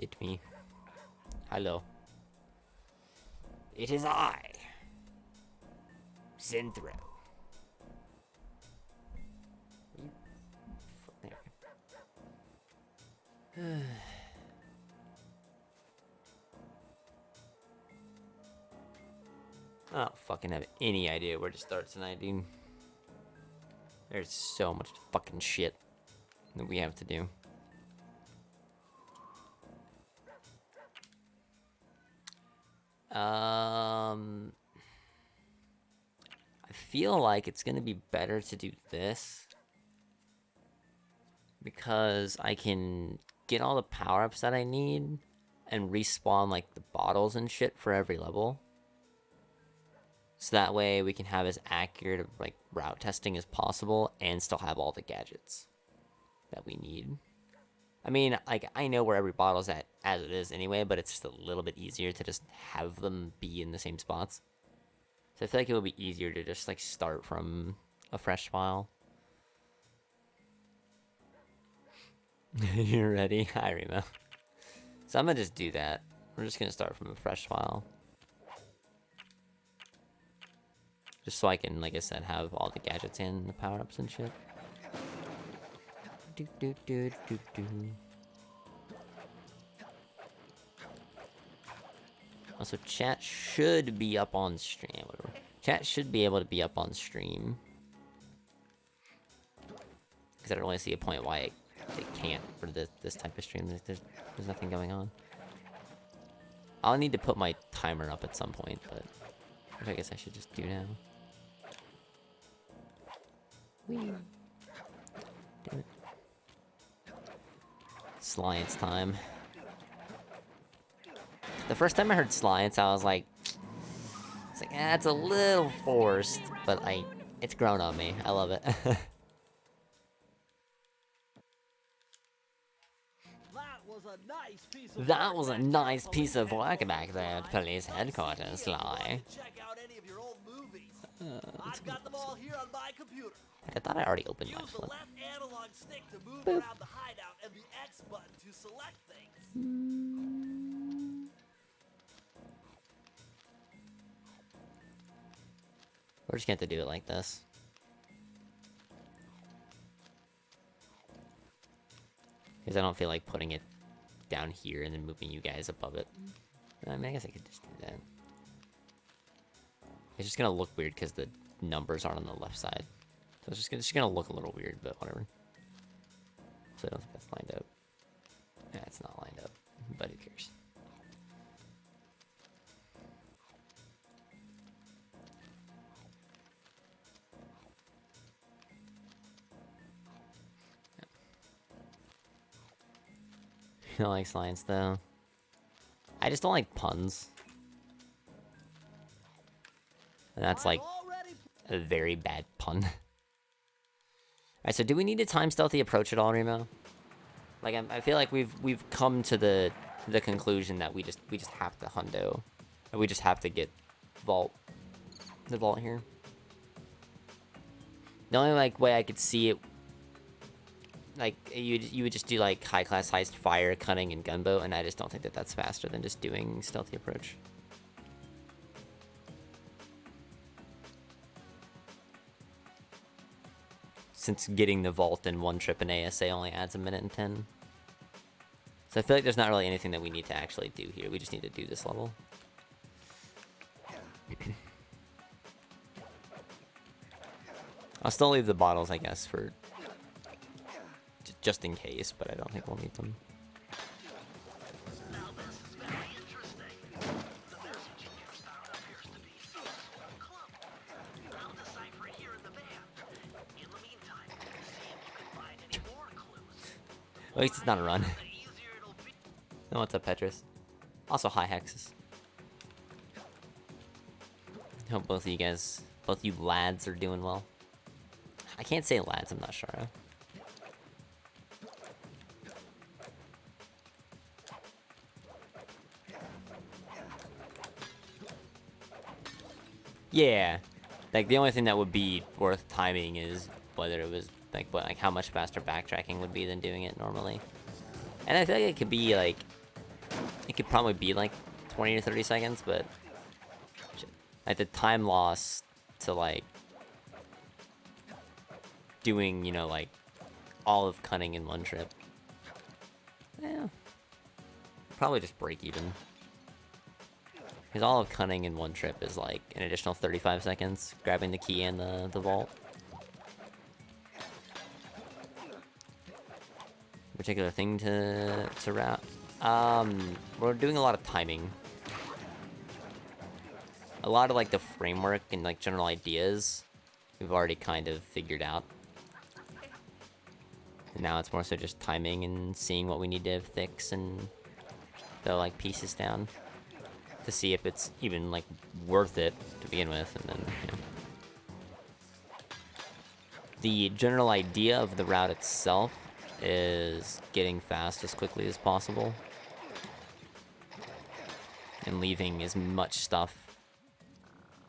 get me. Hello. It is I, Zinthro. I don't fucking have any idea where to start tonight, dude. There's so much fucking shit that we have to do. I feel like it's gonna be better to do this because I can get all the power-ups that I need and respawn like the bottles and shit for every level. So that way we can have as accurate of like route testing as possible and still have all the gadgets that we need. I mean, like, I know where every bottle's at as it is anyway, but it's just a little bit easier to just have them be in the same spots. So I feel like it would be easier to just like start from a fresh file. You're ready? Hi, Remo. So I'm gonna just do that. We're just gonna start from a fresh file. Just so I can, like I said, have all the gadgets and the power-ups and shit. Do do do do do. Also, chat should be up on stream. Whatever. Chat should be able to be up on stream. Because I don't really see a point why it can't for this type of stream. There's nothing going on. I'll need to put my timer up at some point, but I guess I should just do now. Whee. Damn it. Science time. The first time I heard Science, I was like, it's a little forced, but it's grown on me. I love it. That was a nice piece of work back there at police headquarters, Sly. I've got them all here on my computer. I thought I already opened my Use the flip. left analog stick to move around the hideout and the X button to select things. We're just gonna have to do it like this. Because I don't feel like putting it down here and then moving you guys above it. I mean, I guess I could just do that. It's just gonna look weird because the numbers aren't on the left side. So it's just gonna look a little weird, but whatever. So I don't think that's lined up. Yeah, it's not lined up, but who cares? You don't like science though. I just don't like puns. And that's like a very bad pun. Alright, so do we need to time stealthy approach at all, Remo? Like I feel like we've come to the conclusion that we just have to hundo. And we just have to get the vault here. The only like way I could see it, like you would just do like high class heist, fire, cunning, and gunboat, and I just don't think that that's faster than just doing stealthy approach. Since getting the vault in one trip in ASA only adds a minute and 10. So I feel like there's not really anything that we need to actually do here. We just need to do this level. I'll still leave the bottles, I guess, for just in case, but I don't think we'll need them. At least it's not a run. No, what's up, Petrus? Also, hi, Hexus. Hope both of you guys, both you lads, are doing well. I can't say lads, I'm not sure. Yeah, like the only thing that would be worth timing is whether it was like how much faster backtracking would be than doing it normally. And I feel like it could be like it could probably be like 20 to 30 seconds, but like the time loss to like doing, you know, like all of cunning in one trip. Yeah. Probably just break even. Because all of cunning in one trip is like an additional 35 seconds, grabbing the key and the vault. Particular thing to wrap. We're doing a lot of timing. A lot of like the framework and like general ideas we've already kind of figured out. And now it's more so just timing and seeing what we need to fix and throw like pieces down to see if it's even like worth it to begin with, and then, you know. The general idea of the route itself is getting fast as quickly as possible and leaving as much stuff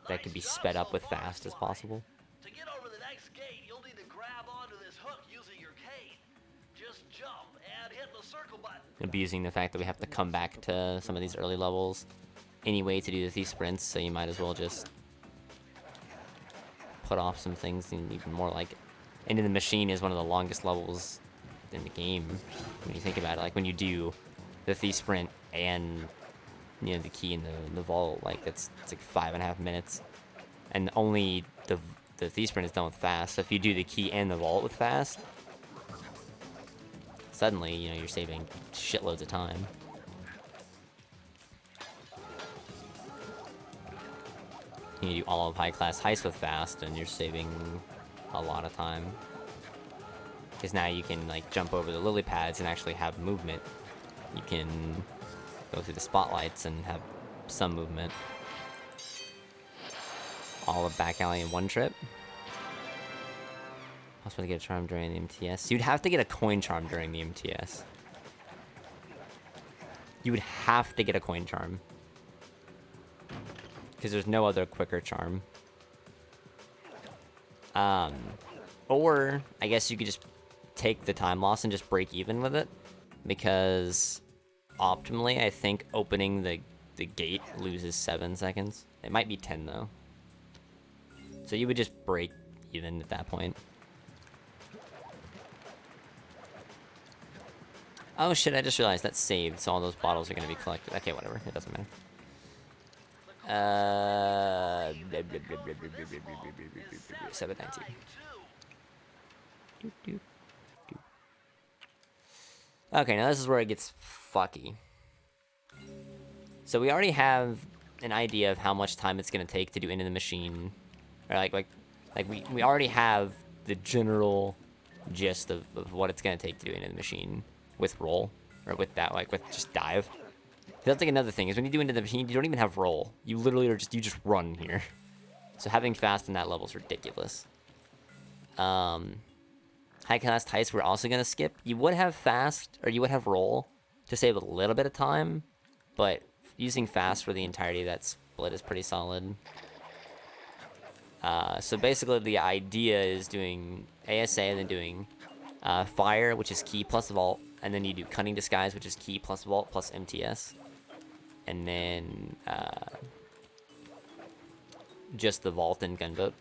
that could be sped up with fast as possible. To get over the next gate, you'll need to grab onto this hook using your cane. Just jump and hit the circle button. Abusing the fact that we have to come back to some of these early levels anyway to do the thief sprints, so you might as well just put off some things and even more like Into the Machine is one of the longest levels in the game when you think about it. Like when you do the thief sprint and, you know, the key in the vault, like it's like 5.5 minutes, and only the thief sprint is done with fast. So if you do the key and the vault with fast, suddenly, you know, you're saving shitloads of time. You do all of high class heist with fast, and you're saving a lot of time. Because now you can like jump over the lily pads and actually have movement. You can go through the spotlights and have some movement. All of back alley in one trip. Possible to get a charm during the MTS. You'd have to get a coin charm during the MTS. You would have to get a coin charm. Because there's no other quicker charm. Or, I guess you could just take the time loss and just break even with it. Because, optimally, I think opening the gate loses 7 seconds. It might be 10, though. So you would just break even at that point. Oh shit, I just realized that's saved, so all those bottles are going to be collected. Okay, whatever. It doesn't matter. 719. Okay, now this is where it gets fucky. So we already have an idea of how much time it's gonna take to do Into the Machine, or like we already have the general gist of what it's gonna take to do Into the Machine with roll, or with that, like with just dive. That's like another thing, is when you do Into the Machine, you don't even have roll. You literally are you just run here. So having fast in that level is ridiculous. High class heist we're also gonna skip. You would have fast, or you would have roll to save a little bit of time, but using fast for the entirety of that split is pretty solid. So basically the idea is doing ASA and then doing fire, which is key plus vault, and then you do cunning disguise, which is key plus vault plus MTS, and then just the vault and gunboat.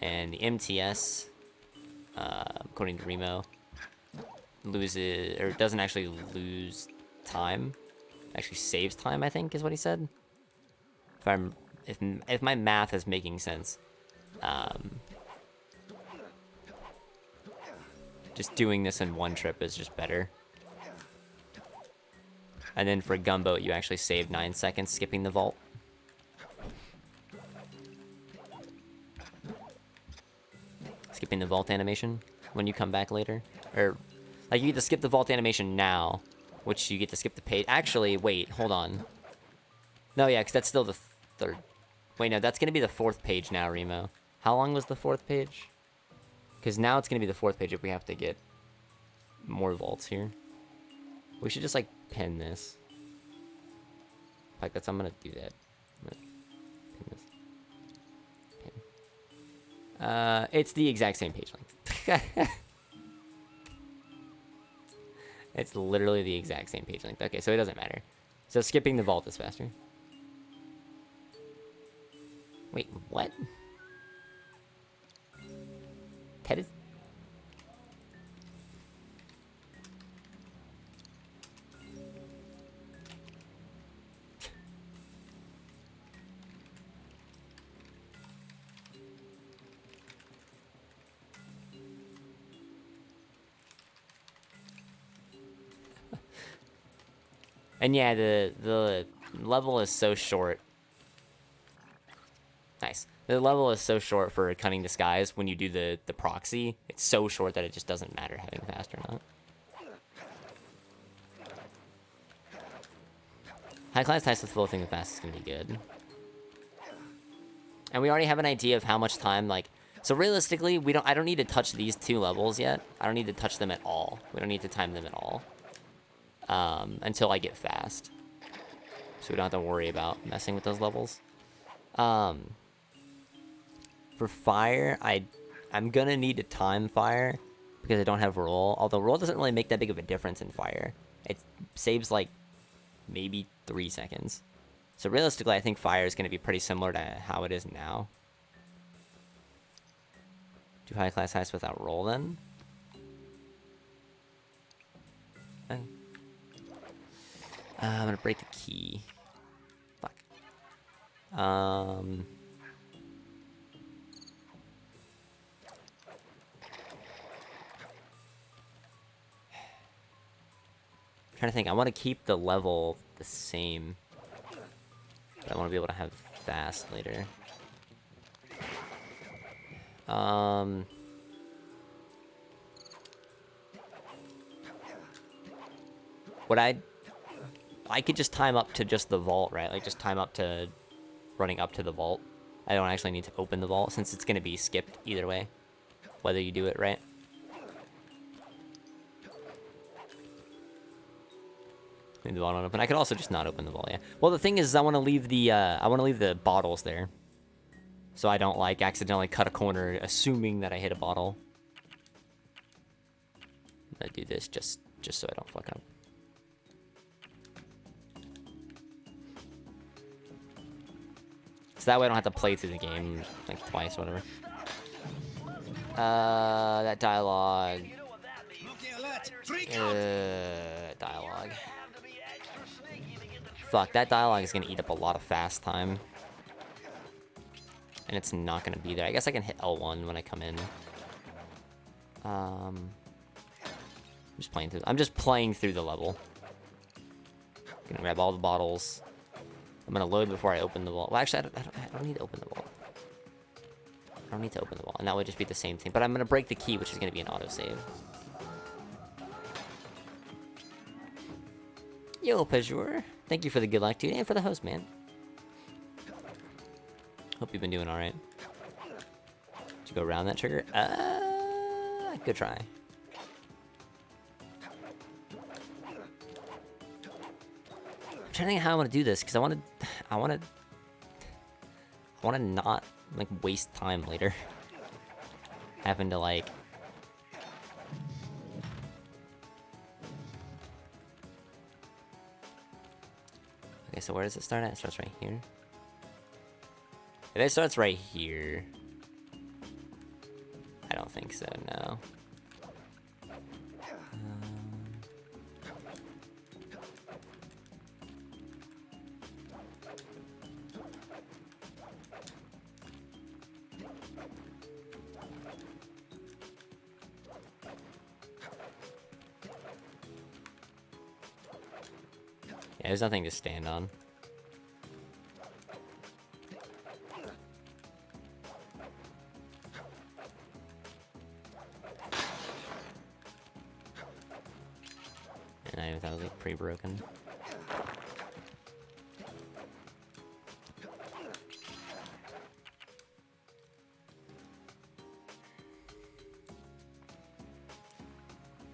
And the MTS, according to Remo, loses, or doesn't actually lose time. Actually saves time, I think, is what he said. If my math is making sense. Just doing this in one trip is just better. And then for gunboat, you actually save 9 seconds skipping the vault. Skipping the vault animation when you come back later. Or, like, you get to skip the vault animation now, which you get to skip the page. Actually, wait, hold on. No, yeah, because that's still the third. Wait, no, that's going to be the 4th page now, Remo. How long was the 4th page? Because now it's going to be the 4th page if we have to get more vaults here. We should just, like, pin this. Like, I'm going to do that. I'm going to pin this. It's the exact same page length. It's literally the exact same page length. Okay, so it doesn't matter. So skipping the vault is faster. Wait, what? Ted is... And yeah, the level is so short. Nice. The level is so short for Cunning Disguise when you do the proxy. It's so short that it just doesn't matter having fast or not. High class Ties with Floating the Fast is going to be good. And we already have an idea of how much time, like... So realistically, I don't need to touch these 2 levels yet. I don't need to touch them at all. We don't need to time them at all. Until I get fast. So we don't have to worry about messing with those levels. For fire, I'm gonna need to time fire because I don't have roll. Although roll doesn't really make that big of a difference in fire. It saves like maybe 3 seconds. So realistically, I think fire is gonna be pretty similar to how it is now. Do high class heist without roll then? Okay. I'm gonna break the key. Fuck. Trying to think. I want to keep the level the same, but I want to be able to have fast later. What I could just time up to just the vault, right? Like just time up to running up to the vault. I don't actually need to open the vault since it's gonna be skipped either way, whether you do it right. Leave the vault unopened. I could also just not open the vault, yeah. Well, the thing is, I want to leave the bottles there, so I don't like accidentally cut a corner, assuming that I hit a bottle. I'm gonna do this just so I don't fuck up. So that way I don't have to play through the game like twice, or whatever. That dialogue. Dialogue. Fuck, that dialogue is gonna eat up a lot of fast time. And it's not gonna be there. I guess I can hit L1 when I come in. I'm just playing through the level. Gonna grab all the bottles. I'm gonna load before I open the vault. Well, actually, I don't need to open the vault. I don't need to open the vault, and that would just be the same thing. But I'm gonna break the key, which is gonna be an autosave. Yo, Pajur. Thank you for the good luck, dude, and for the host, man. Hope you've been doing alright. Did you go around that trigger? Good try. I'm trying to think how I want to do this, because I want to not, like, waste time later. Having to, like... Okay, so where does it start at? It starts right here. If it starts right here... I don't think so, no. Yeah, there's nothing to stand on. And I thought it was like pre-broken.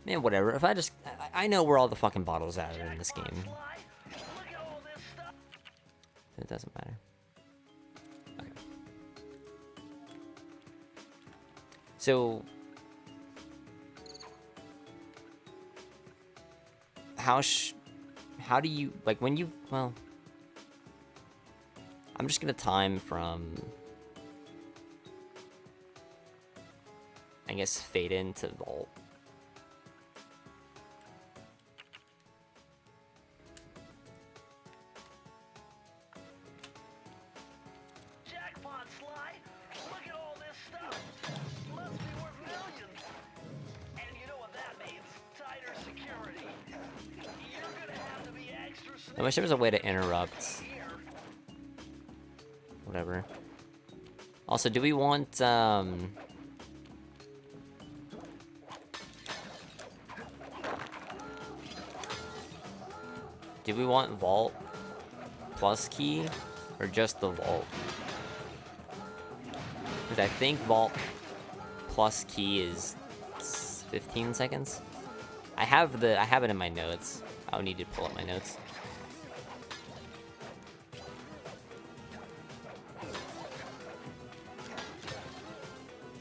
Man, whatever. If I just... I know where all the fucking bottles are in this game. It doesn't matter. Okay. So... how do you, like, when you, well, I'm just gonna time from, I guess, fade into vault. Jackpot, Sly! Look at all this stuff! Must be worth millions! And you know what that means? Tighter security. You're gonna have to be extra I wish there was a way to interrupt. here. Whatever. Also, do we want, do we want vault plus key, or just the vault? Because I think vault plus key is 15 seconds. I have it in my notes. I'll need to pull up my notes.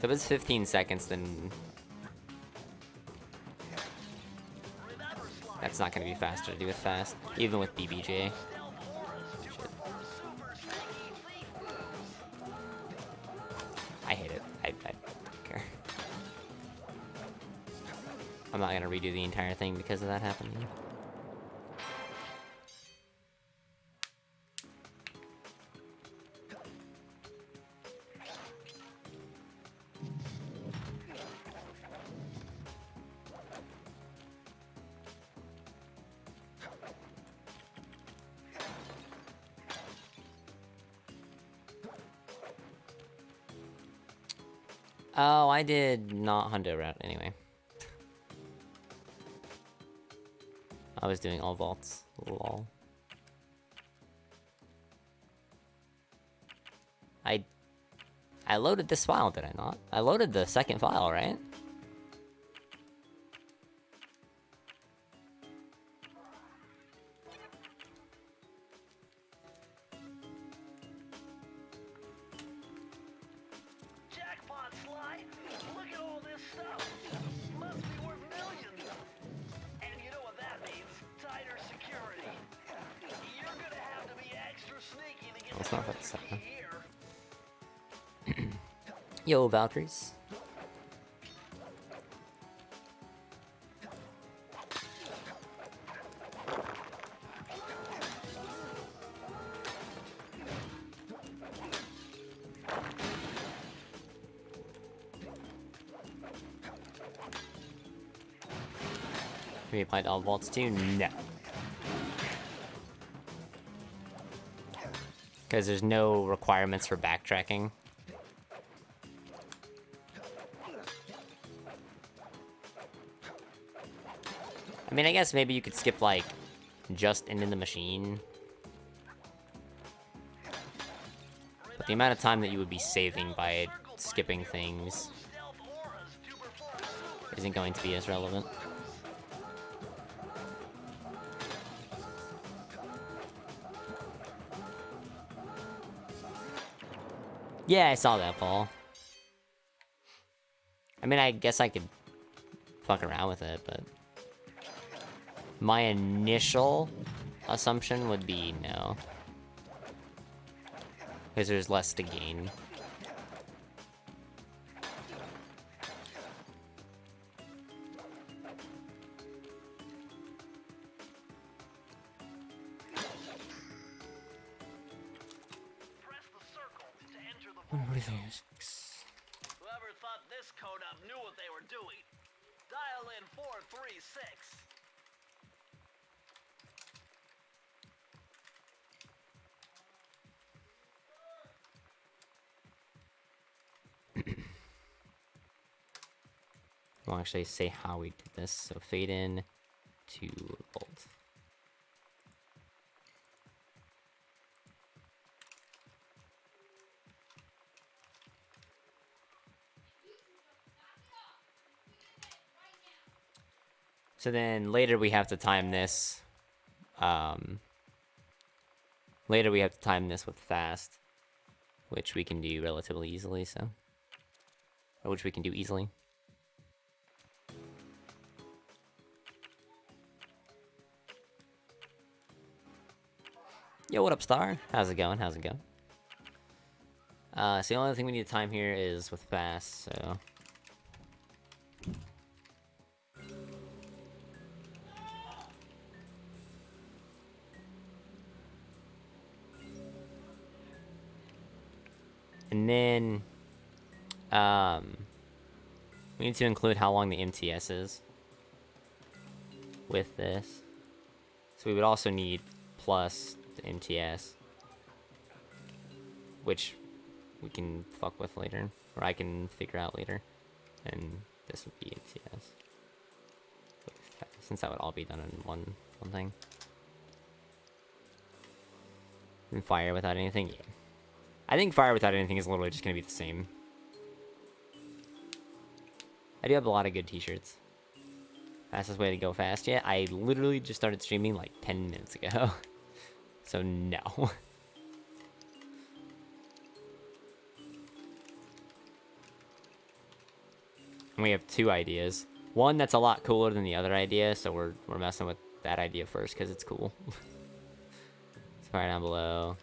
So if it's 15 seconds, then that's not going to be faster to do with fast, even with BBJ. Shit. I hate it. I don't care. I'm not going to redo the entire thing because of that happening. Oh, I did not hundo route anyway. I was doing all vaults. Lol. I loaded this file, did I not? I loaded the second file, right? Jackpot, Sly! Look at all this stuff! Must be worth millions! And you know what that means? Tighter security. You're gonna have to be extra sneaky to get Well, it's the not that key second. here. Yo, Valkyries. Can we apply to all vaults too? No. Because there's no requirements for backtracking. I mean, I guess maybe you could skip, like, just into the machine. But the amount of time that you would be saving by skipping things isn't going to be as relevant. Yeah, I saw that, Paul. I mean, I guess I could fuck around with it, but my initial assumption would be no. Because there's less to gain. Press the circle to enter the What vault. do you think is- Whoever thought this code up knew what they were doing. Dial in 436. I'll actually say how we did this. So fade in to vault. So then later we have to time this. Later we have to time this with fast, which we can do relatively easily. So, or which we can do easily. Yo, what up, Star? How's it going? How's it going? So the only thing we need to time here is with fast, so... And then... we need to include how long the MTS is with this. So we would also need plus the MTS, which we can fuck with later, or I can figure out later. And this would be MTS. Since that would all be done in one thing. And fire without anything, yeah. I think fire without anything is literally just gonna be the same. I do have a lot of good t-shirts. Fastest way to go fast. Yeah, I literally just started streaming like 10 minutes ago. So no. And we have two ideas. One that's a lot cooler than the other idea, so we're messing with that idea first because it's cool. It's fire down below.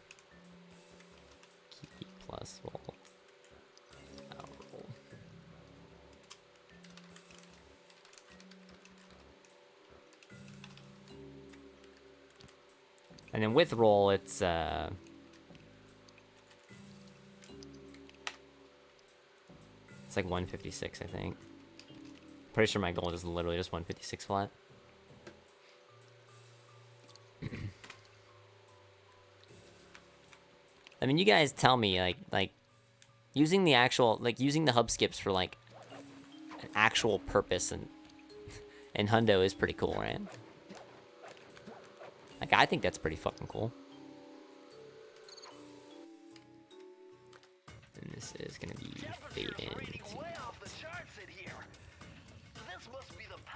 Key plus volt. Roll. And then with roll, it's like 156, I think. Pretty sure my goal is literally just 156 flat. I mean, you guys tell me, like using the actual, using the hub skips for, like, an actual purpose and Hundo is pretty cool, right? Like, I think that's pretty fucking cool. And this is gonna be fade in.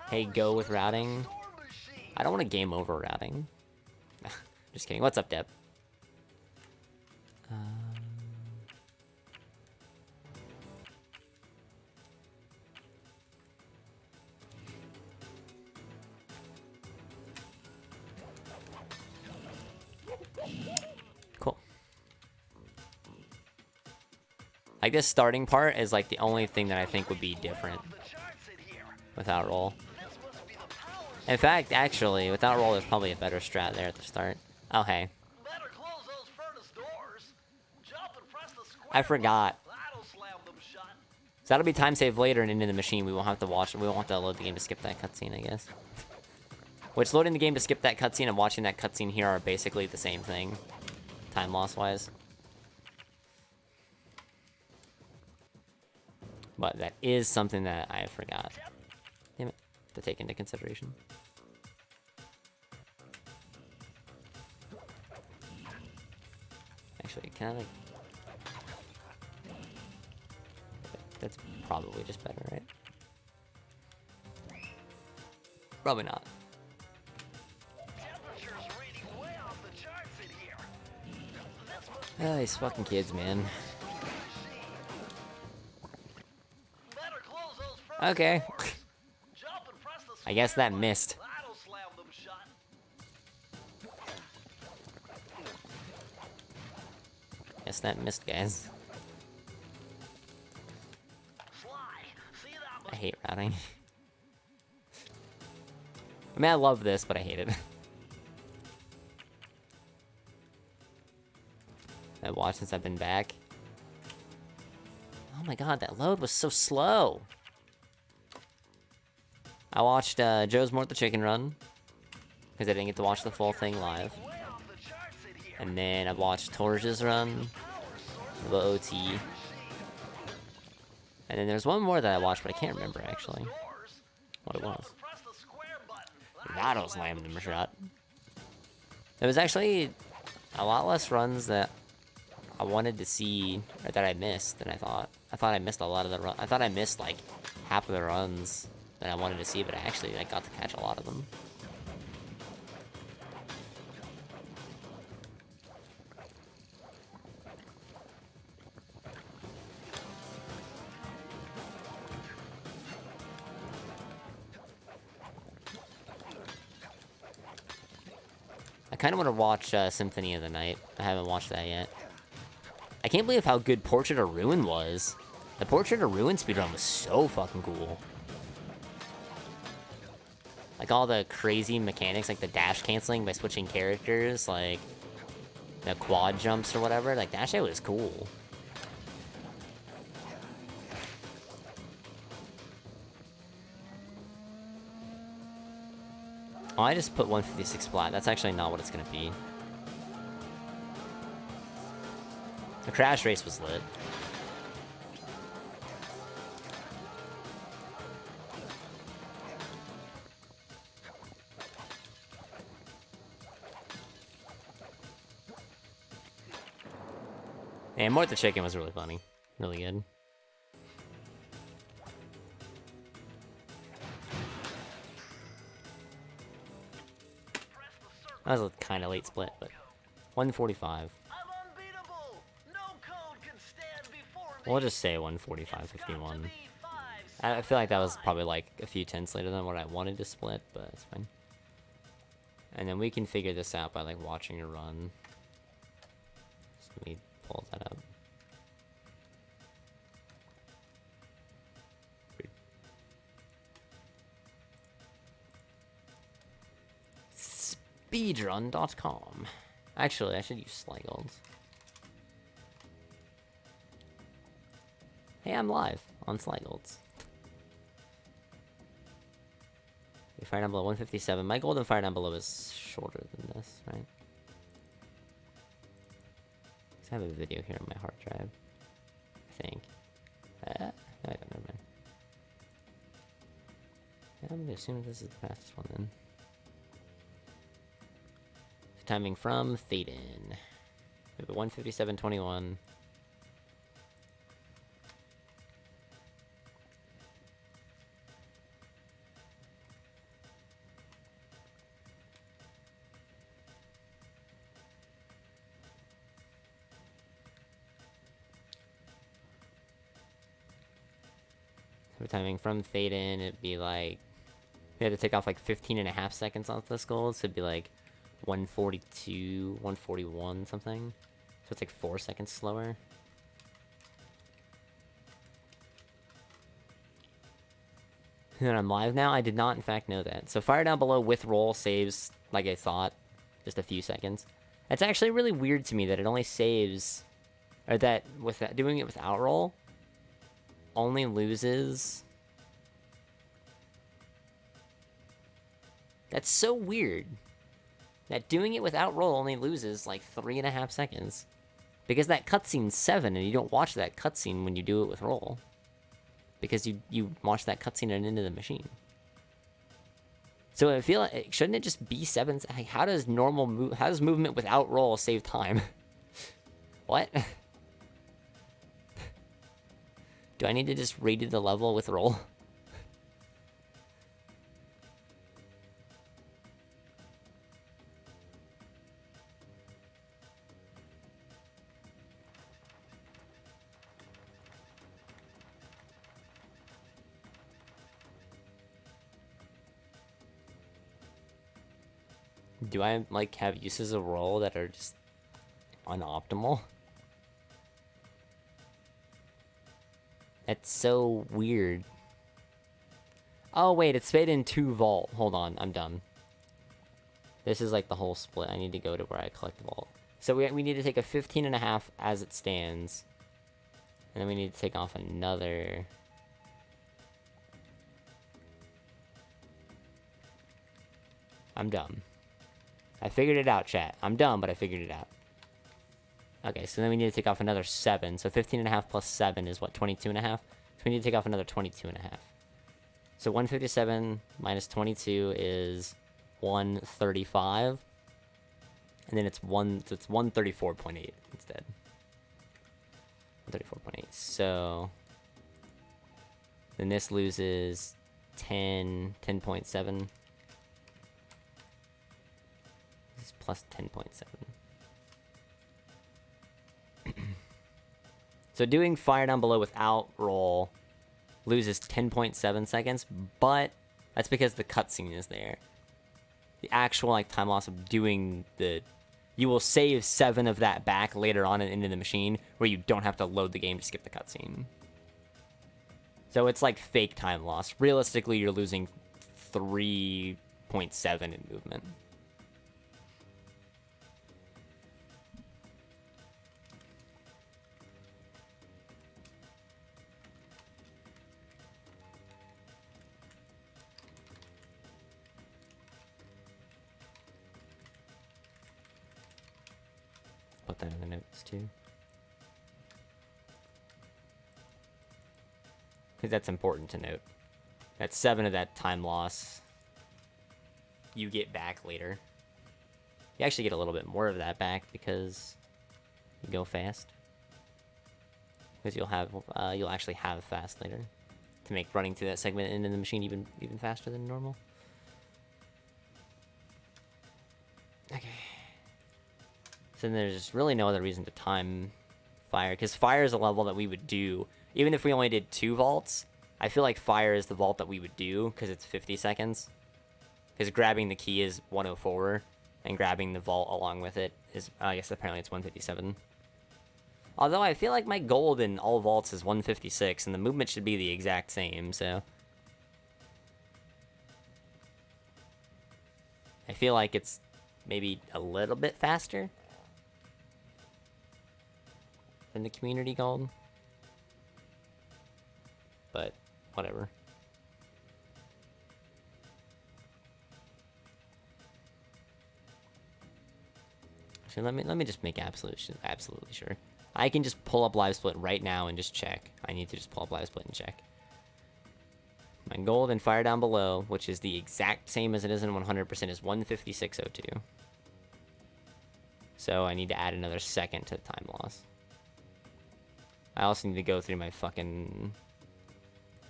Hey, go with routing. I don't want to game over routing. Just kidding. What's up, Deb? Cool. Like, this starting part is like the only thing that I think would be different without roll. In fact, actually, without roll, there's probably a better strat there at the start. Oh, hey. I forgot. So that'll be time save later and into the machine. We won't have to watch it. We won't have to load the game to skip that cutscene, I guess. Which, loading the game to skip that cutscene and watching that cutscene here are basically the same thing. Time loss-wise. But that is something that I forgot. Damn it. To take into consideration. Actually, can I, like... That's probably just better, right? Probably not. Oh, these fucking kids, man. Okay. I guess that missed. Guess that missed, guys. I hate routing. I mean, I love this, but I hate it. I've watched since I've been back. Oh my god, that load was so slow. I watched Joe's Mort the Chicken Run, because I didn't get to watch the full thing live. And then I watched Torge's run, the OT. And then there's one more that I watched, but I can't remember actually what it was. That'll slam the shot. There was actually a lot less runs that I wanted to see, or that I missed than I thought. I thought I missed a lot of the I thought I missed like half of the runs that I wanted to see, but I actually got to catch a lot of them. I kind of want to watch Symphony of the Night. I haven't watched that yet. I can't believe how good Portrait of Ruin was. The Portrait of Ruin speedrun was so fucking cool. Like all the crazy mechanics, like the dash canceling by switching characters, like the quad jumps or whatever, like that shit was cool. Oh, I just put 156 flat. That's actually not what it's gonna be. The crash race was lit. And Mort the Chicken was really funny. Really good. That was a kind of late split, but 145. We'll just say 145.51. I feel like that was probably like a few tenths later than what I wanted to split, but it's fine. And then we can figure this out by like watching a run. So let me pull that up. Speedrun.com. Actually, I should use Sligold. Hey, I'm live on Sligold. Fire down below 157. My golden fire down below is shorter than this, right? I have a video here on my hard drive. I think. No, I don't know, man. Yeah, I'm gonna assume this is the fastest one then. Timing from Thaden. We have a 157.21. So timing from Thaden, it'd be like... We had to take off like 15.5 seconds off this goal, so it'd be like 142, 141 something. So it's like 4 seconds slower. And I'm live now? I did not in fact know that. So fire down below with roll saves, like I thought, just a few seconds. It's actually really weird to me that it only saves, or that with that, doing it without roll only loses. That's so weird. That doing it without roll only loses like 3.5 seconds. Because that cutscene's 7 and you don't watch that cutscene when you do it with roll. Because you watch that cutscene and into the machine. So I feel like, shouldn't it just be 7? Like, how does movement without roll save time? What? Do I need to just redo the level with roll? Do I, like, have uses of roll that are just unoptimal? That's so weird. Oh, wait, it's made in 2 vault. Hold on, I'm done. This is, like, the whole split. I need to go to where I collect vault. So we need to take a 15.5 as it stands. And then we need to take off another... I'm dumb. I figured it out, chat. I'm dumb, but I figured it out. Okay, so then we need to take off another 7. So 15.5 plus 7 is what, 22.5? So we need to take off another 22.5. So 157 minus 22 is 135. And then it's 134.8 instead. 134.8. So then this loses 10.7. Plus 10.7. So doing fire down below without roll loses 10.7 seconds, but that's because the cutscene is there. the actual like time loss of doing the. You will save 7 of that back later on into the machine, where you don't have to load the game to skip the cutscene. So it's like fake time loss. Realistically, you're losing 3.7 in movement. Put that in the notes too. Because that's important to note. That 7 of that time loss you get back later. You actually get a little bit more of that back because you go fast. Because you'll actually have fast later to make running through that segment into the machine even faster than normal. Okay. So there's really no other reason to time fire, because fire is a level that we would do even if we only did 2 vaults. I feel like fire is the vault that we would do because it's 50 seconds. Because grabbing the key is 104, and grabbing the vault along with it is, I guess apparently it's 157. Although I feel like my gold in all vaults is 156, and the movement should be the exact same, so. I feel like it's maybe a little bit faster than the community gold. But whatever. So let me just make absolutely sure. I can just pull up live split right now and just check. I need to just pull up live split and check. My gold and fire down below, which is the exact same as it is in 100%, is 156.02. So I need to add another second to the time loss. I also need to go through my fucking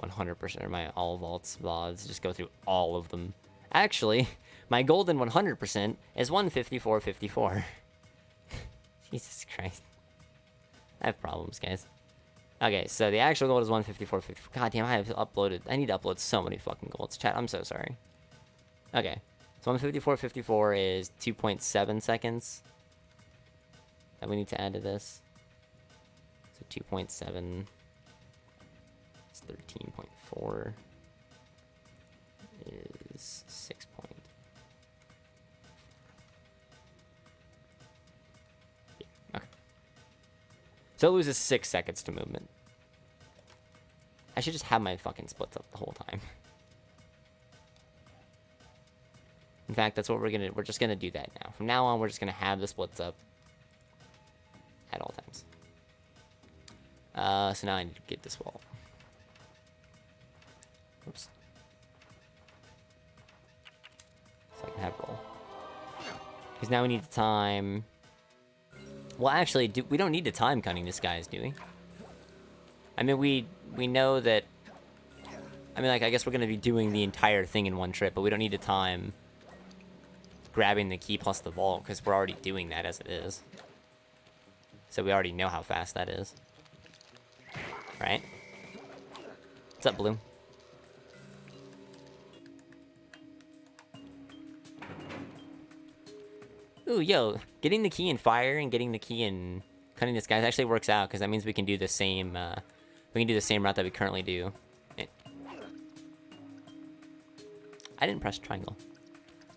100%, or my all vaults VODs, just go through all of them. Actually, my golden 100% is 154.54. Jesus Christ. I have problems, guys. Okay, so the actual gold is 154.54. God damn, I need to upload so many fucking golds. Chat, I'm so sorry. Okay, so 154.54 is 2.7 seconds that we need to add to this. So 2.7 is 13.4 is 6. Okay. So it loses 6 seconds to movement. I should just have my fucking splits up the whole time. In fact, that's what we're just gonna do that now. From now on, we're just gonna have the splits up at all times. So now I need to get this wall. Oops. So I can have roll. Because now we need to time. Well, actually, we don't need to time cutting this, guys, do we? I mean, we know that. I mean, like, I guess we're gonna be doing the entire thing in one trip, but we don't need to time grabbing the key plus the vault because we're already doing that as it is. So we already know how fast that is. Right? What's up, Blue? Ooh, yo, getting the key in fire and getting the key in cutting this guy actually works out because that means we can do the same. We can do the same route that we currently do. I didn't press triangle.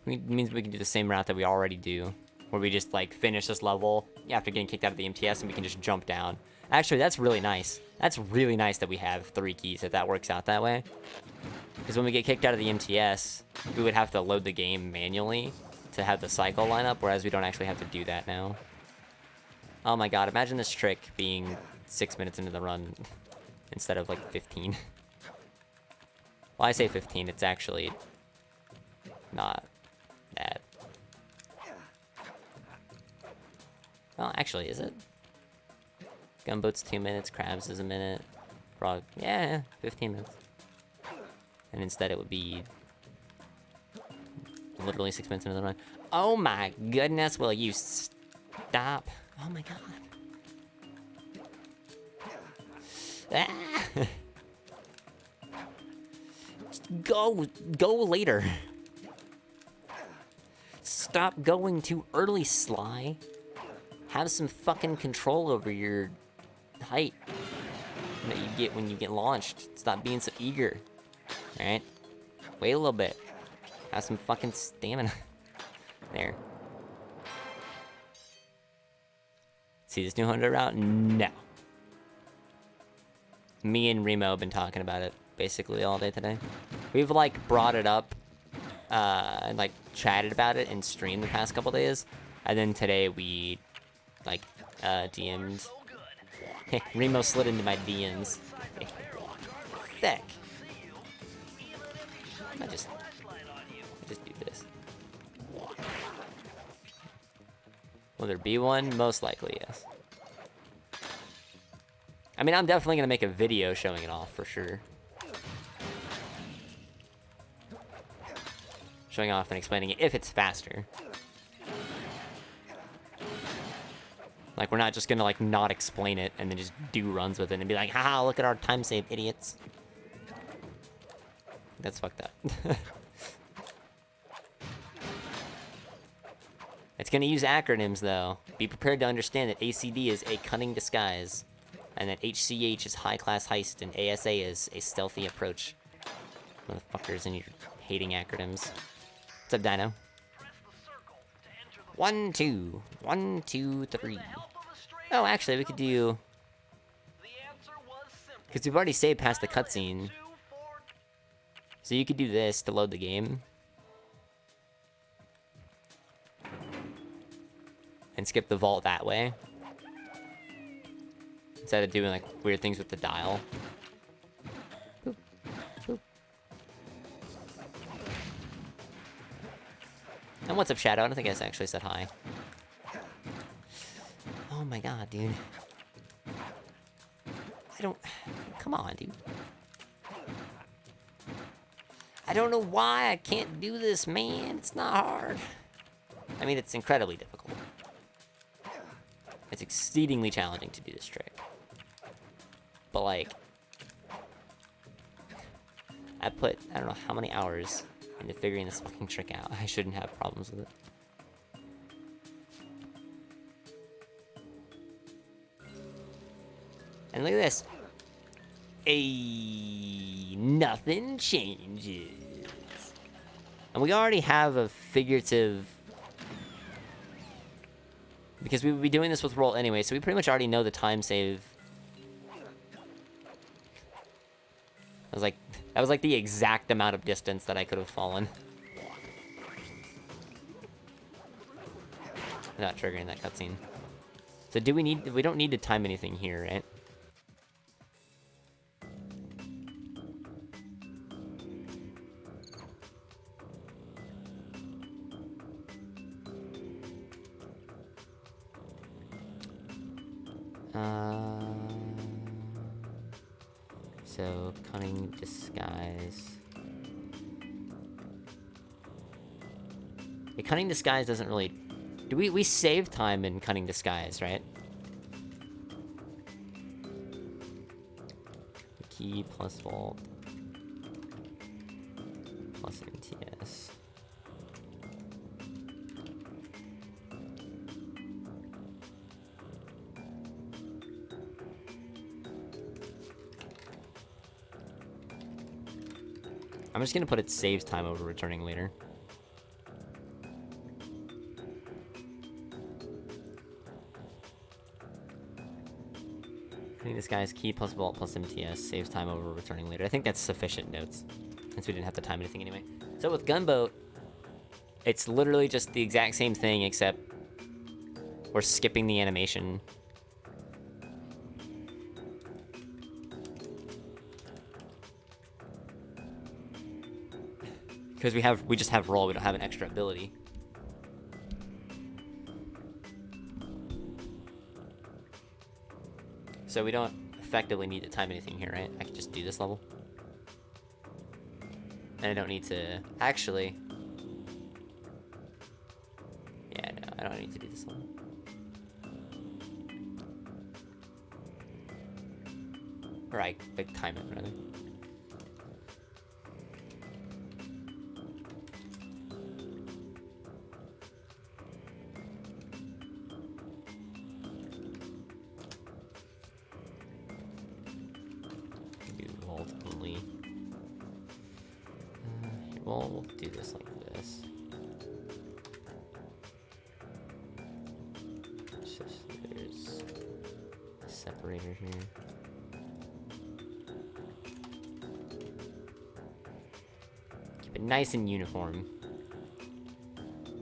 It means we can do the same route that we already do, where we just like finish this level after getting kicked out of the MTS and we can just jump down. Actually, that's really nice. That's really nice that we have 3 keys if that works out that way. Because when we get kicked out of the MTS, we would have to load the game manually to have the cycle line up, whereas we don't actually have to do that now. Oh my god, imagine this trick being 6 minutes into the run instead of like 15. Well, I say 15, it's actually not that. Well, actually, is it? Gunboat's 2 minutes, Crabs is a minute. Frog, yeah, 15 minutes. And instead it would be literally 6 minutes into the run. Oh my goodness, will you stop? Oh my god. Ah! Go later. Stop going too early, Sly. Have some fucking control over your height that you get when you get launched. Stop being so eager. Alright? Wait a little bit. Have some fucking stamina. There. See this new Honda route? No. Me and Remo have been talking about it basically all day today. We've like brought it up and like chatted about it in stream the past couple days. And then today we like DM'd. Hey, Remo slid into my DMs. Thick. I just do this. Will there be one? Most likely, yes. I mean, I'm definitely gonna make a video showing it off for sure. Showing off and explaining it if it's faster. Like, we're not just gonna like not explain it and then just do runs with it and be like, haha, look at our time save, idiots. That's fucked up. It's gonna use acronyms though. Be prepared to understand that ACD is a cunning disguise, and that HCH is high class heist, and ASA is a stealthy approach. Motherfuckers and your hating acronyms. What's up, Dino? 1, 2. 1, 2, 3. Oh, actually, we could do... Because we've already saved past the cutscene. So you could do this to load the game. And skip the vault that way. Instead of doing, like, weird things with the dial. Boop. Boop. And what's up, Shadow? I don't think I actually said hi. Oh my god, dude. I don't... Come on, dude. I don't know why I can't do this, man. It's not hard. I mean, it's incredibly difficult. It's exceedingly challenging to do this trick. But, like... I put, I don't know how many hours into figuring this fucking trick out. I shouldn't have problems with it. And look at this. Nothing changes. And we already have a figurative... Because we would be doing this with roll anyway, so we pretty much already know the time save. That was like the exact amount of distance that I could have fallen. Without triggering that cutscene. So do we need... We don't need to time anything here, right? So, cunning disguise. The cunning disguise doesn't really... Do we save time in cunning disguise, right? Key plus vault plus MTS. I'm just gonna put it saves time over returning later. I think this guy's key plus vault plus MTS saves time over returning later. I think that's sufficient notes, since we didn't have to time anything anyway. So with Gunboat, it's literally just the exact same thing, except we're skipping the animation. Because we just have roll, we don't have an extra ability. So we don't effectively need to time anything here, right? I can just do this level. And I don't need to... Actually... Yeah, no, I don't need to do this level. Or I time it, rather. vault only. Well, we'll do this like this. It's just there's a separator here. Keep it nice and uniform.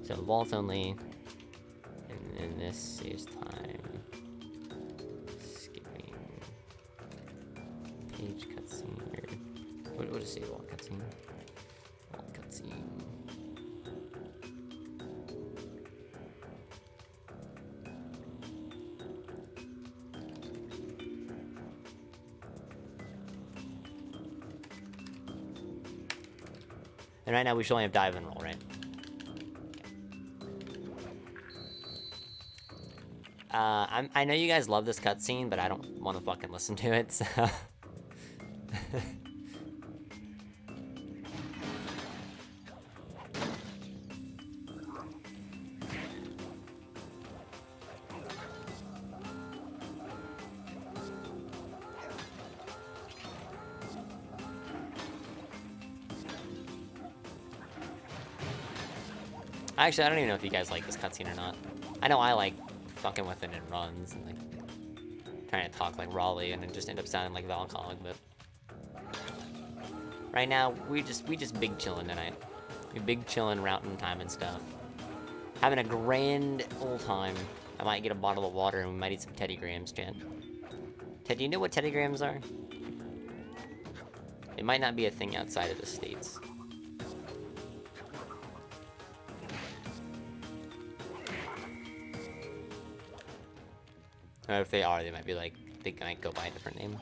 So vault only, and then this saves time. Skipping page cutscene. We'll just say vault cutscene. Vault cutscene. And right now we should only have dive and roll, right? I know you guys love this cutscene, but I don't want to fucking listen to it, so... Actually, I don't even know if you guys like this cutscene or not. I know I like fucking with it in runs and like trying to talk like Raleigh and then just end up sounding like Valcog, but right now we just big chillin' tonight. We big chillin', routing time and stuff. Having a grand old time. I might get a bottle of water and we might eat some Teddy Grahams, Jen. Ted, do you know what Teddy Grahams are? It might not be a thing outside of the States. Or if they are, they might be like, they might go by a different name.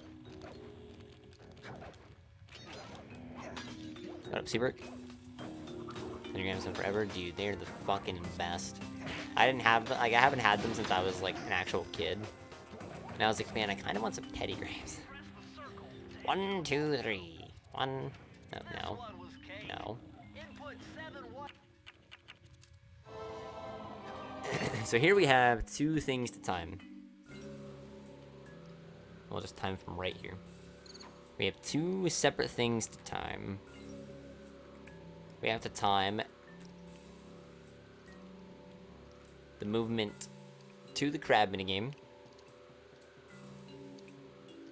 What up, Seabrook? Teddy Grahams been forever, dude. They're the fucking best. I didn't have them, like I haven't had them since I was like an actual kid. And I was like, man, I kind of want some Teddy Grahams. 1, 2, 3. 1. No. No. So here we have 2 things to time. We'll just time from right here. We have 2 separate things to time. We have to time the movement to the crab minigame.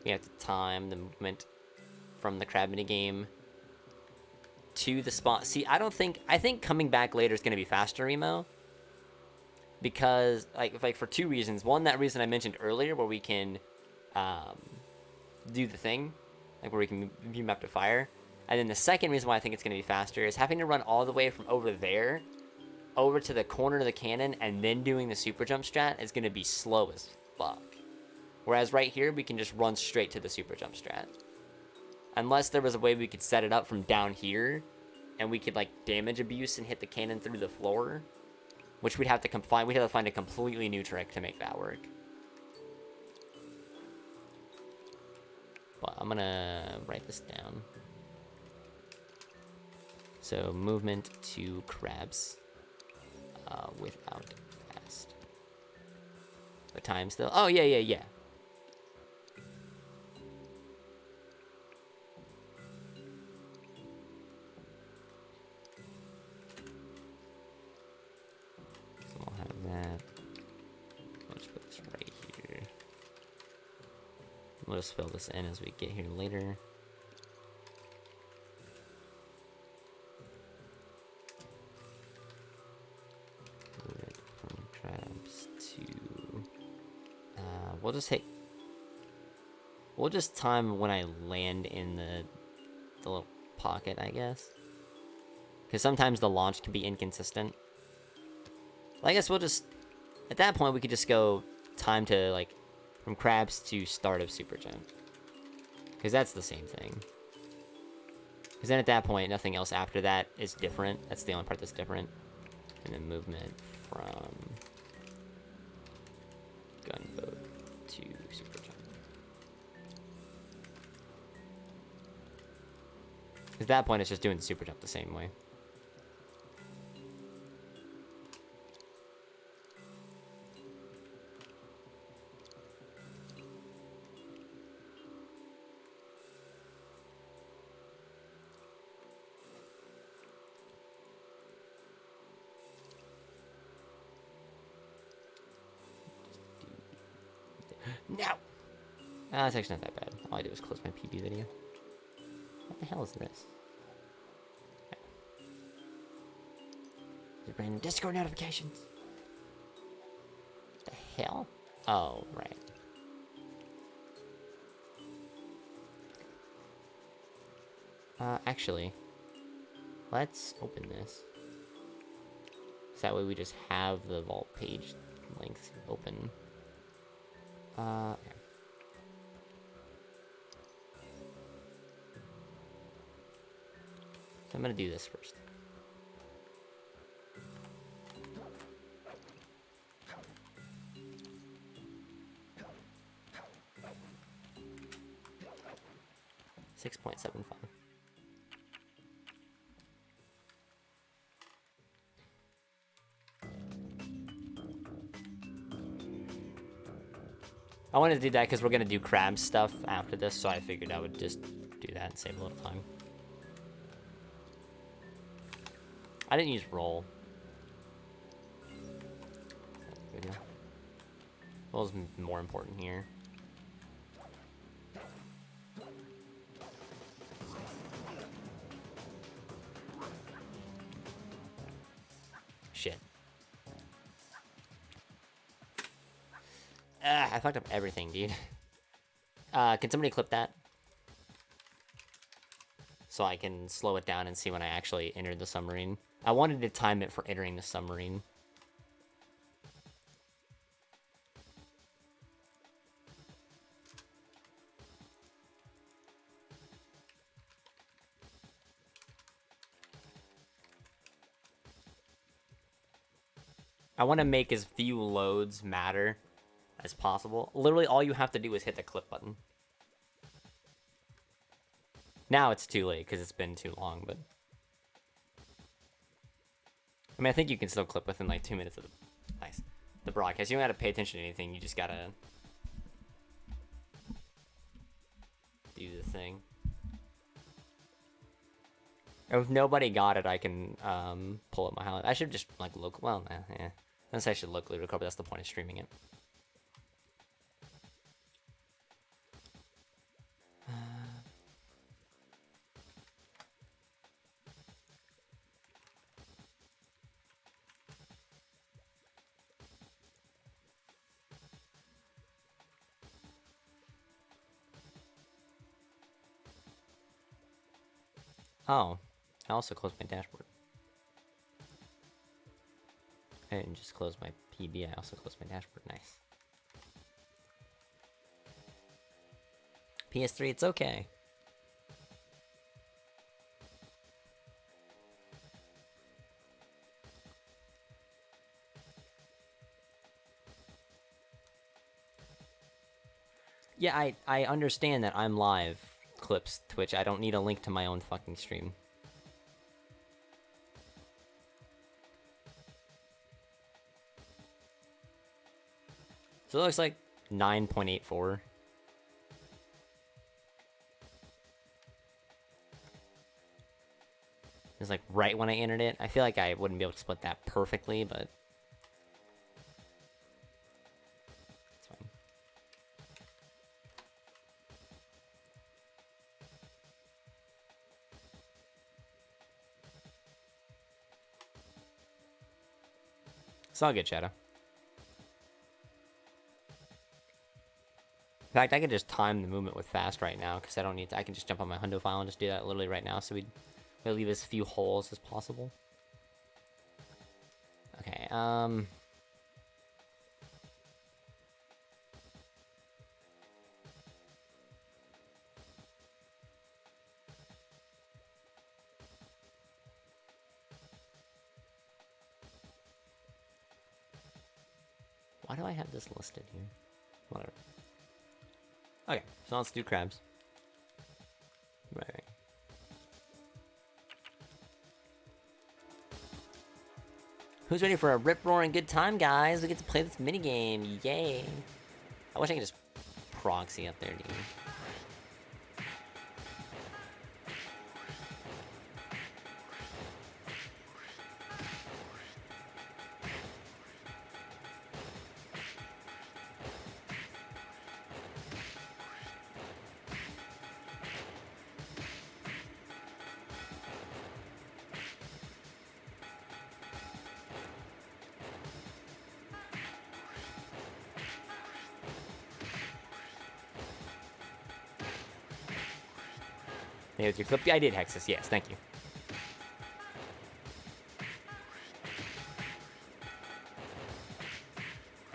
We have to time the movement from the crab minigame to the spot. See, I think coming back later is going to be faster, Remo. Because, like for 2 reasons. One, that reason I mentioned earlier, where we can do the thing, like where we can view map to fire. And then the second reason why I think it's going to be faster is having to run all the way from over there over to the corner of the cannon and then doing the super jump strat is going to be slow as fuck. Whereas right here, we can just run straight to the super jump strat. Unless there was a way we could set it up from down here and we could like damage abuse and hit the cannon through the floor, which we'd have to find a completely new trick to make that work. But I'm gonna write this down. So movement to crabs without fast. But time still. Oh yeah. So I'll have that. Let's put this right here. We'll just fill this in as we get here later. From crabs to we'll just time when I land in the little pocket, I guess, because sometimes the launch can be inconsistent. I guess we'll just, at that point we could just go time to like from crabs to start of super jump, because that's the same thing. Because then at that point nothing else after that is different. That's the only part that's different. And then movement from gunboat to super jump. At that point, it's just doing the super jump the same way. No! Ah, it's actually not that bad. All I do is close my PB video. What the hell is this? There's random Discord notifications. The hell? Oh, right. Actually, let's open this. So that way we just have the vault page links open. Okay. So I'm gonna do this first. $6.75. I wanted to do that because we're gonna do crab stuff after this, so I figured I would just do that and save a little time. I didn't use roll. Roll's more important here. Shit. I fucked up everything, dude. Can somebody clip that? So I can slow it down and see when I actually entered the submarine. I wanted to time it for entering the submarine. I want to make as few loads matter as possible. Literally, all you have to do is hit the clip button. Now it's too late because it's been too long, but... I mean, I think you can still clip within like 2 minutes of the broadcast. You don't gotta pay attention to anything, you just gotta... do the thing. If nobody got it, I can pull up my highlight. I should just like local. Well, yeah. Unless I should locally record. That's the point of streaming it. Oh, I also closed my dashboard. I didn't just close my PB, I also closed my dashboard. Nice. PS3, it's okay. Yeah, I understand that I'm live clips Twitch. I don't need a link to my own fucking stream. So it looks like 9.84. It's like right when I entered it. I feel like I wouldn't be able to split that perfectly, but it's fine. It's all good, Shadow. In fact, I can just time the movement with fast right now because I don't need to. I can just jump on my hundo file and just do that literally right now, so we'll leave as few holes as possible. Okay, why do I have this listed here? Whatever. Okay, so let's do crabs. Right. Who's ready for a rip-roaring good time, guys? We get to play this minigame. Yay. I wish I could just proxy up there, dude. Hey, with your clip, I did Hexus. Yes, thank you.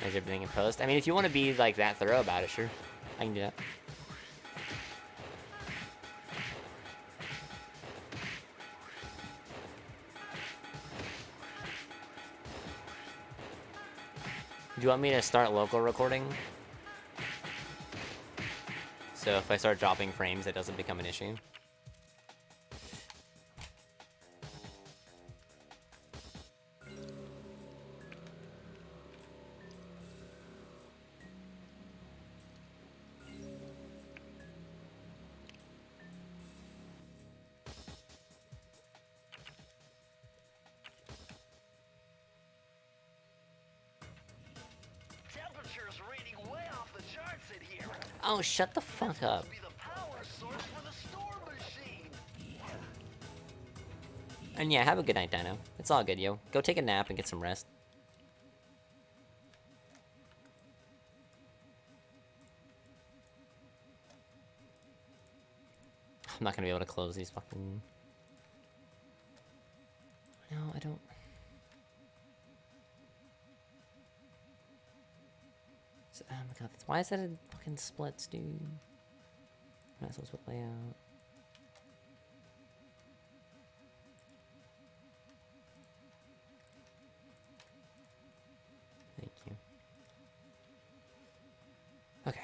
Is everything in post? I mean, if you want to be like that thorough about it, sure, I can do that. Do you want me to start local recording? So if I start dropping frames, it doesn't become an issue. Temperature's reading way off the charts in here. Oh, shut the fuck up. Must be the power source for the storm machine. And yeah, have a good night, Dino. It's all good, yo. Go take a nap and get some rest. I'm not gonna be able to close these fucking... No, I don't... Oh my god, why is that in fucking splits, dude? Might as well split layout. Thank you. Okay.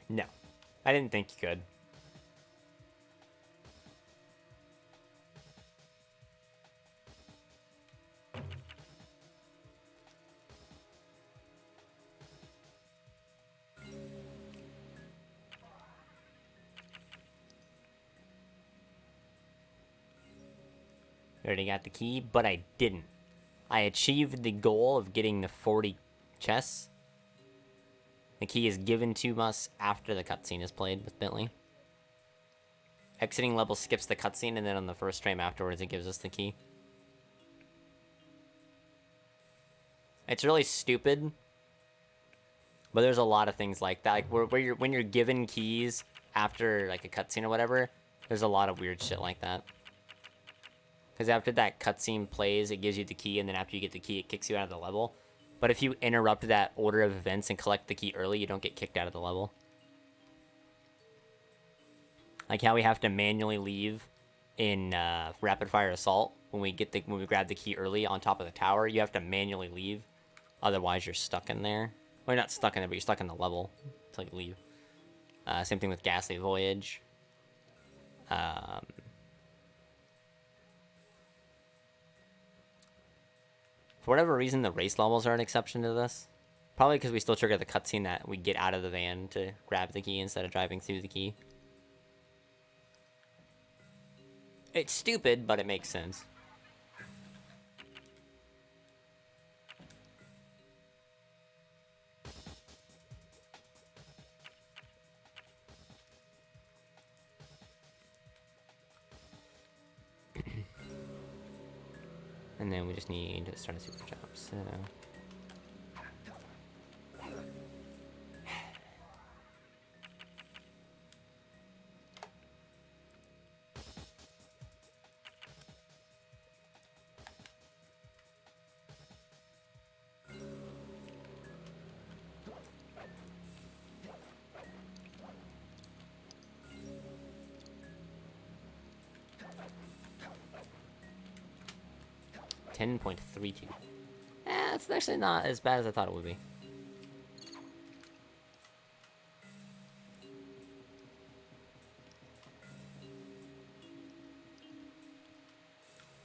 No. I didn't think you could. I already got the key, but I didn't. I achieved the goal of getting the 40 chests. The key is given to us after the cutscene is played with Bentley. Exiting level skips the cutscene, and then on the first frame afterwards, it gives us the key. It's really stupid, but there's a lot of things like that. Like when you're given keys after like a cutscene or whatever, there's a lot of weird shit like that. Because after that cutscene plays, it gives you the key, and then after you get the key, it kicks you out of the level. But if you interrupt that order of events and collect the key early, you don't get kicked out of the level. Like how we have to manually leave in Rapid Fire Assault when we grab the key early on top of the tower. You have to manually leave, otherwise you're stuck in there. Well, you're not stuck in there, but you're stuck in the level until you leave. Same thing with Ghastly Voyage. For whatever reason, the race levels are an exception to this. Probably because we still trigger the cutscene that we get out of the van to grab the key instead of driving through the key. It's stupid, but it makes sense. And then we just need to start a super job, so... 10.32. It's actually not as bad as I thought it would be.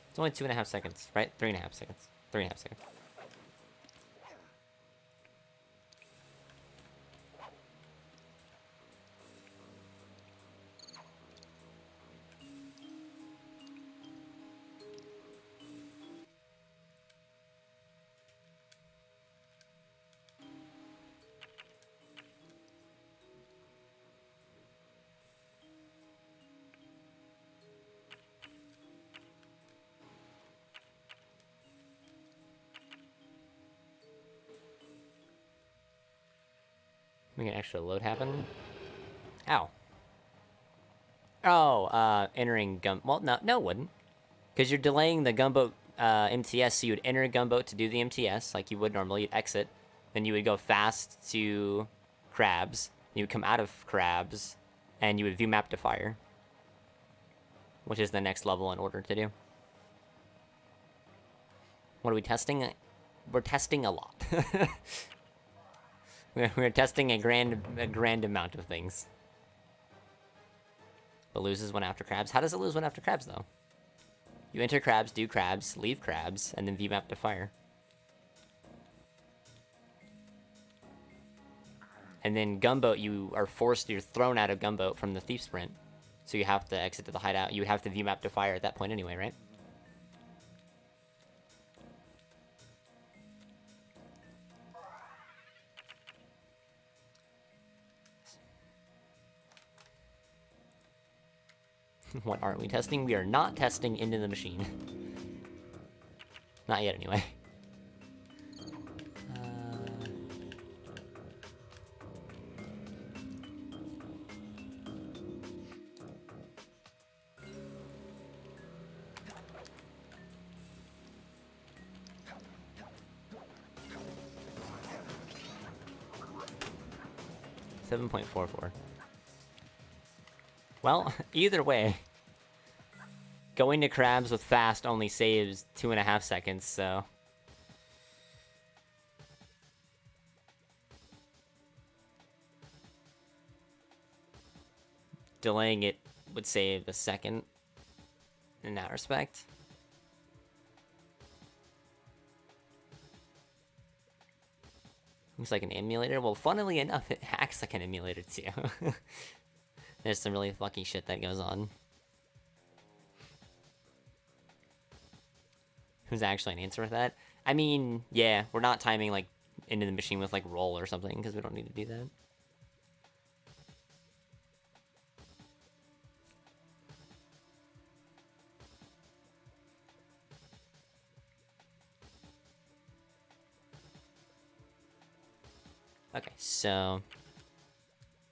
It's only 2.5 seconds, right? 3.5 seconds. 3.5 seconds. Make an extra load happen. Ow. Oh, entering well, no, it wouldn't. Because you're delaying the gunboat MTS, so you would enter a gunboat to do the MTS, like you would normally. You'd exit. Then you would go fast to crabs. You would come out of crabs, and you would view map to fire. Which is the next level in order to do. What are we testing? We're testing a lot. We're testing a grand amount of things. But loses one after crabs. How does it lose one after crabs, though? You enter crabs, do crabs, leave crabs, and then view map to fire. And then gunboat, you're thrown out of gunboat from the thief sprint. So you have to exit to the hideout. You have to view map to fire at that point anyway, right? What aren't we testing? We are not testing into the machine. Not yet, anyway. $7.44. Well, either way, going to crabs with fast only saves 2.5 seconds, so... delaying it would save a second in that respect. Looks like an emulator. Well, funnily enough, it hacks like an emulator too. There's some really fucky shit that goes on. Who's actually an answer with that? I mean, yeah, we're not timing like into the machine with like roll or something because we don't need to do that. Okay, so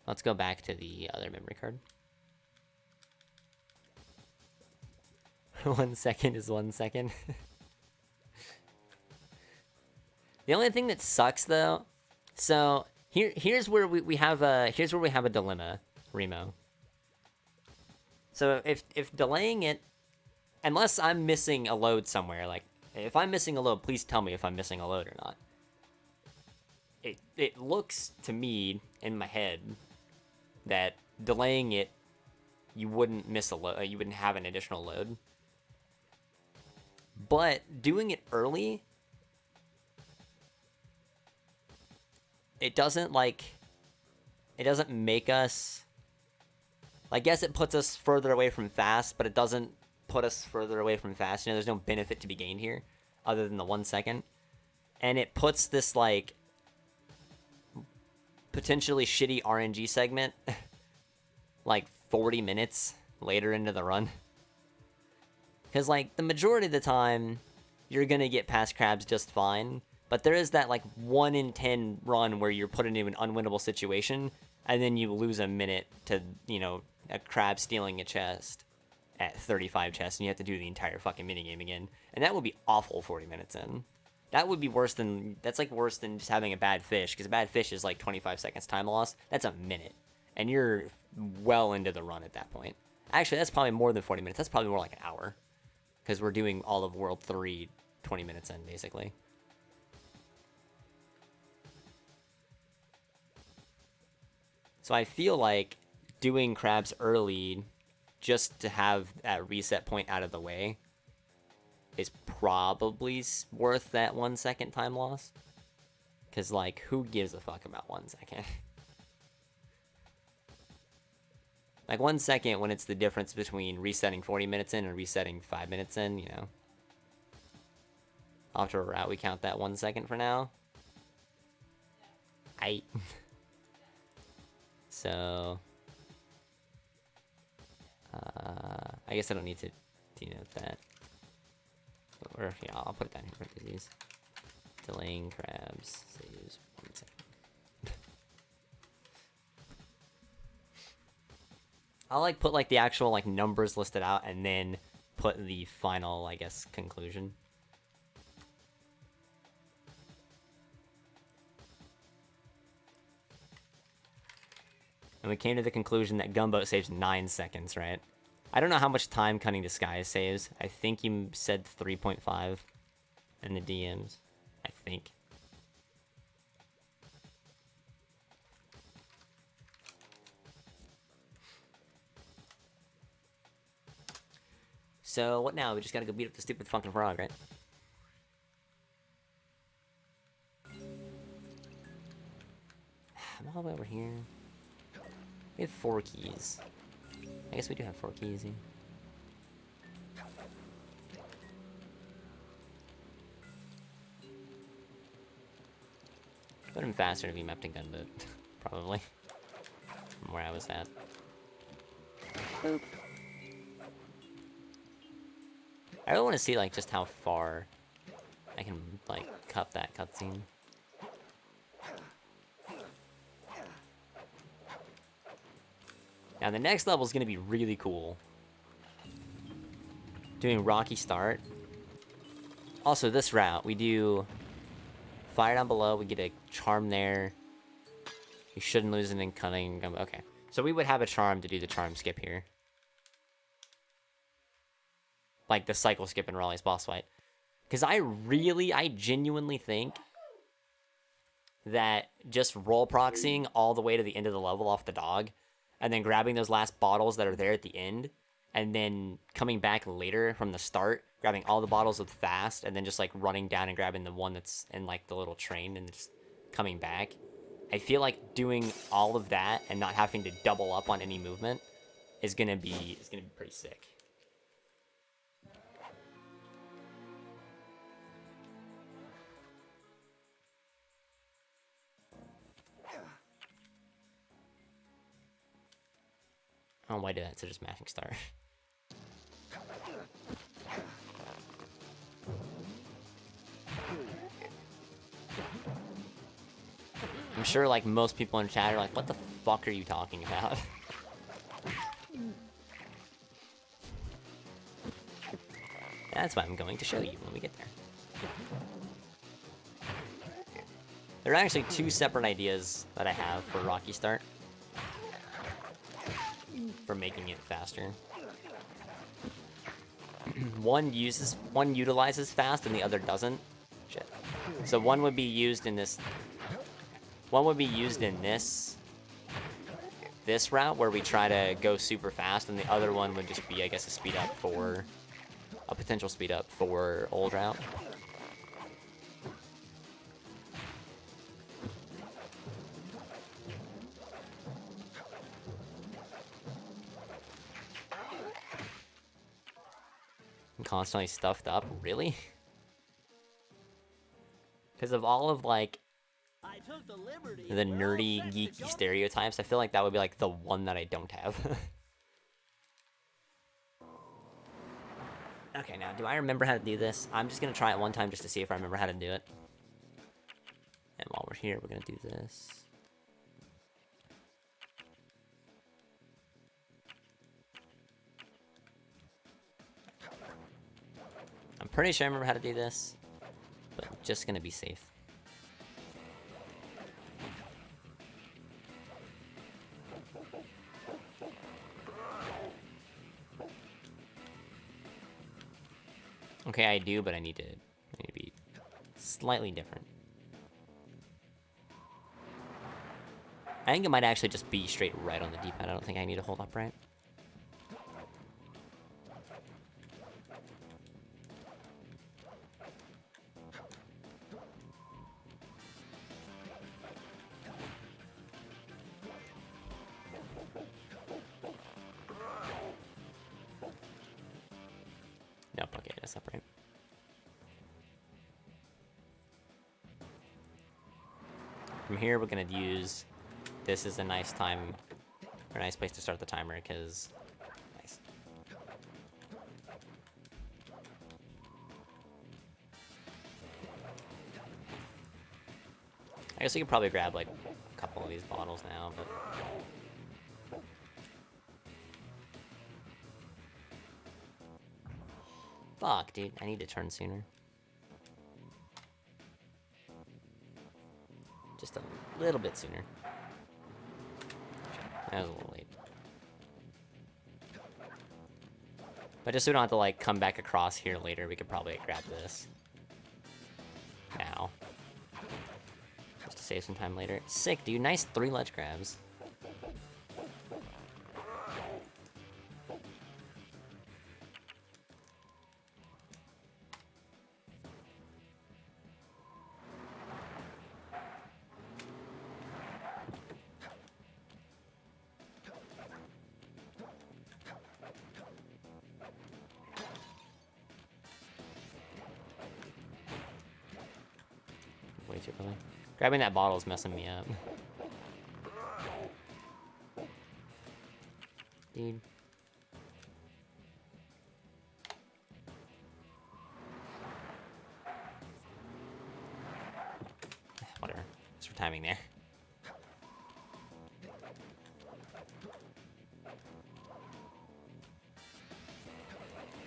let's go back to the other memory card. 1 second is 1 second. The only thing that sucks though, so here's where we have a dilemma, Remo. So if delaying it, unless I'm missing a load somewhere, like if I'm missing a load, please tell me if I'm missing a load or not. It looks to me in my head that delaying it, you wouldn't miss a load, you wouldn't have an additional load. But doing it early, it doesn't make us, I guess it puts us further away from fast, but it doesn't put us further away from fast. You know, there's no benefit to be gained here other than the 1 second. And it puts this like potentially shitty RNG segment like 40 minutes later into the run. Because like the majority of the time you're gonna get past crabs just fine, but there is that like 1 in 10 run where you're put into an unwinnable situation and then you lose a minute to, you know, a crab stealing a chest at 35 chests and you have to do the entire fucking minigame again. And that would be awful 40 minutes in. That would be worse than, that's like worse than just having a bad fish, because a bad fish is like 25 seconds time loss. That's a minute. And you're well into the run at that point. Actually, that's probably more than 40 minutes. That's probably more like an hour. Because we're doing all of World 3 20 minutes in, basically. So I feel like doing crabs early just to have that reset point out of the way is probably worth that 1 second time loss. Because, like, who gives a fuck about 1 second? Like, 1 second when it's the difference between resetting 40 minutes in and resetting 5 minutes in, you know? After a route, we count that 1 second for now. So... I guess I don't need to denote that. Or, yeah, I'll put it down here for disease. Delaying crabs saves 1 second. I'll, like, put, like, the actual, like, numbers listed out and then put the final, I guess, conclusion. And we came to the conclusion that Gumboat saves 9 seconds, right? I don't know how much time Cunning Disguise saves. I think you said 3.5 in the DMs. I think. So, what now? We just gotta go beat up the stupid fucking frog, right? I'm all the way over here. We have 4 keys. I guess we do have 4 keys, yeah. Would have been faster to be mapped in Gunboat, probably. From where I was at. Boop. I really want to see, like, just how far I can, like, cut that cutscene. Now, the next level is going to be really cool. Doing Rocky Start. Also, this route, we do Fire down below, we get a charm there. You shouldn't lose it in Cunning. Okay. So we would have a charm to do the charm skip here. Like the cycle skip in Raleigh's boss fight. Because I genuinely think that just roll proxying all the way to the end of the level off the dog, and then grabbing those last bottles that are there at the end, and then coming back later from the start, grabbing all the bottles with fast, and then just like running down and grabbing the one that's in like the little train and just coming back. I feel like doing all of that and not having to double up on any movement is gonna be pretty sick. I don't know why I did that instead of just mashing star. I'm sure, like, most people in chat are like, what the fuck are you talking about? That's why I'm going to show you when we get there. There are actually 2 separate ideas that I have for Rocky Start. For making it faster. One utilizes fast and the other doesn't. Shit. So one would be used in this... One would be used in this route where we try to go super fast, and the other one would just be, I guess, a potential speed up for old route. I'm constantly stuffed up, really? Because of all of, like, the nerdy, geeky stereotypes, I feel like that would be, like, the one that I don't have. Okay, now, do I remember how to do this? I'm just gonna try it one time just to see if I remember how to do it. And while we're here, we're gonna do this. I'm pretty sure I remember how to do this, but I'm just gonna be safe. Okay, I do, but I need to slightly different. I think it might actually just be straight right on the D-pad. I don't think I need to hold upright. Nope, okay, that's upright. From here, we're gonna use... This is a nice time, or a nice place to start the timer, because... Nice. I guess we could probably grab, like, a couple of these bottles now, but... Fuck, dude. I need to turn sooner. Just a little bit sooner. That was a little late. But just so we don't have to, like, come back across here later, we could probably grab this. Now. Just to save some time later. Sick, dude. Nice 3 ledge grabs. Way too early. Grabbing that bottle is messing me up. Dude. Whatever. Thanks for timing there.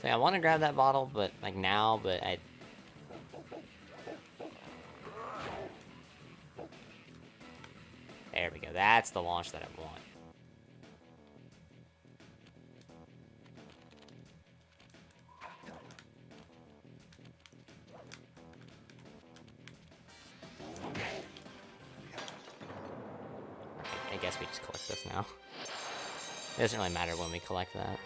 So yeah, I want to grab that bottle, but like now, but I... There we go. That's the launch that I want. I guess we just collect this now. It doesn't really matter when we collect that.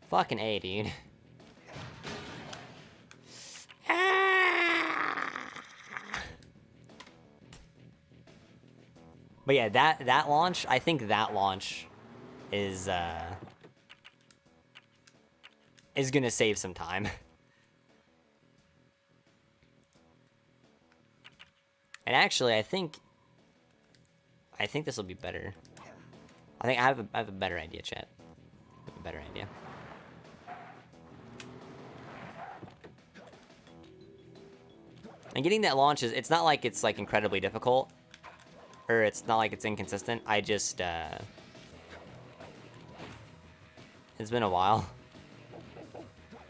Fucking A, dude. But yeah, that launch, I think that launch is gonna save some time. And actually, I think this will be better. I think I have a better idea, chat. I have a better idea. And getting that launch is, it's not like it's like incredibly difficult. Or it's not like it's inconsistent. I just, it's been a while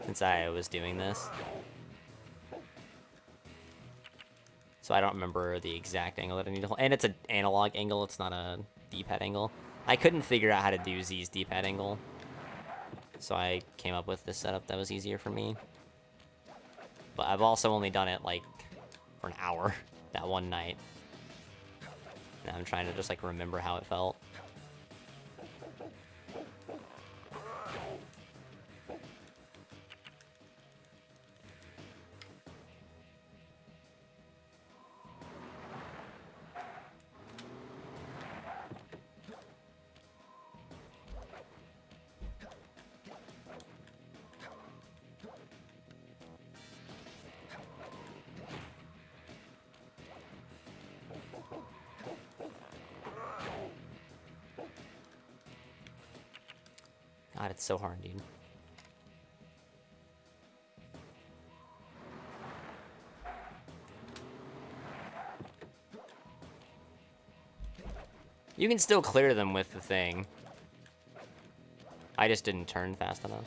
since I was doing this. So I don't remember the exact angle that I need to hold. And it's an analog angle, it's not a D-pad angle. I couldn't figure out how to do Z's D-pad angle. So I came up with this setup that was easier for me. But I've also only done it, like, for an hour that one night. And I'm trying to just, like, remember how it felt. God, it's so hard, dude. You can still clear them with the thing. I just didn't turn fast enough.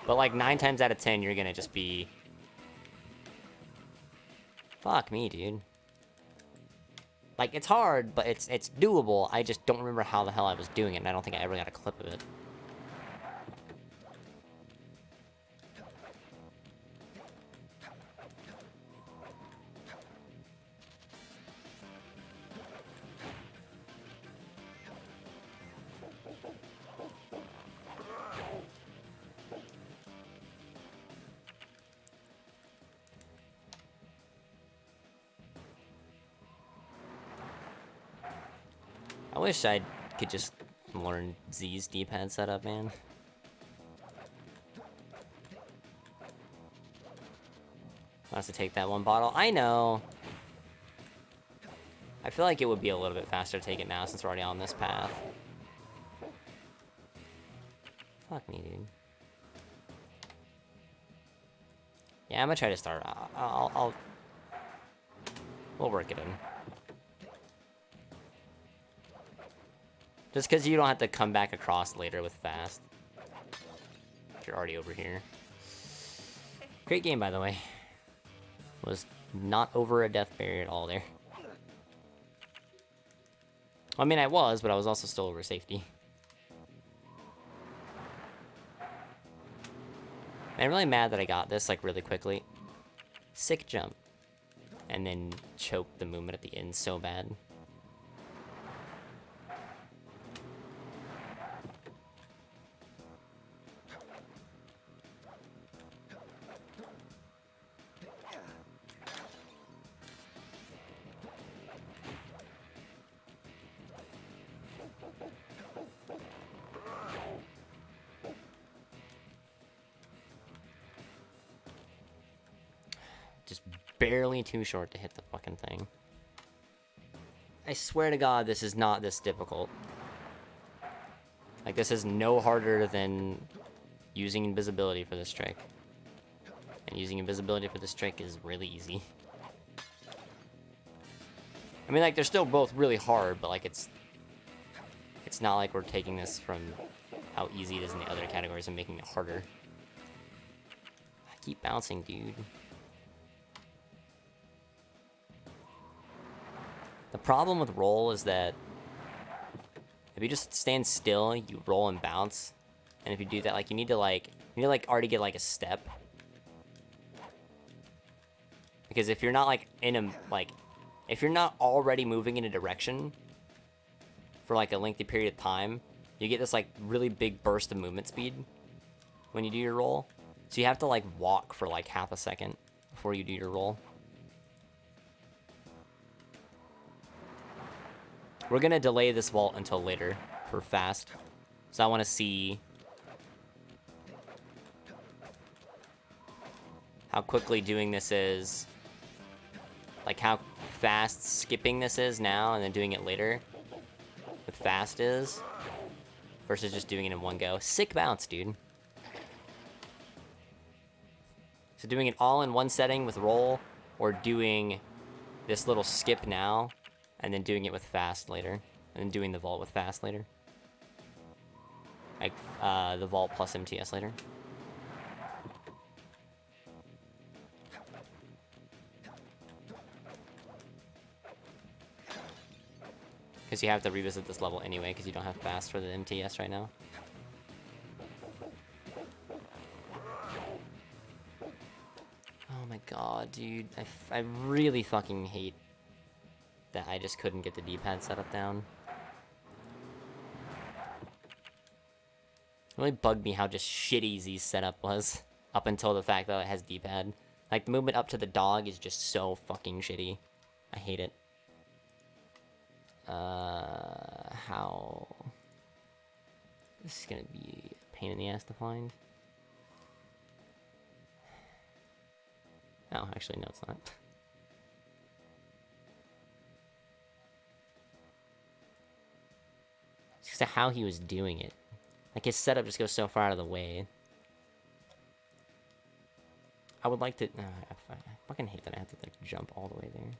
But like 9 times out of 10, you're gonna just be... Fuck me, dude. Like, it's hard, but it's doable. I just don't remember how the hell I was doing it, and I don't think I ever got a clip of it. I wish I could just learn Z's D-pad setup, man. Wants to take that one bottle. I know. I feel like it would be a little bit faster to take it now since we're already on this path. Fuck me, dude. Yeah, I'm gonna try to start. We'll work it in. Just because you don't have to come back across later with fast. You're already over here. Great game, by the way. Was not over a death barrier at all there. I mean, I was, but I was also still over safety. I'm really mad that I got this, like, really quickly. Sick jump. And then choke the movement at the end so bad. Just barely too short to hit the fucking thing. I swear to God, this is not this difficult. Like, this is no harder than using invisibility for this trick. And using invisibility for this trick is really easy. I mean, like, they're still both really hard, but, like, it's not like we're taking this from how easy it is in the other categories and making it harder. I keep bouncing, dude. The problem with roll is that if you just stand still, you roll and bounce. And if you do that, like, you need to already get, like, a step. Because if you're not, like, if you're not already moving in a direction for, like, a lengthy period of time, you get this, like, really big burst of movement speed when you do your roll. So you have to, like, walk for, like, half a second before you do your roll. We're gonna delay this vault until later for fast. So I want to see how quickly doing this is. Like, how fast skipping this is now and then doing it later with fast is. Versus just doing it in one go. Sick bounce, dude. So doing it all in one setting with roll, or doing this little skip now, and then doing it with fast later. And then doing the vault with fast later. Like, the vault plus MTS later. Because you have to revisit this level anyway, because you don't have fast for the MTS right now. Oh my god, dude. I really fucking hate that I just couldn't get the D-pad setup down. It really bugged me how just shitty Z's setup was, up until the fact that it has D-pad. Like, the movement up to the dog is just so fucking shitty. I hate it. How? This is gonna be a pain in the ass to find. Oh, actually, no, it's not. It's just how he was doing it. Like, his setup just goes so far out of the way. I would like to... I fucking hate that I have to, like, jump all the way there.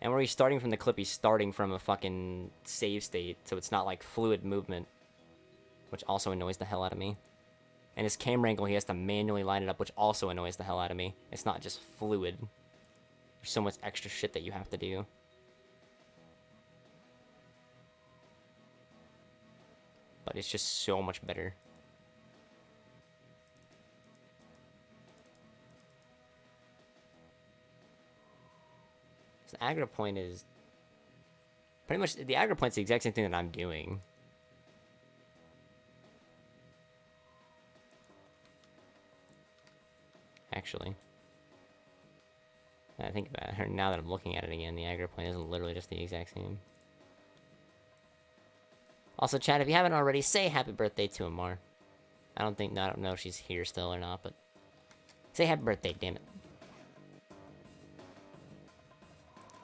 And where he's starting from the clip, he's starting from a fucking save state, so it's not, like, fluid movement. Which also annoys the hell out of me. And his camera angle, he has to manually line it up, which also annoys the hell out of me. It's not just fluid. There's so much extra shit that you have to do. But it's just so much better. So the aggro point is pretty much, the aggro point's the exact same thing that I'm doing. Actually. I think about it, now that I'm looking at it again, the aggro point is literally just the exact same. Also, chat, if you haven't already, say happy birthday to Amar. I don't know if she's here still or not, but say happy birthday, damn it.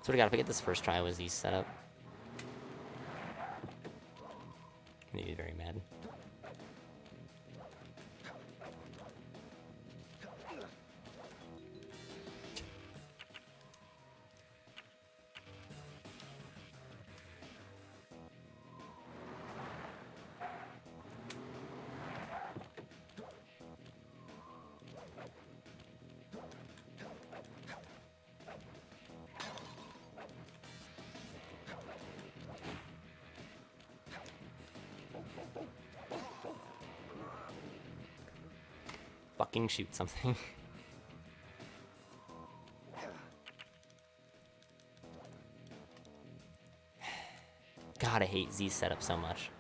So we gotta forget this first try was the setup. I'm gonna be very mad. Fucking shoot something. God, I hate Z's setup so much.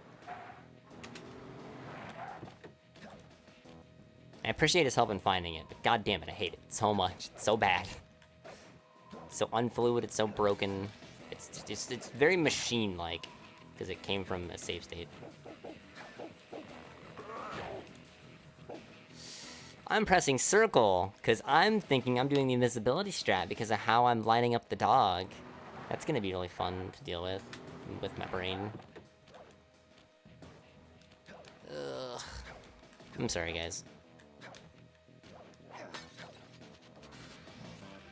I appreciate his help in finding it, but god damn it, I hate it so much. It's so bad. It's so unfluid, it's so broken. It's very machine-like, because it came from a save state. I'm pressing circle, because I'm thinking I'm doing the invisibility strat because of how I'm lining up the dog. That's gonna be really fun to deal with my brain. Ugh. I'm sorry, guys.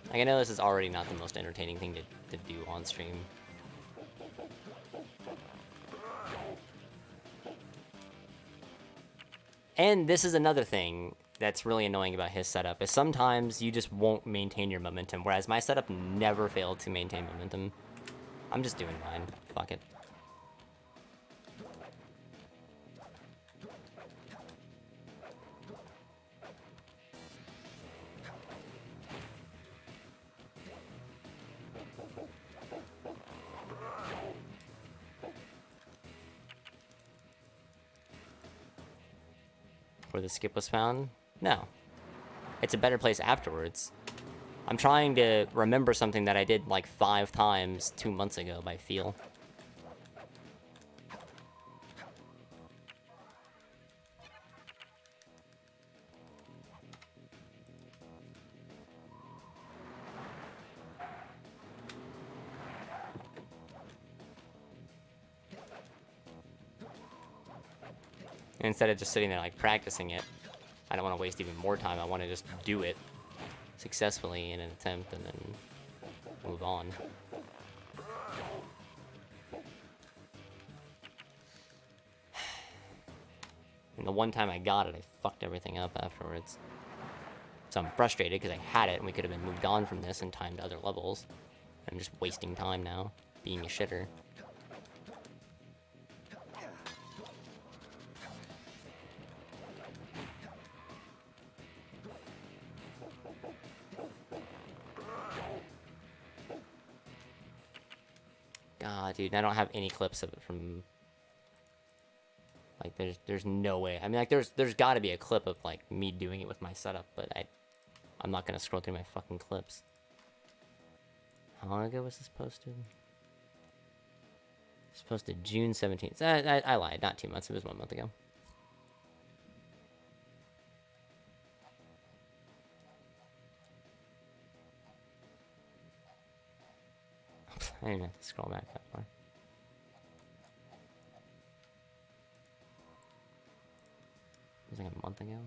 Like, I know this is already not the most entertaining thing to do on stream. And this is another thing that's really annoying about his setup, is sometimes you just won't maintain your momentum, whereas my setup never failed to maintain momentum. I'm just doing mine. Fuck it. Where the skip was found? No. It's a better place afterwards. I'm trying to remember something that I did like 5 times 2 months ago by feel. And instead of just sitting there like practicing it, I don't want to waste even more time. I want to just do it successfully in an attempt and then move on. And the one time I got it, I fucked everything up afterwards. So I'm frustrated because I had it and we could have been moved on from this in time to other levels. I'm just wasting time now, being a shitter. God, dude, I don't have any clips of it from... Like, there's no way. I mean, like, there's gotta be a clip of, like, me doing it with my setup, but I'm not gonna scroll through my fucking clips. How long ago was this posted? It's posted June 17th. I lied, not 2 months, it was 1 month ago. I didn't have to scroll back that far. It was like a month ago.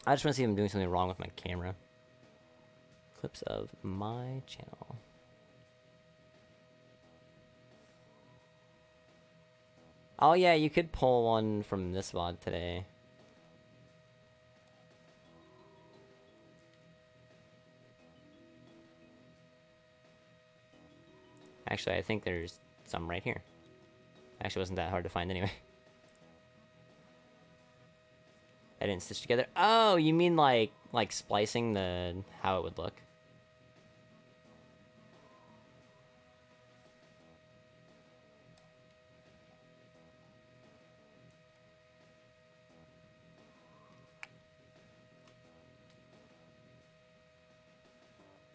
I just want to see if I'm doing something wrong with my camera. Clips of my channel. Oh yeah, you could pull one from this mod today. Actually, I think there's some right here. Actually, wasn't that hard to find anyway. I didn't stitch together. Oh, you mean like splicing the how it would look?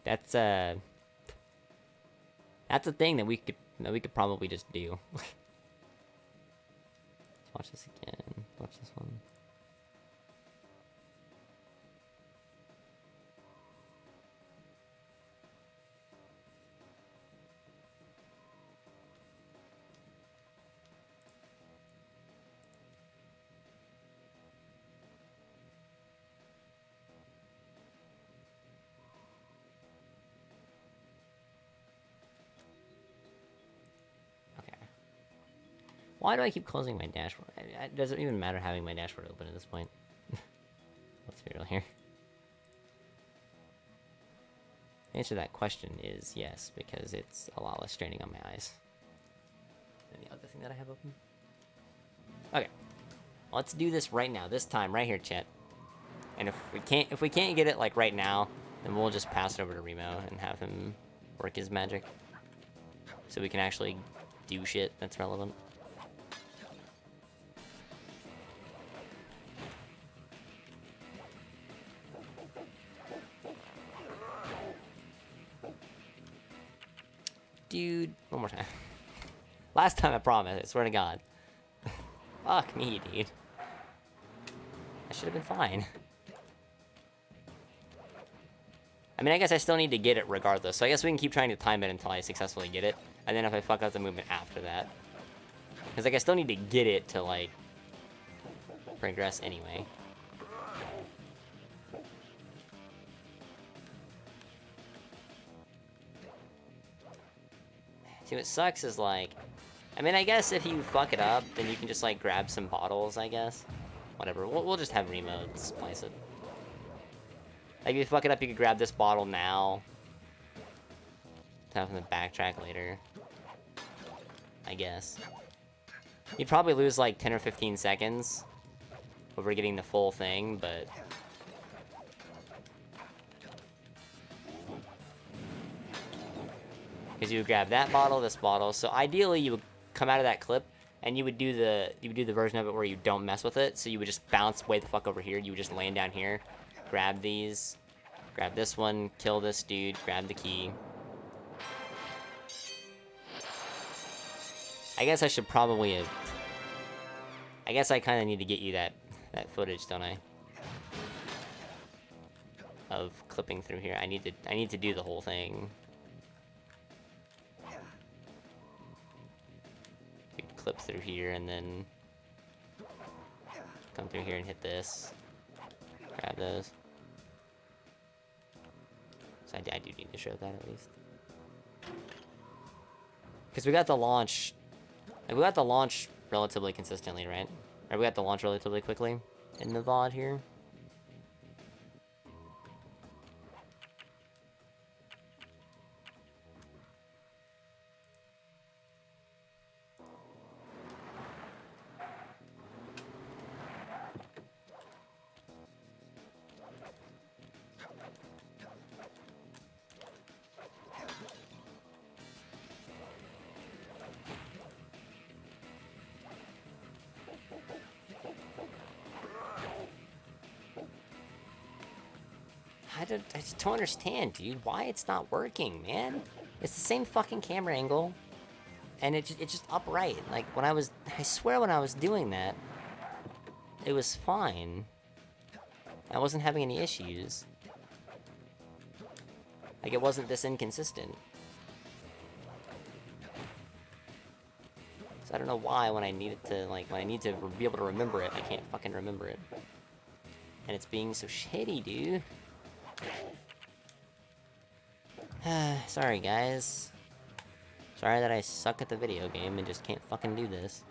That's a thing that we could probably just do. Watch this again. Watch this one. Okay. Why do I keep closing my dashboard? It doesn't even matter having my dashboard open at this point. Let's be real here. The answer to that question is yes, because it's a lot less straining on my eyes than the other thing that I have open. Okay, let's do this right now. This time, right here, chat. And if we can't get it like right now, then we'll just pass it over to Remo and have him work his magic, so we can actually do shit that's relevant. Dude, one more time. Last time, I promise. I swear to God. Fuck me, dude. I should have been fine. I mean, I guess I still need to get it regardless, so I guess we can keep trying to time it until I successfully get it, and then if I fuck up the movement after that. Because, like, I still need to get it to, like, progress anyway. See, what sucks is, like... I mean, I guess if you fuck it up, then you can just, like, grab some bottles, I guess. Whatever, we'll just have Remo splice it. Like, if you fuck it up, you could grab this bottle now. To have them backtrack later. I guess. You'd probably lose, like, 10 or 15 seconds over getting the full thing, but... Because you would grab that bottle, this bottle, so ideally you would come out of that clip, and you would do the version of it where you don't mess with it, so you would just bounce way the fuck over here, you would just land down here, grab these, grab this one, kill this dude, grab the key. I guess I should probably have... I guess I kind of need to get you that footage, don't I? Of clipping through here. I need to do the whole thing. Clip through here and then come through here and hit this. Grab those. So I do need to show that at least. Because we got the launch... Like, we got the launch relatively consistently, right? Or we got the launch relatively quickly in the VOD here. I just don't understand, dude. Why it's not working, man? It's the same fucking camera angle, and it's just upright. Like when I swear when I was doing that, it was fine. I wasn't having any issues. Like it wasn't this inconsistent. So I don't know why when I need to be able to remember it, I can't fucking remember it. And it's being so shitty, dude. Sorry, guys. Sorry that I suck at the video game and just can't fucking do this.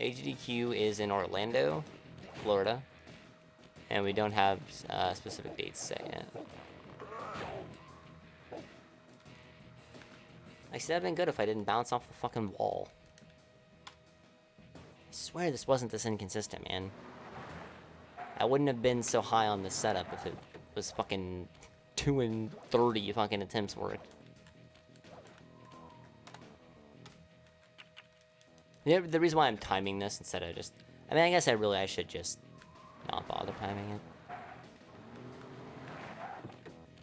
AGDQ is in Orlando, Florida, and we don't have specific dates set yet. I said, that'd been good if I didn't bounce off the fucking wall. I swear this wasn't this inconsistent, man. I wouldn't have been so high on this setup if it was fucking 2 and 30 fucking attempts worked. The reason why I'm timing this instead of just... I mean, I guess I should just not bother timing it.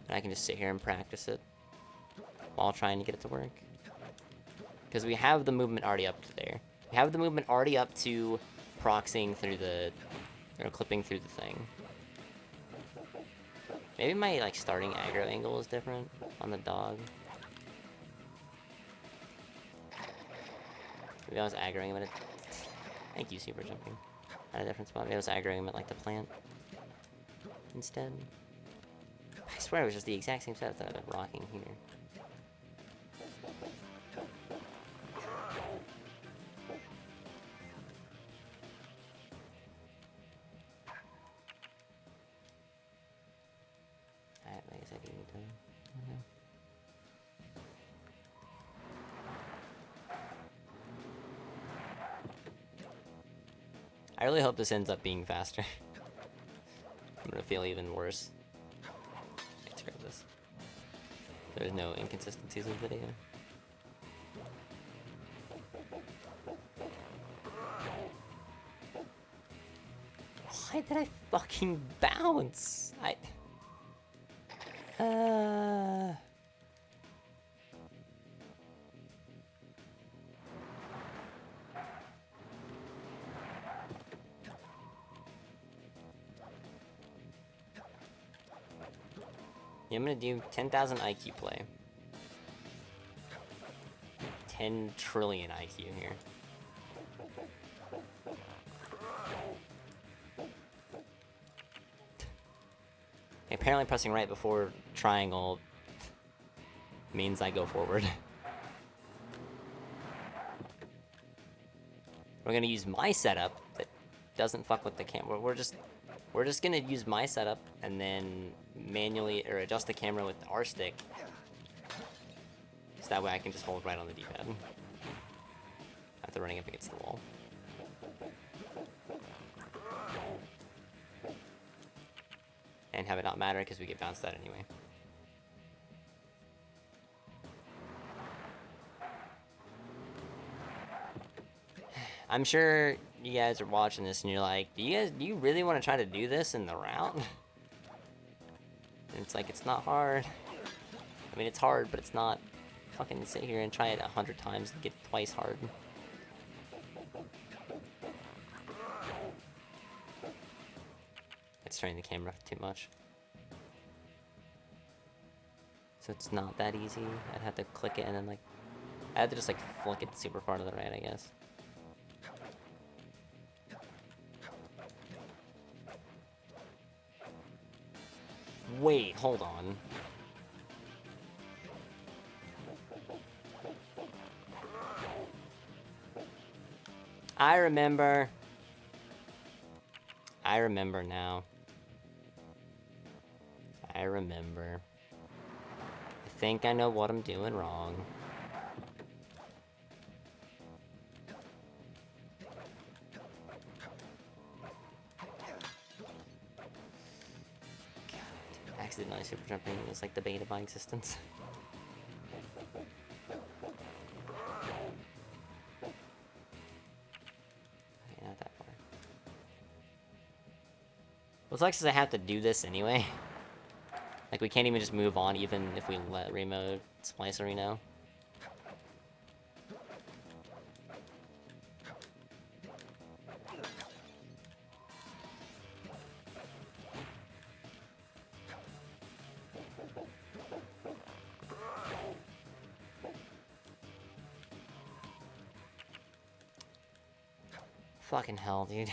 And I can just sit here and practice it while trying to get it to work. Because we have the movement already up to there. We have the movement already up to proxying through the... or clipping through the thing. Maybe my, like, starting aggro angle is different on the dog. Maybe I was aggroing him at a... Thank you, super jumping. At a different spot. Maybe I was aggroing him at, like, the plant instead. I swear it was just the exact same setup that I've been rocking here. Alright, I guess I do need to... Okay. I really hope this ends up being faster. I'm gonna feel even worse. Let's grab this. There's no inconsistencies in the video. Why did I fucking bounce? Yeah, I'm gonna do 10,000 IQ play. 10 trillion IQ here. Apparently pressing right before triangle means I go forward. We're gonna use my setup that doesn't fuck with the camera. We're just gonna use my setup and then manually or adjust the camera with the R stick, so that way I can just hold right on the D-pad after running up against the wall. And have it not matter because we get bounced out anyway. I'm sure you guys are watching this and you're like, do you really want to try to do this in the route? And it's like, it's not hard. I mean, it's hard, but it's not. Fucking sit here and try it 100 times and get twice hard. It's turning the camera too much. So it's not that easy. I'd have to click it and then, like, I have to just, like, flick it super far to the right, I guess. Wait, hold on. I remember. I remember now. I remember. I think I know what I'm doing wrong. Accidentally super jumping is like the bane of my existence. Okay, not that far. What sucks is I have to do this anyway. Like, we can't even just move on even if we let Remo splice a Reno. Fucking hell, dude.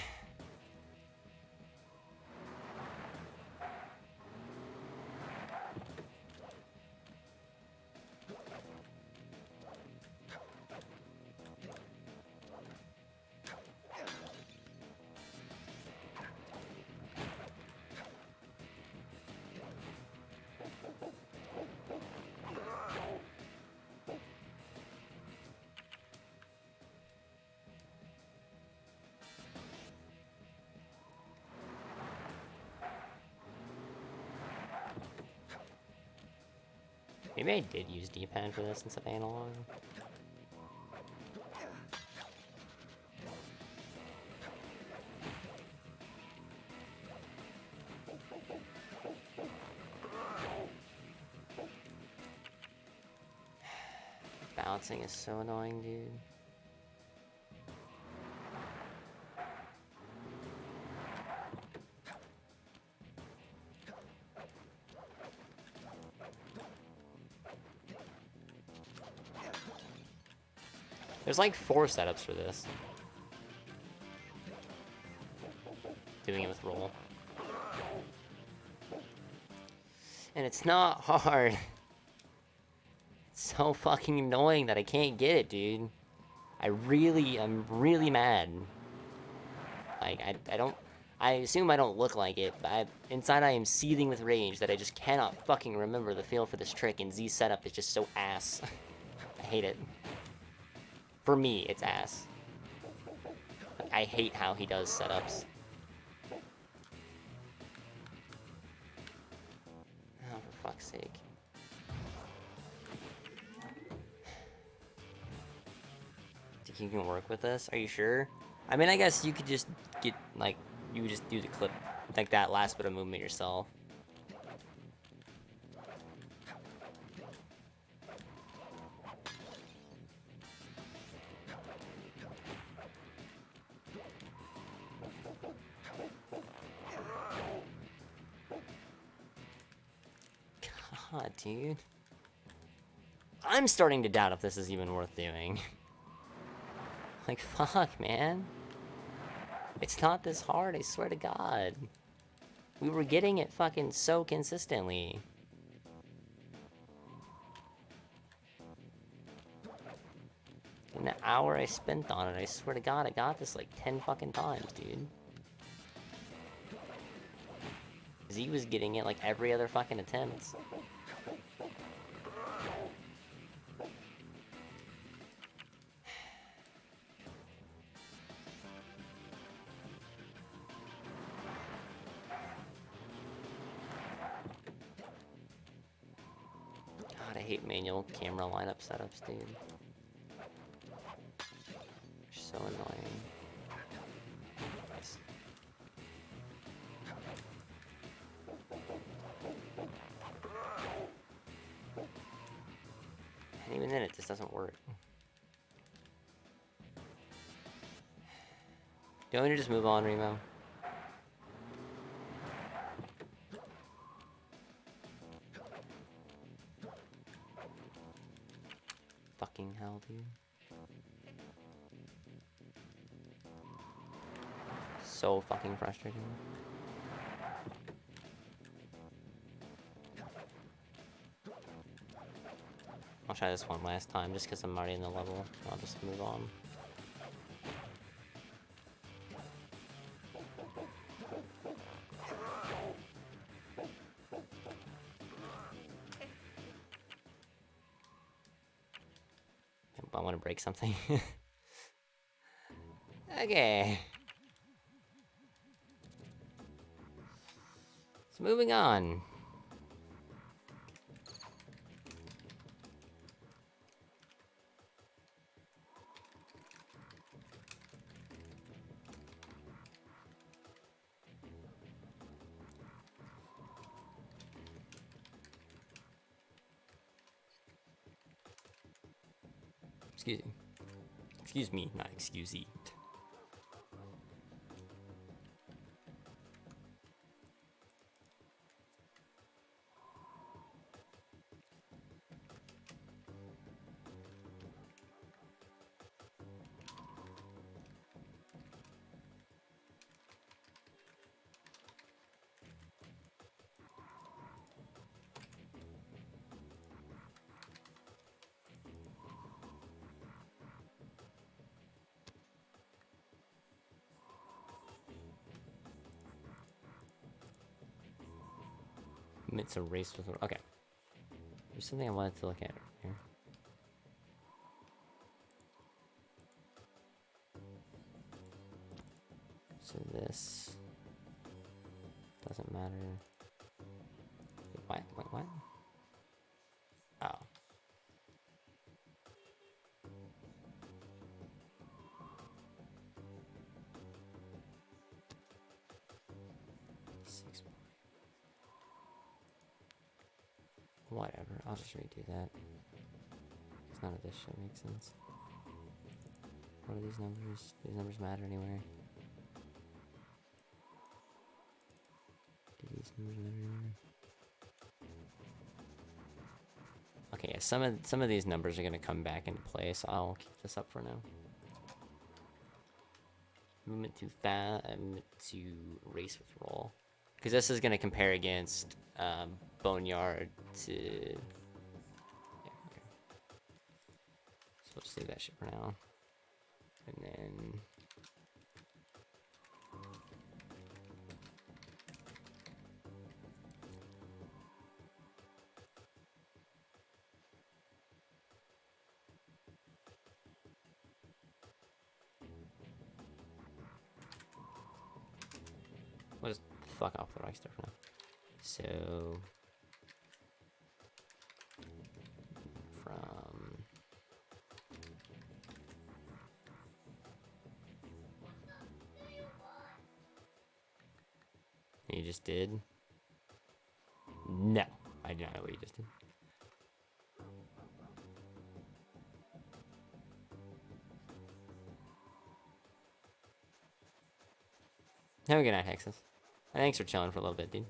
Maybe I did use D-pad for this instead of analog. Bouncing is so annoying, dude. There's like 4 setups for this. Doing it with roll. And it's not hard. It's so fucking annoying that I can't get it, dude. I'm really mad. Like, I assume I don't look like it, but inside I am seething with rage that I just cannot fucking remember the feel for this trick, and Z's setup is just so ass. I hate it. For me, it's ass. Like, I hate how he does setups. Oh, for fuck's sake. Think you can work with this? Are you sure? I mean, I guess you could just get, like, you would just do the clip, like that last bit of movement yourself. God, dude. I'm starting to doubt if this is even worth doing. Like, fuck, man. It's not this hard, I swear to God. We were getting it fucking so consistently. In the hour I spent on it, I swear to God, I got this like 10 fucking times, dude. Z was getting it like every other fucking attempt. God, I hate manual camera lineup setups, dude. They're so annoying. Nice. And even then, it just doesn't work. Don't you just move on, Remo? Fucking hell, dude. So fucking frustrating. I'll try this one last time, just because I'm already in the level. I'll just move on. I want to break something. Okay. So moving on. Excuse me. Excuse me, not excuse me. It's a race with. Okay. There's something I wanted to look at here. So this doesn't matter. Wait, what? Oh. 6. Whatever, I'll just redo that. Because none of this shit makes sense. What are these numbers? Do these numbers matter anywhere? Do these numbers matter anywhere? Okay, yeah, some of these numbers are gonna come back into play, so I'll keep this up for now. Movement to movement to race with roll, because this is gonna compare against Boneyard to. Yeah, okay. So let's leave that shit for now, and then. We'll just fuck off the right stuff now. So from you just did? No, I do not know what you just did. Have a good night, Hexus. Thanks for chilling for a little bit, dude.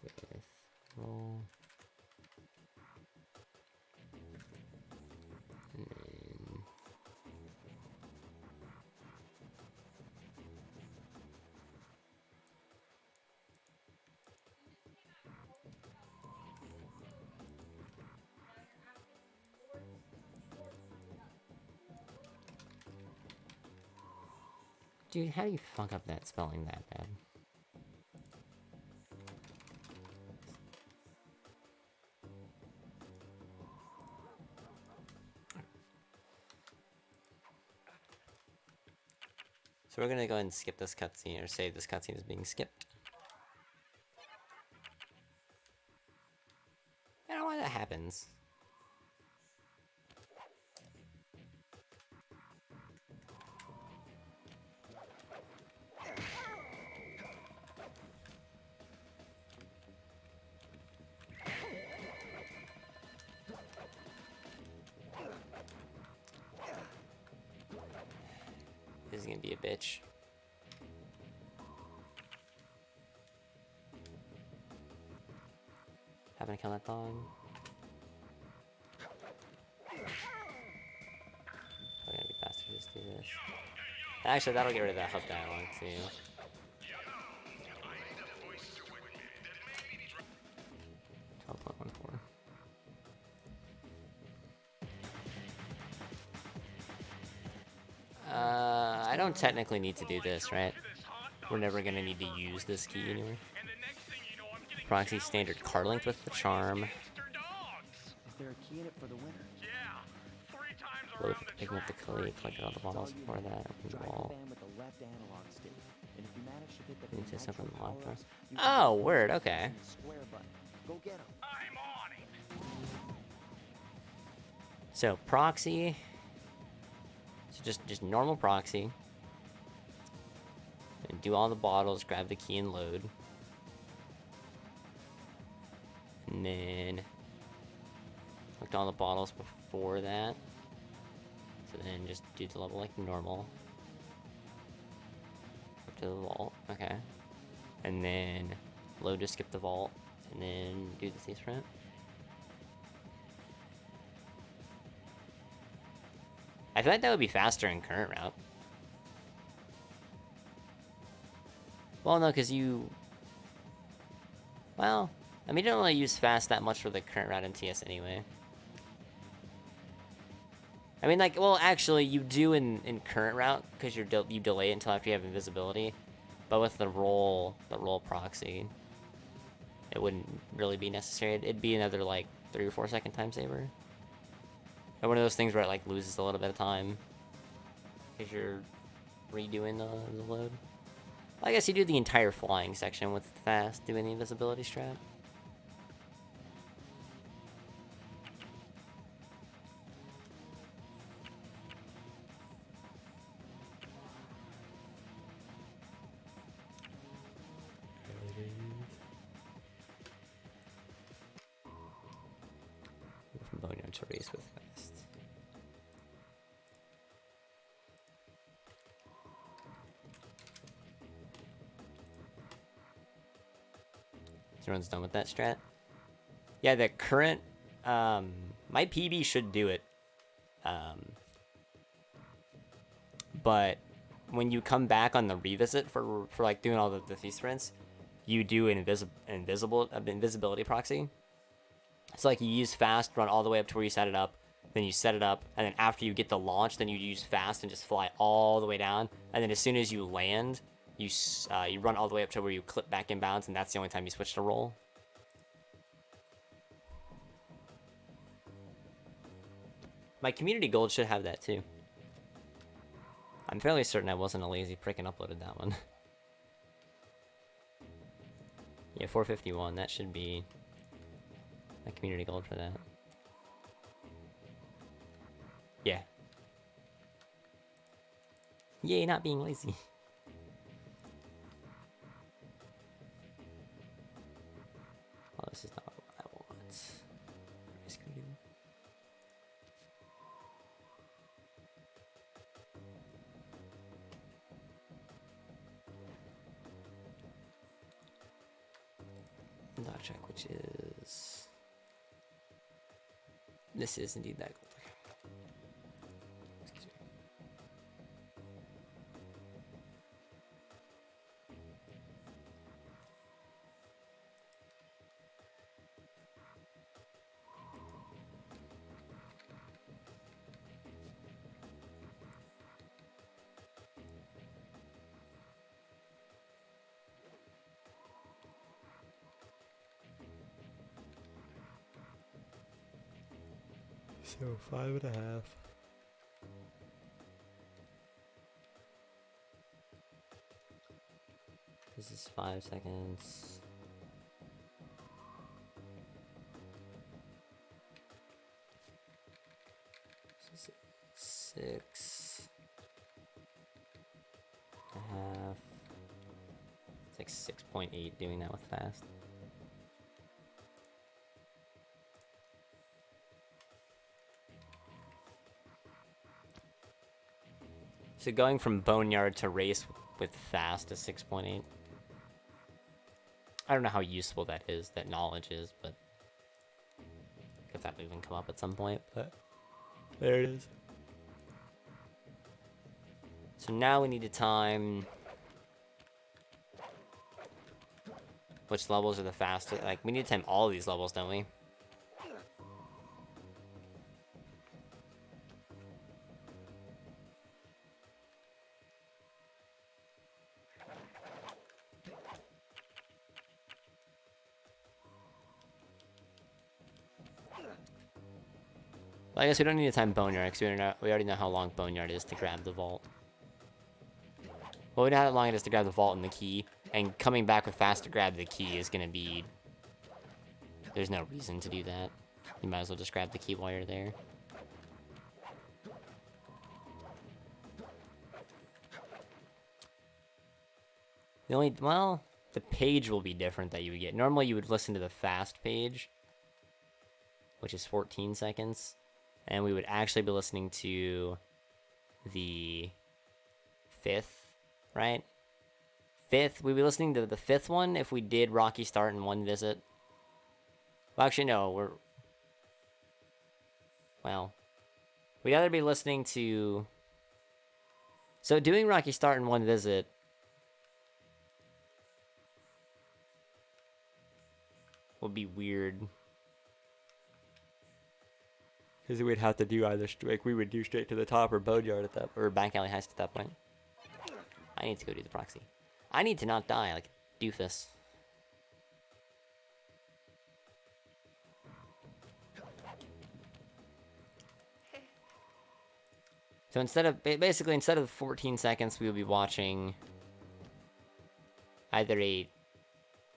With roll. And then dude, how do you fuck up that spelling that bad? So we're gonna go ahead and skip this cutscene, or save this cutscene as being skipped. I don't know why that happens. This is gonna be a bitch. Having to kill that dog. We're gonna be faster to just do this. Actually, that'll get rid of that hub dialogue too. 12.14. I don't technically need to do this, right? We're never gonna need to use this key anyway. Proxy standard card linked with the charm. Is there a key in it for the winner? Load picking up the clay, collected all the bottles before that, open the wall. With the left analog stick. And if you manage to hit the Need to nitro something locked power-ups, up. you Oh, can word, okay. the square button. Go get 'em. I'm on it. So proxy. So just normal proxy. And do all the bottles, grab the key and load. And then collect all the bottles before that. So then just do the level like normal. Up to the vault, okay. And then load to skip the vault. And then do the thief sprint. I feel like that would be faster in current route. Well, no, because you... Well, I mean, you don't really use fast that much for the current route in TS anyway. I mean, like, well, actually, you do in current route, because you delay it until after you have invisibility. But with the roll proxy, it wouldn't really be necessary. It'd be another, like, 3 or 4 second time saver. Or one of those things where it, like, loses a little bit of time. Because you're redoing the load. I guess you do the entire flying section with fast, doing the invisibility strat. From Boneyard to race with fast. Everyone's done with that strat. Yeah, the current my PB should do it. But when you come back on the revisit for like doing all the feast sprints, you do an invisibility proxy. So like you use fast, run all the way up to where you set it up, then you set it up, and then after you get the launch, then you use fast and just fly all the way down, and then as soon as you land, you run all the way up to where you clip back inbounds, and that's the only time you switch to roll. My community gold should have that too. I'm fairly certain I wasn't a lazy prick and uploaded that one. Yeah, 451, that should be my community gold for that. Yeah. Yay, not being lazy. Oh, this is not what I want. Dot check, which is... This is indeed that gold. Excuse me. So 5.5. This is 5 seconds. This is 6.5. It's like 6.8 doing that with fast. So going from Boneyard to race with fast is 6.8. I don't know how useful that is, that knowledge is, but if that will even come up at some point, but there it is. So now we need to time which levels are the fastest. Like, we need to time all of these levels, don't we? Well, I guess we don't need to time Boneyard, because we already know how long Boneyard is to grab the vault. Well, we know how long it is to grab the vault and the key, and coming back with fast to grab the key is going to be... There's no reason to do that. You might as well just grab the key while you're there. The only... Well, the page will be different that you would get. Normally you would listen to the fast page, which is 14 seconds. And we would actually be listening to the 5th, right? 5th, we'd be listening to the 5th one if we did Rocky Start in one visit. Well, actually, no, well, we'd either be listening to... So doing Rocky Start in one visit... would be weird. Because we'd have to do either, like, we would do straight to the top or Boneyard at that, or back alley heist at that point. I need to go do the proxy. I need to not die, like a doofus. So instead of, basically instead of 14 seconds, we will be watching either a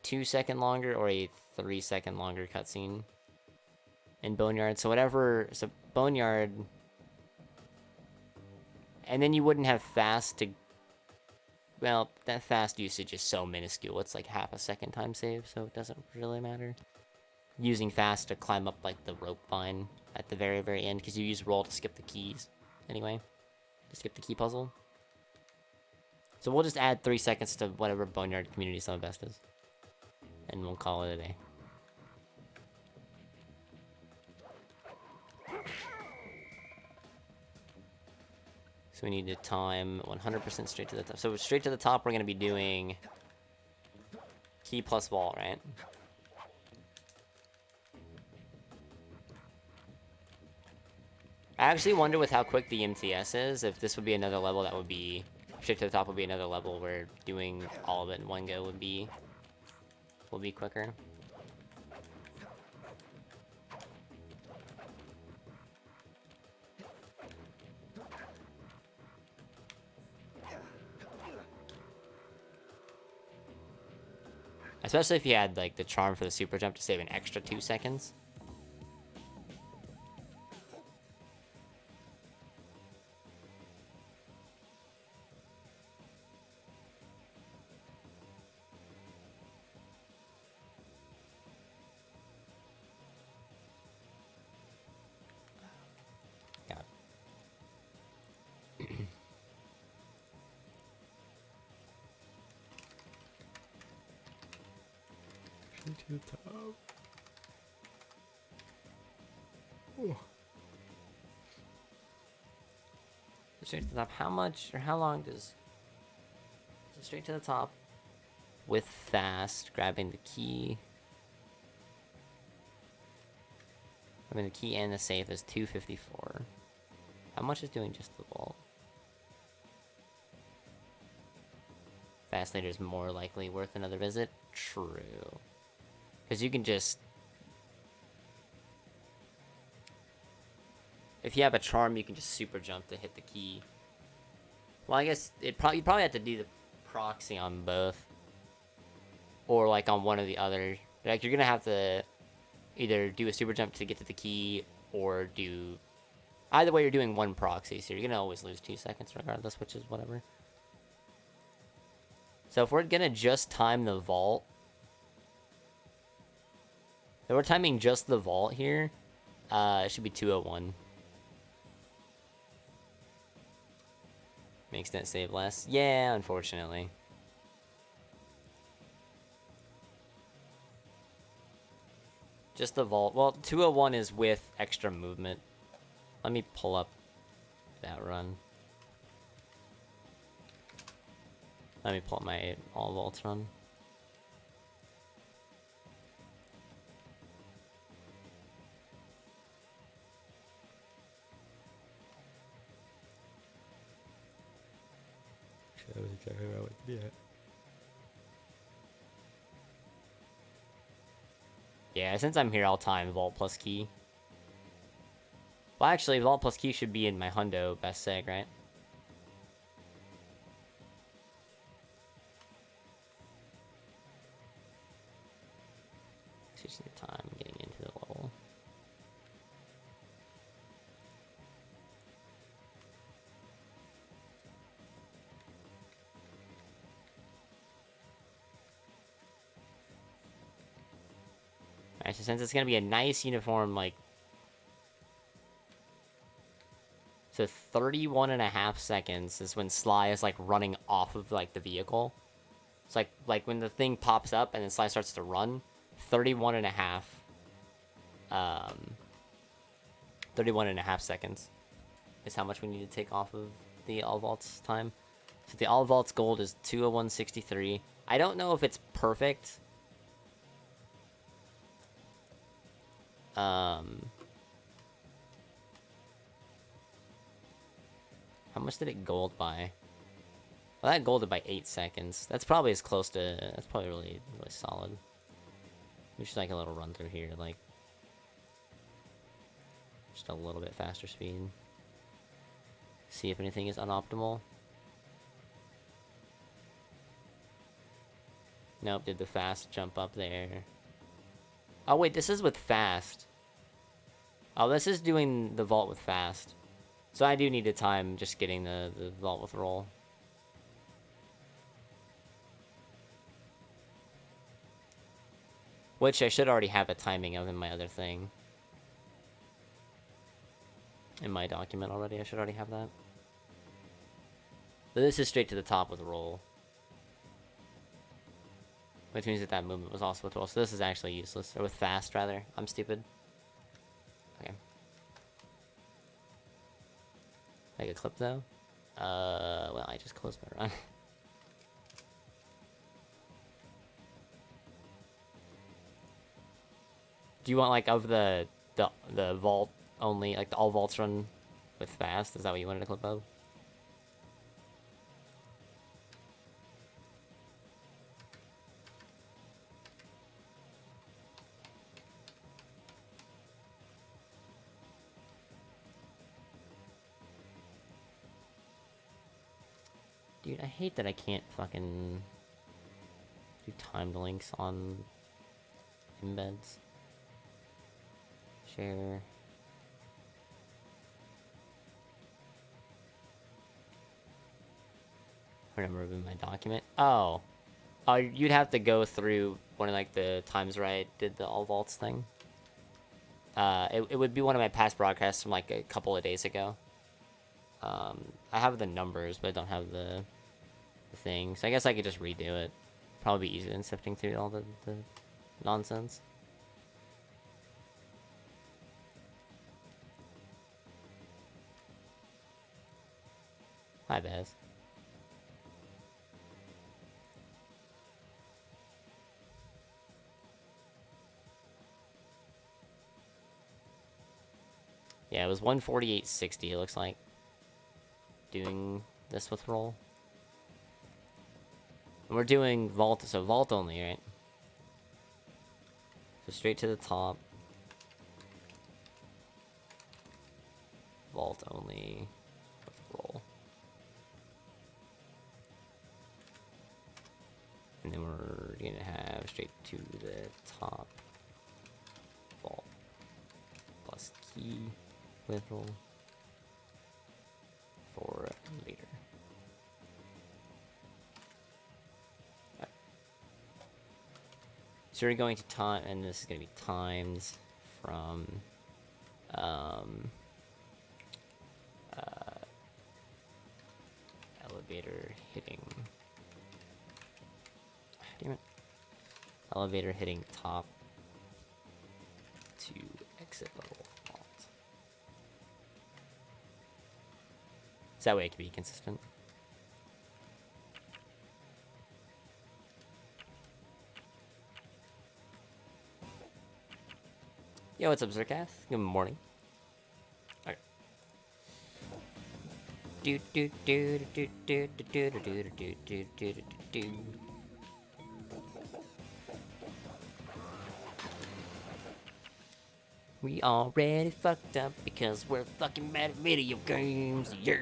2-second longer or a 3-second longer cutscene in Boneyard. So whatever, so Boneyard, and then you wouldn't have fast to, well, that fast usage is so minuscule. It's like half a second time save, so it doesn't really matter. Using fast to climb up like the rope vine at the very, very end, because you use roll to skip the keys anyway, to skip the key puzzle. So we'll just add 3 seconds to whatever Boneyard Community Summit Best is, and we'll call it a day. So we need to time 100% straight to the top. So straight to the top, we're going to be doing key plus wall, right? I actually wonder with how quick the MTS is, if this would be another level that would be... Straight to the top would be another level where doing all of it in one go would be quicker. Especially if you had like the charm for the super jump to save an extra 2 seconds. To the top. Ooh. Straight to the top. How much or how long does straight to the top with fast grabbing the key? I mean, the key and the safe is 254. How much is doing just the vault? Fast later is more likely worth another visit. True. Because you can just... If you have a charm, you can just super jump to hit the key. Well, I guess you probably have to do the proxy on both. Or like on one or the other. Like you're going to have to either do a super jump to get to the key or do... Either way, you're doing one proxy, so you're going to always lose 2 seconds regardless, which is whatever. So if we're going to just time the vault... So we're timing just the vault here. It should be 201. Makes net save less. Yeah, unfortunately. Just the vault. Well, 201 is with extra movement. Let me pull up that run. Let me pull up my all vaults run. That was exactly where I would be at. Yeah, since I'm here, I'll time vault plus key. Well, actually, vault plus key should be in my hundo best seg, right? Switching the time, getting into the level. Alright, so since it's gonna be a nice uniform, like... So 31.5 seconds is when Sly is, like, running off of, like, the vehicle. It's like when the thing pops up and then Sly starts to run, 31.5 seconds is how much we need to take off of the All Vaults time. So the All Vaults gold is 201.63. I don't know if it's perfect. How much did it gold by? Well, that golded by 8 seconds. That's probably as close to... That's probably really, really solid. We should like a little run through here, like... Just a little bit faster speed. See if anything is unoptimal. Nope, did the fast jump up there? Oh wait, this is with fast. Oh, this is doing the vault with fast. So I do need to time just getting the vault with roll. Which I should already have a timing of in my other thing. In my document already, I should already have that. But this is straight to the top with roll. Which means that that movement was also with roll. So this is actually useless. Or with fast, rather. I'm stupid. Okay. Make a clip, though. Well, I just closed my run. Do you want, like, of the vault only, like, the all vaults run with fast? Is that what you wanted a clip of? Dude, I hate that I can't fucking do timed links on embeds. Share. Remember in my document. Oh, you'd have to go through one of like the times where I did the all vaults thing. It would be one of my past broadcasts from like a couple of days ago. I have the numbers, but I don't have the thing. So I guess I could just redo it. Probably be easier than sifting through all the nonsense. Hi, Baz. Yeah, it was 148.60, it looks like. Doing this with roll. And we're doing vault, so vault only, right? So straight to the top. Vault only with roll. And then we're gonna have straight to the top. Vault. Plus key with roll. For later. Right. So we're going to time, and this is going to be times from elevator hitting. Damn it. Elevator hitting top to exit level vault. So that way it can be consistent. Yo, what's up, Zerkath? Good morning. Okay. Do do do do do do do do do do do do do do. We already fucked up because we're fucking mad at video games, yeah.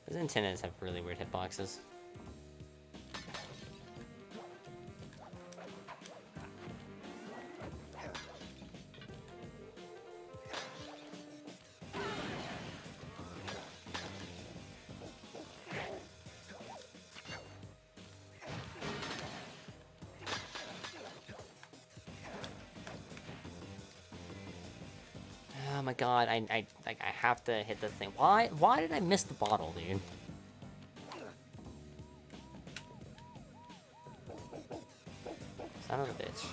Those antennas have really weird hitboxes. Oh my god, I have to hit the thing. Why did I miss the bottle, dude? Son of a bitch.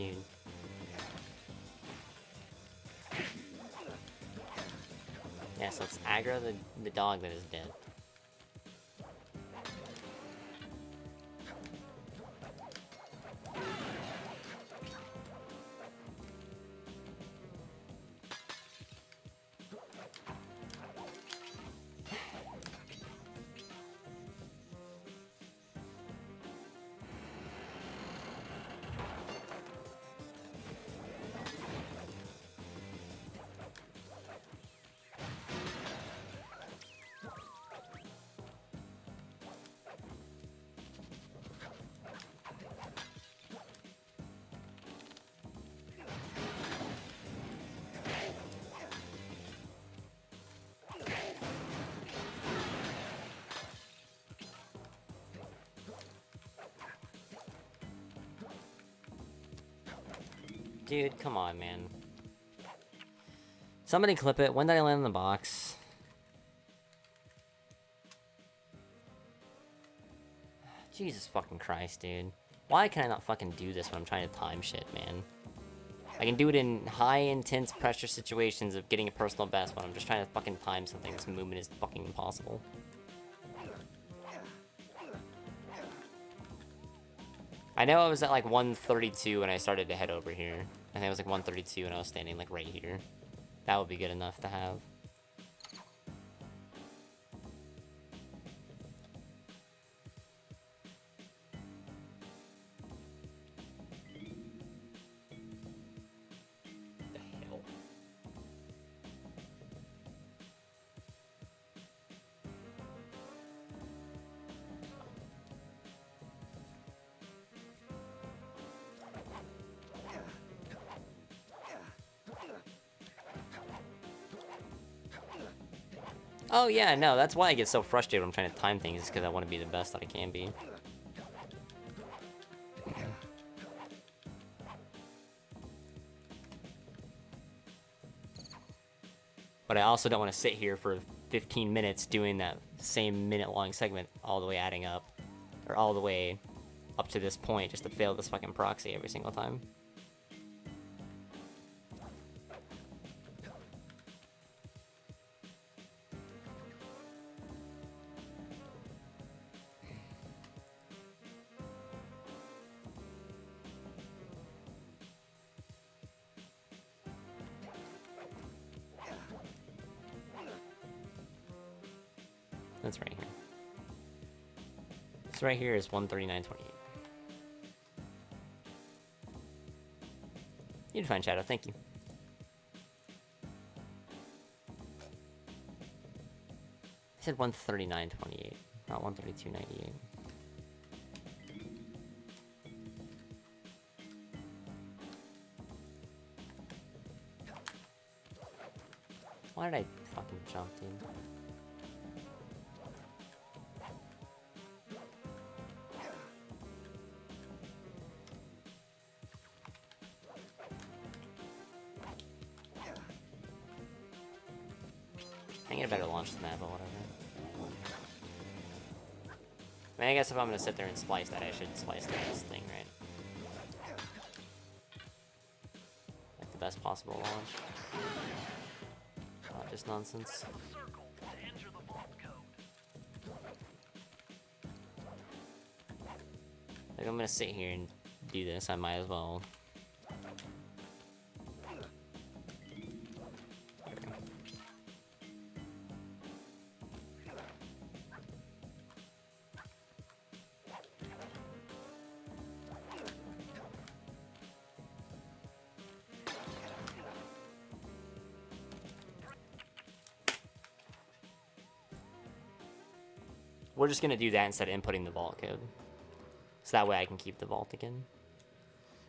Dude. Yeah, so let's aggro the dog that is dead. Dude, come on, man. Somebody clip it. When did I land in the box? Jesus fucking Christ, dude. Why can I not fucking do this when I'm trying to time shit, man? I can do it in high intense pressure situations of getting a personal best, but I'm just trying to fucking time something. This movement is fucking impossible. I know I was at like 132 when I started to head over here. I think it was like 132 and I was standing like right here. That would be good enough to have. The hell? Oh yeah, no, that's why I get so frustrated when I'm trying to time things, is because I want to be the best that I can be. But I also don't want to sit here for 15 minutes doing that same minute-long segment all the way adding up. Or all the way up to this point just to fail this fucking proxy every single time. That's right here. This right here is 139.28. You'd find Shadow, thank you. I said 139.28, not 132.98. Why did I fucking jump, dude? I think I better launch the map or whatever. I mean, I guess if I'm gonna sit there and splice that, I should splice this thing, right? Like the best possible launch. Not just nonsense. Circle to enter the vault code. Like, I'm gonna sit here and do this, I might as well. We're just gonna do that instead of inputting the vault code. So that way I can keep the vault again.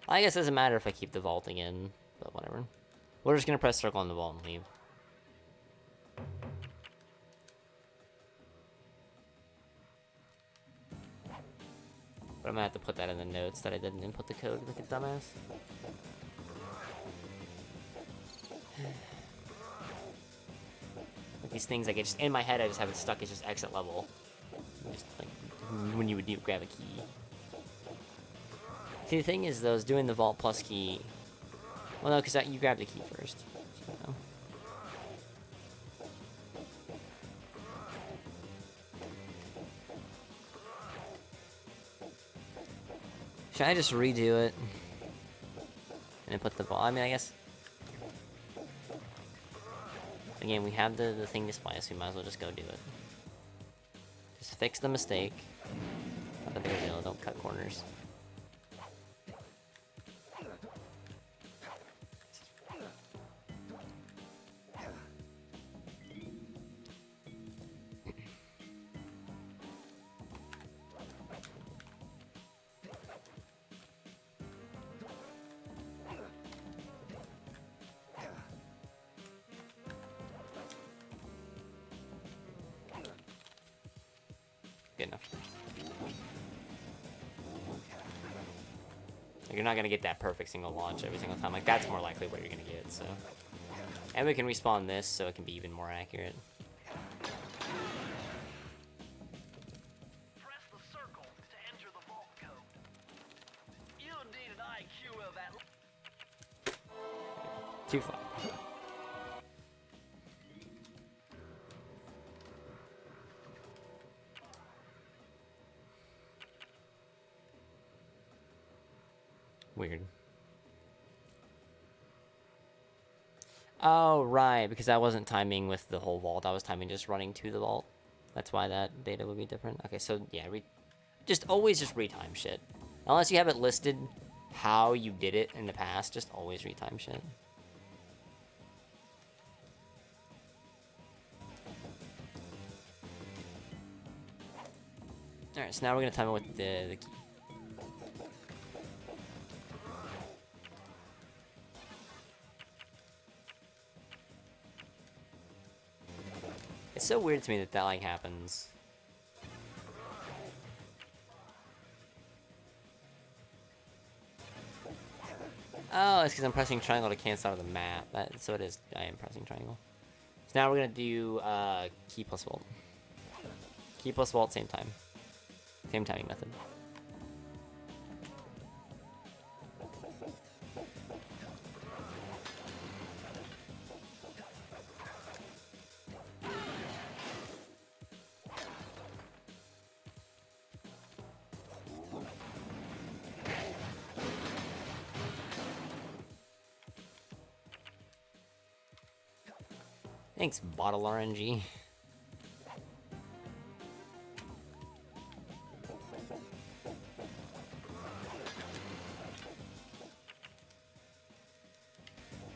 I guess it doesn't matter if I keep the vault again, but whatever. We're just gonna press circle on the vault and leave. But I'm gonna have to put that in the notes that I didn't input the code like a dumbass. Like these things, like, it's just in my head, I just have it stuck as just exit level. Just like when you would grab a key. See, the thing is, though, is doing the vault plus key. Well, no, because you grab the key first. So. Should I just redo it? And then put the ball? I mean, I guess. Again, we have the thing to splice, so we might as well just go do it. Just fix the mistake. Not a big deal, don't cut corners. Good enough. You're not gonna get that perfect single launch every single time. Like, that's more likely what you're gonna get, so. And we can respawn this, so it can be even more accurate. Press the circle to enter the vault code. You need an IQ of at 2-5. Weird. Oh, right, because I wasn't timing with the whole vault. I was timing just running to the vault. That's why that data would be different. Okay, so yeah, just always just retime shit. Unless you have it listed how you did it in the past, just always retime shit. Alright, so now we're gonna time it with the key. It's so weird to me that like happens. Oh, it's because I'm pressing triangle to cancel out of the map. So it is. I am pressing triangle. So now we're gonna do key plus vault. Key plus vault, same time. Same timing method. Thanks, bottle RNG.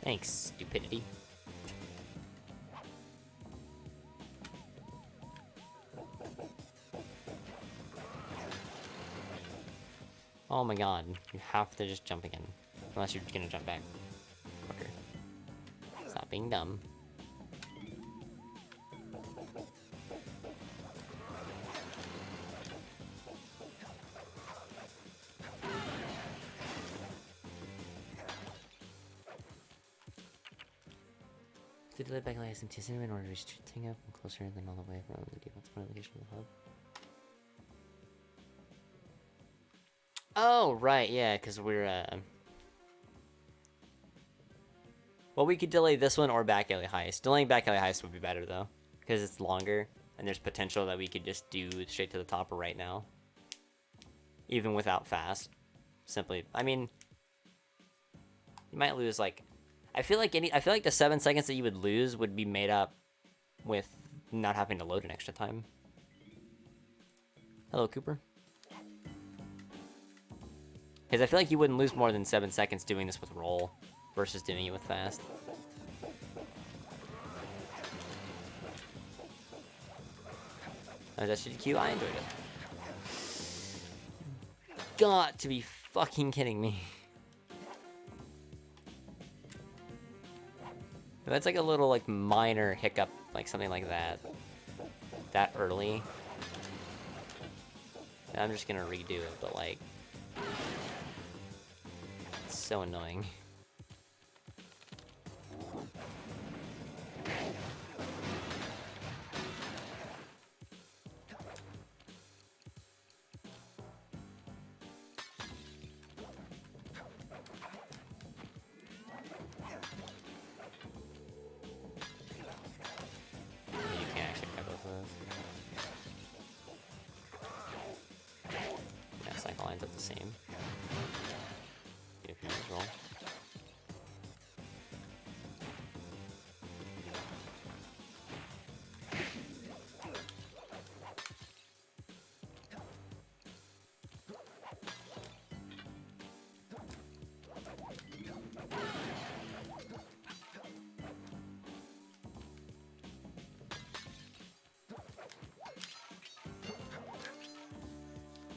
Thanks, stupidity. Oh my god, you have to just jump again. Unless you're gonna jump back quicker. Stop being dumb. To delay back like SMT in order to reach Ting up and closer than all the way from the default point location of the hub. Oh, right, yeah, because we're, well, we could delay this one or back alley heist. Delaying back alley heist would be better, though, because it's longer, and there's potential that we could just do straight to the top right now. Even without fast. Simply, I mean, you might lose, like, I feel like the 7 seconds that you would lose would be made up with not having to load an extra time. Hello, Cooper. Because I feel like you wouldn't lose more than 7 seconds doing this with roll versus doing it with fast. That SGQ, I enjoyed it. Got to be fucking kidding me. If that's like a little like minor hiccup, like something like that early, then I'm just gonna redo it, but like, it's so annoying.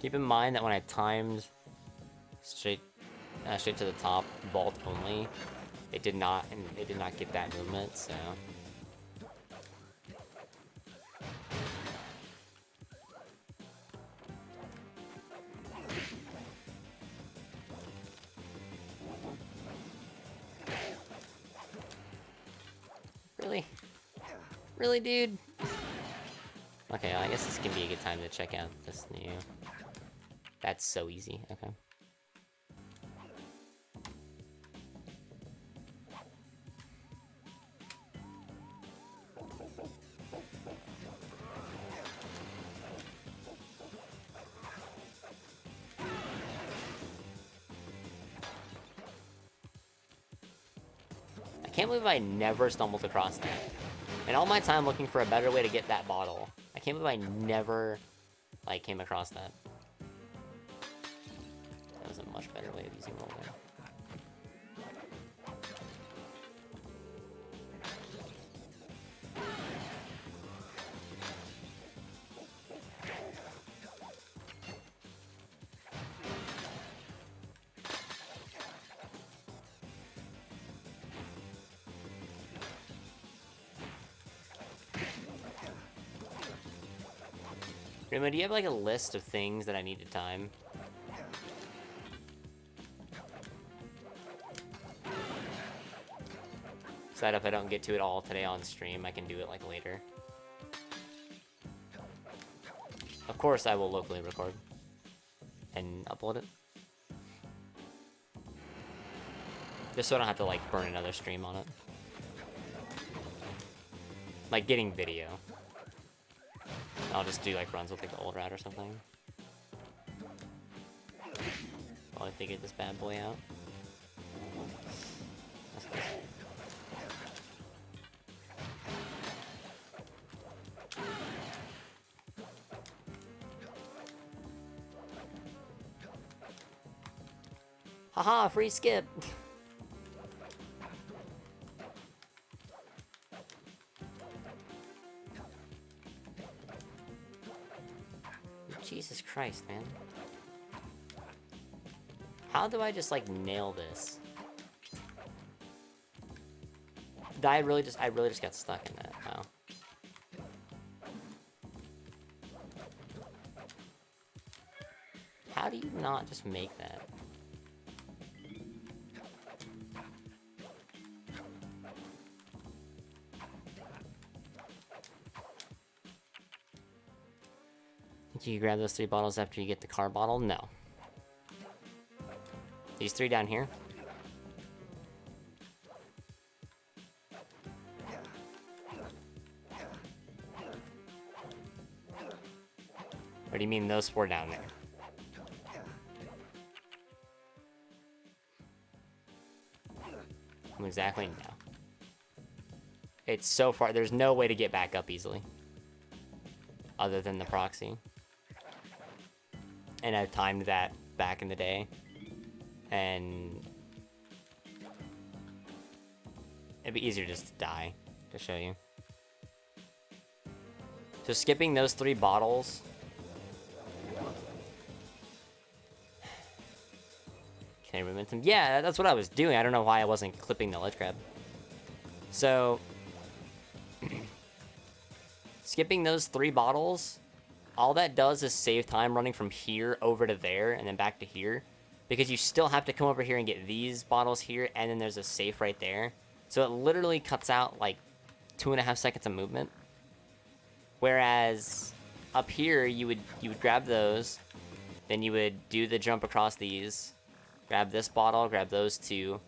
Keep in mind that when I timed straight to the top, vault only, it did not get that movement, so. Really? Really, dude? Okay, well, I guess this can be a good time to check out this new... That's so easy, okay. I can't believe I never stumbled across that. In all my time looking for a better way to get that bottle, I can't believe I never, like, came across that. That was a much better way of using roll there. Rima, do you have like a list of things that I need to time? So that if I don't get to it all today on stream, I can do it like later. Of course, I will locally record and upload it. Just so I don't have to like burn another stream on it. Like getting video. I'll just do like runs with like the old route or something. While I figured this bad boy out. That's nice. Haha, free skip! Jesus Christ, man. How do I just, like, nail this? I really just got stuck in that. Wow. How do you not just make that? Can you grab those 3 bottles after you get the car bottle? No. These 3 down here? Or do you mean those 4 down there? Exactly, no. It's so far, there's no way to get back up easily. Other than the proxy. And I've timed that back in the day. And it'd be easier just to die, to show you. So skipping those 3 bottles. Can I momentum? Yeah, that's what I was doing. I don't know why I wasn't clipping the ledge grab. So skipping those 3 bottles, all that does is save time running from here over to there and then back to here. Because you still have to come over here and get these bottles here, and then there's a safe right there. So it literally cuts out like 2.5 seconds of movement. Whereas up here, you would grab those, then you would do the jump across these, grab this bottle, grab those 2,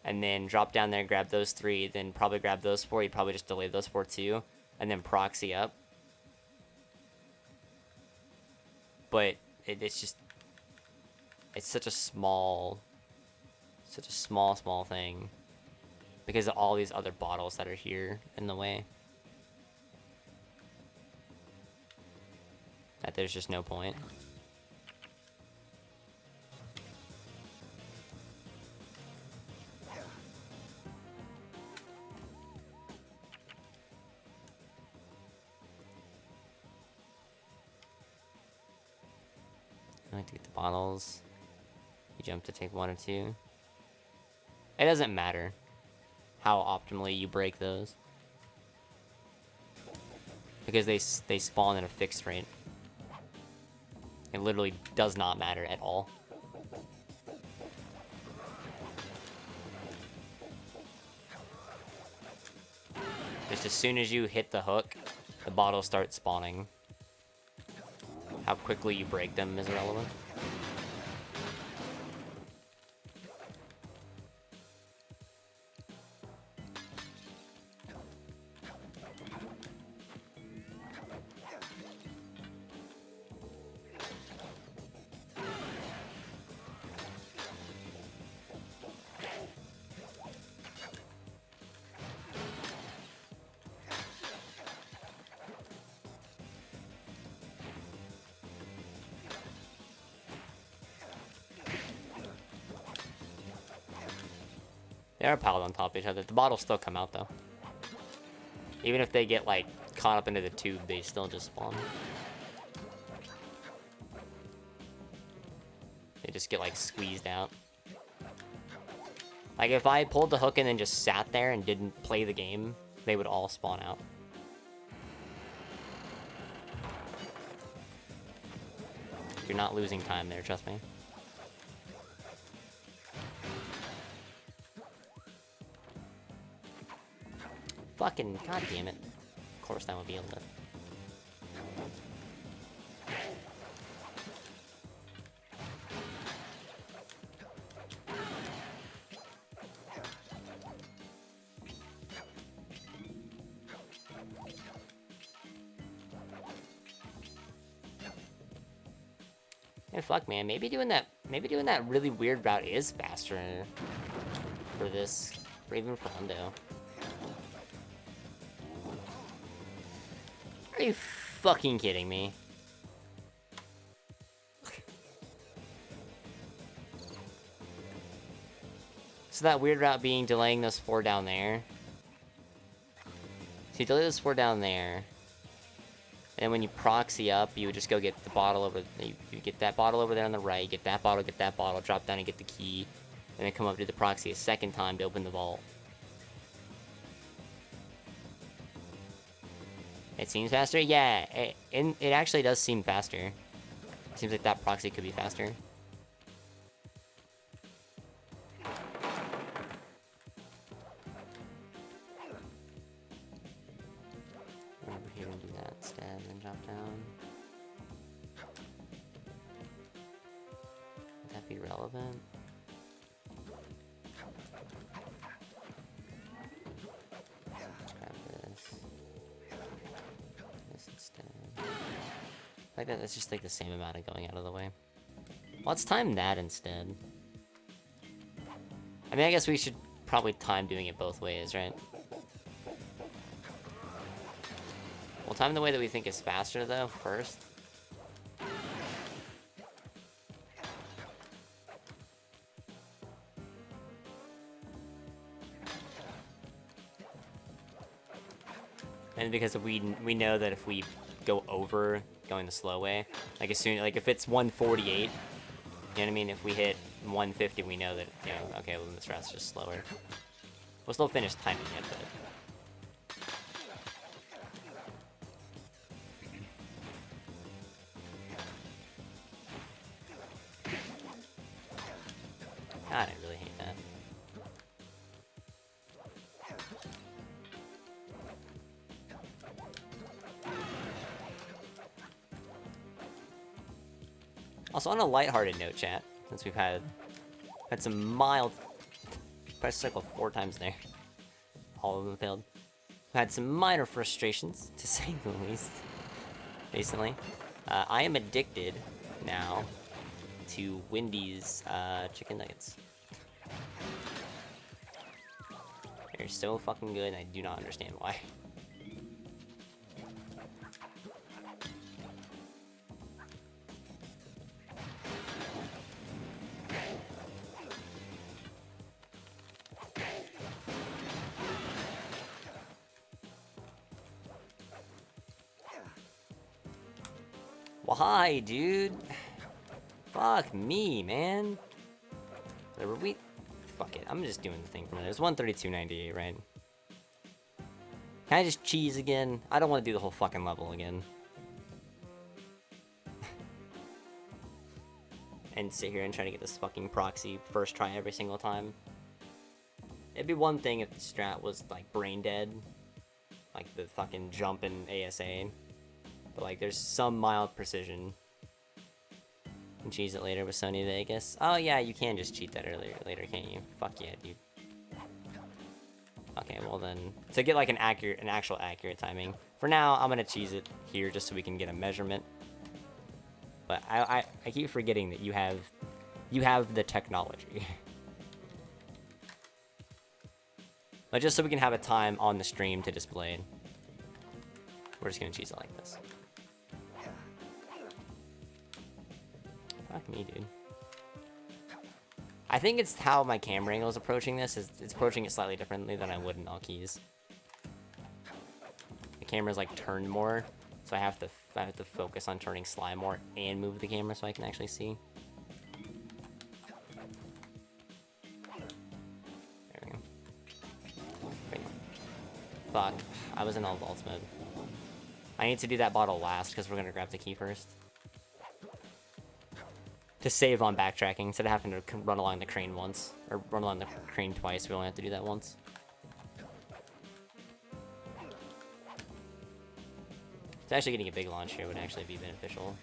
and then drop down there, grab those 3, then probably grab those 4. You'd probably just delay those 4 too, and then proxy up. But it's just, it's such a small thing because of all these other bottles that are here in the way that there's just no point. like to get the bottles. You jump to take 1 or 2. It doesn't matter how optimally you break those, because they spawn at a fixed rate. It literally does not matter at all. Just as soon as you hit the hook, the bottles start spawning. How quickly you break them is irrelevant. They are piled on top of each other. The bottles still come out, though. Even if they get, like, caught up into the tube, they still just spawn. They just get, like, squeezed out. Like, if I pulled the hook and then just sat there and didn't play the game, they would all spawn out. You're not losing time there, trust me. Fucking goddamn it. Of course that would be able to. Yeah, fuck man, maybe doing that really weird route is faster for this, or even for Hundo. Are you fucking kidding me? So that weird route being delaying those 4 down there. So you delay those 4 down there. And when you proxy up, you would just go get the bottle over... You get that bottle over there on the right, get that bottle, drop down and get the key. And then come up to the proxy a second time to open the vault. It seems faster? Yeah, it actually does seem faster. It seems like that proxy could be faster. Over here and do that instead, and then drop down. Would that be relevant? Let's grab this. Like that, that's just like the same amount of going out of the way. Let's time that instead. I mean, I guess we should probably time doing it both ways, right? We'll time the way that we think is faster, though, first. And because we know that if we go over going the slow way, like if it's 148, you know what I mean? If we hit 150, we know that, you know, okay, well then this route's just slower. We'll still finish timing it, but God, I really hate that. Also, on a lighthearted note, chat, since we've had some mild... Press cycle 4 times there. All of them failed. We've had some minor frustrations, to say the least, recently. I am addicted now to Wendy's chicken nuggets. They're so fucking good, and I do not understand why. Why, dude? Fuck me, man. Were we? Fuck it. I'm just doing the thing from there. It's 132.98, right? Can I just cheese again? I don't want to do the whole fucking level again. And sit here and try to get this fucking proxy first try every single time. It'd be one thing if the strat was like brain dead, like the fucking jump in ASA, but like there's some mild precision. And cheese it later with Sony Vegas. Oh yeah, you can just cheat that later, can't you? Fuck yeah, dude. Okay, well then, to get like an actual accurate timing. For now, I'm gonna cheese it here just so we can get a measurement. But I keep forgetting that you have the technology. But just so we can have a time on the stream to display it, we're just gonna cheese it like this. Fuck me, dude. I think it's how my camera angle is approaching this. It's approaching it slightly differently than I would in all keys. The camera's like turned more, so I have to focus on turning slime more and move the camera so I can actually see. There we go. Wait. Fuck. I was in all vaults mode. I need to do that bottle last because we're gonna grab the key first. To save on backtracking, instead of having to run along the crane once. Or run along the crane twice, we only have to do that once. It's actually getting a big launch here would actually be beneficial.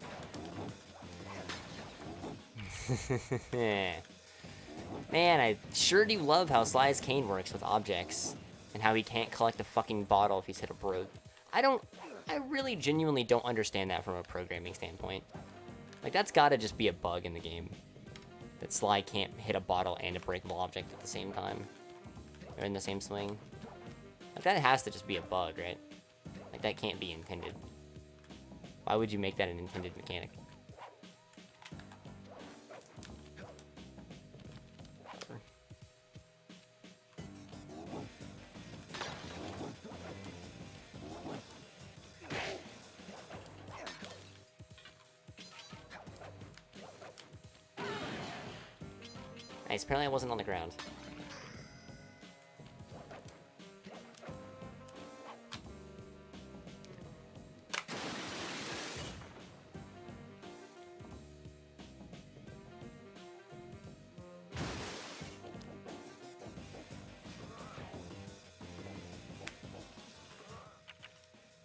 Man, I sure do love how Sly's cane works with objects. And how he can't collect a fucking bottle if he's hit a broke. I really genuinely don't understand that from a programming standpoint. Like, that's gotta just be a bug in the game. That Sly can't hit a bottle and a breakable object at the same time. Or in the same swing. Like, that has to just be a bug, right? Like, that can't be intended. Why would you make that an intended mechanic? Nice, apparently I wasn't on the ground.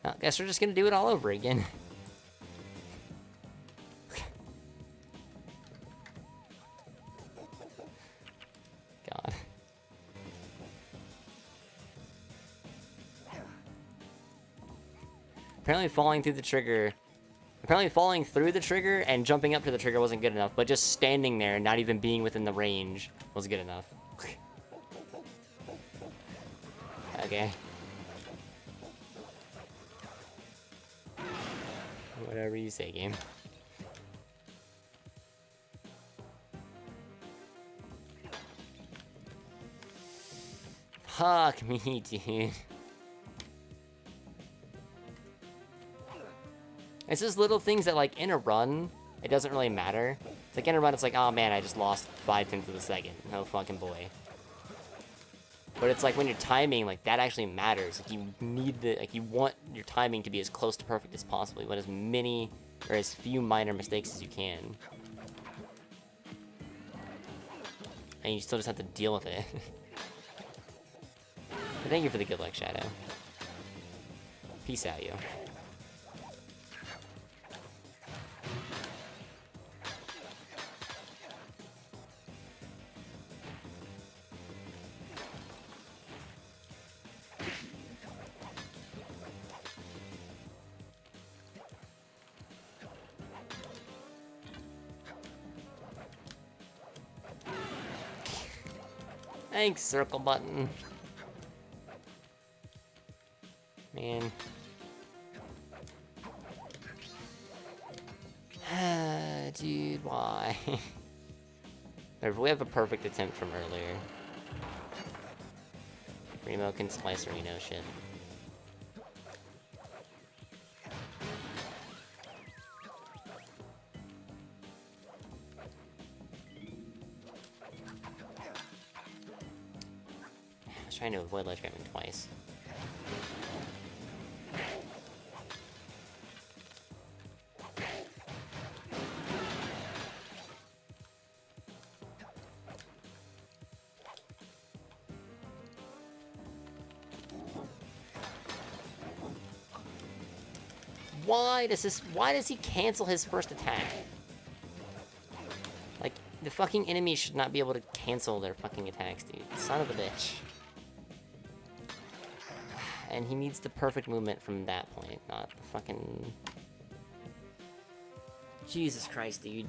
I guess we're just gonna do it all over again. God. Apparently falling through the trigger and jumping up to the trigger wasn't good enough, but just standing there and not even being within the range was good enough. Okay. Whatever you say, game. Fuck me, dude. It's just little things that, like, in a run, it doesn't really matter. It's like, in a run, it's like, oh man, I just lost 5/10 of a second. Oh fucking boy. But it's like, when you're timing, like, that actually matters. Like, you need like, you want your timing to be as close to perfect as possible. You want as many, or as few minor mistakes as you can. And you still just have to deal with it. But thank you for the good luck, Shadow. Peace out, yo. Thanks, circle button. Man. Dude, why? We have a perfect attempt from earlier. Remo can slice Reno shit. was trying to avoid ledge grabbing twice. Why does he cancel his first attack? Like, the fucking enemy should not be able to cancel their fucking attacks, dude. Son of a bitch. And he needs the perfect movement from that point, not the fucking... Jesus Christ, dude.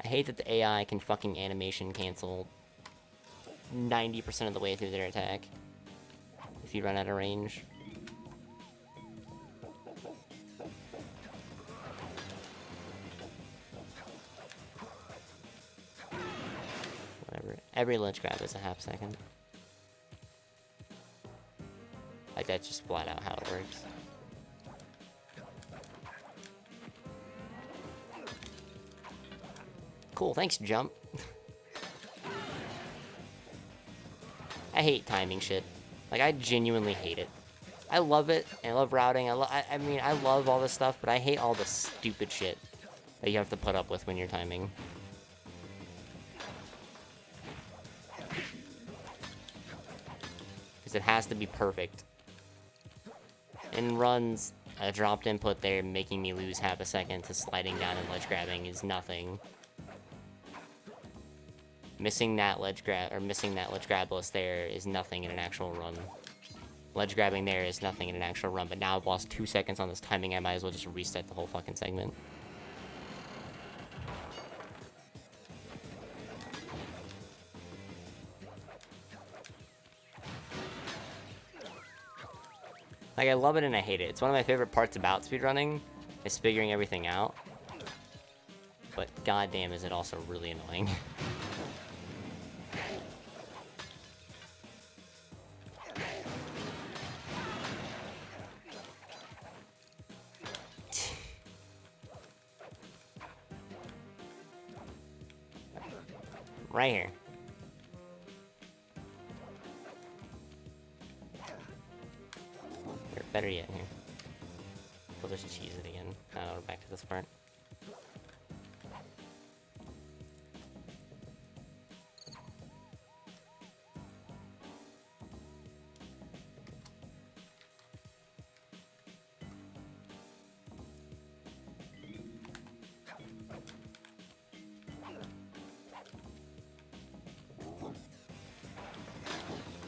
I hate that the AI can fucking animation cancel 90% of the way through their attack if you run out of range. Whatever. Every ledge grab is a half second. Like, that's just flat out how it works. Cool, thanks, jump. I hate timing shit. Like, I genuinely hate it. I love it, and I love routing, I mean, I love all this stuff, but I hate all the stupid shit that you have to put up with when you're timing. Because it has to be perfect. In runs, a dropped input there making me lose half a second to sliding down and ledge grabbing is nothing. Missing that ledge grab list there is nothing in an actual run. Ledge grabbing there is nothing in an actual run, but now I've lost 2 seconds on this timing, I might as well just reset the whole fucking segment. Like, I love it and I hate it. It's one of my favorite parts about speedrunning, is figuring everything out. But goddamn is it also really annoying. Right here. Or better yet, here. We'll just cheese it again. Now we're back to this part.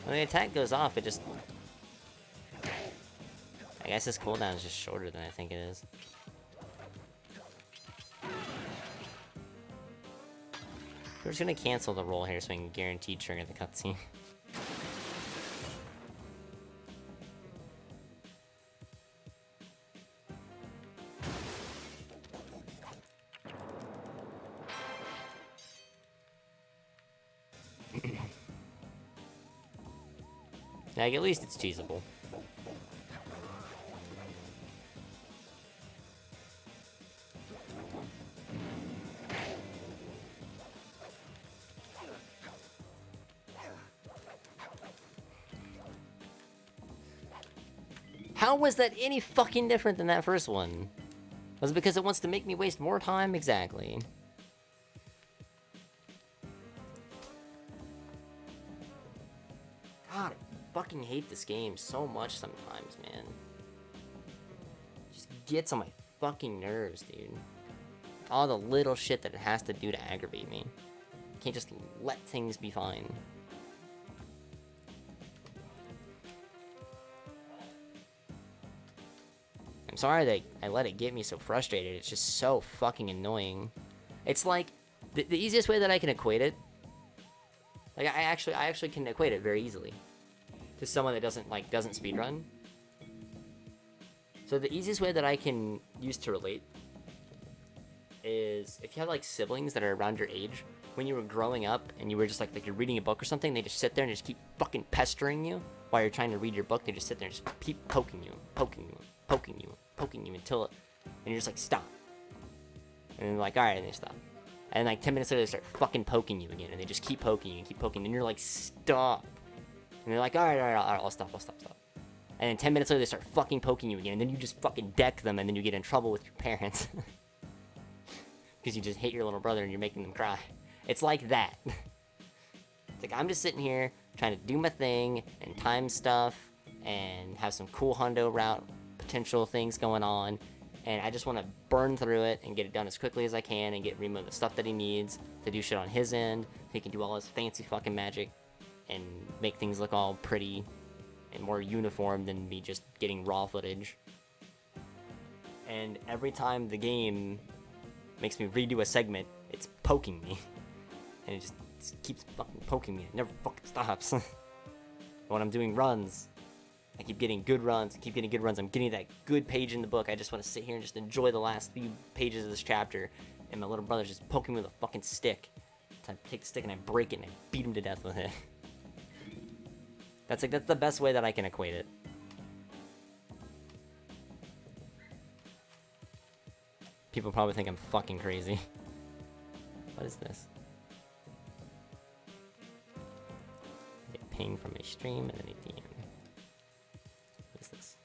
When the attack goes off, it just... I guess his cooldown is just shorter than I think it is. We're just gonna cancel the roll here so we can guarantee trigger the cutscene. Like, at least it's cheesable. How was that any fucking different than that first one? Was it because it wants to make me waste more time? Exactly. God, I fucking hate this game so much sometimes, man. It just gets on my fucking nerves, dude. All the little shit that it has to do to aggravate me. I can't just let things be fine. I'm sorry that I let it get me so frustrated. It's just so fucking annoying. It's like, the easiest way that I can equate it, like, I actually can equate it very easily to someone that doesn't speedrun. So the easiest way that I can use to relate is if you have, like, siblings that are around your age, when you were growing up and you were just, like you're reading a book or something, they just sit there and just keep fucking pestering you while you're trying to read your book. They just sit there and just keep poking you, poking you until it, and you're just like, stop. And they're like, alright, and they stop. And like 10 minutes later, they start fucking poking you again, and they just keep poking you and keep poking, and you're like, stop. And they're like, all right, I'll stop. And then 10 minutes later, they start fucking poking you again, and then you just fucking deck them, and then you get in trouble with your parents. Because you just hate your little brother and you're making them cry. It's like that. It's like, I'm just sitting here trying to do my thing and time stuff and have some cool hundo route potential things going on. And I just want to burn through it and get it done as quickly as I can and get Remo the stuff that he needs to do shit on his end. So he can do all his fancy fucking magic and make things look all pretty and more uniform than me just getting raw footage. And every time the game makes me redo a segment, it's poking me. And it just keeps fucking poking me. It never fucking stops. When I'm doing runs, I keep getting good runs. I'm getting that good page in the book. I just want to sit here and just enjoy the last few pages of this chapter. And my little brother's just poking me with a fucking stick. So I take the stick and I break it and I beat him to death with it. That's the best way that I can equate it. People probably think I'm fucking crazy. What is this? Get ping from a stream and then a DM. What is this?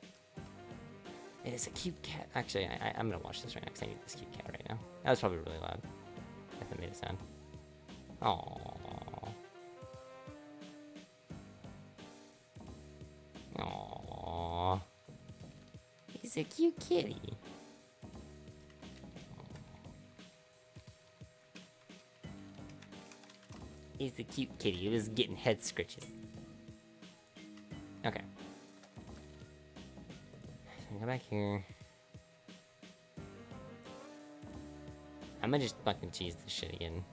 It is a cute cat. Actually, I'm gonna watch this right now because I need this cute cat right now. That was probably really loud. If it made a sound. Aww. Aww. He's a cute kitty. He's a cute kitty. He was getting head scritches. Okay. So go back here. I'm gonna just fucking cheese this shit again.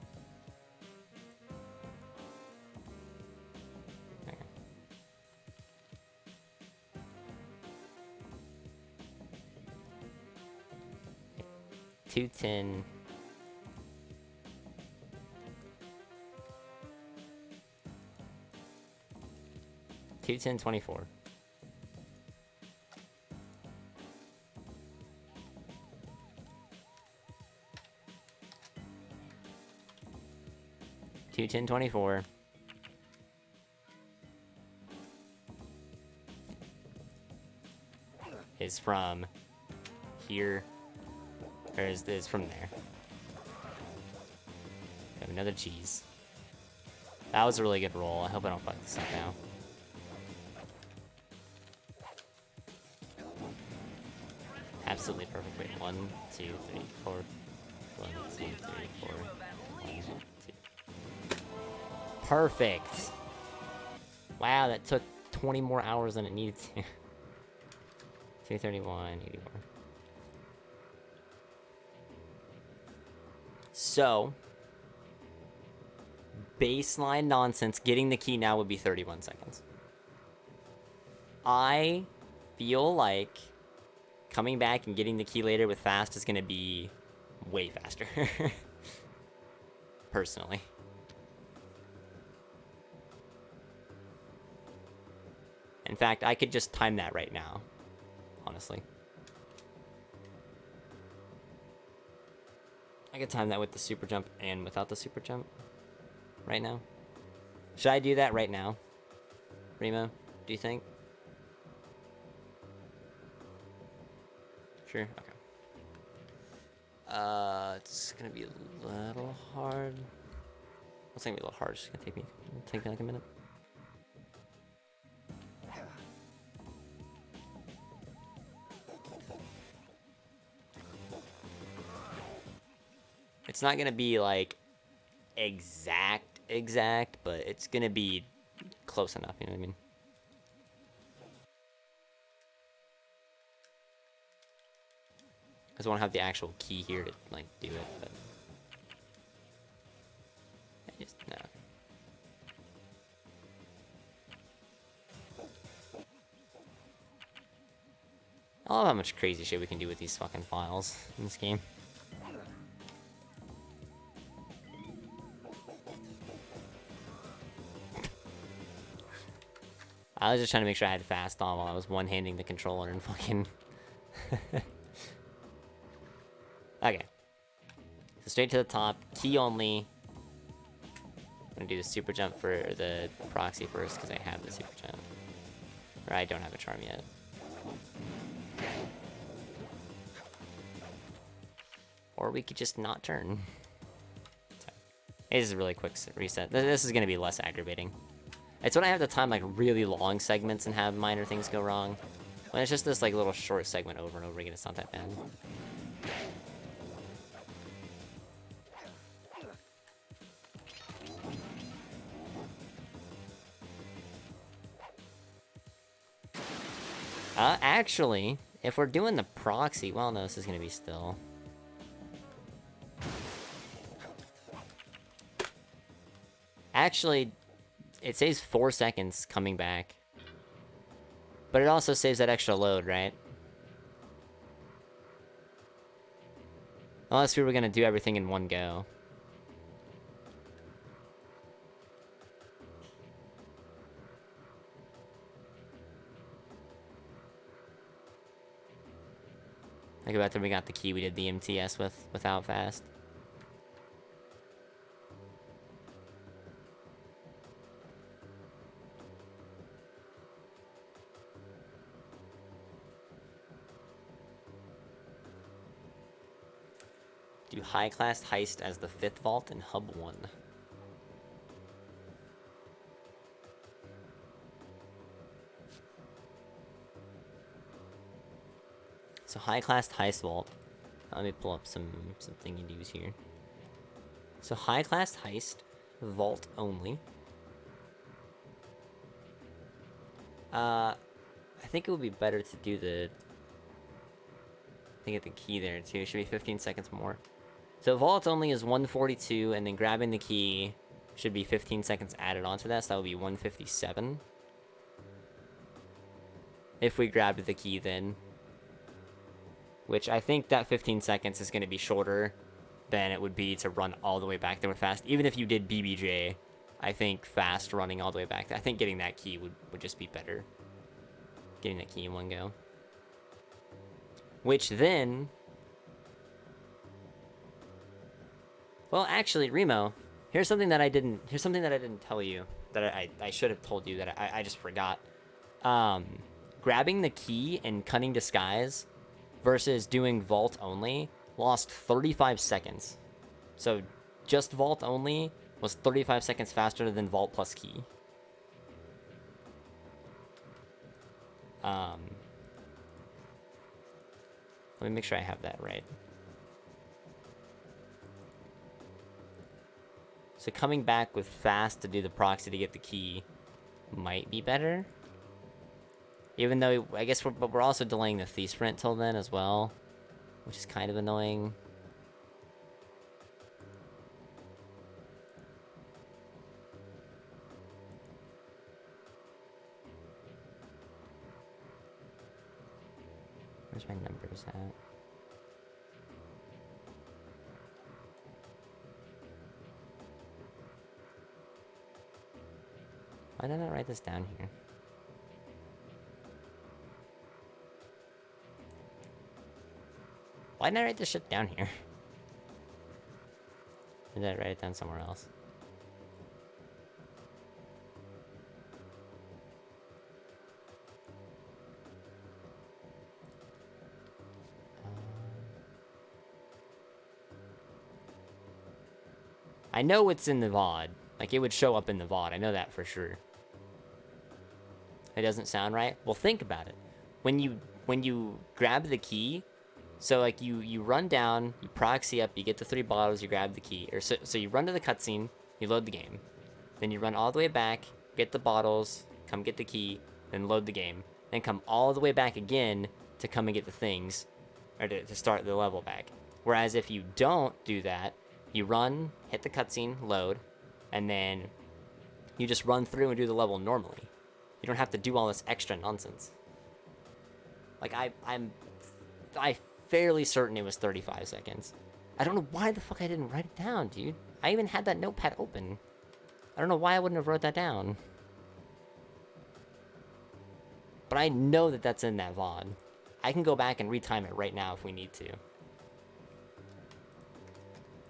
Okay. 210. $210.24. $210.24. Is from here, or is from there. We have another cheese. That was a really good roll. I hope I don't fuck this up now. Absolutely perfect. Wait, 1, 2, 3, 4. 1, 2, 3, 4. 1, 2. Perfect. Wow, that took 20 more hours than it needed to. 231, 81. So, baseline nonsense, getting the key now would be 31 seconds. I feel like coming back and getting the key later with fast is going to be way faster. Personally. In fact, I could just time that right now. Honestly. I could time that with the super jump and without the super jump. Right now. Should I do that right now? Remo, do you think? Sure, okay. It's gonna be a little hard. It's gonna be a little hard. It's gonna take me like a minute. It's not gonna be like exact, but it's gonna be close enough, you know what I mean? I just want to have the actual key here to like do it, but I just no. I love how much crazy shit we can do with these fucking files in this game. I was just trying to make sure I had fast on while I was one-handing the controller and fucking... Okay. So straight to the top, key only. I'm gonna do the super jump for the proxy first because I have the super jump. Or I don't have a charm yet. Or we could just not turn. So, this is a really quick reset. This is gonna be less aggravating. It's when I have to time like really long segments and have minor things go wrong. When it's just this like little short segment over and over again, it's not that bad. Actually, if we're doing the proxy, well, no, this is gonna be still. Actually, it saves 4 seconds coming back. But it also saves that extra load, right? Unless we were gonna do everything in one go. Like after we got the key, we did the MTS without fast. Do high class heist as the 5th vault in hub 1. So high class heist vault. Let me pull up some thingy do's here. So high class heist, vault only. I think it would be better to do the. I think at the key there too. It should be 15 seconds more. So vault only is 142, and then grabbing the key should be 15 seconds added onto that. So that would be 157. If we grabbed the key then. Which I think that 15 seconds is going to be shorter than it would be to run all the way back there with fast. Even if you did BBJ, I think fast running all the way back, I think getting that key would just be better. Getting that key in one go. Which then... Well, actually, Remo, here's something that I didn't tell you, that I should have told you, that I just forgot. Grabbing the key and cunning disguise versus doing vault only lost 35 seconds. So just vault only was 35 seconds faster than vault plus key. Let me make sure I have that right. So coming back with fast to do the proxy to get the key might be better. Even though, I guess we're also delaying the Thief Sprint till then as well, which is kind of annoying. Where's my numbers at? Why did I not write this down here? Why didn't I write this shit down here? Or did I write it down somewhere else? I know it's in the VOD. Like, it would show up in the VOD. I know that for sure. It doesn't sound right? Well, think about it. When you grab the key, so like you run down, you proxy up, you get the 3 bottles, you grab the key. Or so you run to the cutscene, you load the game. Then you run all the way back, get the bottles, come get the key, then load the game. Then come all the way back again to come and get the things, or to start the level back. Whereas if you don't do that, you run, hit the cutscene, load, and then you just run through and do the level normally. You don't have to do all this extra nonsense. Like, I'm fairly certain it was 35 seconds. I don't know why the fuck I didn't write it down, dude. I even had that notepad open. I don't know why I wouldn't have wrote that down. But I know that that's in that VOD. I can go back and retime it right now if we need to.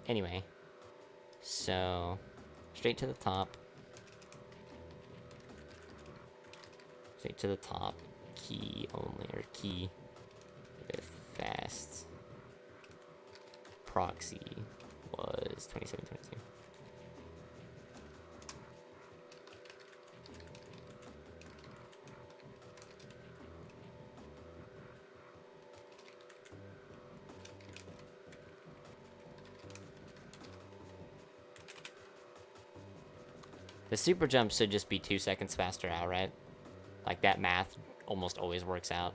Anyway, so straight to the top. Straight to the top. Key only, or key with fast. Proxy was 2722. The super jump should just be 2 seconds faster outright. Like, that math almost always works out.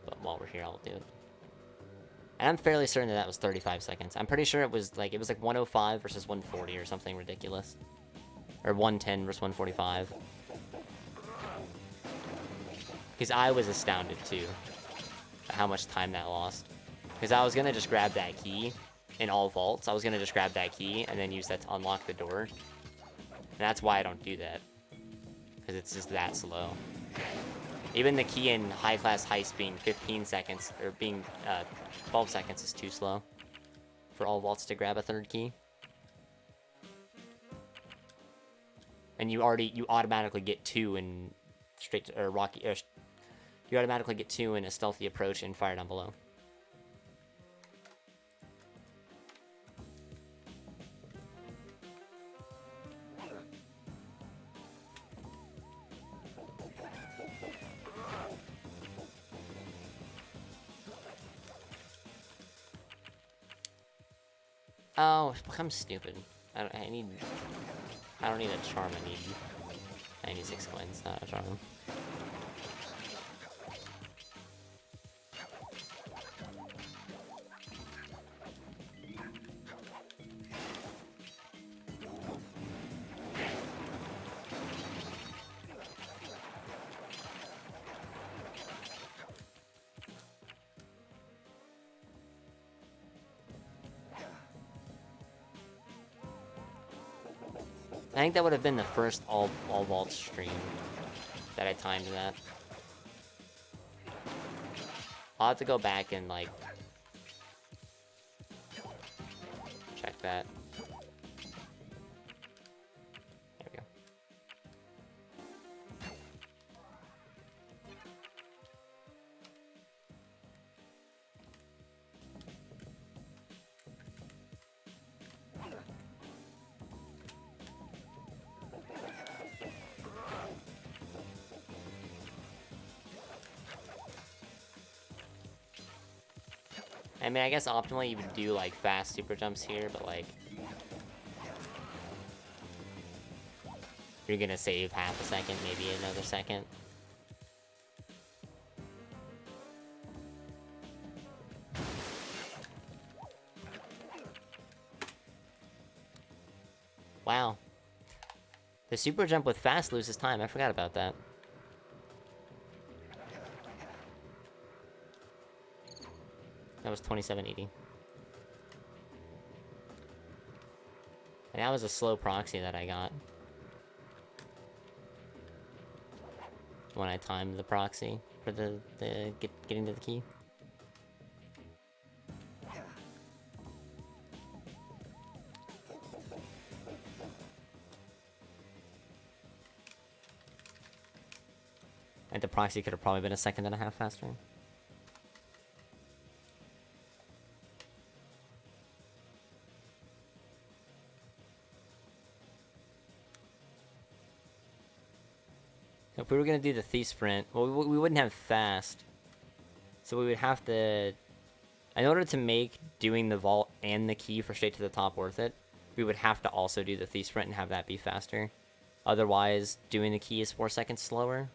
But while we're here, I'll do it. And I'm fairly certain that that was 35 seconds. I'm pretty sure it was like 105 versus 140 or something ridiculous. Or 110 versus 145. Because I was astounded, too, at how much time that lost. Because I was going to just grab that key in all vaults. I was going to just grab that key and then use that to unlock the door. And that's why I don't do that. Because it's just that slow. Even the key in high-class heist being 15 seconds, or being 12 seconds is too slow for all vaults to grab a third key. And you automatically get 2 in straight to, or rocky, you automatically get 2 in a stealthy approach and fire down below. Oh, I'm stupid. I don't need a charm. I need 6 coins, not a charm. I think that would have been the first all vault stream that I timed that. I'll have to go back and like check that. There we go. I mean, I guess optimally you would do like fast super jumps here, but like you're gonna save half a second, maybe another second. Wow. The super jump with fast loses time. I forgot about that. That was 2780. And that was a slow proxy that I got. When I timed the proxy for getting to the key. And the proxy could have probably been a second and a half faster. If we were going to do the thief sprint, well, we wouldn't have fast. So we would have to... In order to make doing the vault and the key for straight to the top worth it, we would have to also do the thief sprint and have that be faster. Otherwise, doing the key is 4 seconds slower.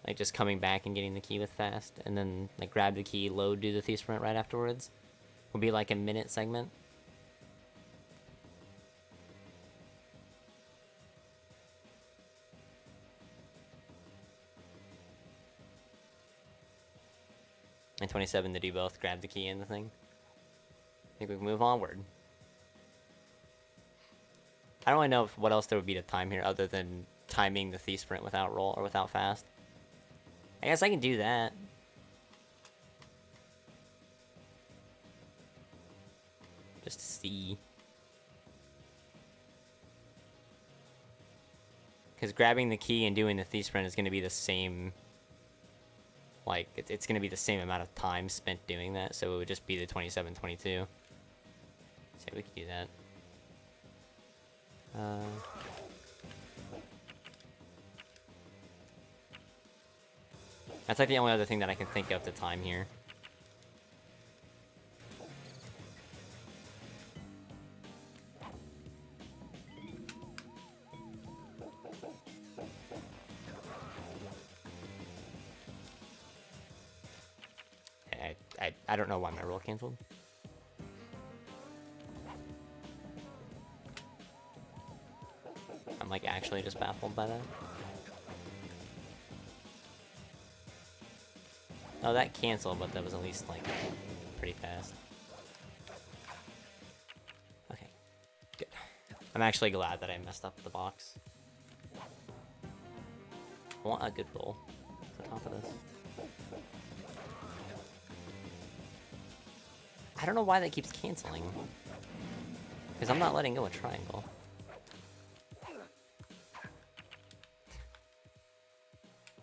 Like, just coming back and getting the key with fast, and then, like, grab the key, load, do the thief sprint right afterwards. Will be like a minute segment. and 27 to do both, grab the key and the thing. I think we can move onward. I don't really know what else there would be to time here other than timing the thief sprint without roll or without fast. I guess I can do that. Just to see. Because grabbing the key and doing the thief sprint is going to be the same. Like, it's going to be the same amount of time spent doing that, so it would just be the 27, 22. So we could do that. That's like the only other thing that I can think of to time here. I don't know why my roll canceled. I'm like actually just baffled by that. Oh, that canceled, but that was at least like pretty fast. Okay, good. I'm actually glad that I messed up the box. I want a good roll on top of this. I don't know why that keeps canceling. Because I'm not letting go of triangle.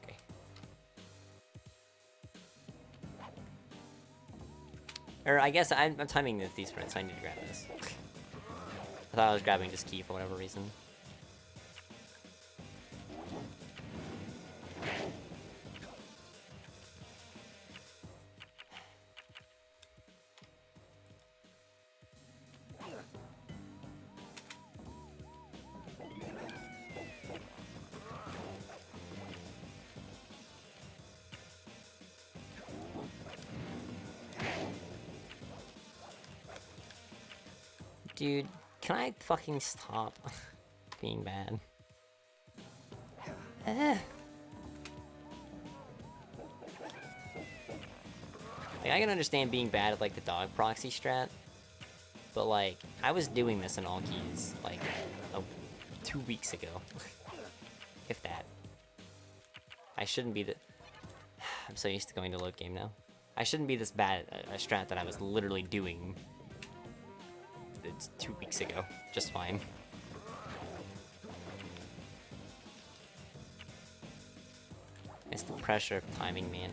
Okay. Or I guess I'm timing the thief sprint, so I need to grab this. I thought I was grabbing this key for whatever reason. Dude, can I fucking stop being bad? Like, I can understand being bad at, like, the dog proxy strat, but, like, I was doing this in all keys, like, 2 weeks ago. If that. I shouldn't be I'm so used to going to load game now. I shouldn't be this bad at a strat that I was literally doing. It's 2 weeks ago. Just fine. It's the pressure of timing, man.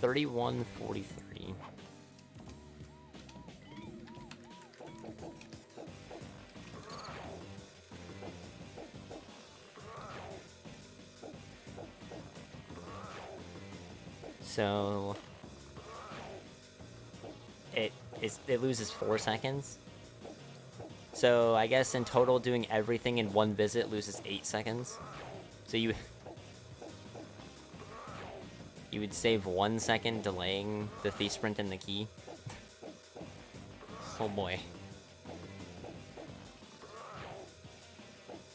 $31.43. So it loses 4 seconds. So I guess in total doing everything in one visit loses 8 seconds. So you would save 1 second delaying the thief sprint and the key. Oh boy.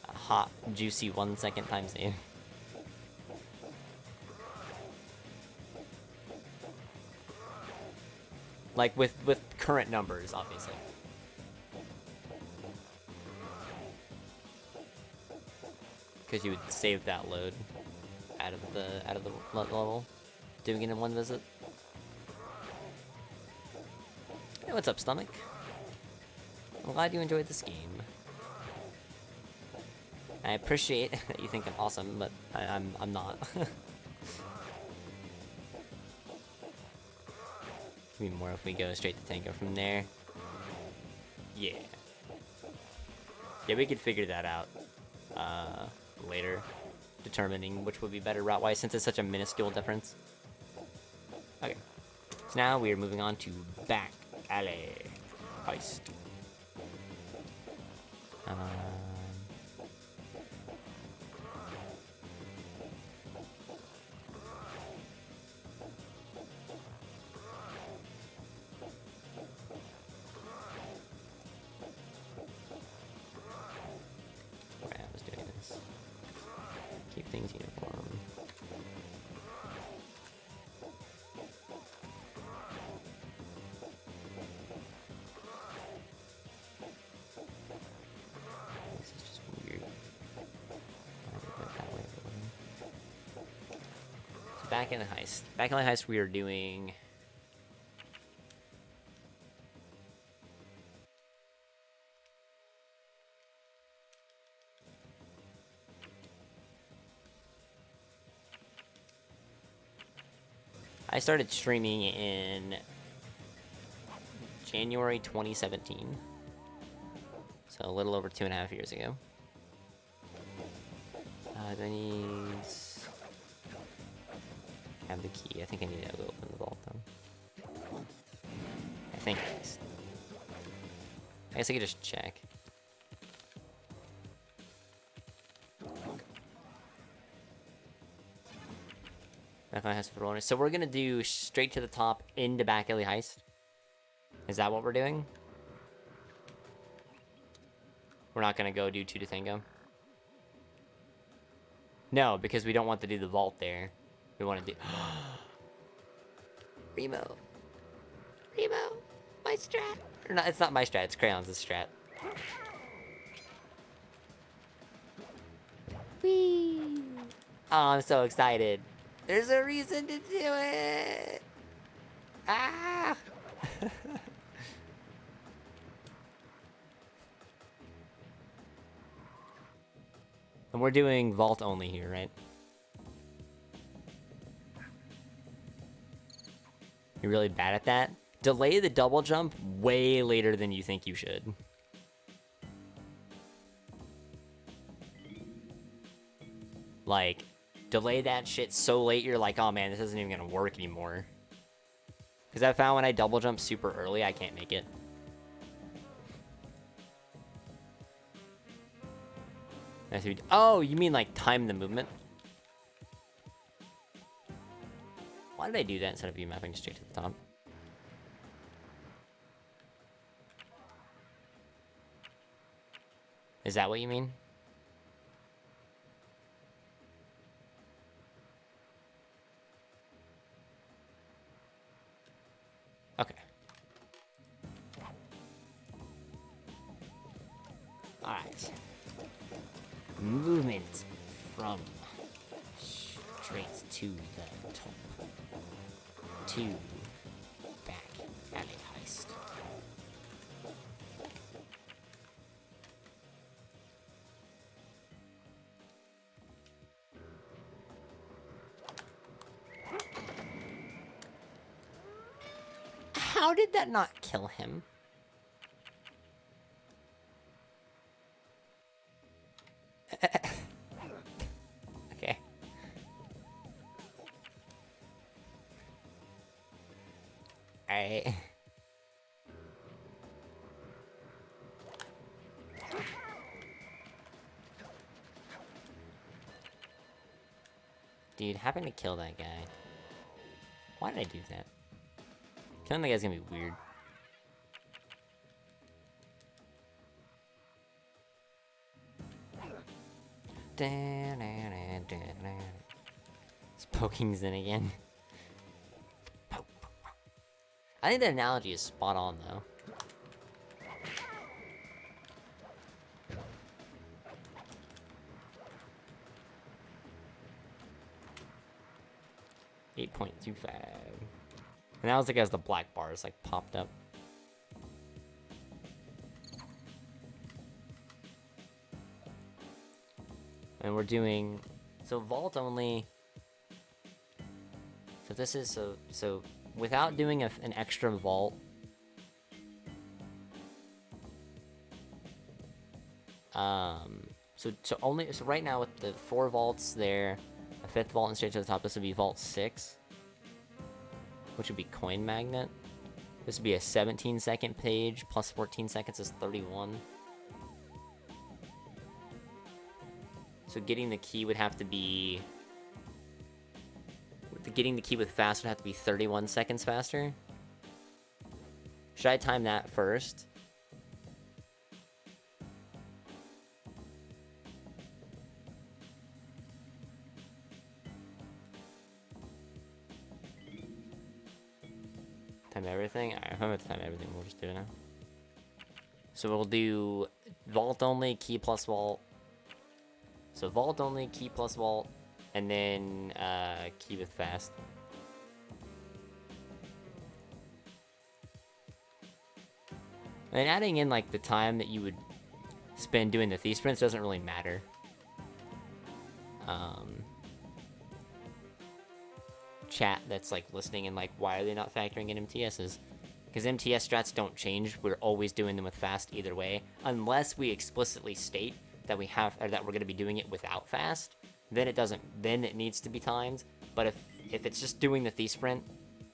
A hot, juicy 1 second time save. Like with current numbers, obviously. Because you would save that load out of the level, doing it in one visit. Hey, what's up, stomach? I'm glad you enjoyed this game. I appreciate that you think I'm awesome, but I'm not. Maybe more if we go straight to Tango from there. Yeah. Yeah, we could figure that out later, determining which would be better route-wise since it's such a minuscule difference. Okay. So now we are moving on to Back Alley Heist. Keep things uniform. This is just weird. Why did it go that way everywhere? So back in the heist. Back in the heist, we are doing. I started streaming in January 2017. So a little over 2.5 years ago. Do I need... have the key. I think I need to go open the vault though. I think at least. I guess I could just check. Back alley heist for owners. So we're gonna do straight to the top into back alley heist. Is that what we're doing? We're not gonna go do 2 to Tango. No, because we don't want to do the vault there. We want to do. Remo. My strat. Or not, it's not my strat. It's Crayon's strat. Whee! Oh, I'm so excited. There's a reason to do it. Ah! And we're doing vault only here, right? You're really bad at that? Delay the double jump way later than you think you should. Like, delay that shit so late you're like, oh man, this isn't even gonna work anymore. Because I found when I double jump super early, I can't make it. Oh, you mean like time the movement? Why did I do that instead of you mapping straight to the top? Is that what you mean? Okay. Alright. Movement from straight to the top. To back alley heist. How did that not kill him? Okay. Alright. Dude, having to kill that guy. Why did I do that? Killing the guy's gonna be weird. It's poking Zen again. I think the analogy is spot on though. .25. And that was like as the black bars like popped up. And we're doing so vault only. So this is so without doing an extra vault. So right now with the 4 vaults there, a 5th vault and straight to the top, this would be vault 6, which would be coin magnet. This would be a 17-second page plus 14 seconds is 31. So getting the key would have to be... Getting the key with fast would have to be 31 seconds faster. Should I time that first? Time everything? Alright, if I'm at time everything, we'll just do it now. So we'll do vault only, key plus vault. So vault only, key plus vault, and then key with fast. And adding in like the time that you would spend doing the thief sprints doesn't really matter. Chat that's like listening and like, why are they not factoring in MTSs? Because MTS strats don't change. We're always doing them with fast either way, unless we explicitly state that we have, or that we're going to be doing it without fast. Then it doesn't. Then it needs to be timed. But if it's just doing the thief sprint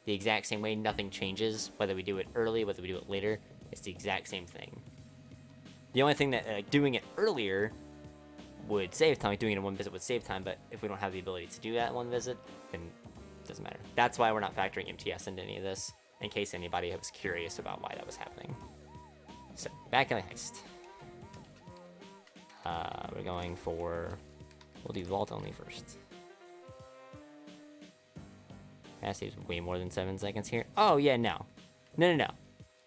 the exact same way, nothing changes. Whether we do it early, whether we do it later, it's the exact same thing. The only thing that doing it earlier would save time. Doing it in one visit would save time. But if we don't have the ability to do that in one visit, then it doesn't matter. That's why we're not factoring MTS into any of this, in case anybody was curious about why that was happening. So, back in the heist. We're going for... We'll do vault only first. That saves way more than 7 seconds here. Oh, yeah, no. No.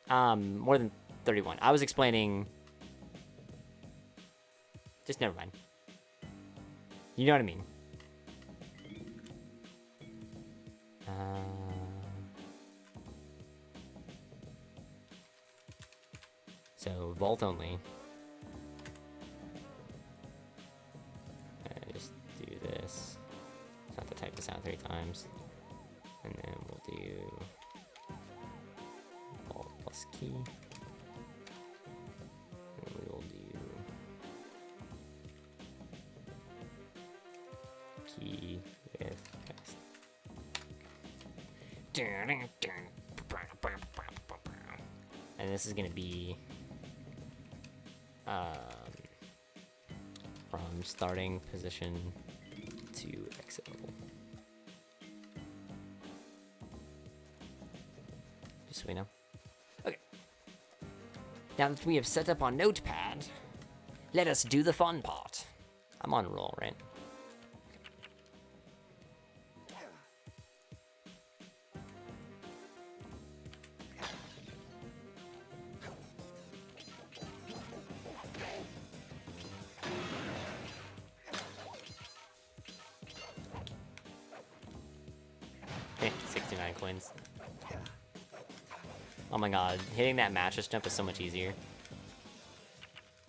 More than 31. I was explaining... Just never mind. You know what I mean. So, vault only. Just do this. Just have to type this out 3 times. And then we'll do vault plus key. And we will do key with text. And this is gonna be from starting position to exit level. Just so we know. Okay. Now that we have set up our notepad, let us do the fun part. I'm on roll, right? Okay, 69 coins. Oh my god, hitting that mattress jump is so much easier.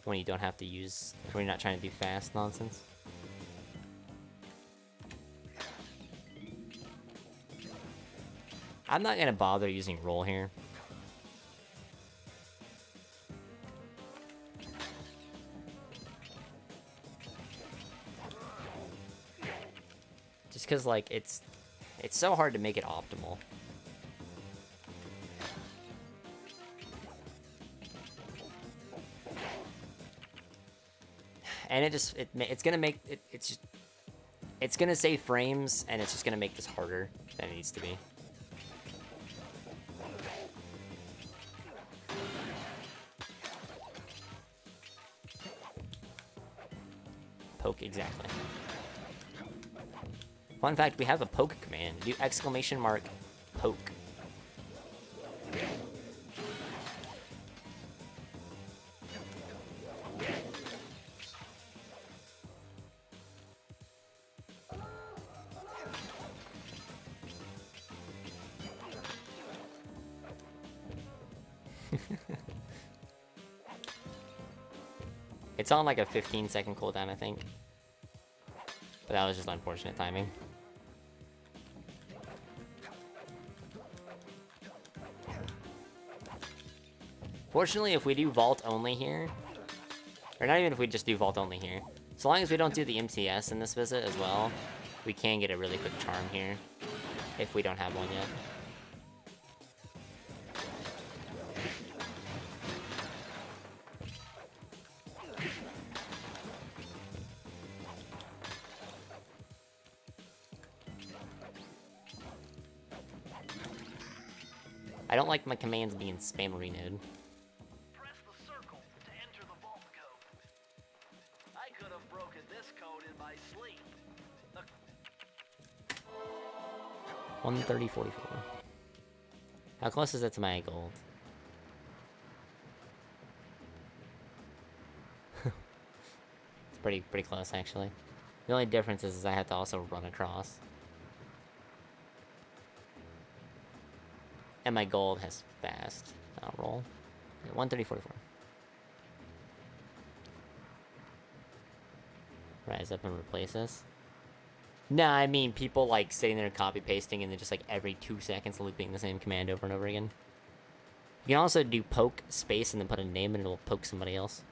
When you don't have to use, when you're not trying to do fast nonsense. I'm not gonna bother using roll here. Just cause like it's so hard to make it optimal. And it's gonna make it, it's gonna save frames, and it's just gonna make this harder than it needs to be. Poke, exactly. Fun fact, we have a poke command. Do exclamation mark poke. It's on like a 15-second cooldown, I think. But that was just unfortunate timing. Fortunately, if we do vault only here, or not even if we just do vault only here, so long as we don't do the MTS in this visit as well, we can get a really quick charm here, if we don't have one yet. I don't like my commands being spammery, Node. Press the circle to enter the vault code. I could have broken this code in my sleep. 130.44. How close is it to my gold? It's pretty close, actually. The only difference is I have to also run across. And my gold has fast. I'll roll. 130.44. Rise up and replace this. Nah, I mean people like sitting there copy pasting and then just like every 2 seconds looping the same command over and over again. You can also do poke space and then put a name and it'll poke somebody else.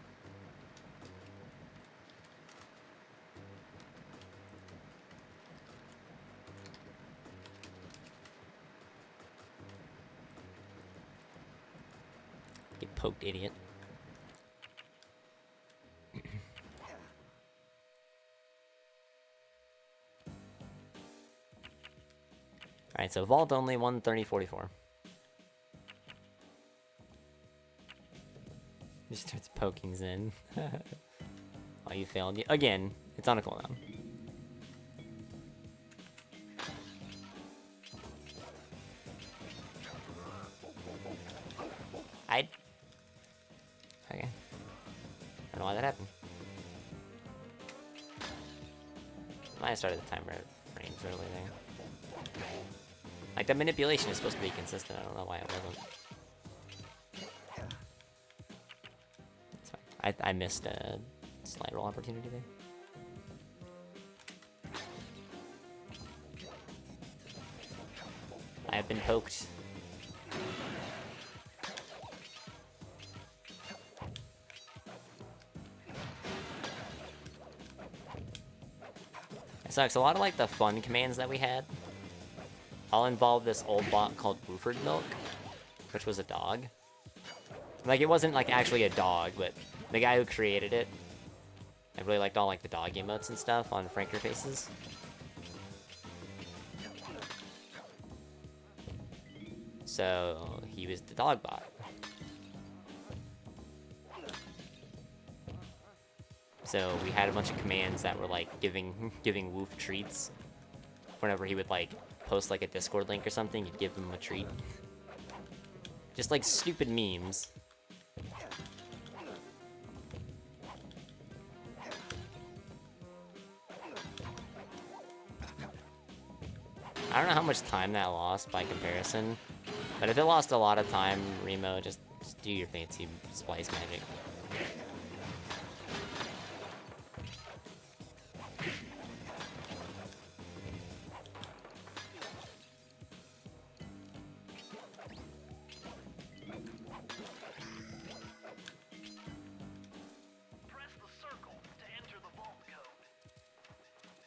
Get poked, idiot. Alright, so vault only 130.44. Just starts poking Zen. Oh, you failed. Again, it's on a cooldown. Okay. I don't know why that happened. Might have started the timer frames early there. Like, the manipulation is supposed to be consistent. I don't know why it wasn't. It's fine. I missed a slide roll opportunity there. I have been poked. It sucks. A lot of like the fun commands that we had all involved this old bot called Wooford Milk, which was a dog. Like, it wasn't like actually a dog, but the guy who created it, I really liked all like the dog emotes and stuff on Frank Your Faces. So he was the dog bot. So we had a bunch of commands that were like giving Woof treats. Whenever he would like post like a Discord link or something, you'd give him a treat. Just like stupid memes. I don't know how much time that lost by comparison, but if it lost a lot of time, Remo, just do your fancy splice magic. Press the circle to enter the vault code.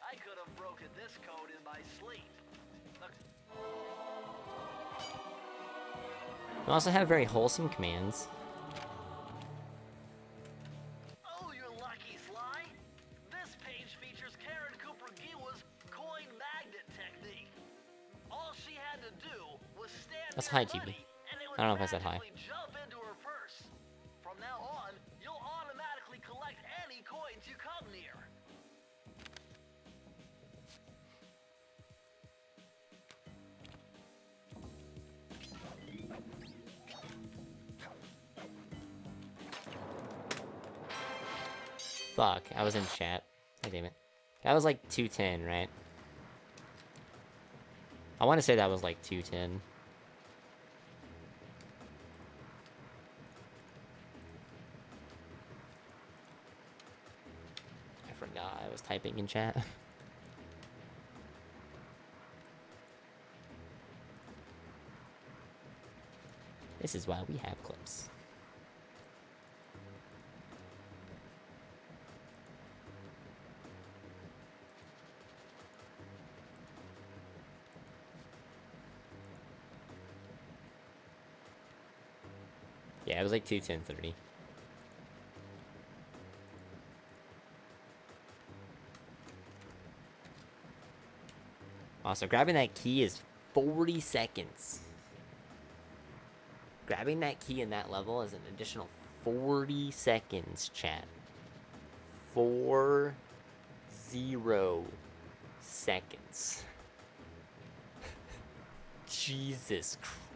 I could have broken this code in my sleep. Look. We also have very wholesome commands. Oh, you're lucky, Sly. This page features Karen Cooper Giwa's coin magnet technique. All she had to do was stand That's near high, GB. money, and it would I don't know if I said high. magically jump into her purse. From now on, you'll automatically collect any coins you come near. Fuck, I was in chat. God damn it. That was like 210, right? I want to say that was like 210. I forgot I was typing in chat. This is why we have clips. Yeah, it was like 210.30. Also, grabbing that key is 40 seconds. Grabbing that key in that level is an additional 40 seconds, chat. 40 seconds. Jesus Christ.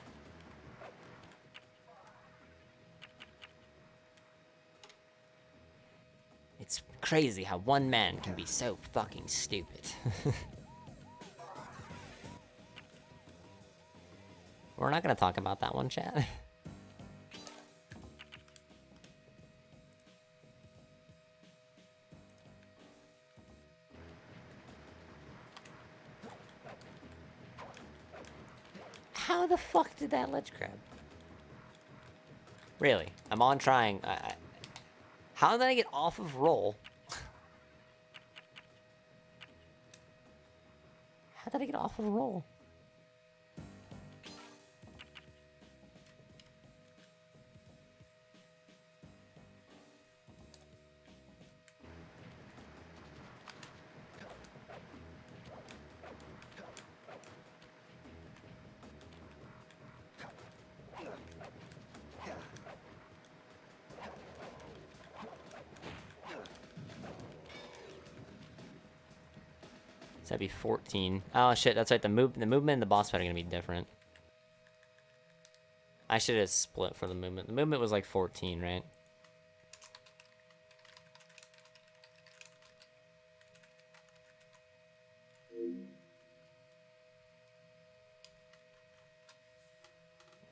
It's crazy how one man can be so fucking stupid. We're not gonna talk about that one, chat. How the fuck did that ledge grab? Really? I'm on trying. How did I get off of roll? How did I get off of roll? So that'd be 14. Oh shit, that's right. The movement and the boss fight are gonna be different. I should have split for the movement. The movement was like 14, right?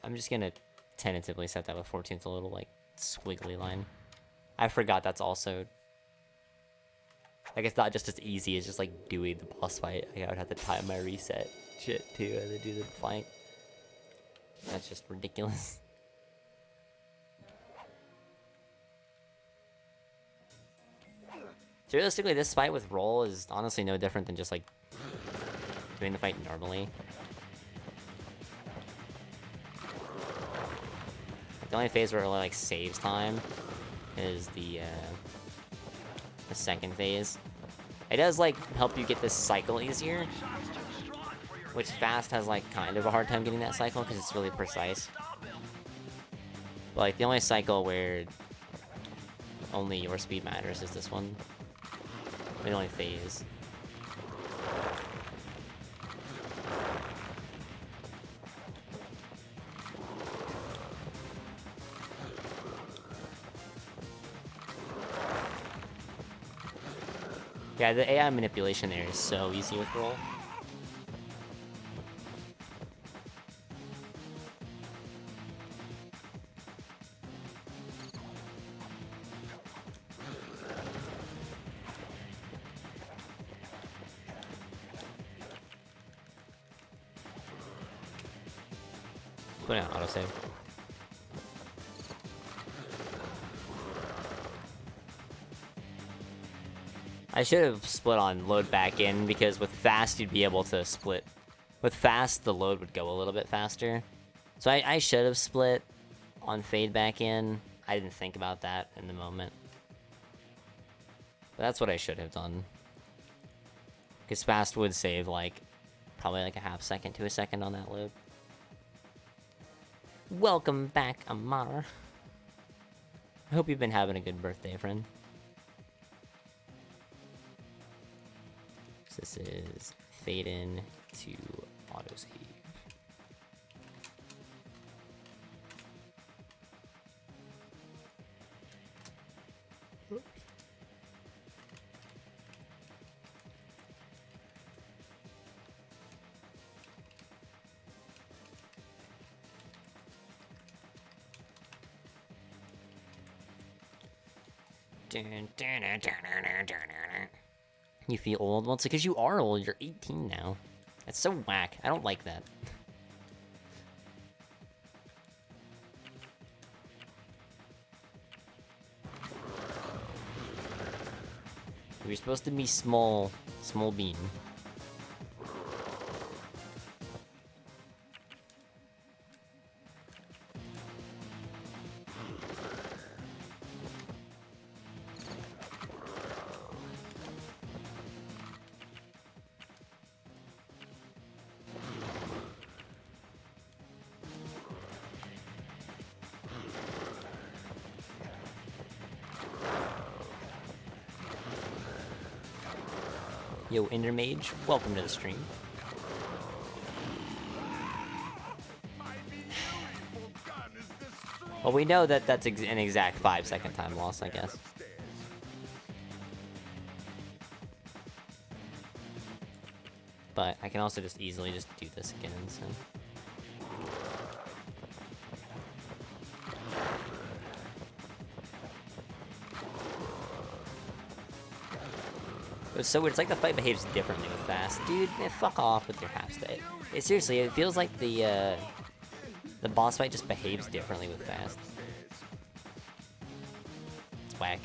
I'm just gonna tentatively set that with 14 with a little like squiggly line. I forgot that's also, like, it's not just as easy as just like doing the boss fight. Like, I would have to time my reset shit too and then do the flank. That's just ridiculous. So realistically, this fight with roll is honestly no different than just like doing the fight normally. The only phase where it like saves time is the second phase. It does like help you get this cycle easier, which fast has like kind of a hard time getting that cycle because it's really precise. But like the only cycle where only your speed matters is this one. The only phase. Yeah, the AI manipulation there is so easy with roll. Put in autosave. I should have split on load back in because with fast you'd be able to split. With fast the load would go a little bit faster. So I should have split on fade back in. I didn't think about that in the moment. But that's what I should have done. Because fast would save like probably like a half second to a second on that load. Welcome back, Amar. I hope you've been having a good birthday, friend. This is fade in to autosave. You feel old? Well, it's because you are old. You're 18 now. That's so whack. I don't like that. You're supposed to be small bean. Yo, Endermage, welcome to the stream. Well, we know that that's an exact 5-second time loss, I guess. But I can also just easily just do this again, so... It's so weird. It's like the fight behaves differently with fast. Dude, man, fuck off with your half step. Seriously, it feels like the boss fight just behaves differently with fast. It's whack.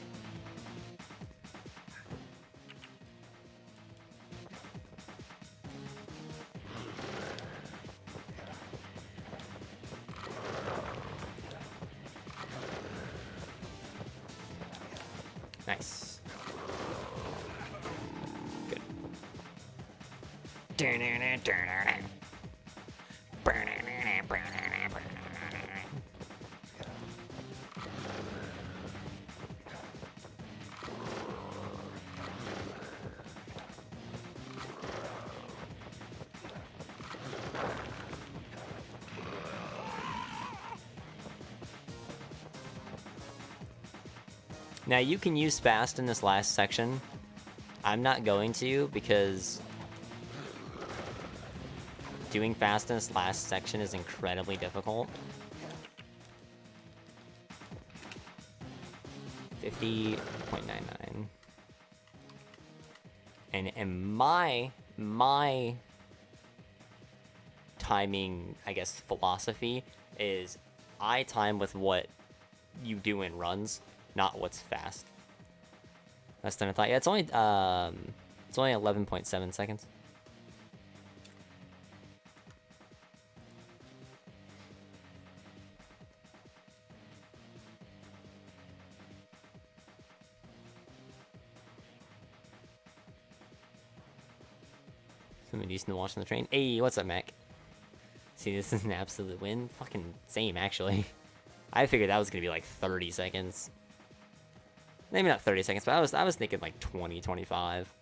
Nice. Good. Now you can use fast in this last section. I'm not going to because doing fast in this last section is incredibly difficult. 50.99. And my timing, I guess, philosophy is I time with what you do in runs, not what's fast. Less than I thought. Yeah, it's only 11.7 seconds. Something decent to watch on the train. Hey, what's up, Mac? See, this is an absolute win. Fucking same, actually. I figured that was gonna be like 30 seconds. Maybe not 30 seconds, but I was thinking like 20, 25.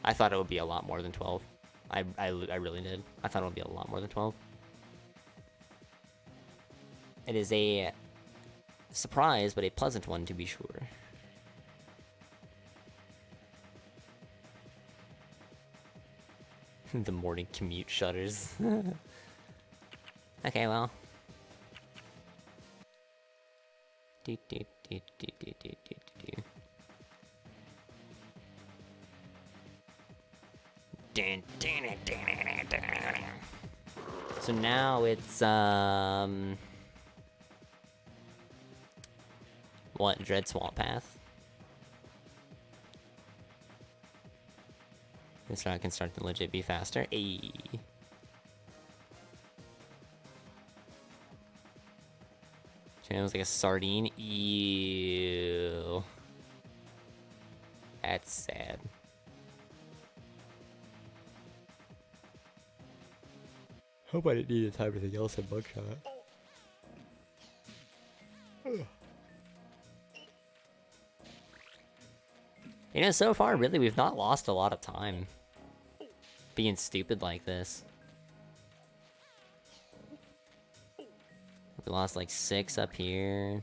I thought it would be a lot more than 12. I really did. I thought it would be a lot more than 12. It is a surprise, but a pleasant one to be sure. The morning commute shutters. Okay, well. So now it's what, Dread Swamp Path? So I can start to legit be faster. Ayy. Channel's like a sardine. Ew. That's sad. Hope I didn't need to type anything else in Bugshot. You know, so far, really, we've not lost a lot of time being stupid like this. We lost like 6 up here.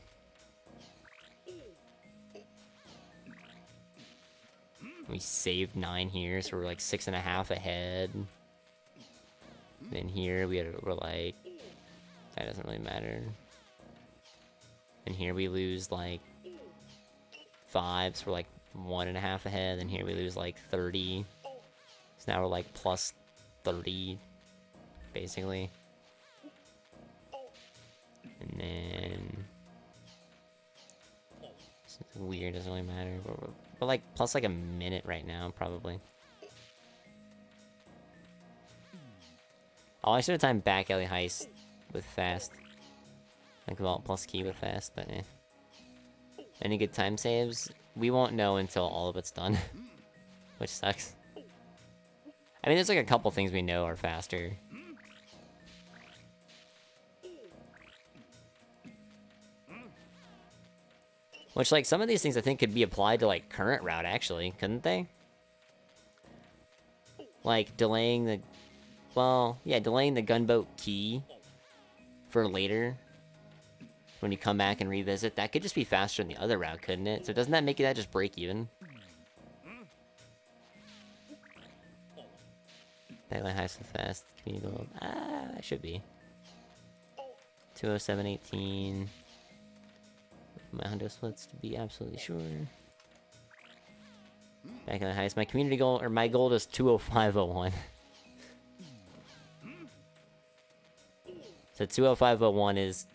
We saved 9 here, so we're like 6.5 ahead. Then here we're like, that doesn't really matter. And here we lose like 5, so we're like 1.5 ahead. And here we lose like 30. So now we're like plus 30, basically. And then it's weird, doesn't really matter. We're like plus like a minute right now, probably. Oh, I should have timed back alley heist with fast. Like Vault plus key with fast, but eh. Any good time saves? We won't know until all of it's done. Which sucks. I mean, there's like a couple things we know are faster. Which, like, some of these things I think could be applied to, like, current route, actually. Couldn't they? Like, delaying the... Well, yeah, delaying the gunboat key for later. When you come back and revisit. That could just be faster than the other route, couldn't it? So doesn't that make that just break even? Backline high so fast. Community gold. I should be. 207.18. My hundo splits to be absolutely sure. Backline highest. My community goal, or my goal is 205.01. So 205.01 is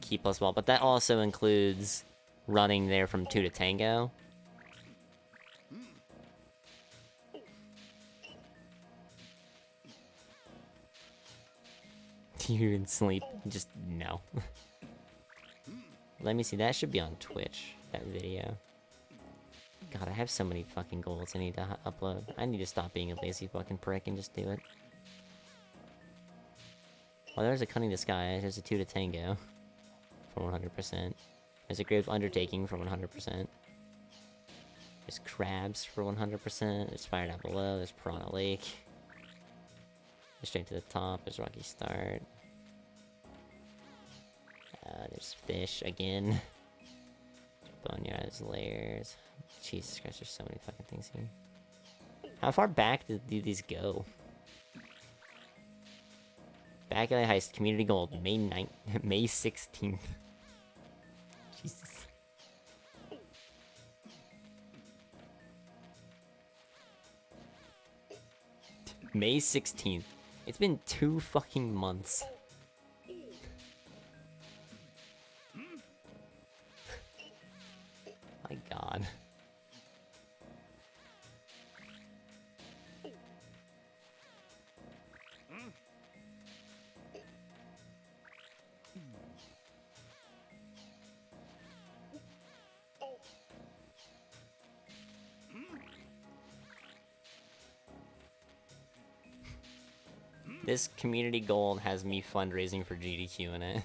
key plus ball, but that also includes running there from 2 to Tango. Do you even sleep? Just no. Let me see, that should be on Twitch, that video. God, I have so many fucking goals I need to upload. I need to stop being a lazy fucking prick and just do it. Well, there's a Cunning Disguise, there's a 2 to Tango for 100%. There's a Grave Undertaking for 100%. There's Crabs for 100%. There's Fire Down Below, there's Piranha Lake. There's Straight to the Top, there's Rocky Start. There's Fish again. Boneyard's Lairs. Jesus Christ, there's so many fucking things here. How far back do these go? Back Alley Heist, Community Gold, May 9th, May 16th. Jesus. May 16th. It's been 2 fucking months. My God. This community goal has me fundraising for GDQ in it.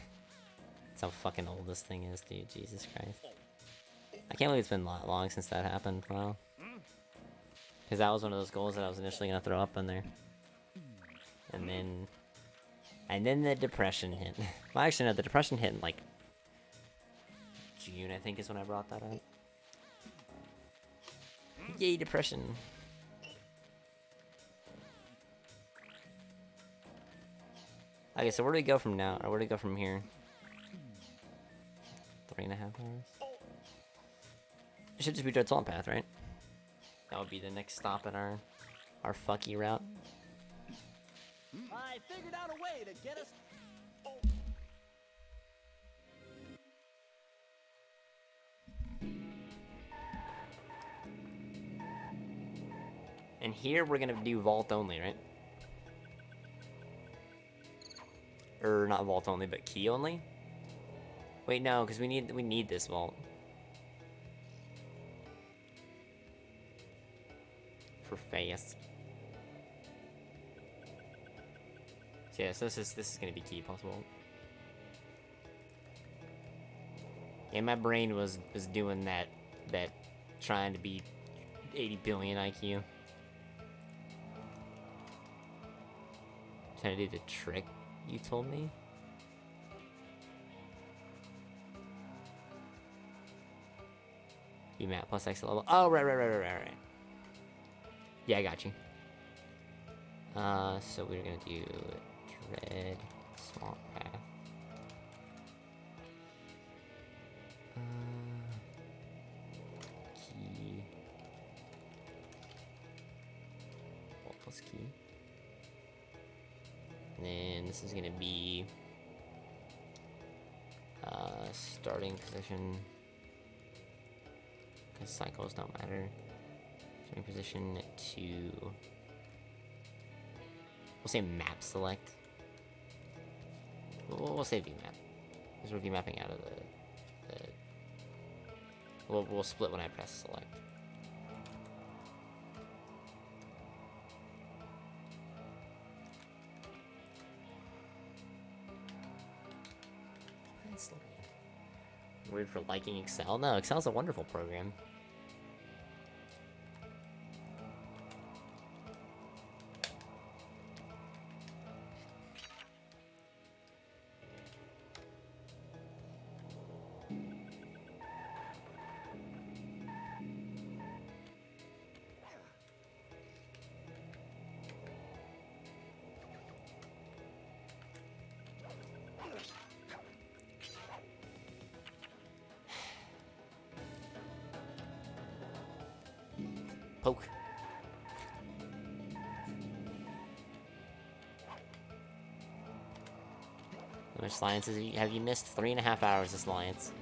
That's how fucking old this thing is, dude. Jesus Christ. I can't believe it's been that long since that happened. Wow. Because that was one of those goals that I was initially going to throw up in there. And then the depression hit. Well, actually, no, the depression hit in, like, June, I think, is when I brought that up. Yay, depression. Okay, so where do we go from now? Or where do we go from here? 3.5 hours? It should just be Dread Salt Path, right? That would be the next stop in our fucky route. I figured out a way to get us. And here we're gonna do vault only, right? Or not vault only, but key only? Wait, no, because we need this vault. For fast. So yeah, so this is gonna be key plus vault. Yeah, my brain was doing that trying to be 80 billion IQ. Trying to do the trick you told me? You map plus X level. Oh, right. Yeah, I got you. So we're gonna do Dread Swamp Path. Key. Vault plus key. And then this is gonna be starting position, because cycles don't matter. Starting position to, we'll say map select. We'll say VMap, because we're VMapping out of the we'll split when I press select. Weird for liking Excel? No, Excel's a wonderful program. Poke. How much science have you missed? 3.5 hours of science.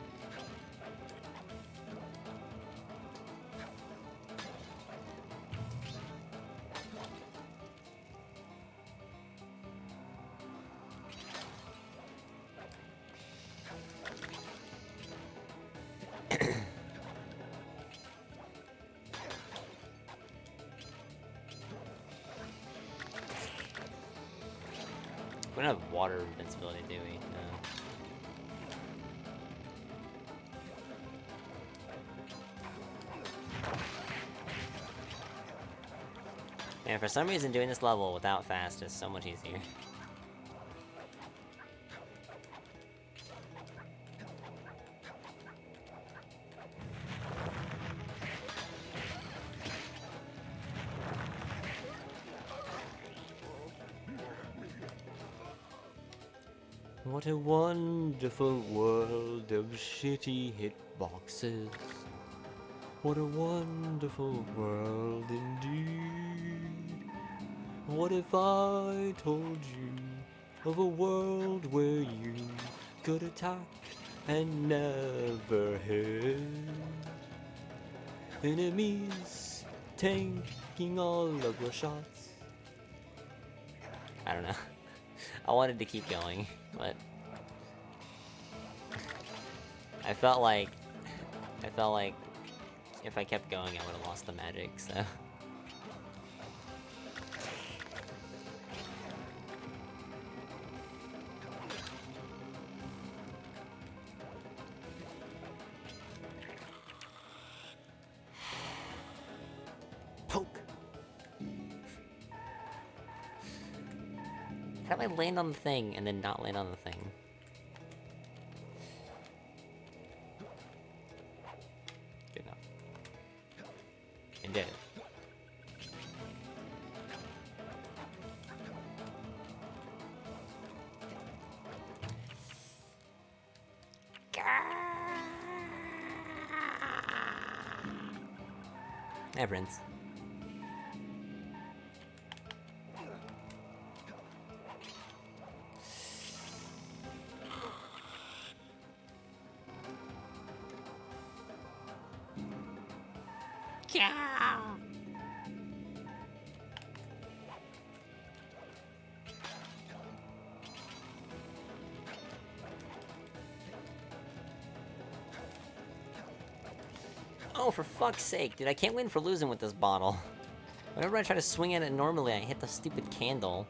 We don't have water invincibility, do we? No. Man, for some reason doing this level without fast is so much easier. What a wonderful world of shitty hitboxes. What a wonderful world indeed. What if I told you of a world where you could attack and never hit? Enemies tanking all of your shots. I don't know. I wanted to keep going, but I felt like if I kept going, I would have lost the magic, so. Poke! How do I land on the thing and then not land on the thing? Good enough. And did it. Hey, Prince. Oh, for fuck's sake, dude, I can't win for losing with this bottle. Whenever I try to swing at it normally, I hit the stupid candle.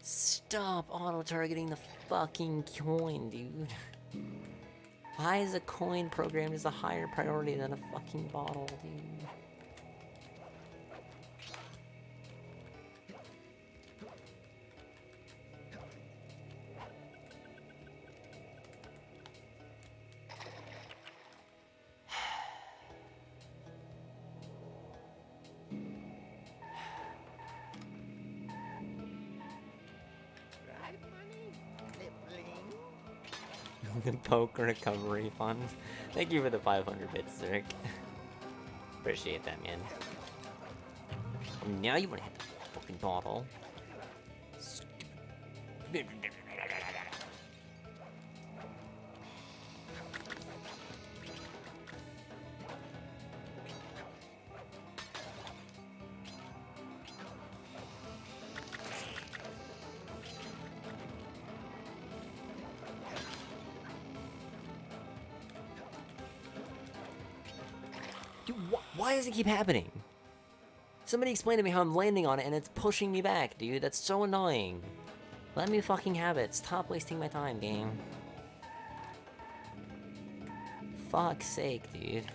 Stop auto-targeting the fucking coin, dude. Why is a coin programmed as a higher priority than a fucking bottle, dude? The poke recovery fund. Thank you for the 500 bits, Zerk. Appreciate that, man. Now you wanna hit the fucking bottle. Dude, why does it keep happening? Somebody explain to me how I'm landing on it and it's pushing me back, dude. That's so annoying. Let me fucking have it. Stop wasting my time, game. Fuck's sake, dude.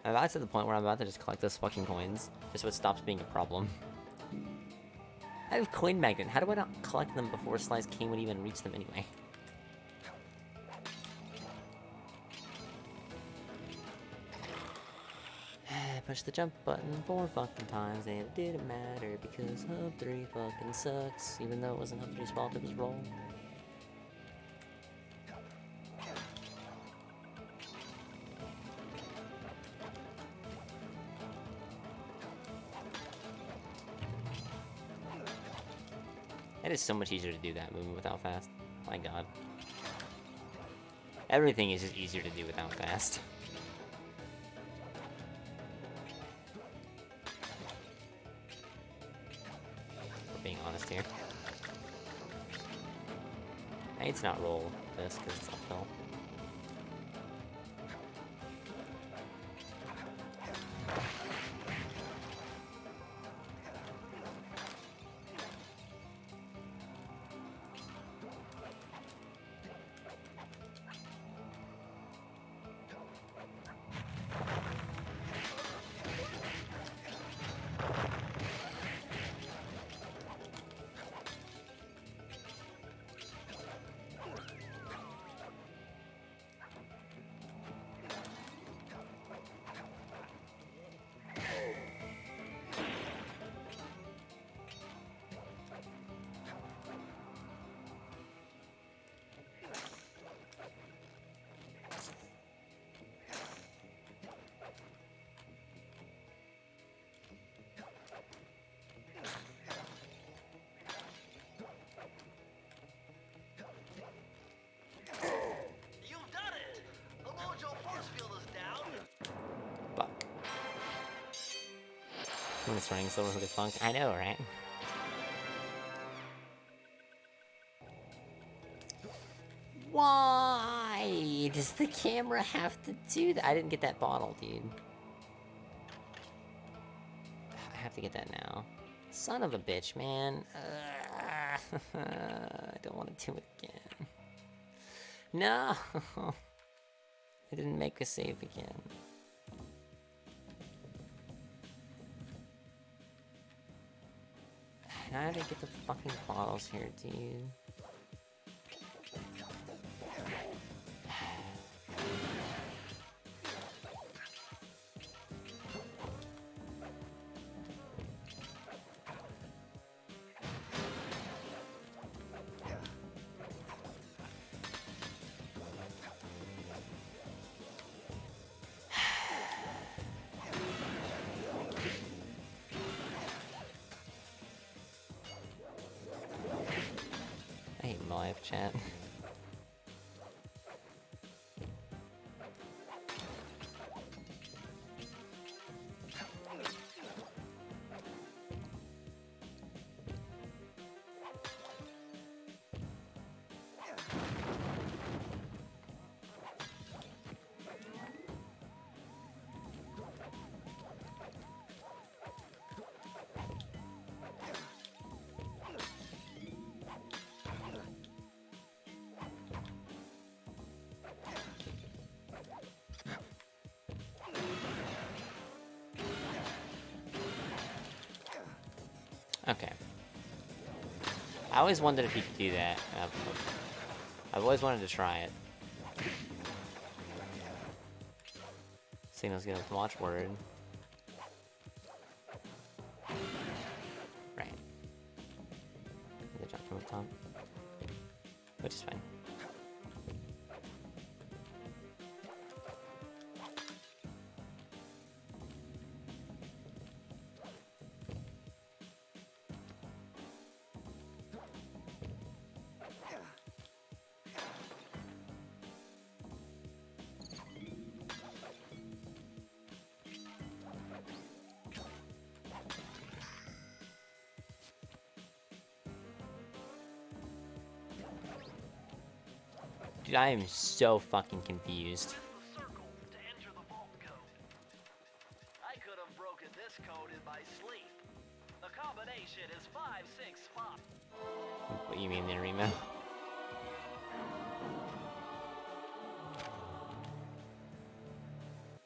I'm about to the point where I'm about to just collect those fucking coins, just so it stops being a problem. I have Coin Magnet. How do I not collect them before Slice King would even reach them anyway? pushed the jump button 4 fucking times and it didn't matter because Hub 3 fucking sucks, even though it wasn't Hub 3's fault, it was roll. It is so much easier to do that movement without fast. My god. Everything is just easier to do without fast. We're being honest here. I need to not roll this because it's uphill. You've done it! The Mojo force field is down! Fuck. I'm just running so really funk. I know, right? Why does the camera have to do that? I didn't get that bottle, dude. I have to get that now. Son of a bitch, man. I don't want to do it again. No! I didn't make a save again. Now I have to get the fucking bottles here, dude. I hate live chat. Okay. I always wondered if you could do that. I've always wanted to try it. Signal's gonna watch word. Right. They dropped from the top. Which is fine. Dude, I am so fucking confused. The circle to enter the vault code. I could have broken this code in my sleep. The combination is 565. What you mean, the Remo?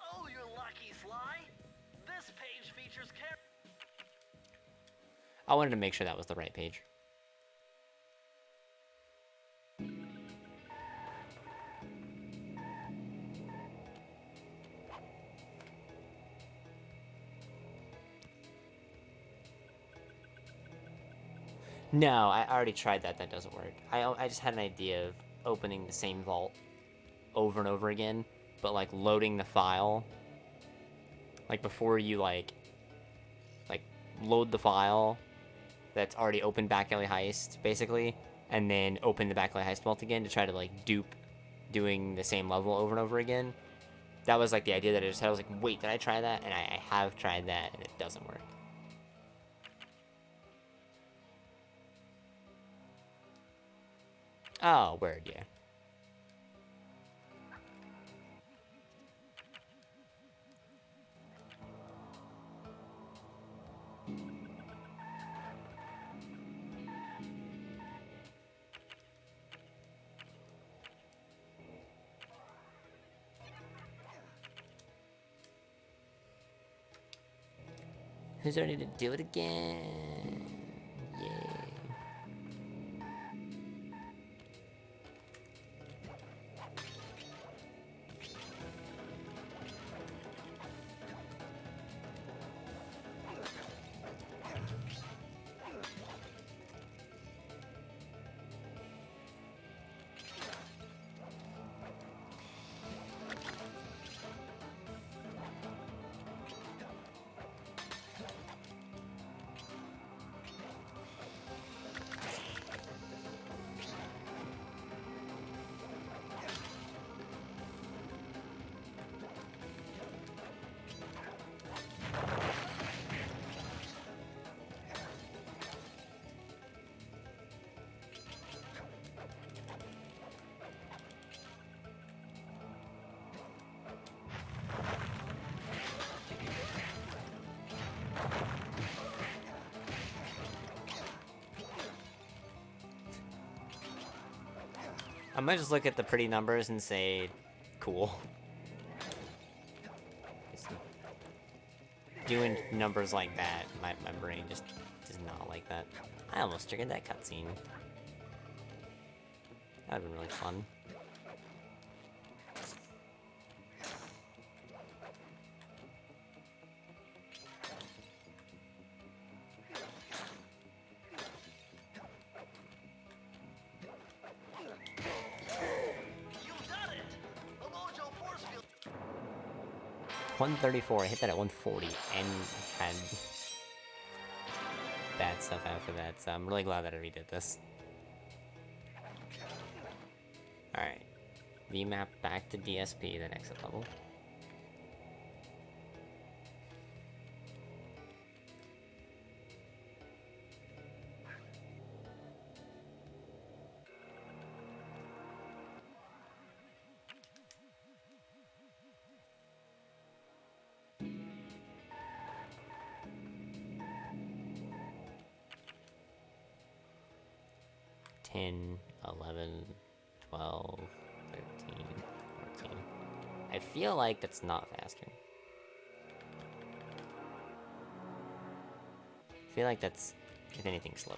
Oh, you're lucky, Sly. This page features I wanted to make sure that was the right page. No, I already tried that. That doesn't work. I just had an idea of opening the same vault over and over again, but like loading the file, like before you like load the file that's already opened Back Alley Heist, basically, and then open the Back Alley Heist vault again to try to like dupe doing the same level over and over again. That was like the idea that I just had. I was like, wait, did I try that? And I have tried that, and it doesn't work. Oh, word, yeah. Who's ready to do it again? Yay. I might just look at the pretty numbers and say, cool. Doing numbers like that, my brain just does not like that. I almost triggered that cutscene. That would've been really fun. You've done it! The Mojo force field 134, I hit that at 140 and had bad stuff after that, so I'm really glad that I redid this. Alright. VMAP back to DSP, the exit level. Ten, 11, 12, 13, 14. I feel like that's not faster. I feel like that's, if anything, slower.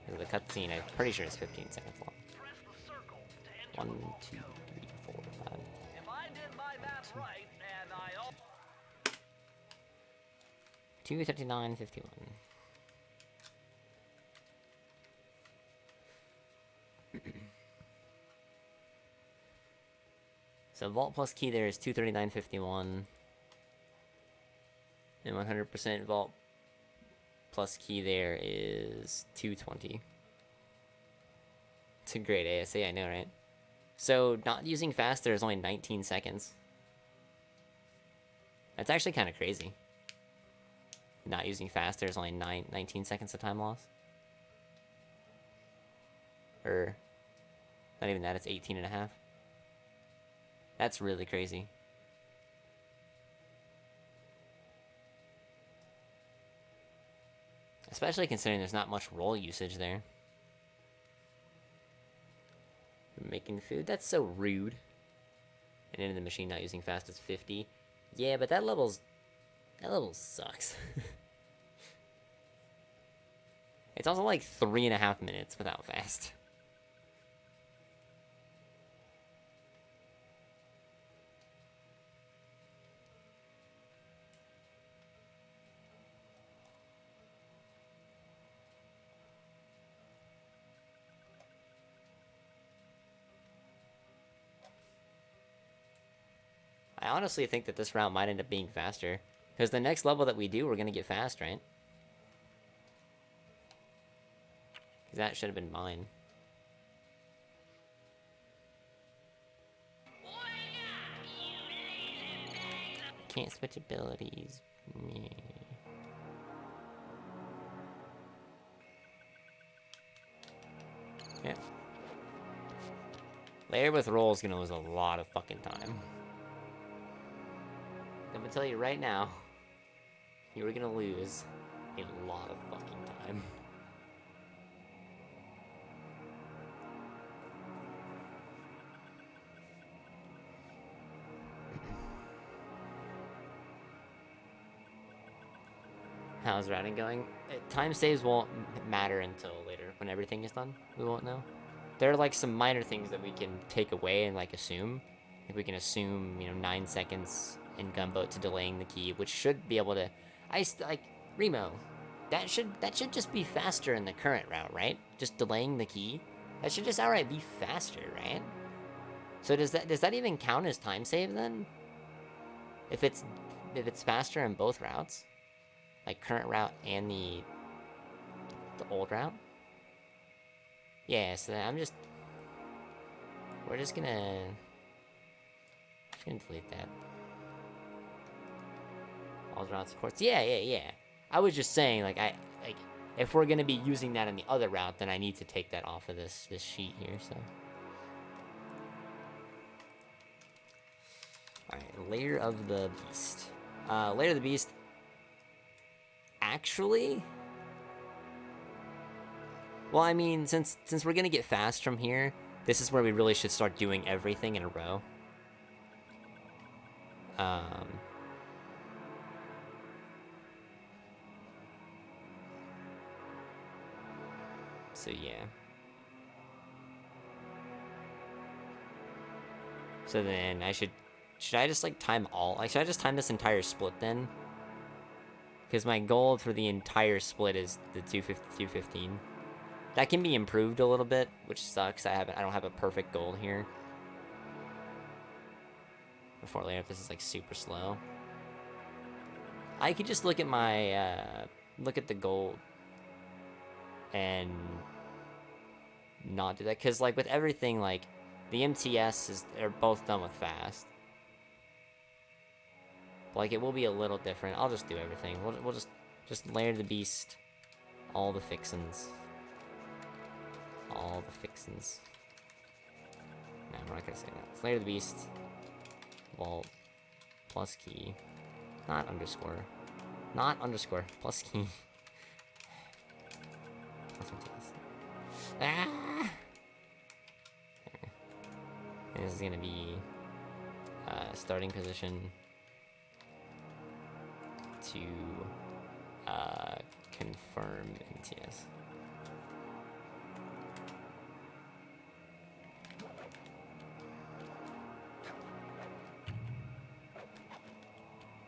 Because the cutscene, I'm pretty sure it's 15 seconds long. press the circle to enter 1, the 2, 3, 4, 5. If I did my math right, and I al- 239, 51. So vault plus key there is 239.51. And 100% vault plus key there is 220. It's a great ASA, I know, right? So not using faster is only 19 seconds. That's actually kind of crazy. Not using faster is only 19 seconds of time loss. Or, not even that, it's 18 and a half. That's really crazy. Especially considering there's not much roll usage there. Making food, that's so rude. And into the machine not using fast is 50. Yeah, but that level sucks. It's also like 3.5 minutes without fast. I honestly think that this route might end up being faster. Because the next level that we do, we're going to get fast, right? Because that should have been mine. Can't switch abilities. Yeah. Yeah. Layer with roll is gonna lose a lot of fucking time. I'm gonna tell you right now, you are gonna lose a lot of fucking time. How's routing going? Time saves won't matter until later, when everything is done. We won't know. There are like some minor things that we can take away and like assume. Like we can assume, 9 seconds in Gunboat to delaying the key, which should be able to. Like Remo. That should just be faster in the current route, right? Just delaying the key. That should just outright be faster, right? So does that even count as time save then? If it's faster in both routes? Like current route and the old route? Yeah, so we're just gonna delete that. All routes, of course. Yeah. I was just saying, like, if we're gonna be using that in the other route, then I need to take that off of this sheet here, so. Alright, Lair of the Beast. Lair of the Beast. Actually, well, I mean, since we're gonna get fast from here, this is where we really should start doing everything in a row. So yeah. So then should I just like time all? Like, should I just time this entire split then? Because my goal for the entire split is the 215. That can be improved a little bit, which sucks. I don't have a perfect goal here. Before layup, this is like super slow. I could just look at my look at the gold and not do that, because like with everything, like the MTS they're both done with fast. But, like, it will be a little different. I'll just do everything. We'll just layer the beast, all the fixins. All the fixins. No, I'm not gonna say that. Let's layer the beast. Vault. Plus key. Not underscore. Not underscore. Plus key. Plus MTS. Ah! Okay. And this is gonna be starting position to confirm MTS.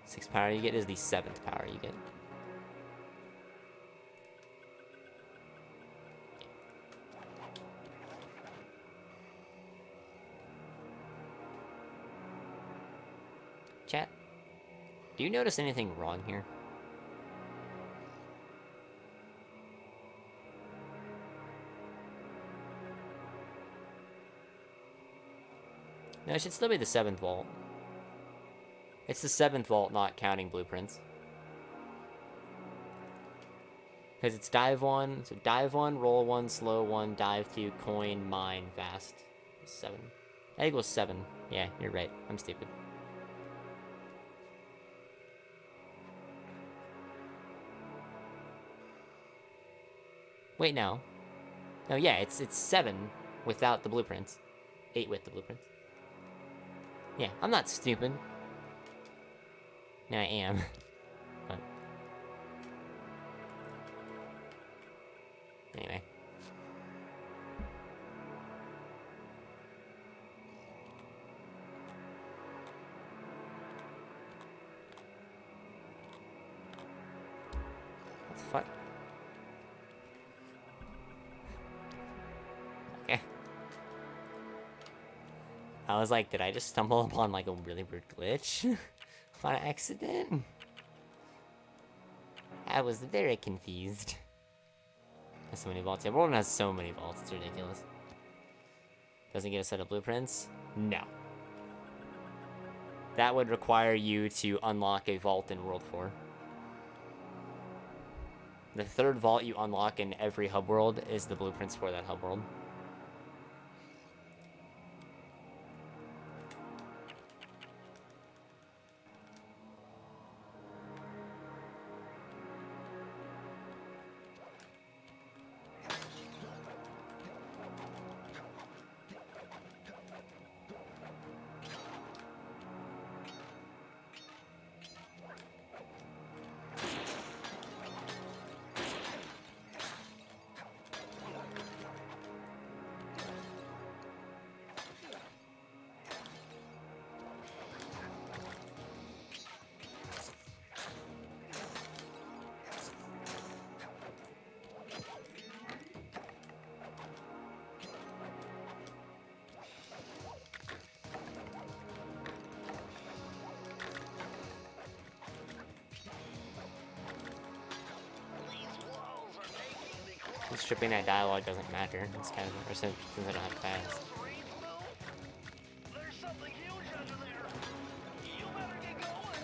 Sixth power you get is the 7th power you get. Chat, do you notice anything wrong here? No, it should still be the 7th vault. It's the 7th vault, not counting blueprints. Because it's dive 1, so dive 1, roll 1, slow 1, dive 2, coin, mine, fast. 7. That equals 7. Yeah, you're right. I'm stupid. Wait, no. No, yeah, it's 7 without the blueprints. 8 with the blueprints. Yeah, I'm not stupid. No, I am. But anyway. What the fuck? Okay. I was like, did I just stumble upon like a really weird glitch by accident? I was very confused. Has so many vaults. Yeah, World has so many vaults. It's ridiculous. Doesn't get a set of blueprints? No. That would require you to unlock a vault in World 4. The third vault you unlock in every hub world is the blueprints for that hub world. Stripping that dialogue doesn't matter. It's kind of, or since I don't have fast. There's something huge under there. You better get going.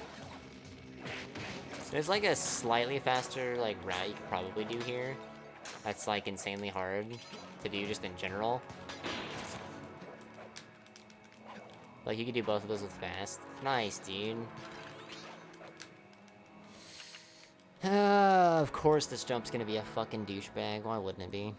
There's like a slightly faster like route you could probably do here. That's like insanely hard to do just in general. Like you could do both of those with fast. Nice, dude. Of course this jump's gonna be a fucking douchebag. Why wouldn't it be?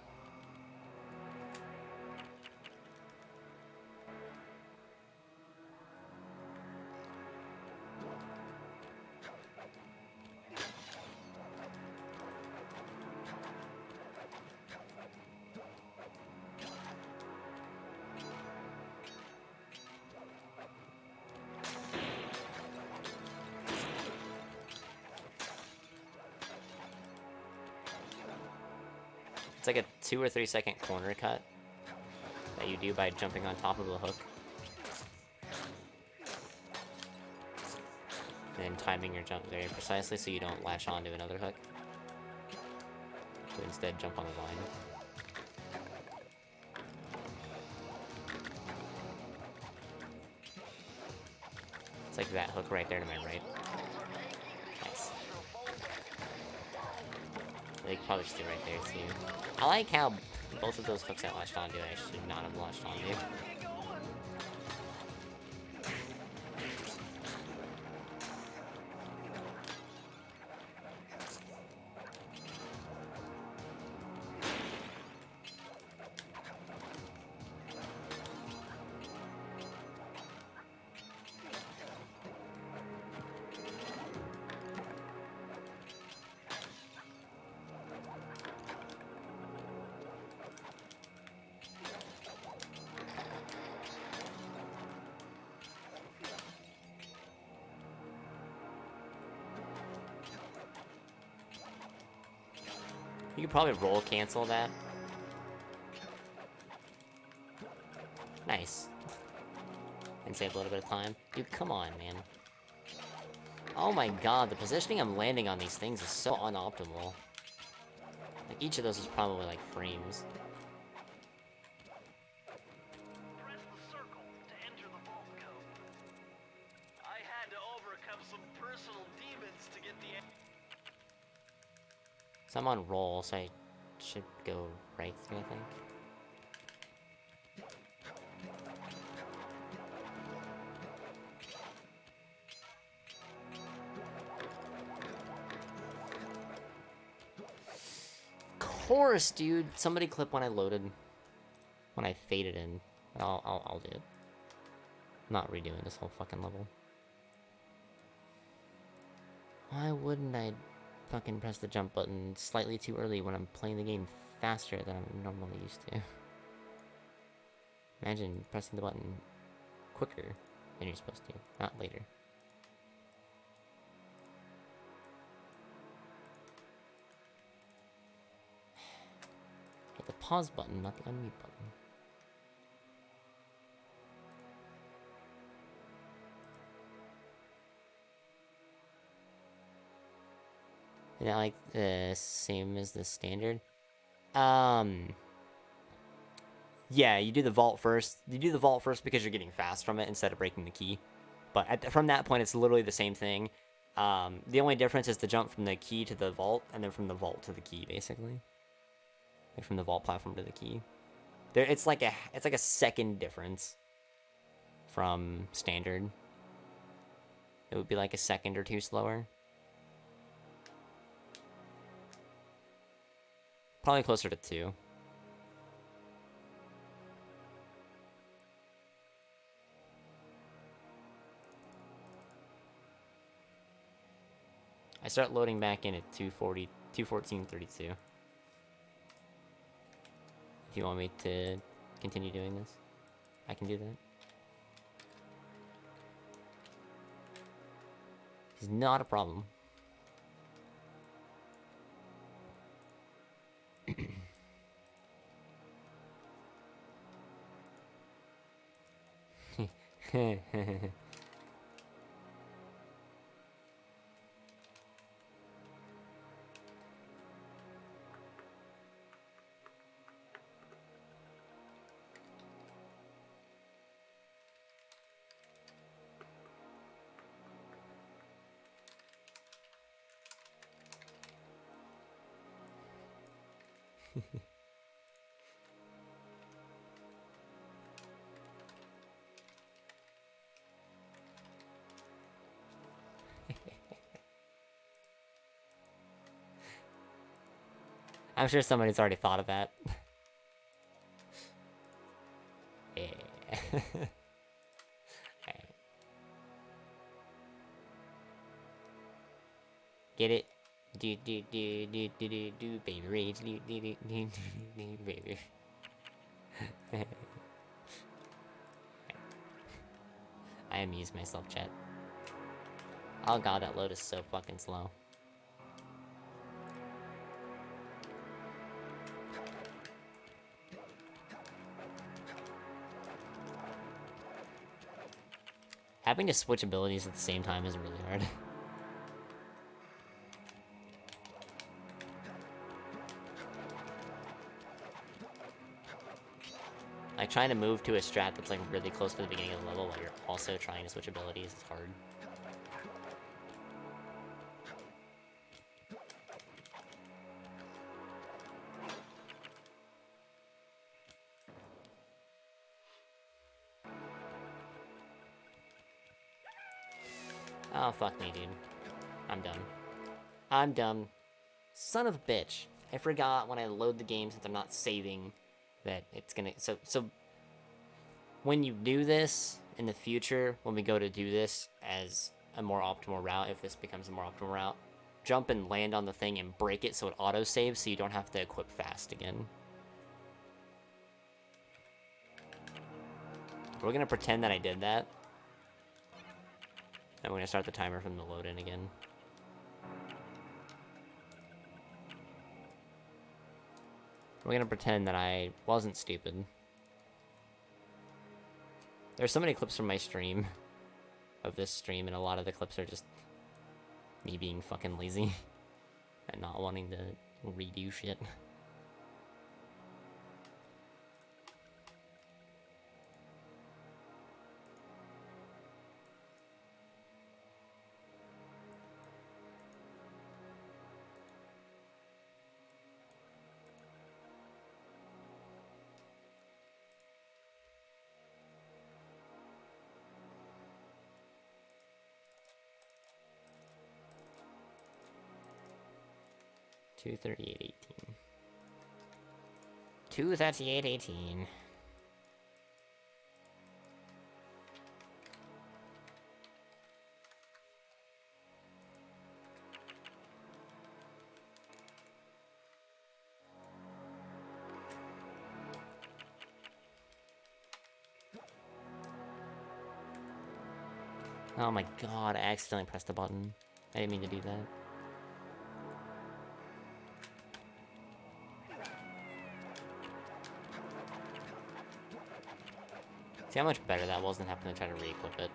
It's like a 2 or 3 second corner cut that you do by jumping on top of the hook. And then timing your jump very precisely so you don't latch onto another hook. To instead jump on the line. It's like that hook right there to my right. Nice. They could probably just do right there too. I like how both of those hooks I latched onto I should not have latched onto. You could probably roll cancel that. Nice. And save a little bit of time. Dude, come on, man. Oh my god, the positioning I'm landing on these things is so unoptimal. Like, each of those is probably like frames. Press the circle to enter the vault code. I had to overcome some personal demons to get the... So I'm on roll, so I should go right through, I think. Of course, dude. Somebody clip when I loaded. When I faded in. I'll do it. I'm not redoing this whole fucking level. Why wouldn't I fucking press the jump button slightly too early when I'm playing the game faster than I'm normally used to? Imagine pressing the button quicker than you're supposed to, not later. Hit the pause button, not the unmute button. Isn't that like the same as the standard? Yeah, you do the vault first. You do the vault first because you're getting fast from it instead of breaking the key. But from that point, it's literally the same thing. The only difference is the jump from the key to the vault, and then from the vault to the key, basically. Like from the vault platform to the key. It's like a second difference from standard. It would be like a second or two slower. Probably closer to 2. I start loading back in at 240, 214.32. If you want me to continue doing this, I can do that. It's not a problem. I'm sure somebody's already thought of that. Yeah. Alright. Get it? Do baby rage, do baby. I amuse myself, chat. Oh god, that load is so fucking slow. Having to switch abilities at the same time is really hard. Like, trying to move to a strat that's, like, really close to the beginning of the level while you're also trying to switch abilities is hard. Oh, fuck me, dude. I'm dumb. I'm dumb. Son of a bitch. I forgot when I load the game, since I'm not saving, that it's gonna... So when you do this in the future, when we go to do this as a more optimal route, if this becomes a more optimal route, jump and land on the thing and break it so it auto-saves so you don't have to equip fast again. We're gonna pretend that I did that. And we're gonna start the timer from the load-in again. We're gonna pretend that I wasn't stupid. There's so many clips from my stream, of this stream, and a lot of the clips are just me being fucking lazy and not wanting to redo shit. $238.18. $238.18. Oh my god, I accidentally pressed the button. I didn't mean to do that. See how much better that was than having to try to re-equip it.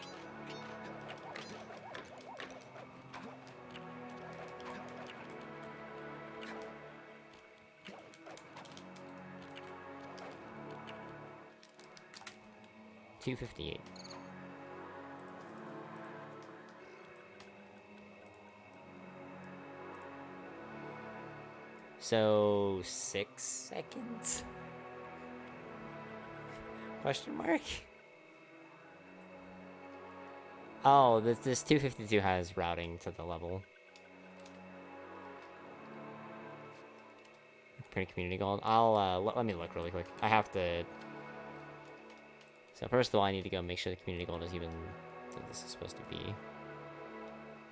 258. So 6 seconds? Question mark? Oh, this 252 has routing to the level. Print community gold. I'll let me look really quick. I have to. So first of all, I need to go make sure the community gold is even what this is supposed to be.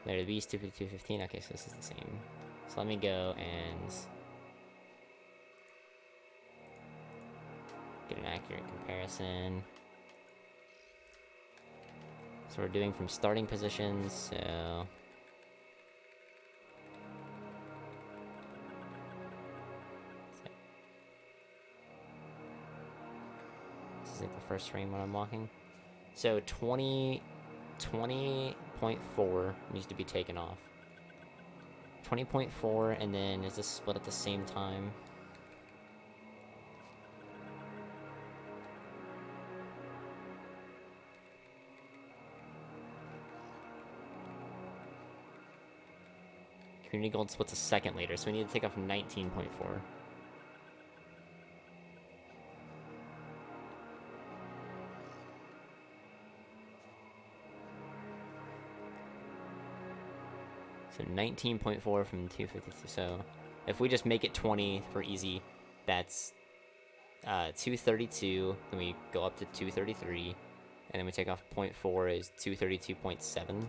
There, the beast 252.15. Okay, so this is the same. So let me go and get an accurate comparison. So we're doing from starting positions, so this is like the first frame when I'm walking. So 20.4 needs to be taken off. 20.4, and then is this split at the same time? Community gold splits a second later, so we need to take off 19.4. So 19.4 from 252. So if we just make it 20 for easy, that's 232. Then we go up to 233, and then we take off 0.4 is 232.7.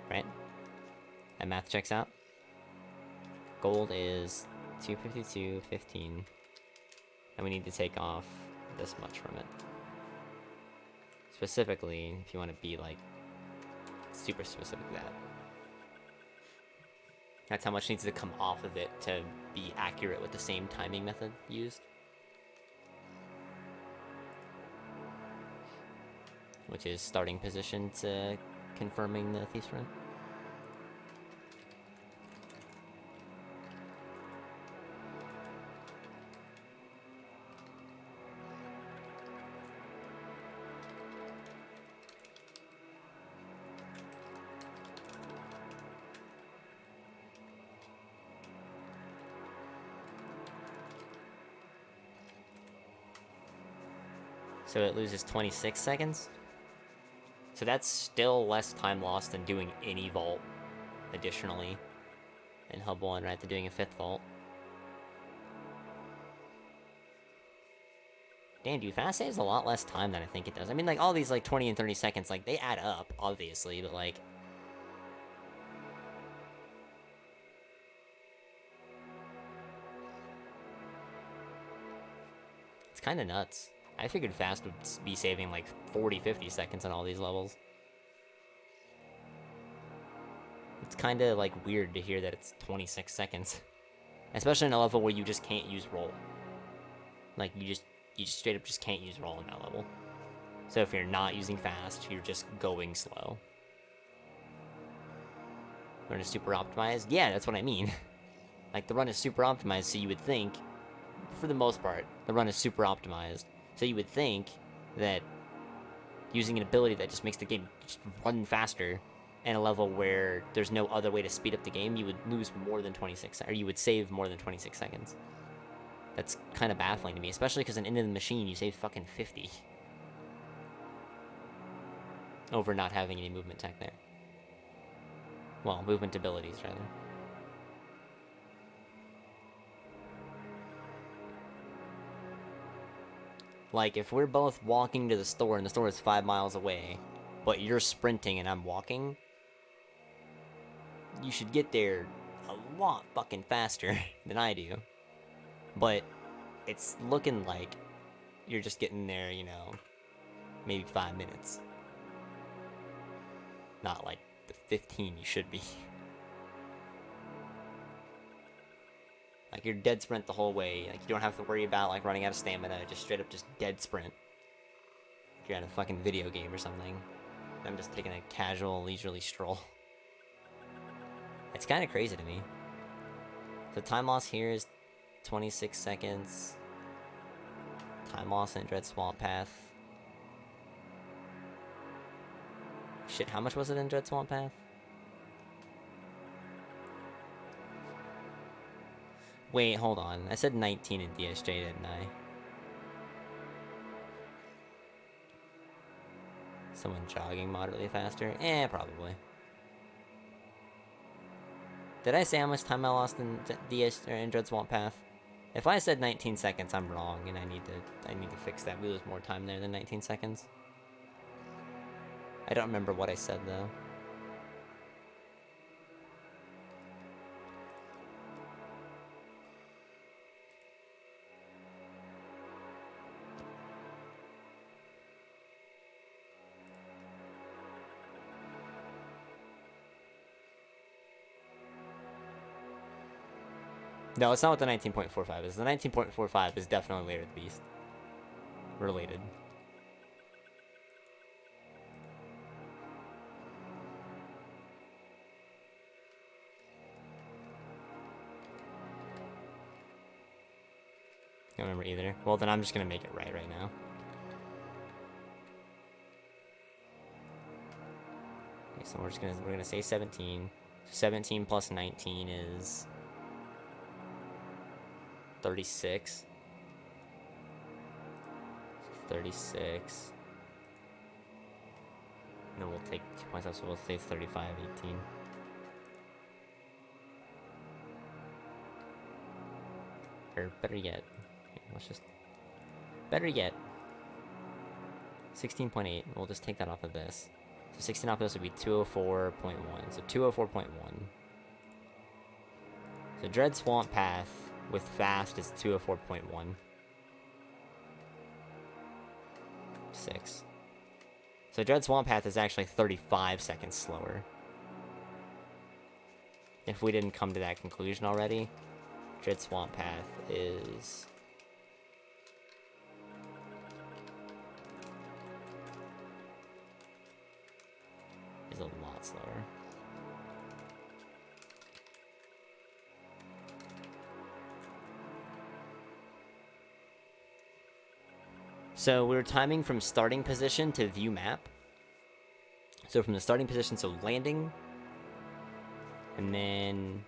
Right? That math checks out. Gold is 252.15, and we need to take off this much from it. Specifically, if you want to be like super specific, that's how much needs to come off of it to be accurate with the same timing method used. Which is starting position to confirming the thief's run. So it loses 26 seconds. So that's still less time lost than doing any vault additionally in Hub 1, right? Than doing a 5th vault. Damn, dude, fast saves a lot less time than I think it does. I mean, like, all these, like, 20 and 30 seconds, like, they add up, obviously, but, like... It's kind of nuts. I figured fast would be saving, like, 40, 50 seconds on all these levels. It's kind of, like, weird to hear that it's 26 seconds. Especially in a level where you just can't use roll. Like, you just straight up just can't use roll in that level. So if you're not using fast, you're just going slow. Run is super optimized? Yeah, that's what I mean. Like, the run is super optimized, so you would think, for the most part, the run is super optimized. So you would think that using an ability that just makes the game just run faster in a level where there's no other way to speed up the game, you would lose more than 26, or you would save more than 26 seconds. That's kind of baffling to me, especially because in Into the Machine, you save fucking 50. Over not having any movement tech there. Well, movement abilities, rather. Like, if we're both walking to the store and the store is 5 miles away, but you're sprinting and I'm walking, you should get there a lot fucking faster than I do. But it's looking like you're just getting there, you know, maybe 5 minutes. Not like the 15 you should be. Like, you're dead sprint the whole way. Like, you don't have to worry about, like, running out of stamina. Just straight up just dead sprint. Like you're at a fucking video game or something. I'm just taking a casual, leisurely stroll. It's kind of crazy to me. The time loss here is 26 seconds. Time lost in Dread Swamp Path. Shit, how much was it in Dread Swamp Path? Wait, hold on. I said 19 in DSJ, didn't I? Someone jogging moderately faster? Probably. Did I say how much time I lost in in Dread Swamp Path? If I said 19 seconds, I'm wrong, and I need to fix that. We lose more time there than 19 seconds. I don't remember what I said though. No, it's not what the 19.45 is. The 19.45 is definitely Lair of the Beast. Related. I don't remember either. Well, then I'm just gonna make it right now. Okay, so we're gonna say 17. 17 plus 19 is 36. 36. And then we'll take 2 points off, so we'll say 35, 18. Or better yet, let's just... Better yet, 16.8. We'll just take that off of this. So 16 off of this would be 204.1. So 204.1. So Dread Swamp Path with fast is 204.1. 6. So Dread Swamp Path is actually 35 seconds slower. If we didn't come to that conclusion already, Dread Swamp Path is... a lot slower. So we're timing from starting position to view map. So from the starting position, so landing, and then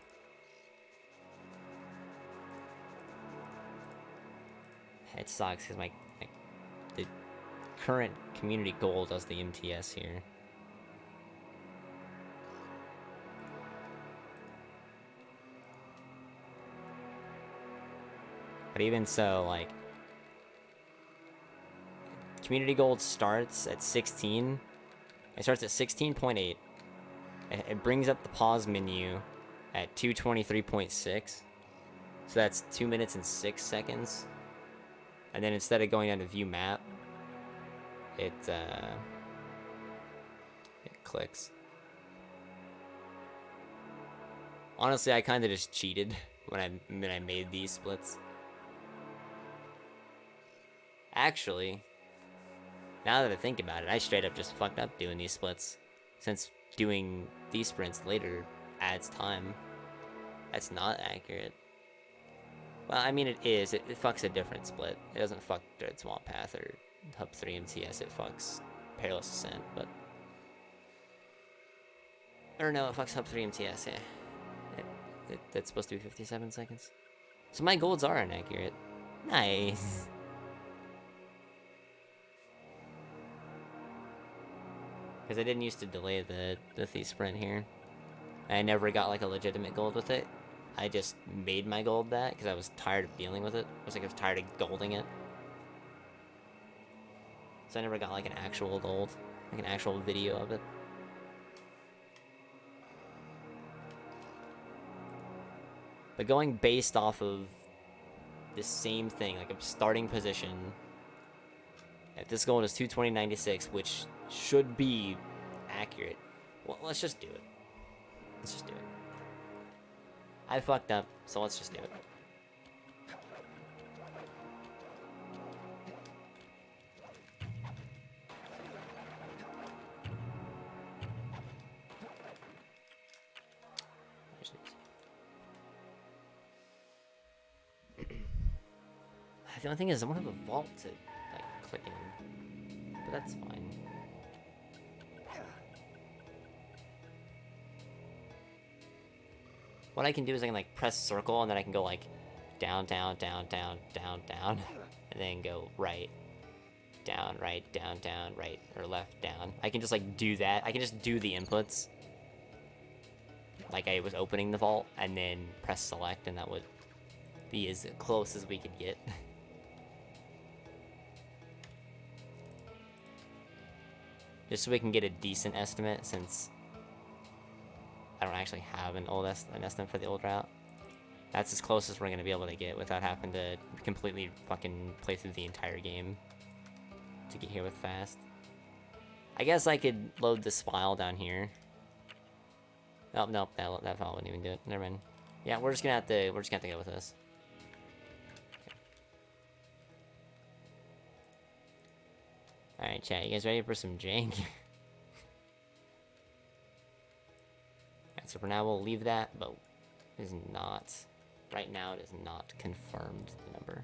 it sucks because the current community goal does the MTS here. But even so, like, community gold starts at 16. It starts at 16.8. It brings up the pause menu at 223.6. So that's 2 minutes and 6 seconds. And then instead of going down to view map, it clicks. Honestly, I kind of just cheated when I made these splits. Actually, now that I think about it, I straight up just fucked up doing these splits, since doing these sprints later adds time. That's not accurate. Well, I mean, it is. It fucks a different split. It doesn't fuck Dread Swamp Path or Hub 3 MTS. It fucks Perilous Ascent, but... Or no, it fucks Hub 3 MTS, yeah. That's supposed to be 57 seconds. So my golds are inaccurate. Nice. Because I didn't used to delay the Thief Sprint here. I never got like a legitimate gold with it. I just made my gold that because I was tired of dealing with it. I was tired of golding it. So I never got like an actual gold, like an actual video of it. But going based off of the same thing, like a starting position, if this gold is 220.96, which should be accurate, well, let's just do it. Let's just do it. I fucked up, so let's just do it. The only thing is I don't have a vault to like click in, but that's fine. What I can do is I can like press circle and then I can go like down, down, down, down, down, down, and then go right, down, right, down, down, right, or left, down. I can just like do that. I can just do the inputs like I was opening the vault and then press select, and that would be as close as we could get. Just so we can get a decent estimate, since I don't actually have an estimate for the old route. That's as close as we're gonna be able to get without having to completely fucking play through the entire game to get here with fast. I guess I could load the spile down here. Oh, nope, that file wouldn't even do it. Never mind. Yeah, we're just gonna have to go with this. Alright, chat, you guys ready for some jank? So for now we'll leave that, but it is not, right now it is not confirmed, the number.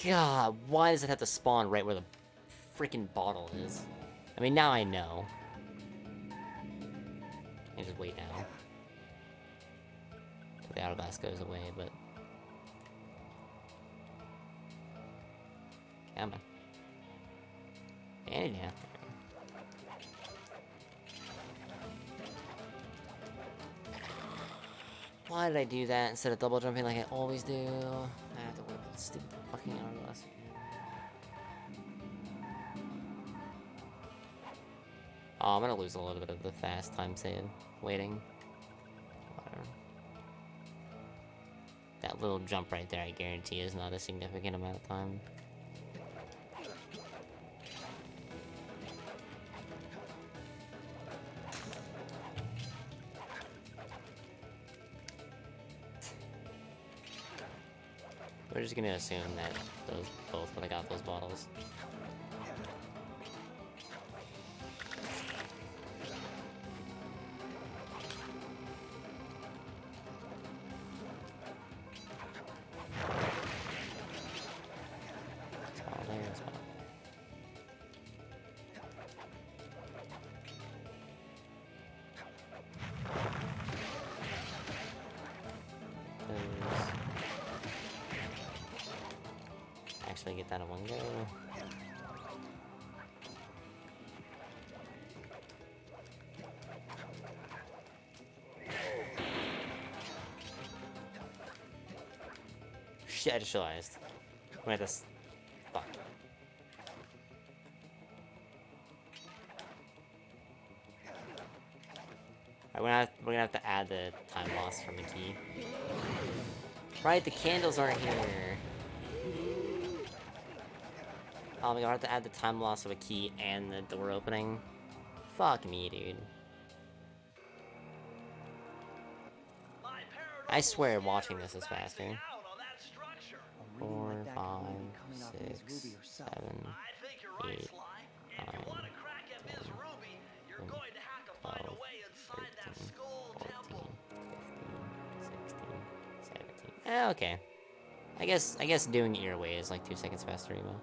God, why does it have to spawn right where the freaking bottle is? I mean, now I know. I just wait now. Till the hourglass goes away, but... Come on. And yeah. Why did I do that instead of double jumping like I always do? I have to work with stupid fucking hourglass. Oh, I'm gonna lose a little bit of the fast time saved waiting. Whatever. That little jump right there, I guarantee, is not a significant amount of time. We're just gonna assume that those both would have got those bottles. Spot there, spot. Actually get that in one go. Shit, I just realized. We're at this. Fuck. Alright, we're gonna have to add the time loss from the key. Right, the candles aren't here. Oh my god, I have to add the time loss of a key and the door opening. Fuck me, dude. I swear watching this is faster. 4, 5, 6, 7, 8, 9, 10, 11, 12, 13, 14, 15, 16, 17. Okay. I guess doing it your way is like 2 seconds faster, emo.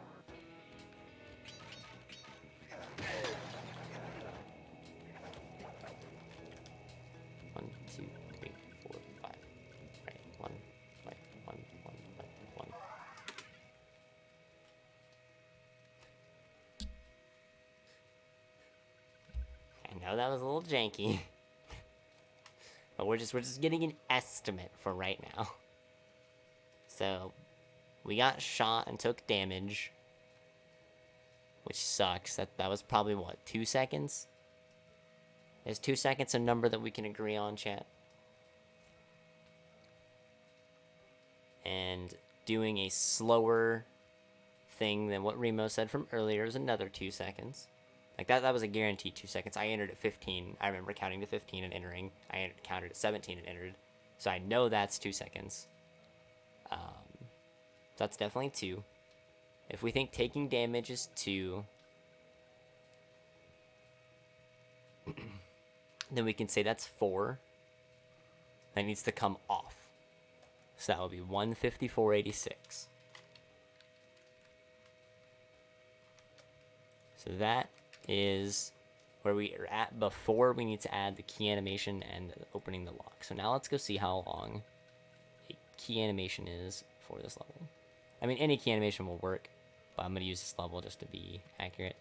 I know that was a little janky, but we're just getting an estimate for right now. So, we got shot and took damage, which sucks. That was probably what, 2 seconds? Is 2 seconds a number that we can agree on, chat? And doing a slower thing than what Remo said from earlier is another 2 seconds. Like, that was a guaranteed 2 seconds. I entered at 15. I remember counting to 15 and entering. I counted at 17 and entered. So I know that's 2 seconds. That's definitely 2. If we think taking damage is 2... then we can say that's 4. That needs to come off. So that will be 154.86. So that is where we are at before we need to add the key animation and opening the lock. So now let's go see how long a key animation is for this level. I mean, any key animation will work, but I'm going to use this level just to be accurate.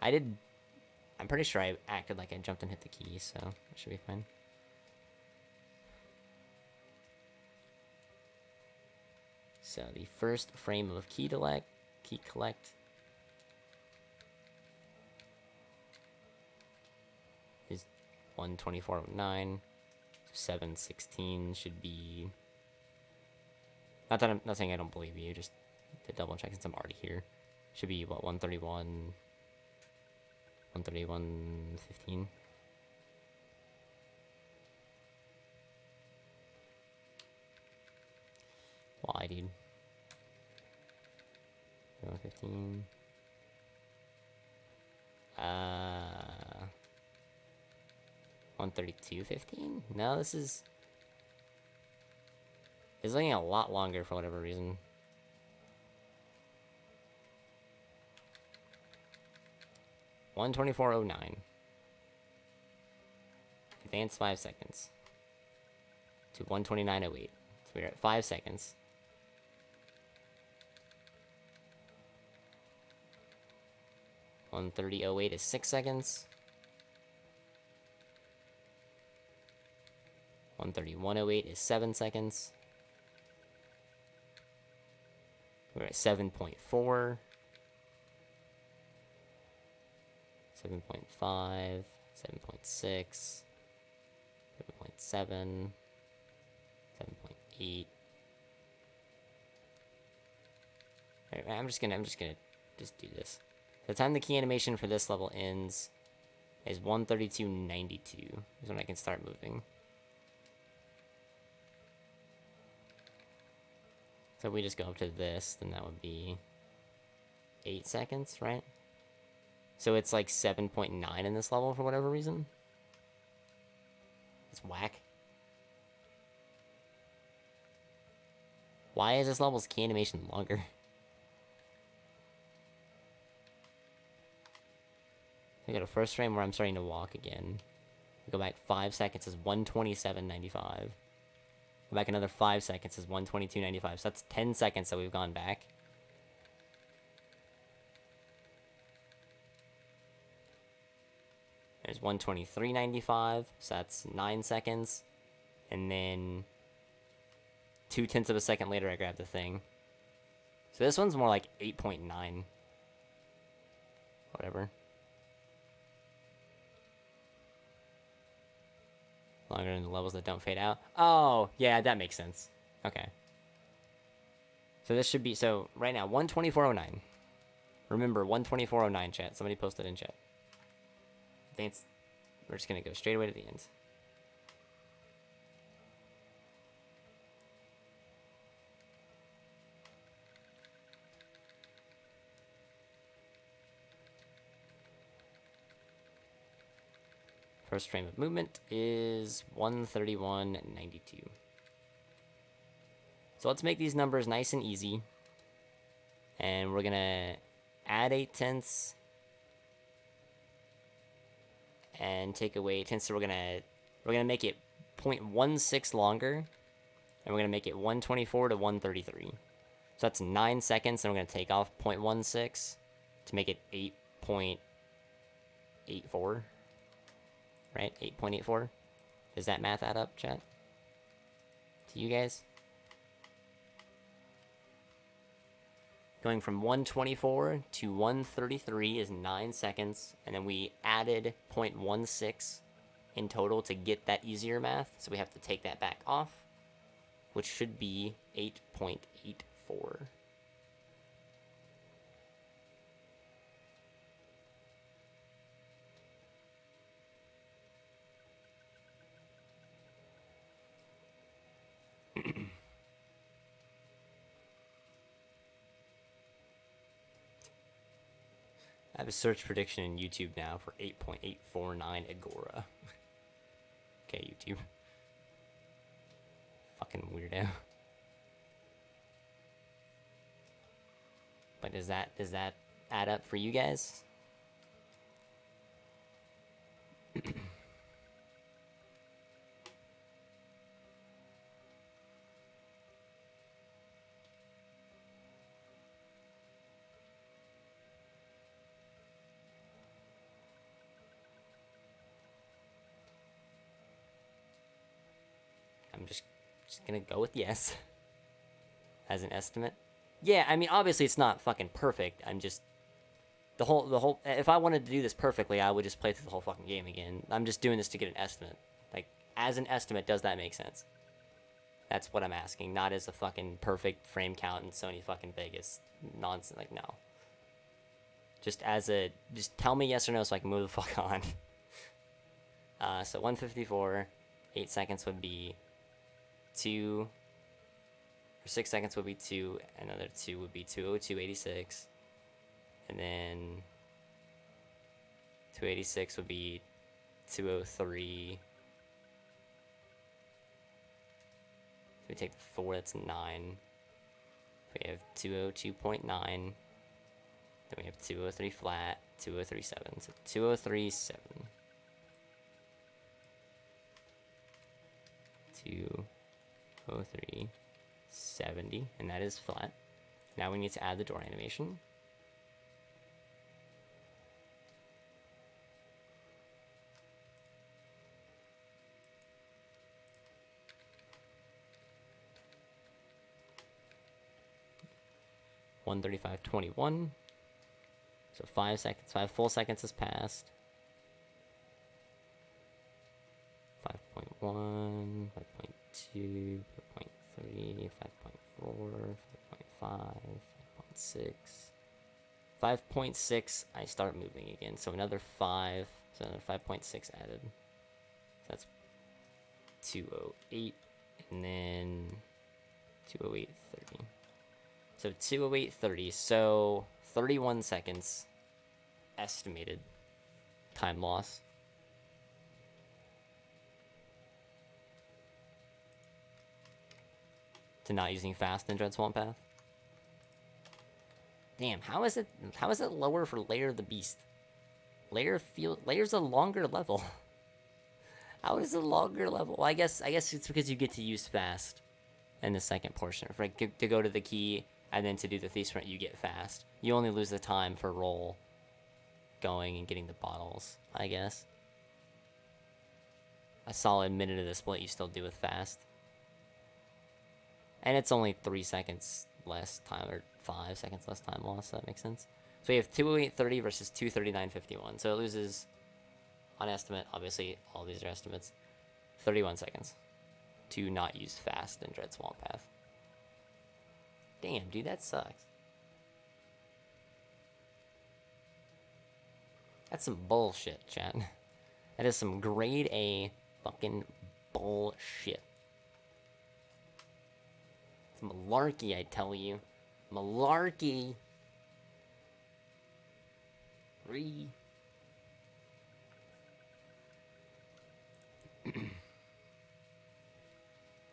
I'm pretty sure I acted like I jumped and hit the key, so it should be fine. So the first frame of key collect is 124.09. 7:16 should be. Not that I'm not saying I don't believe you, just to double check since I'm already here. Should be what, 131. 131.15. Why, dude? 115. 132.15? No, this is. It's looking a lot longer for whatever reason. $124.09. Advance 5 seconds. To 129.08. So we're at 5 seconds. $130.08 is 6 seconds. 131.08 is 7 seconds. We're at 7.4. 7.5, 7.6, 7.7, 7.8. I'm just gonna do this. The time the key animation for this level ends is 132.92 is when I can start moving. So if we just go up to this, then that would be 8 seconds, right? So it's like 7.9 in this level for whatever reason. It's whack. Why is this level's key animation longer? I got a first frame where I'm starting to walk again. Go back 5 seconds is 127.95. Go back another 5 seconds is 122.95. So that's 10 seconds that we've gone back. There's 123.95, so that's 9 seconds. And then 0.2 of a second later, I grab the thing. So this one's more like 8.9. Whatever. Longer than the levels that don't fade out. Oh, yeah, that makes sense. Okay. So this should be, so right now, 124.09. Remember, 124.09, chat. Somebody posted in chat. Advance. We're just going to go straight away to the end. First frame of movement is 131.92. So let's make these numbers nice and easy. And we're going to add 8/10 and take away 8/10. So we're gonna make it 0.16 longer, and we're gonna make it 124 to 133. So that's 9 seconds, and we're gonna take off 0.16 to make it 8.84. Right, 8.84. Does that math add up, chat? To you guys? Going from 124 to 133 is 9 seconds, and then we added 0.16 in total to get that easier math, so we have to take that back off, which should be 8.84. I have a search prediction in YouTube now for 8.849 Agora. Okay, YouTube. Fucking weirdo. But does that add up for you guys? I'm just gonna go with yes as an estimate. Yeah, I mean, obviously it's not fucking perfect. I'm just the whole. If I wanted to do this perfectly, I would just play through the whole fucking game again. I'm just doing this to get an estimate. Like, as an estimate, does that make sense? That's what I'm asking, not as a fucking perfect frame count in Sony fucking Vegas nonsense. Like, no. Just tell me yes or no so I can move the fuck on. So 154, 8 seconds would be 2, or 6 seconds would be 2, another 2 would be 202.86, and then 286 would be 203. So we take the 4, that's 9. We have 202.9. Then we have 203 flat, 203.7. So 203.7. 203.70, and that is flat. Now we need to add the door animation. $135.21. So 5 seconds, 5 full seconds has passed. 5.1, 5.2, 5.3, 5.4, 5.5, 5.6. 5.6, I start moving again. So another 5, so another 5.6 added. So that's 208, and then 208.30. So 208.30, so 31 seconds estimated time loss. To not using fast in Dread Swamp Path. Damn, how is it lower for Lair of the Beast? Lair's a longer level. How is it a longer level? Well, I guess it's because you get to use fast in the second portion. For to go to the key and then to do the thief sprint, you get fast. You only lose the time for roll going and getting the bottles, I guess. A solid minute of the split you still do with fast. And it's only 3 seconds less time, or 5 seconds less time loss, so that makes sense. So you have 208.30 versus 239.51. So it loses, on estimate, obviously all these are estimates, 31 seconds to not use fast in Dread Swamp Path. Damn, dude, that sucks. That's some bullshit, chat. That is some grade A fucking bullshit. Malarkey, I tell you. Malarkey.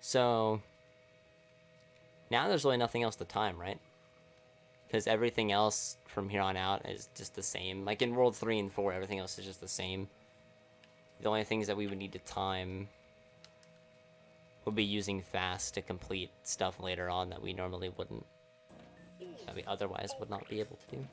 So, now there's really nothing else to time, right? Because everything else from here on out is just the same. Like in World 3 and 4, everything else is just the same. The only things that we would need to time would be using fast to complete stuff later on that we normally wouldn't. That we otherwise would not be able to do.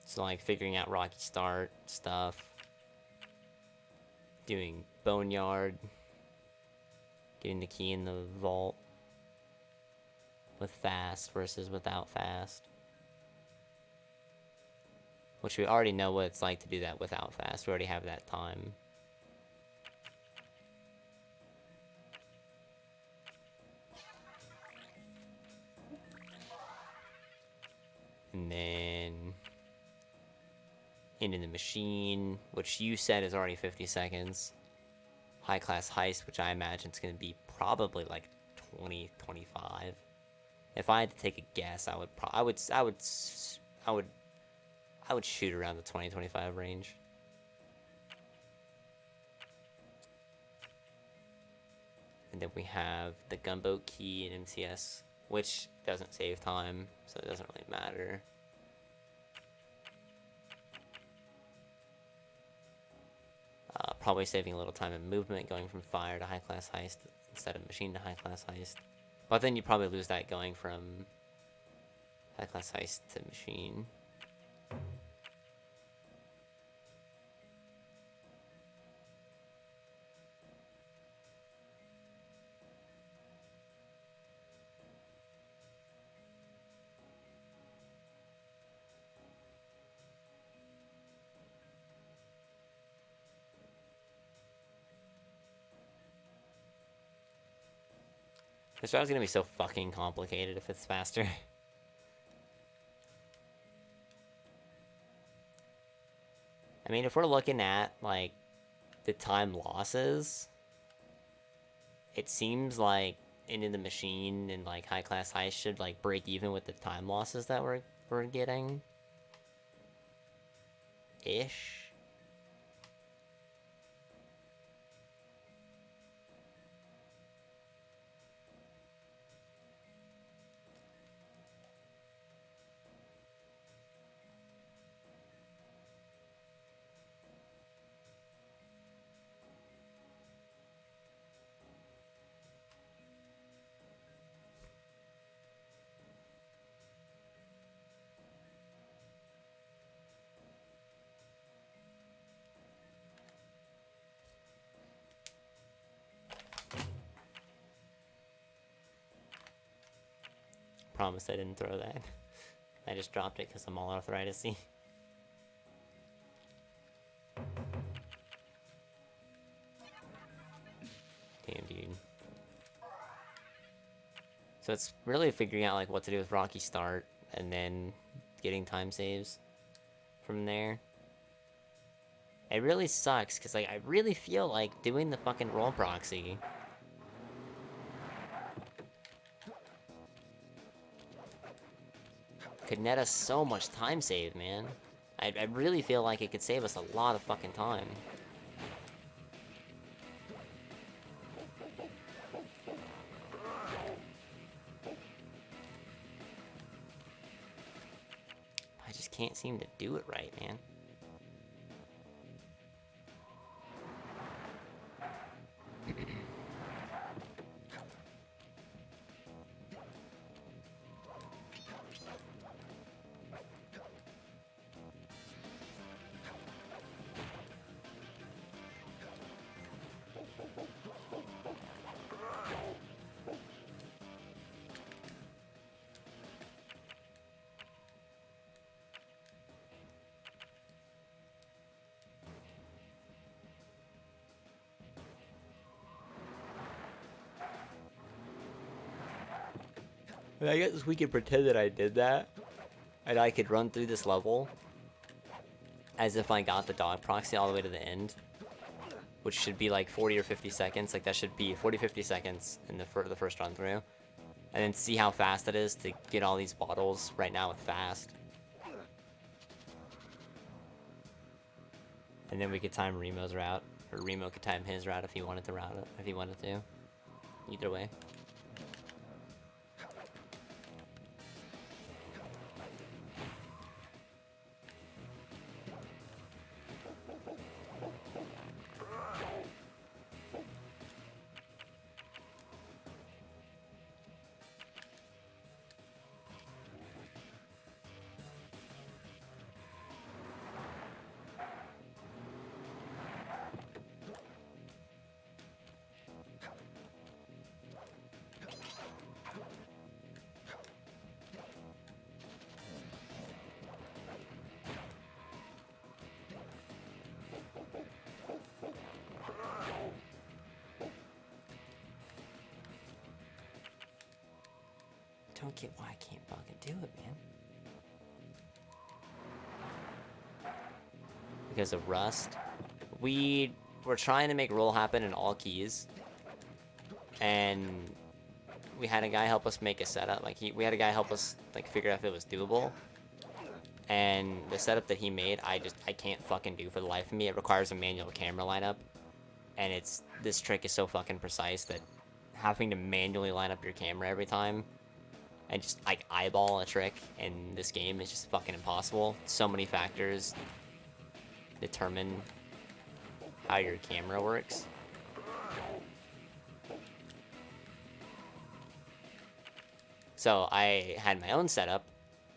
So like figuring out Rocky Start stuff, doing Boneyard, getting the key in the vault with fast versus without fast. Which we already know what it's like to do that without fast. We already have that time. Into the Machine, which you said is already 50 seconds. High Class Heist, which I imagine is going to be probably like 20, 25. If I had to take a guess, I would shoot around the 20, 25 range. And then we have the Gunboat Key and MCS, which doesn't save time, so it doesn't really matter. Probably saving a little time in movement, going from Fire to High Class Heist instead of Machine to High Class Heist. But then you probably lose that going from High Class Heist to Machine. This round's gonna be so fucking complicated if it's faster. I mean, if we're looking at, like, the time losses, it seems like Into the Machine and, like, High Class Heist should, like, break even with the time losses that we're getting. Ish. Promise I didn't throw that. I just dropped it because I'm all arthritis-y. Damn, dude. So it's really figuring out, like, what to do with Rocky Start, and then getting time saves from there. It really sucks, because, like, I really feel like doing the fucking roll proxy could net us so much time saved, man. I really feel like it could save us a lot of fucking time. I just can't seem to do it right, man. I guess we could pretend that I did that, and I could run through this level as if I got the dog proxy all the way to the end, which should be like 40 or 50 seconds. Like, that should be 40-50 seconds in the first run through, and then see how fast it is to get all these bottles right now with fast. And then we could time Remo's route, or Remo could time his route if he wanted to route it, if he wanted to. Either way. Don't get why I can't fucking do it, man. because of Rust. We were trying to make roll happen in all keys, and we had a guy help us make a setup. Like we had a guy help us like figure out if it was doable. And the setup that he made, I can't fucking do for the life of me. It requires a manual camera lineup, and this trick is so fucking precise that having to manually line up your camera every time and just like eyeball a trick in this game is just fucking impossible. So many factors determine how your camera works. So I had my own setup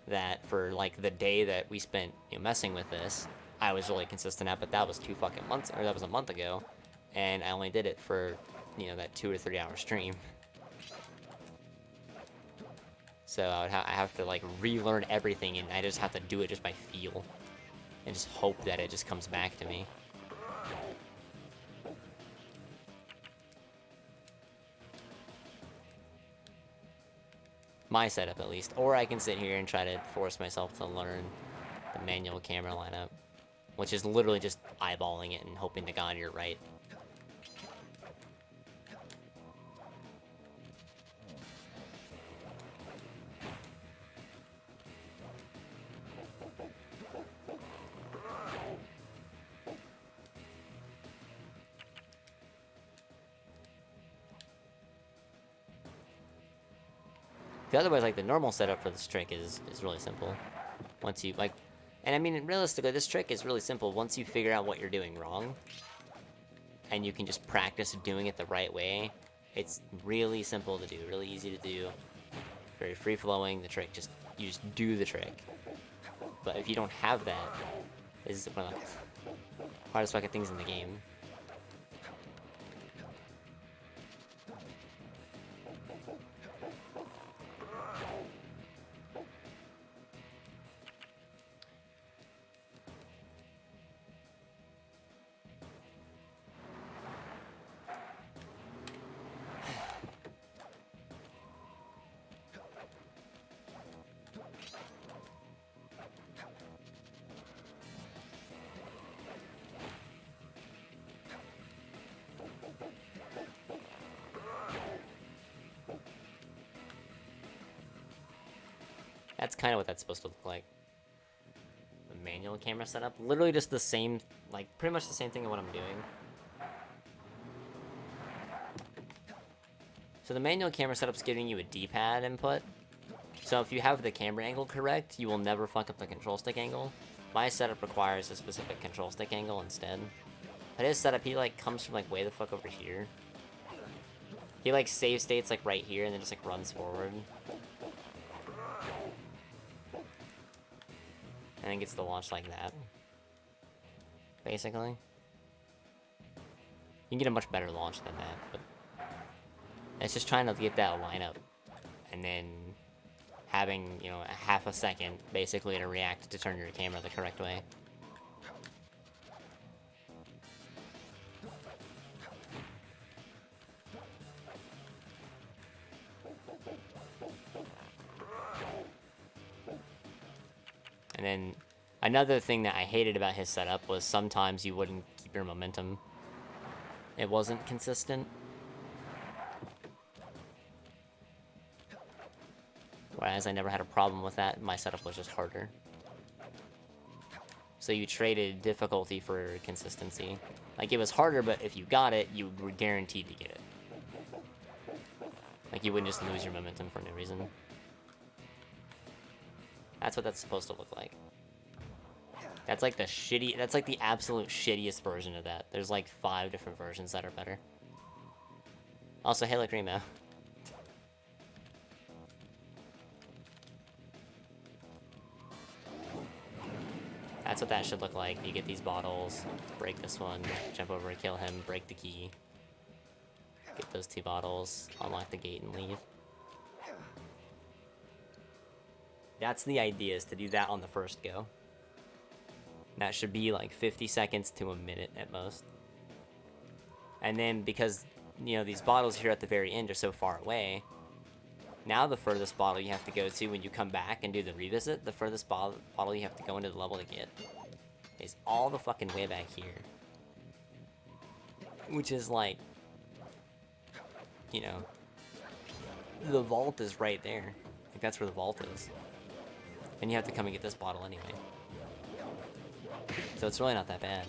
that for like the day that we spent messing with this, I was really consistent at, but that was that was a month ago, and I only did it for that 2 or 3 hour stream. So I have to like relearn everything, and I just have to do it just by feel, and just hope that it just comes back to me. My setup, at least. Or I can sit here and try to force myself to learn the manual camera lineup, which is literally just eyeballing it and hoping to God you're right. Otherwise, like, the normal setup for this trick is really simple. Once you, like... And I mean, realistically, this trick is really simple once you figure out what you're doing wrong. And you can just practice doing it the right way. It's really simple to do, really easy to do. Very free-flowing, you just do the trick. But if you don't have that, this is one of the hardest fucking things in the game. That's kind of what that's supposed to look like. The manual camera setup. Literally just the same, like, pretty much the same thing of what I'm doing. So the manual camera setup's giving you a D-pad input. So if you have the camera angle correct, you will never fuck up the control stick angle. My setup requires a specific control stick angle instead. But his setup, he, like, comes from, like, way the fuck over here. He, like, save states, like, right here, and then just, like, runs forward. And then gets the launch like that. Basically. You can get a much better launch than that, but... It's just trying to get that lineup. And then... having, a half a second, basically, to react to turn your camera the correct way. And then another thing that I hated about his setup was sometimes you wouldn't keep your momentum. It wasn't consistent. Whereas I never had a problem with that, my setup was just harder. So you traded difficulty for consistency. Like, it was harder, but if you got it, you were guaranteed to get it. Like, you wouldn't just lose your momentum for no reason. That's what that's supposed to look like. That's like that's like the absolute shittiest version of that. There's like 5 different versions that are better. Also, Halo Cremo. That's what that should look like. You get these bottles, break this one, jump over and kill him, break the key. Get those 2 bottles, unlock the gate, and leave. That's the idea, is to do that on the first go. That should be like 50 seconds to a minute at most. And then because, these bottles here at the very end are so far away, now the furthest bottle you have to go to when you come back and do the revisit, the furthest bottle you have to go into the level to get is all the fucking way back here. Which is like, you know, the vault is right there. Like, that's where the vault is. And you have to come and get this bottle anyway. So it's really not that bad.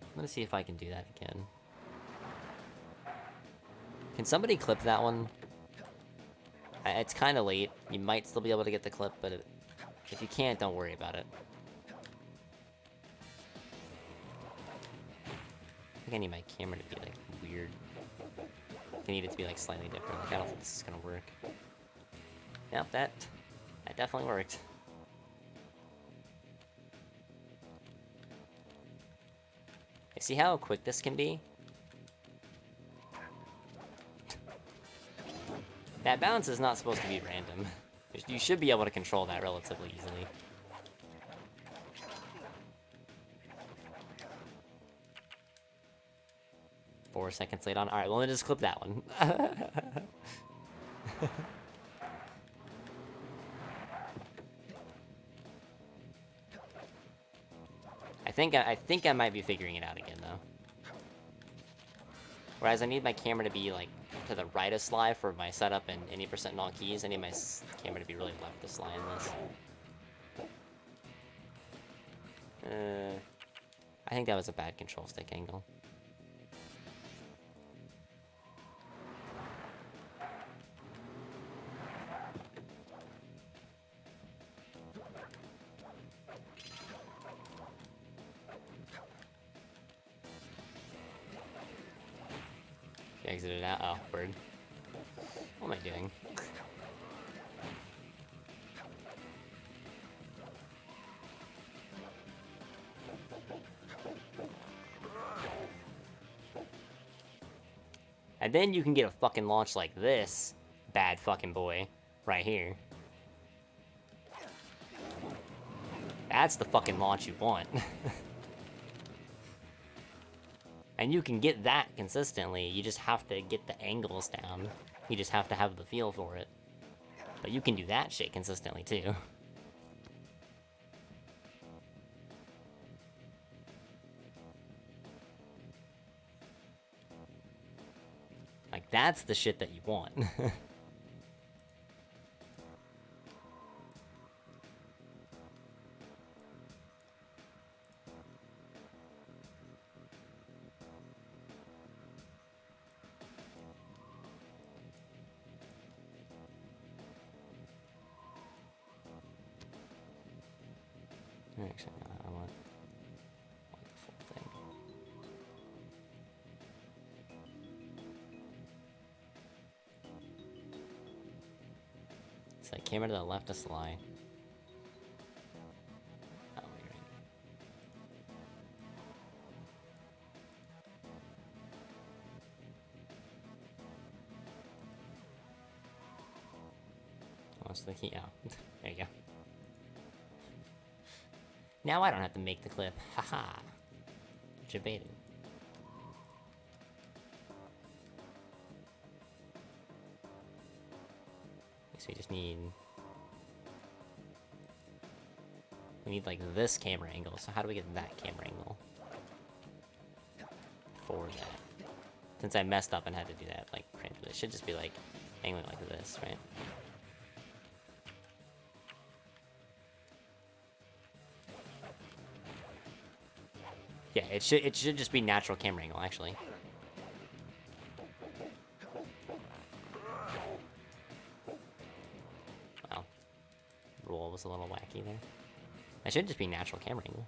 I'm gonna see if I can do that again. Can somebody clip that one? It's kind of late. You might still be able to get the clip, but if you can't, don't worry about it. I think I need my camera to be, like, weird. I need it to be, like, slightly different. Like, I don't think this is gonna work. Yep, that definitely worked. You see how quick this can be? That bounce is not supposed to be random. You should be able to control that relatively easily. Four seconds late on. Alright, well, then just clip that one. I think I might be figuring it out again, though. Whereas I need my camera to be, like, to the right of Sly for my setup and any percent in all keys. I need my camera to be really left of Sly in this. I think that was a bad control stick angle. Exited out. Oh, bird. What am I doing? And then you can get a fucking launch like this, bad fucking boy, right here. That's the fucking launch you want. And you can get that consistently, you just have to get the angles down. You just have to have the feel for it. But you can do that shit consistently, too. Like, that's the shit that you want. Actually, no, I want the full thing. It's like camera to the left of Sly. Oh, you're right. What's the key? Oh, there you go. Now I don't have to make the clip. Haha. Debated. So we just need... We need, like, this camera angle. So how do we get that camera angle? For that. Since I messed up and had to do that, like, it should just be, like, angling like this, right? Yeah, it should just be natural camera angle, actually. Wow. Roll was a little wacky there. It should just be natural camera angle.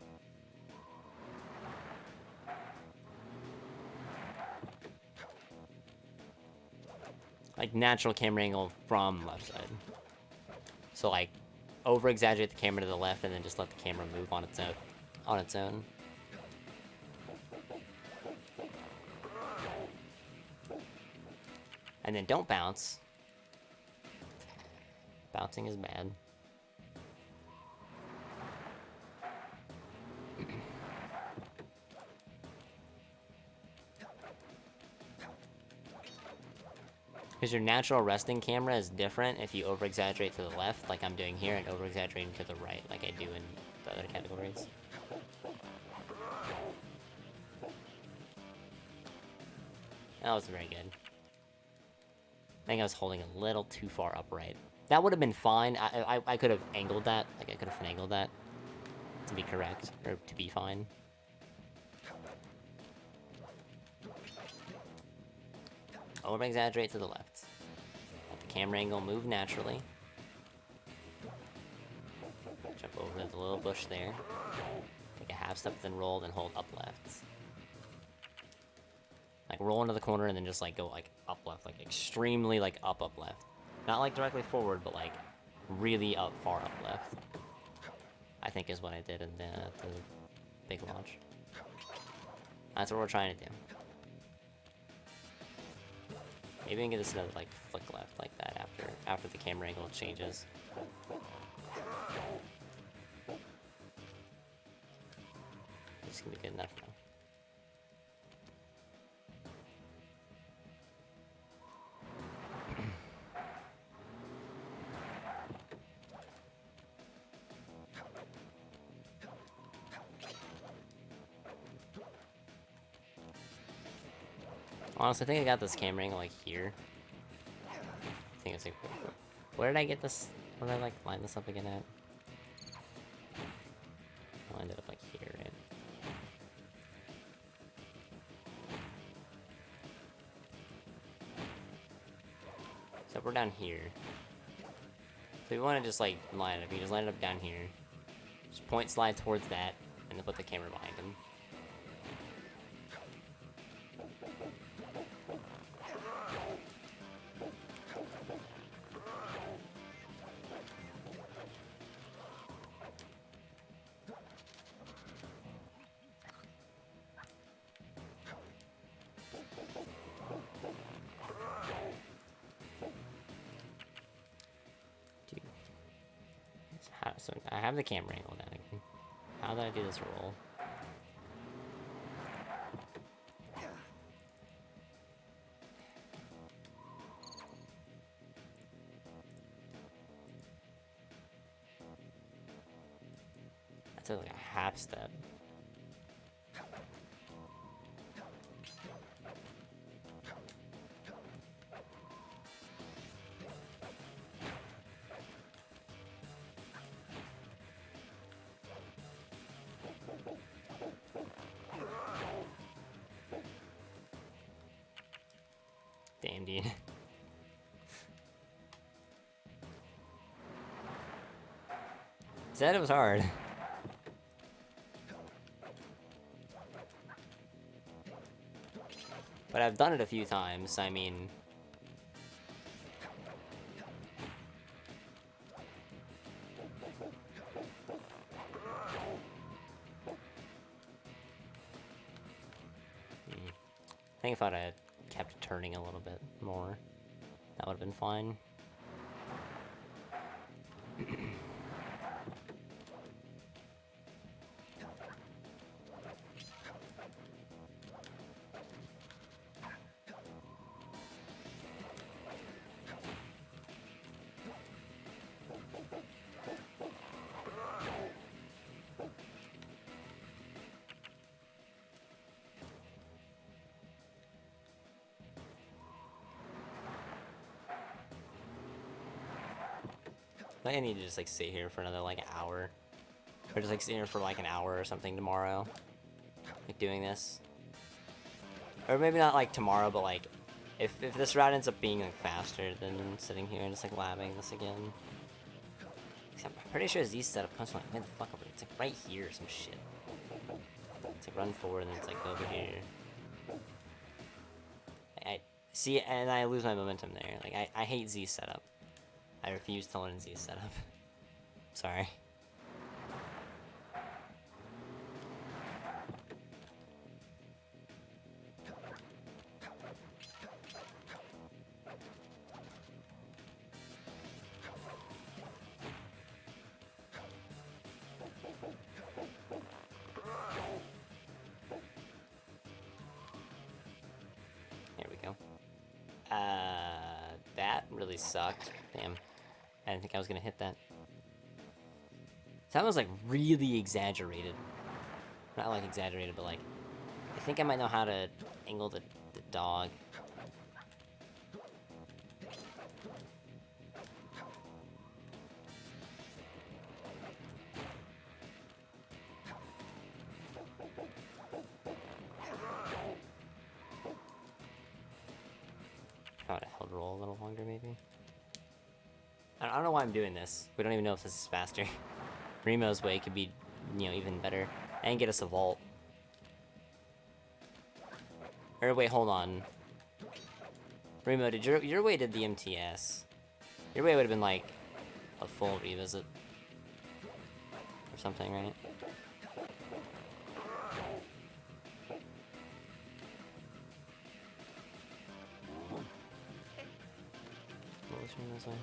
Like, natural camera angle from left side. So, like, over-exaggerate the camera to the left and then just let the camera move on its own. And then don't bounce. Bouncing is bad. Because your natural resting camera is different if you over-exaggerate to the left, like I'm doing here, and over-exaggerating to the right, like I do in the other categories. That was very good. I think I was holding a little too far upright. That would have been fine. I could have angled that. Like, I could have finagled that to be correct, or to be fine. Over-exaggerate to the left. Let the camera angle move naturally. Jump over the little bush there. Take a half step, then roll, then hold up left. Like, roll into the corner and then just, like, go, like, up left. Like, extremely, like, up left. Not, like, directly forward, but, like, really up, far up left. I think is what I did in the big launch. That's what we're trying to do. Maybe we can get this to, like, flick left like that after the camera angle changes. This can be good enough now. Honestly, I think I got this camera angle, like, here. I think it's like... Where did I get this? Where did I, like, line this up again at? I lined it up, like, here, right? So we're down here. So we want to just, like, line it up. You just line it up down here. Just point slide towards that, and then put the camera behind him. So I have the camera angle down again. How did I do this roll? I took like a half step. Damn, dude. Said it was hard. But I've done it a few times, I mean... I think if I'd have kept turning a little bit more, that would have been fine. I think I need to just like sit here for another like hour. Or just like sit here for like an hour or something tomorrow. Like doing this. Or maybe not like tomorrow, but like if this route ends up being like faster than sitting here and just like labbing this again. I'm pretty sure Z's setup comes from like, where the fuck over? It's like right here or some shit. It's like run forward and then it's like over here. I see, and I lose my momentum there. Like I hate Z setup. I refuse to learn Z setup. Sorry. Here we go. really sucked. Damn. I didn't think I was gonna hit that. That was like really exaggerated. Not like exaggerated, but like I think I might know how to angle the dog. I would have held roll a little longer, maybe. I don't know why I'm doing this. We don't even know if this is faster. Remo's way could be, you know, even better. And get us a vault. Or wait, hold on. Remo, did your way did the MTS? Your way would have been like a full revisit. Or something, right? What was Remo's way?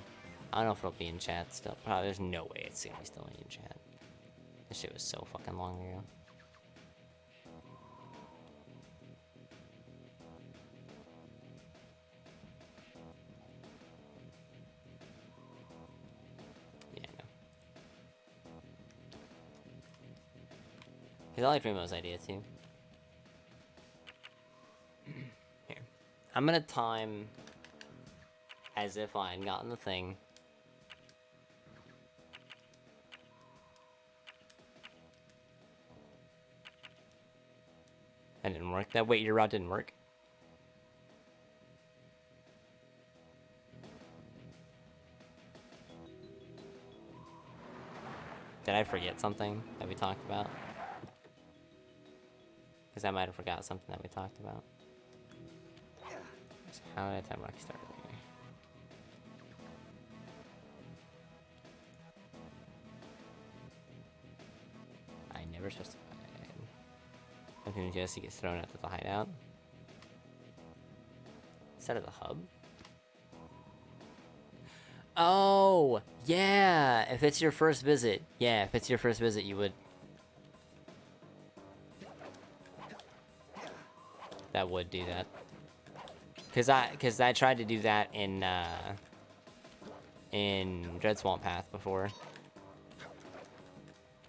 I don't know if it'll be in chat still. Probably, there's no way it's gonna be still in chat. This shit was so fucking long ago. Yeah, no. Cause I like Remo's idea too. Here. I'm gonna time as if I had gotten the thing. That didn't work. That wait, your route didn't work. Did I forget something that we talked about? Because I might have forgot something that we talked about. So how did I time Rocky start earlier? I never specified. Okay, Jesse gets thrown out to the hideout. Instead of the hub. Oh, yeah. If it's your first visit, you would. That would do that. Cause I tried to do that in Dread Swamp Path before.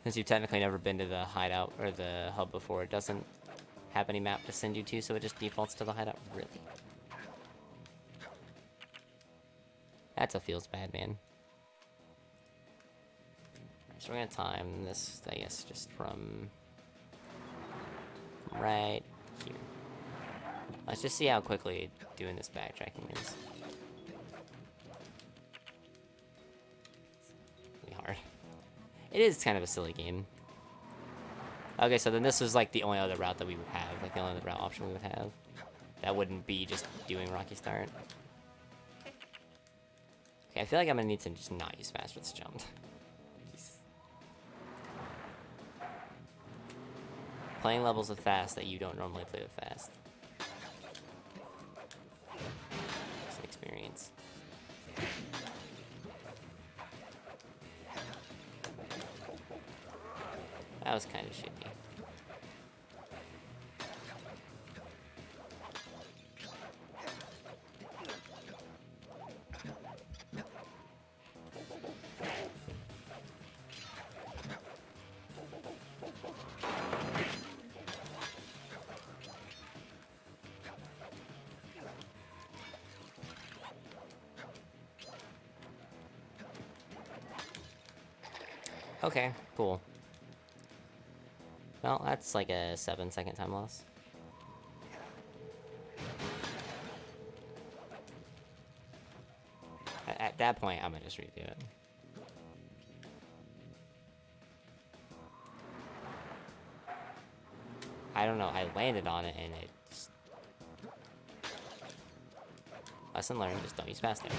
Since you've technically never been to the hideout or the hub before, it doesn't have any map to send you to, so it just defaults to the hideout. Really? That's a feels bad, man. So we're gonna time this, I guess, just from right here. Let's just see how quickly doing this backtracking is. It's really hard. It is kind of a silly game. Okay, so then this was like the only other route that we would have, like the only other route option we would have. That wouldn't be just doing Rocky Start. Okay, I feel like I'm gonna need to just not use Fast Foot's Jump. Playing levels with Fast that you don't normally play with Fast. It's an experience. That was kind of shitty. Okay, cool. Well, that's like a 7-second time loss. At that point, I'm gonna just redo it. I don't know, I landed on it and it just... Lesson learned, just don't use fast air.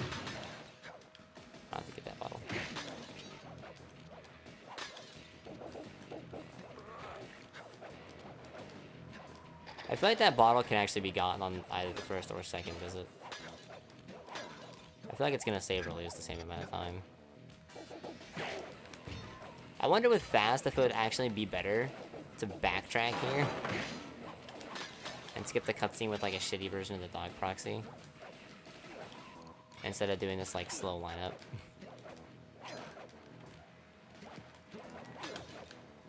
I'll have to get that bottle. I feel like that bottle can actually be gotten on either the first or second visit. I feel like it's gonna save or lose the same amount of time. I wonder with fast if it would actually be better to backtrack here and skip the cutscene with like a shitty version of the dog proxy. instead of doing this like slow lineup.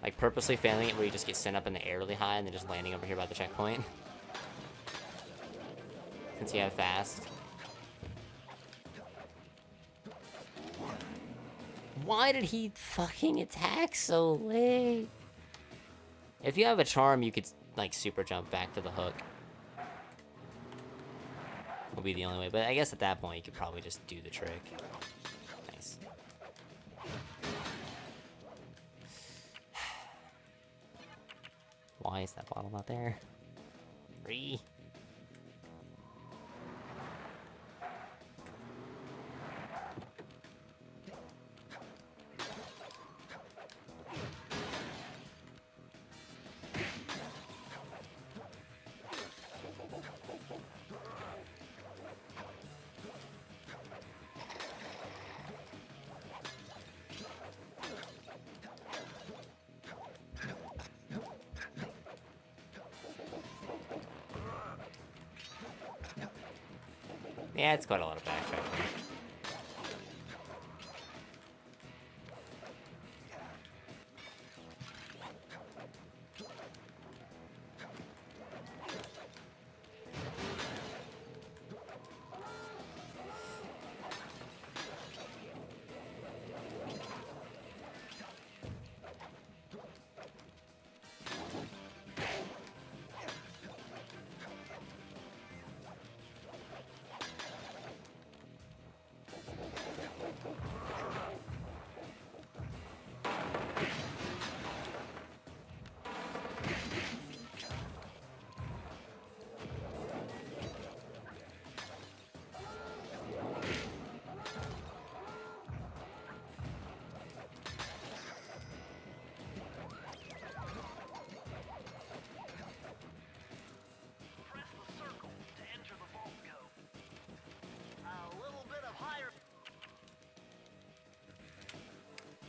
Like purposely failing it where you just get sent up in the air really high and then just landing over here by the checkpoint. Since you have fast. Why did he fucking attack so late? If you have a charm, you could like super jump back to the hook. Will be the only way, but I guess at that point you could probably just do the trick. Nice. Why is that bottle not there? Free. Yeah, it's quite a lot of backtracking. Press the circle to enter the vault code. A little bit of higher.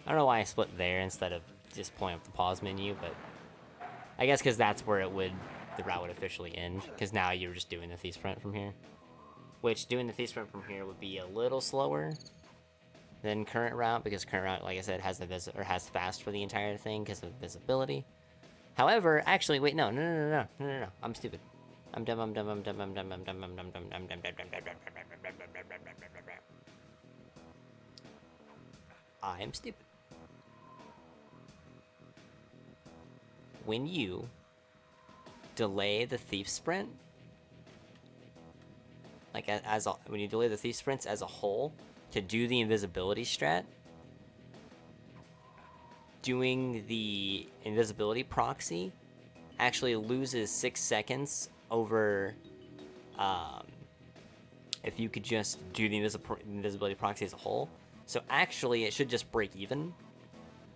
I don't know why I split there instead of just pulling up the pause menu, but I guess because that's where the route would officially end. Because now you're just doing the thief sprint from here, which doing the thief sprint from here would be a little slower than current route because current route, like I said, has has fast for the entire thing because of visibility. However, actually, wait, no, I'm stupid. I'm dumb. I am stupid. When you delay the thief sprint, like when you delay the thief sprints as a whole to do the invisibility strat, doing the invisibility proxy actually loses 6 seconds over if you could just do the invisibility proxy as a whole. So actually it should just break even,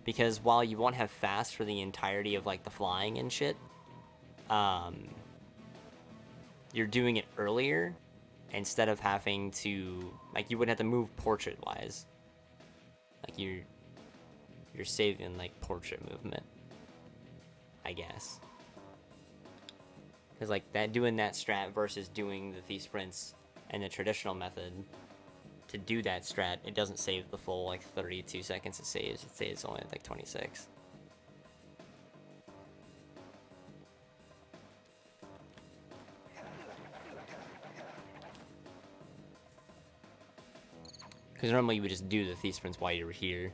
because while you won't have fast for the entirety of like the flying and shit, you're doing it earlier instead of having to, like, you wouldn't have to move portrait wise. Like you're saving like portrait movement, I guess. Because like that, doing that strat versus doing the thief sprints and the traditional method, to do that strat, it doesn't save the full like 32 seconds it saves only like 26. Because normally you would just do the thief sprints while you were here,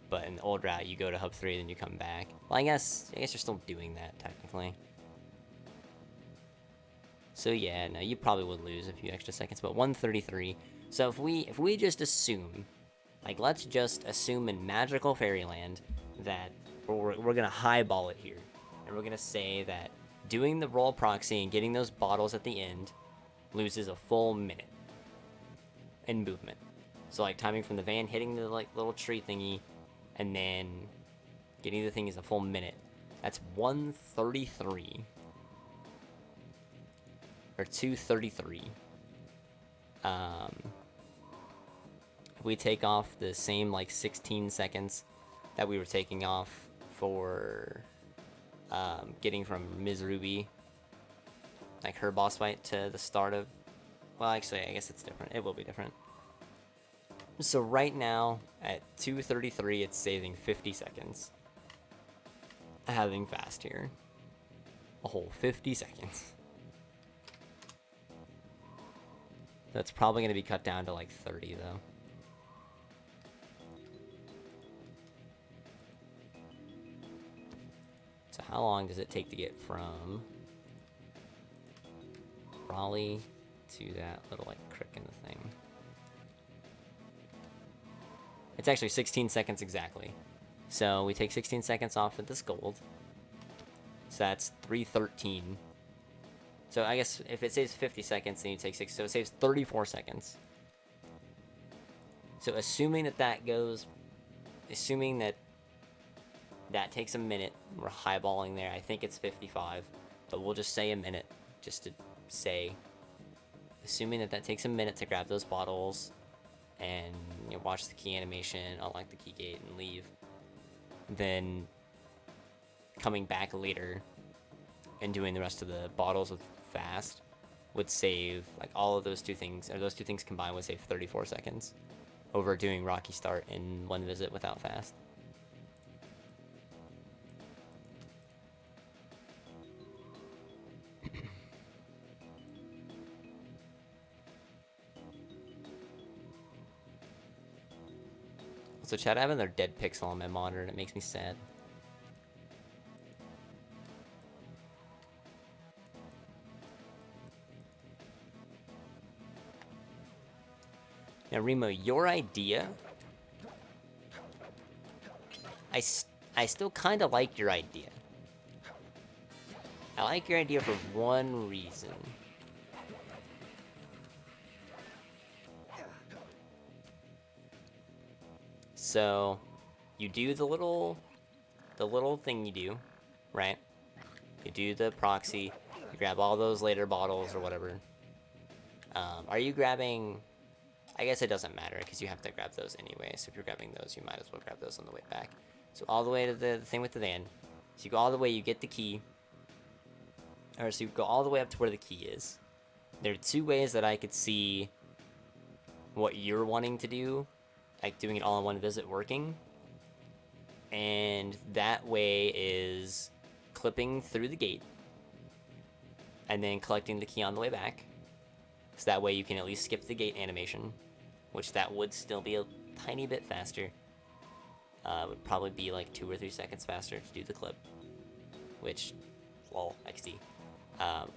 but in the old route you go to hub 3 then you come back. Well, I guess you're still doing that technically. So yeah, no, you probably would lose a few extra seconds, but 133. So if we just assume, like, let's just assume in magical fairyland that we're gonna highball it here, and we're gonna say that doing the roll proxy and getting those bottles at the end loses a full minute in movement. So like timing from the van hitting the like little tree thingy, and then getting the thing is a full minute. That's 133. Or 233. We take off the same like 16 seconds that we were taking off for getting from Ms. Ruby, like her boss fight, to the start of, well, actually I guess it's different, it will be different. So right now, at 2:33, it's saving 50 seconds. Having fast here. A whole 50 seconds. That's probably going to be cut down to like 30, though. So how long does it take to get from Raleigh to that little like crick in the thing? It's actually 16 seconds exactly. So we take 16 seconds off of this gold. So that's 313. So I guess if it saves 50 seconds, then you take 6. So it saves 34 seconds. So assuming that goes, assuming that takes a minute, we're highballing there. I think it's 55, but we'll just say a minute, just to say. Assuming that takes a minute to grab those bottles, and watch the key animation, unlock the key gate, and leave. Then coming back later and doing the rest of the bottles with fast would save like all of those two things, or those two things combined would save 34 seconds over doing Rocky Start in one visit without fast. So chat, I have another dead pixel on my monitor and it makes me sad. Now, Remo, your idea, I still kind of like your idea. I like your idea for one reason. So, you do the little thing you do, right? You do the proxy, you grab all those later bottles or whatever. Are you grabbing... I guess it doesn't matter, because you have to grab those anyway, so if you're grabbing those, you might as well grab those on the way back. So all the way to the thing with the van. So you go all the way, you get the key. Or so you go all the way up to where the key is. There are two ways that I could see what you're wanting to do, like doing it all in one visit working. And that way is clipping through the gate and then collecting the key on the way back. So that way you can at least skip the gate animation, which that would still be a tiny bit faster. Would probably be like 2 or 3 seconds faster to do the clip, which, lol, XD.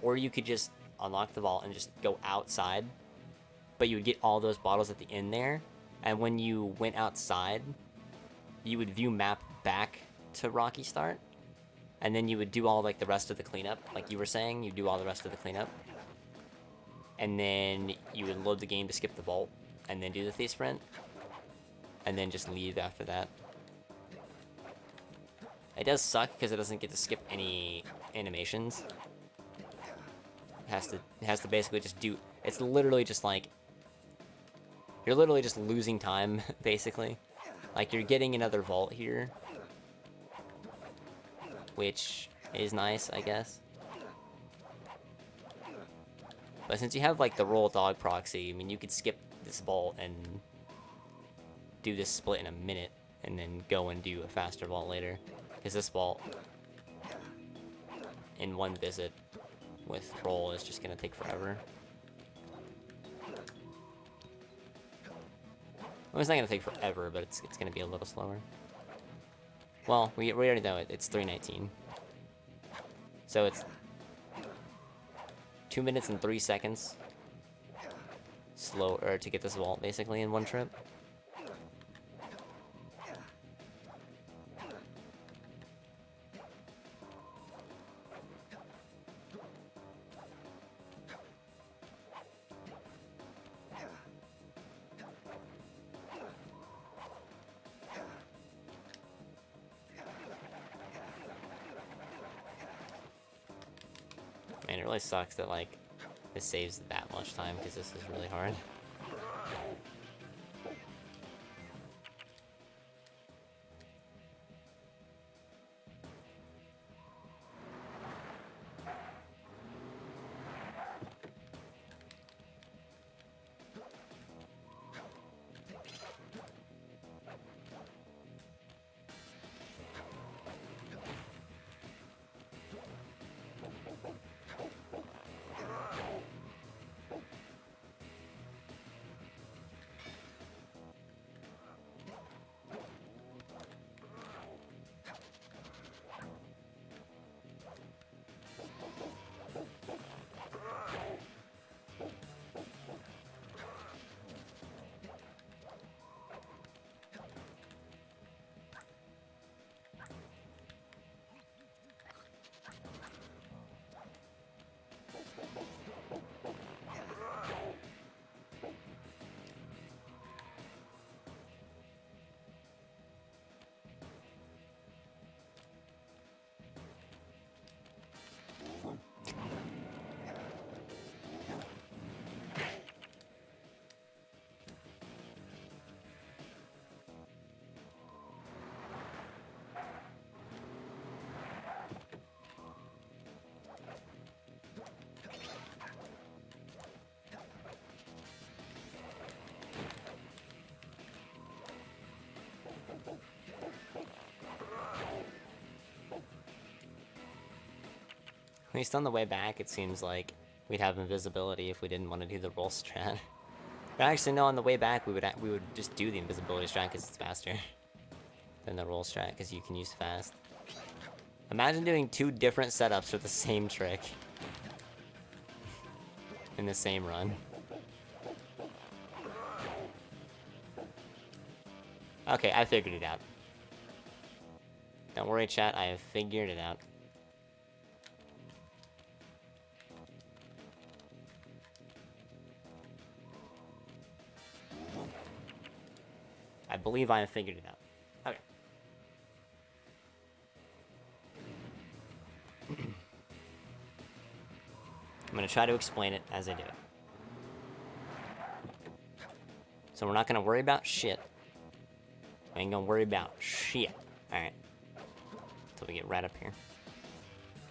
Or you could just unlock the vault and just go outside, but you would get all those bottles at the end there, and when you went outside, you would view map back to Rocky Start, and then you would do all like the rest of the cleanup, like you were saying, you do all the rest of the cleanup, and then you would load the game to skip the vault, and then do the thief sprint, and then just leave after that. It does suck because it doesn't get to skip any animations. It has to basically just do... It's literally just like... You're literally just losing time, basically. Like, you're getting another vault here, which is nice, I guess. But since you have, like, the roll dog proxy, I mean, you could skip this vault and do this split in a minute, and then go and do a faster vault later. Because this vault, in one visit with roll, is just going to take forever. Well, it's not going to take forever, but it's going to be a little slower. Well, we already know it. It's 3:19. So it's 2 minutes and 3 seconds slower to get this vault, basically, in one trip. Man, it really sucks that, like, this saves that much time, because this is really hard. At least on the way back, it seems like we'd have invisibility if we didn't want to do the roll strat. But actually, no, on the way back, we would just do the invisibility strat because it's faster than the roll strat because you can use fast. Imagine doing 2 different setups for the same trick in the same run. Okay, I figured it out. Don't worry, chat, I have figured it out. I believe I have figured it out. Okay. I'm gonna try to explain it as I do it. So we're not gonna worry about shit. We ain't gonna worry about shit. Alright. Until we get right up here.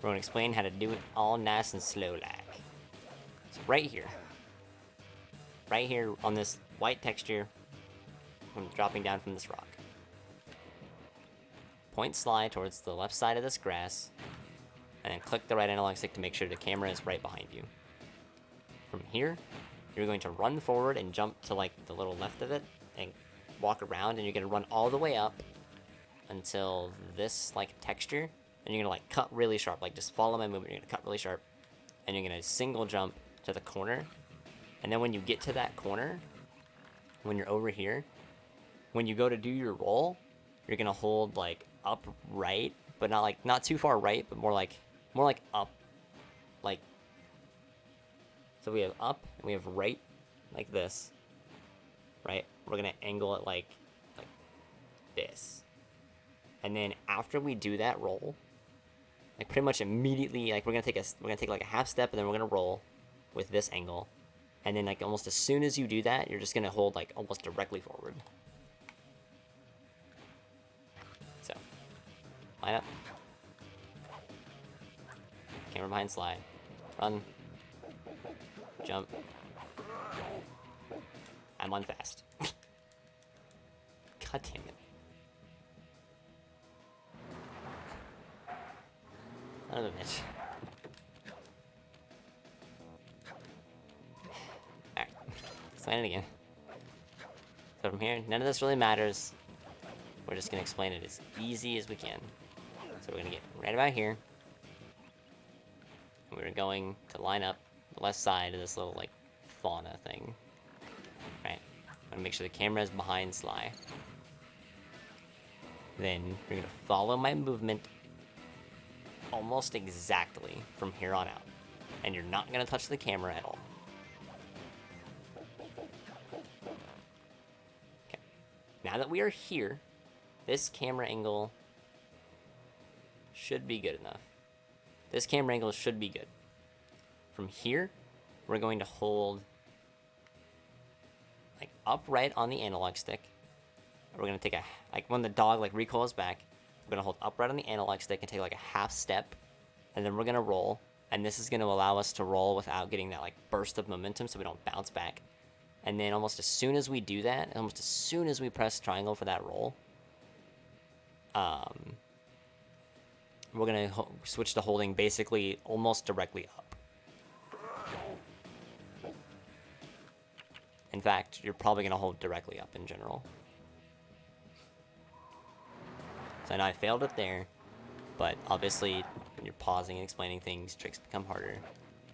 We're gonna explain how to do it all nice and slow like. So right here. Right here on this white texture, I'm dropping down from this rock. Point slide towards the left side of this grass, and then click the right analog stick to make sure the camera is right behind you. From here, you're going to run forward and jump to like the little left of it, and walk around, and you're gonna run all the way up until this like texture, and you're gonna like cut really sharp, like just follow my movement, you're gonna cut really sharp, and you're gonna single jump to the corner, and then when you get to that corner, when you're over here, when you go to do your roll, you're gonna hold like up right, but not too far right, but more like up, like. So we have up and we have right, like this. Right? We're gonna angle it like this, and then after we do that roll, like pretty much immediately, like we're gonna take like a half step, and then we're gonna roll with this angle, and then like almost as soon as you do that, you're just gonna hold like almost directly forward. So, line up, camera behind slide, run, jump. I'm on fast. God damn it. Son of a bitch. Alright. Explain it again. So from here, none of this really matters. We're just gonna explain it as easy as we can. So we're gonna get right about here. And we're going to line up the left side of this little, like, fauna thing. Right? I'm gonna make sure the camera is behind Sly. Then you're gonna follow my movement almost exactly from here on out. And you're not gonna touch the camera at all. Okay. Now that we are here, this camera angle should be good enough. This camera angle should be good. From here, we're going to hold like upright on the analog stick. We're gonna take when the dog like recoils back, we're gonna hold upright on the analog stick and take like a half step, and then we're gonna roll. And this is gonna allow us to roll without getting that like burst of momentum, so we don't bounce back. And then almost as soon as we do that, almost as soon as we press triangle for that roll, we're gonna switch to holding basically almost directly up. In fact, you're probably gonna hold directly up in general. So I know I failed it there, but obviously when you're pausing and explaining things, tricks become harder.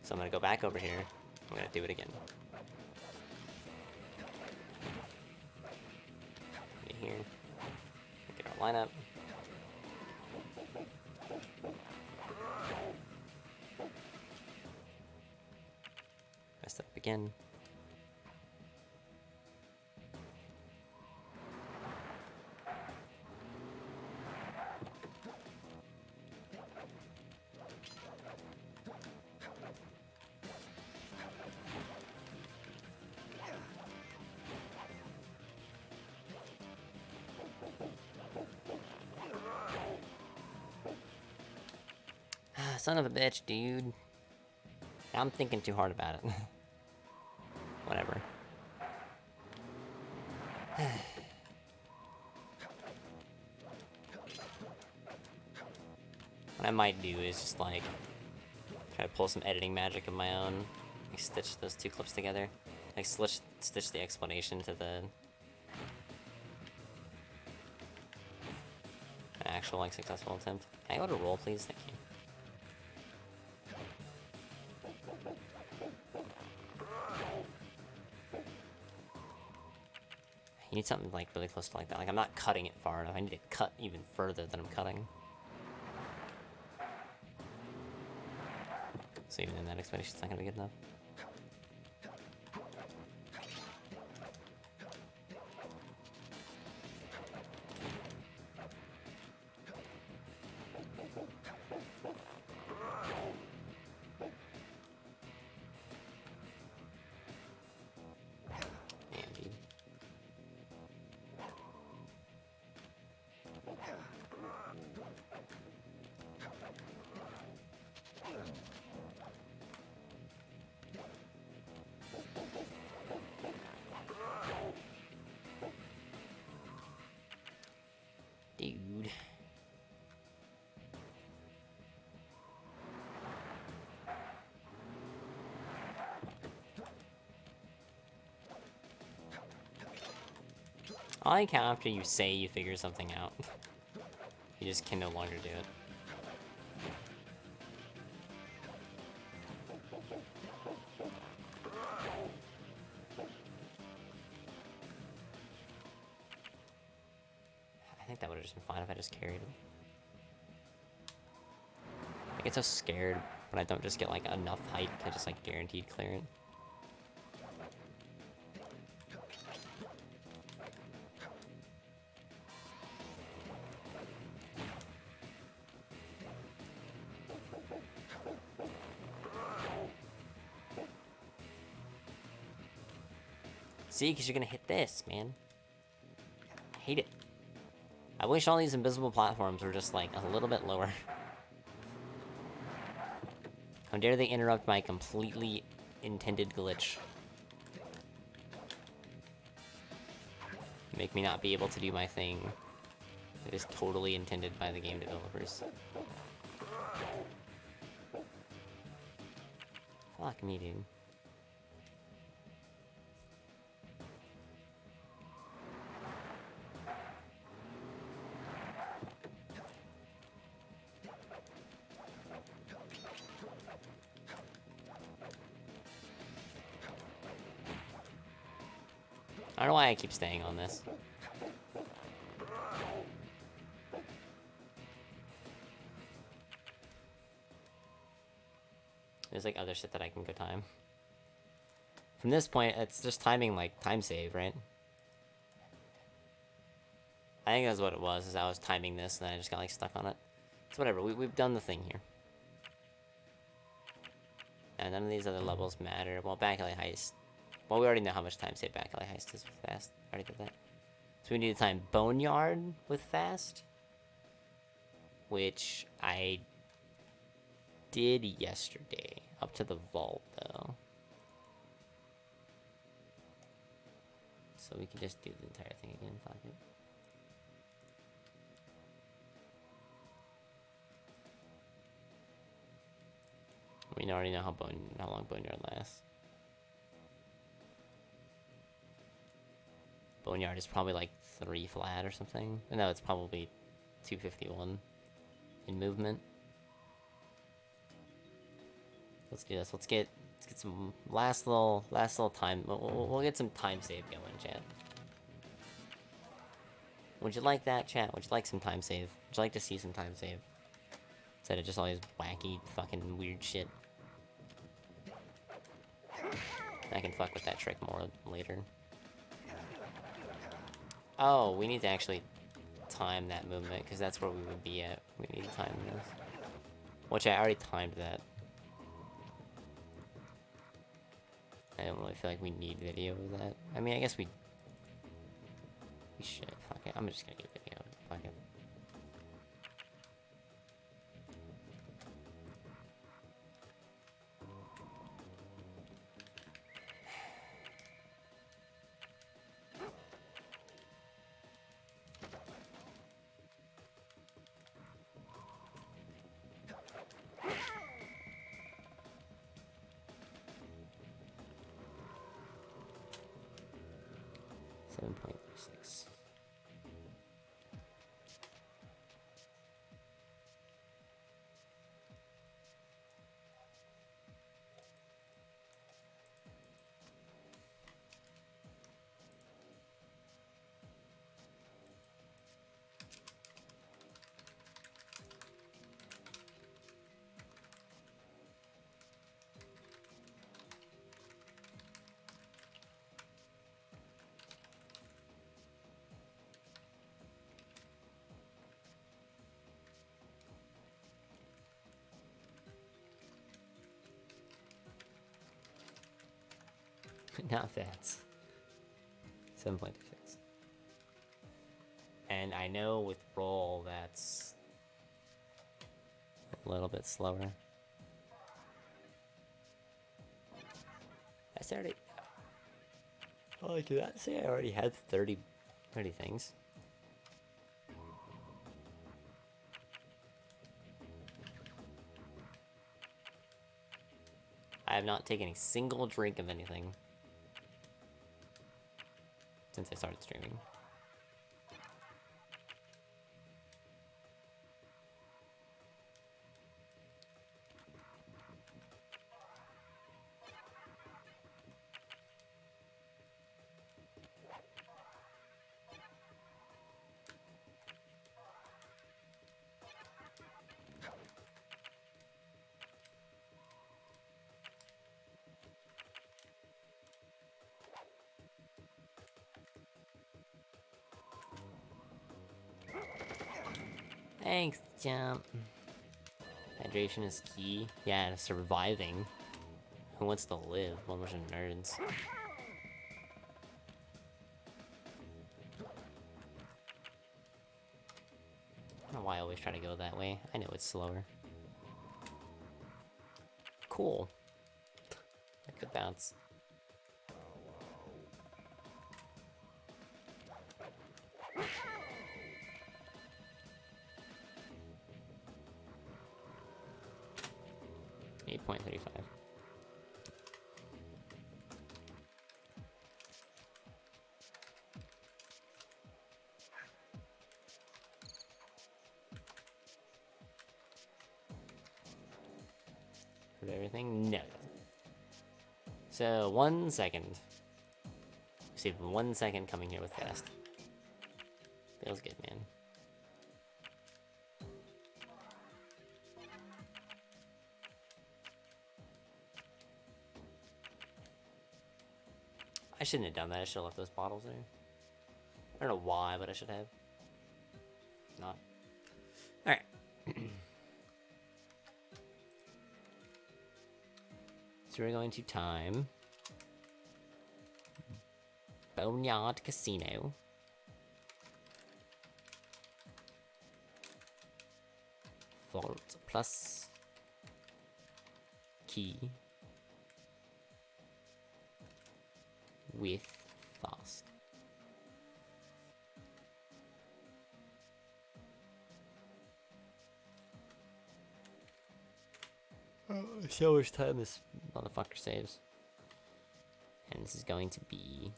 So I'm gonna go back over here. I'm gonna do it again. Get here. Get our lineup. Messed up again. Son of a bitch, dude. I'm thinking too hard about it. Whatever. What I might do is just like Try to pull some editing magic of my own. Like stitch those two clips together. Like stitch the explanation to the actual like successful attempt. Can I go to roll, please? Thank you. You need something like really close to like that. Like I'm not cutting it far enough. I need to cut even further than I'm cutting. So even in that explanation, it's not gonna be good enough. Damn, dude. Dude. I like how after you say you figure something out, you just can no longer do it. I think that would have just been fine if I just carried it. I get so scared when I don't just get like enough height to just like guaranteed clear it. See, because you're gonna hit this, man. I hate it. I wish all these invisible platforms were just like a little bit lower. How dare they interrupt my completely intended glitch? Make me not be able to do my thing. It is totally intended by the game developers. Fuck me, dude. I don't know why I keep staying on this. There's like other shit that I can go time. From this point, it's just timing like time save, right? I think that's what it was, is I was timing this and then I just got like stuck on it. So whatever, we've done the thing here. And none of these other levels matter. Well, Back Alley Heist. Well, we already know how much time save Back Alley Heist is with Fast. I already did that. So we need to time Boneyard with Fast. Which I did yesterday. Up to the vault, though. So we can just do the entire thing again. Fuck it. We already know how long Boneyard lasts. Boneyard is probably like 3 flat or something. No, it's probably 251 in movement. Let's do this. Let's get some last little time. We'll get some time save going, chat. Would you like that, chat? Would you like some time save? Would you like to see some time save? Instead of just all these wacky fucking weird shit. I can fuck with that trick more later. Oh, we need to actually time that movement, because that's where we would be at. We need to time this. Which I already timed that. I don't really feel like we need video of that. I mean, I guess we should. Fuck it. I'm just gonna get video. Fuck it. 7.36. Not bad. 7.36. And I know with roll that's a little bit slower. I already. Oh, did that say I already had 30 things? I have not taken a single drink of anything since I started streaming. Thanks, Jump. Hydration is key. Yeah, to surviving. Who wants to live? One bunch of nerds. I don't know why I always try to go that way. I know it's slower. Cool. I could bounce. .35. Heard everything? No. So 1 second. Saved 1 second coming here with fast. Feels good, man. I shouldn't have done that. I should have left those bottles there. I don't know why, but I should have. Not. Alright. So we're going to time Boneyard Casino. Vault plus key with fast. So much time this motherfucker saves. And this is going to be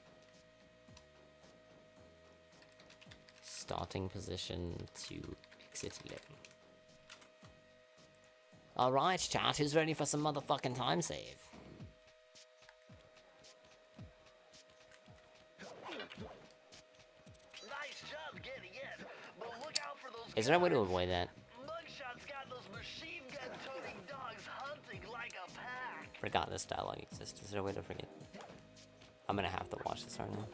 starting position to exit 11. Alright, chat, who's ready for some motherfucking time save? Nice job getting in, but look out for those Is there a way to guards. avoid that? Mugshot's got those machine gun toting dogs hunting like a pack. Forgot this dialogue exists. Is there a way to forget? I'm gonna have to watch this, aren't I? No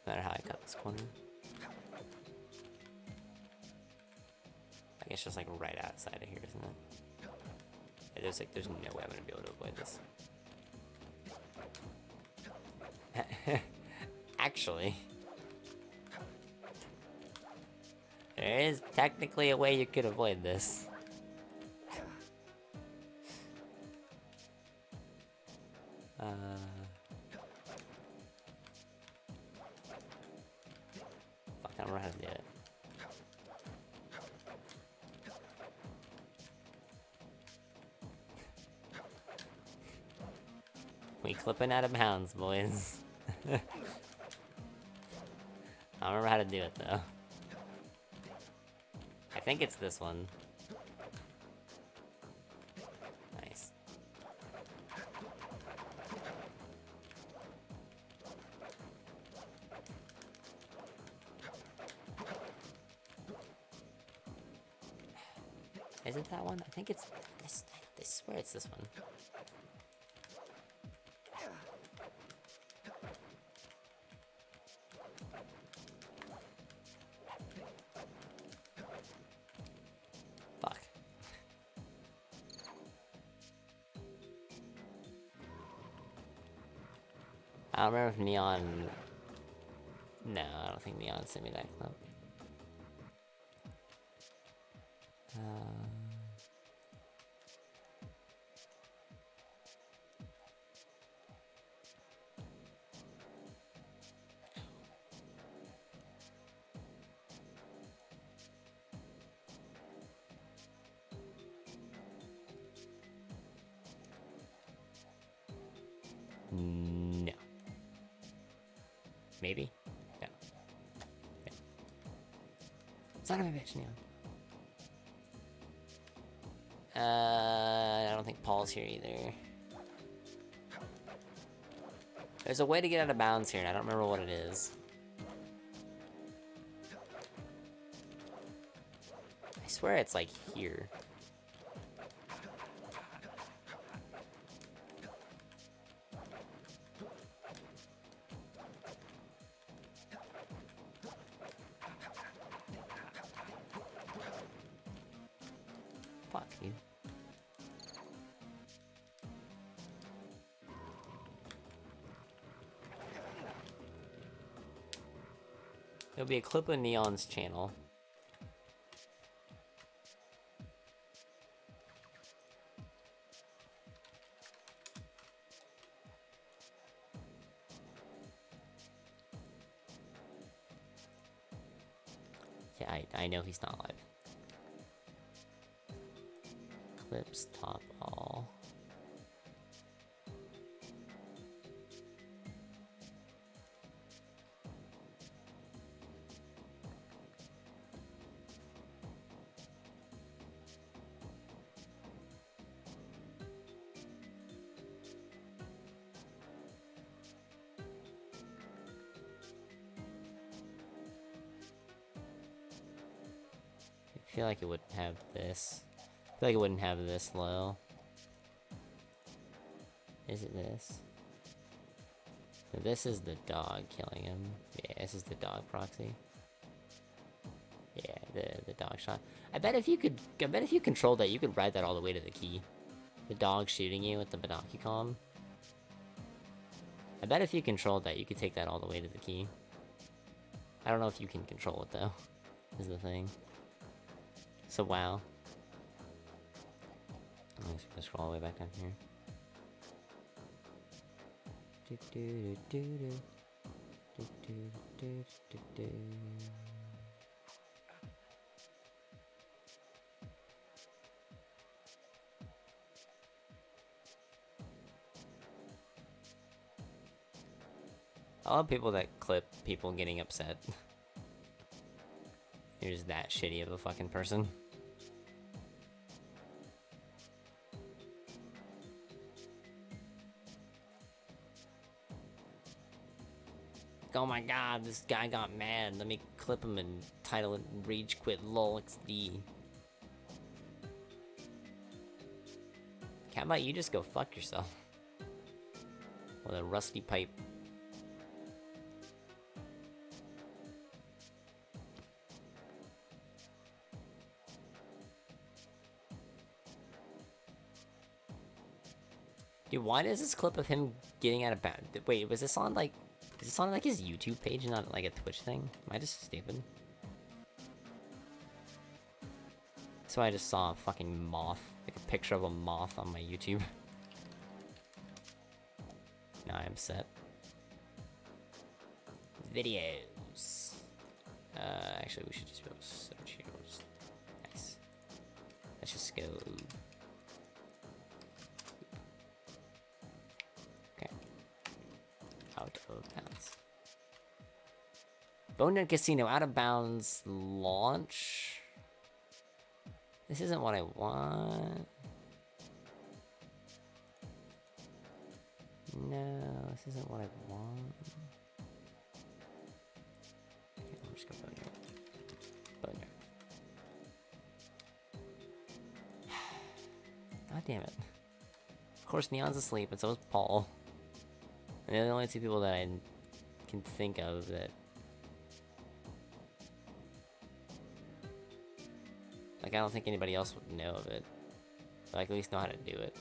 matter how I cut this corner. I guess just like right outside of here, isn't it? Yeah, there's no way I'm gonna be able to avoid this. Actually, there is technically a way you could avoid this. Fuck, I don't know how to do it. We clipping out of bounds, boys. I don't remember how to do it though. I think it's this one. Nice. Is it that one? I think it's. I swear it's this one. Fuck. I don't remember if Neon. No, I don't think Neon sent me that clip. No. Maybe? No. Okay. Son of a bitch, Neon. I don't think Paul's here either. There's a way to get out of bounds here, and I don't remember what it is. I swear it's like here. Fuck you. There'll be a clip of Neon's channel. Yeah, I know he's not live. Clips, top all. I feel like it wouldn't have this. I feel like it wouldn't have this low. Is it this? So this is the dog killing him. Yeah, this is the dog proxy. Yeah, the dog shot. I bet if you controlled that, you could ride that all the way to the key. The dog shooting you with the Binocucom. I bet if you controlled that, you could take that all the way to the key. I don't know if you can control it though, is the thing. So wow. I'm just gonna scroll all the way back down here. I love people that clip people getting upset. You're just that shitty of a fucking person. Oh my god, this guy got mad. Let me clip him and title it Rage Quit LOL XD. How about you just go fuck yourself? With a rusty pipe. Dude, why does this clip of him getting out of bounds? Wait, was this on like... Is this on like his YouTube page and not like a Twitch thing? Am I just stupid? So I just saw a fucking moth. Like a picture of a moth on my YouTube. Now I'm set. Videos. Actually we should just go search here. Nice. Let's just go... Okay. Oh out of bounds. Boneyard Casino out of bounds launch. This isn't what I want. No, this isn't what I want. Okay, I'm just gonna Boneyard. Boneyard. God damn it. Of course, Neon's asleep, and so is Paul. And they're the only two people that I can think of that... Like, I don't think anybody else would know of it. But, like, at least know how to do it.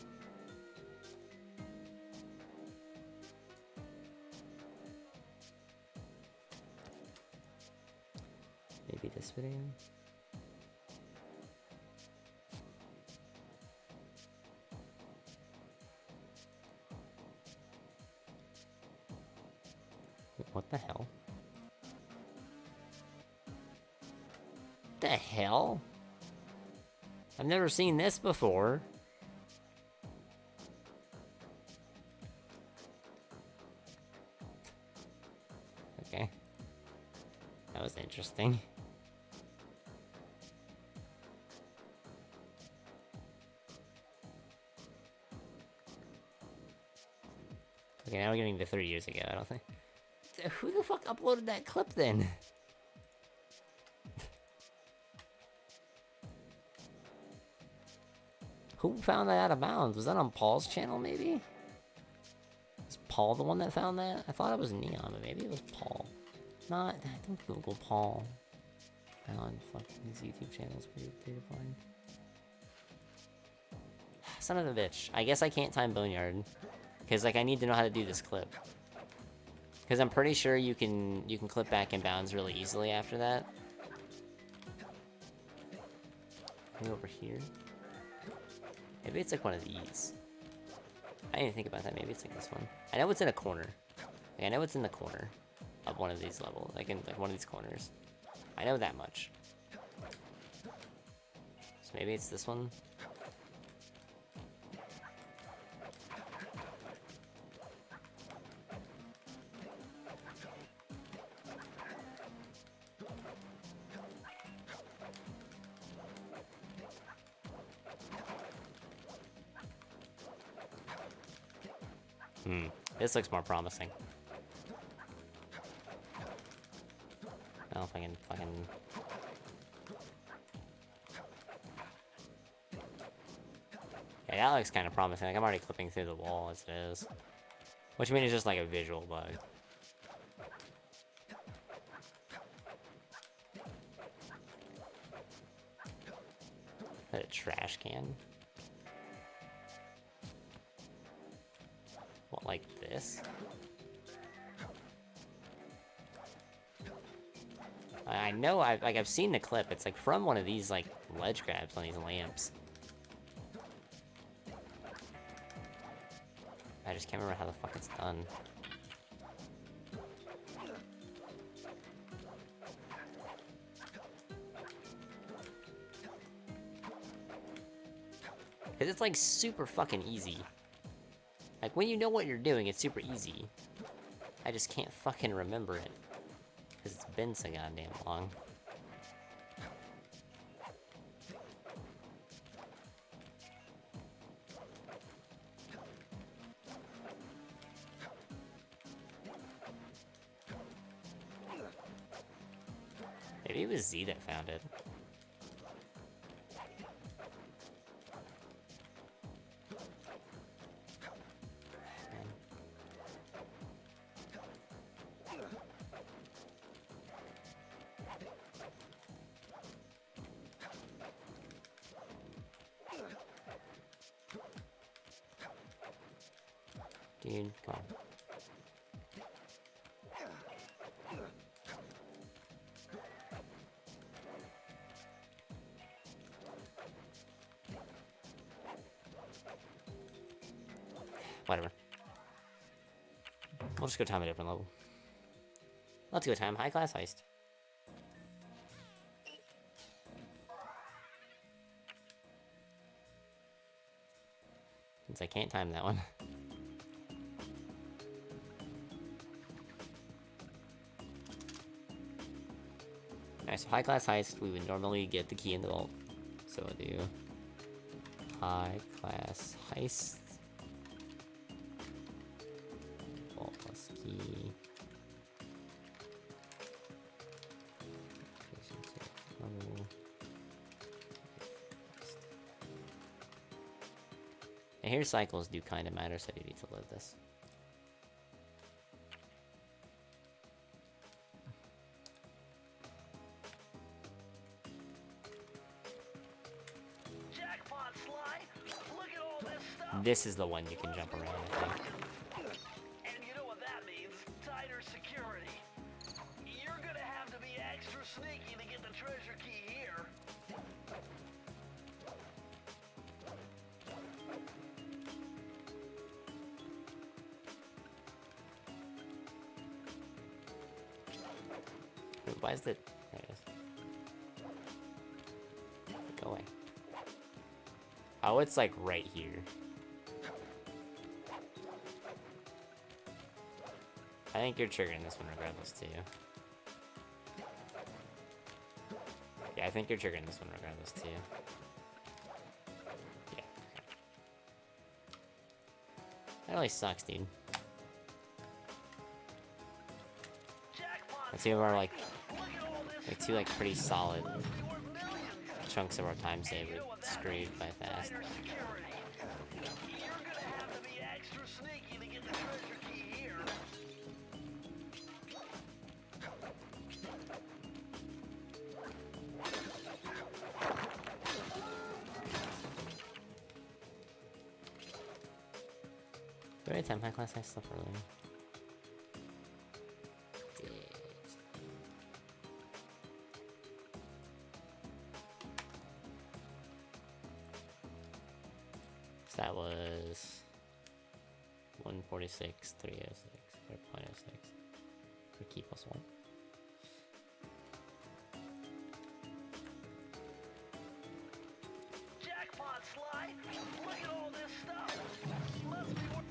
Maybe this video? What the hell? The hell? I've never seen this before. Okay. That was interesting. Okay, now we're getting to 3 years ago, I don't think. Who the fuck uploaded that clip then? Who found that out of bounds? Was that on Paul's channel, maybe? Was Paul the one that found that? I thought it was Neon, but maybe it was Paul. Not, I think Google Paul. On fucking his YouTube channel is pretty to find. Son of a bitch. I guess I can't time Boneyard. Because, like, I need to know how to do this clip. Because I'm pretty sure you can clip back in bounds really easily after that. Maybe over here? Maybe it's like one of these. I didn't think about that. Maybe it's like this one. I know it's in a corner. Like, I know it's in the corner of one of these levels. Like in like one of these corners. I know that much. So maybe it's this one. This looks more promising. I don't think I can fucking... Yeah, that looks kind of promising. Like, I'm already clipping through the wall as it is. Which means it's just like a visual bug. Is that a trash can? What, like this? I know, I've seen the clip. It's like from one of these like ledge grabs on these lamps. I just can't remember how the fuck it's done. Cause it's like super fucking easy. Like, when you know what you're doing, it's super easy. I just can't fucking remember it. Because it's been so goddamn long. Maybe it was Z that found it. Dude, come on. Whatever. We'll just go time a different level. Let's go time high class heist. Since I can't time that one. Alright, so high class heist, we would normally get the key in the vault. So we'll do high class heist. Vault plus key. And here cycles do kind of matter, so you need to load this. Jackpot, Sly! Look at all this stuff! This is the one you can jump around, I think. And you know what that means? Tighter security. You're gonna have to be extra sneaky to get the treasure key here. Wait, why is it? There it is. Go away. Oh, it's like right here. I think you're triggering this one regardless too. Yeah, I think you're triggering this one regardless too. Yeah. Okay. That really sucks, dude. Jackpot! Let's see if we're like Look at all this two like pretty solid stuff! You're worth millions! chunks of our time saved You know were what that screwed means? by fast. Tighter security. You're gonna have to be extra sneaky to get the treasure key here. Do I attempt high class high stuff earlier? Did. So that was 146, 306, or 0.06 for key plus 1. Jackpot, Sly! Look at all this stuff! Must be worth...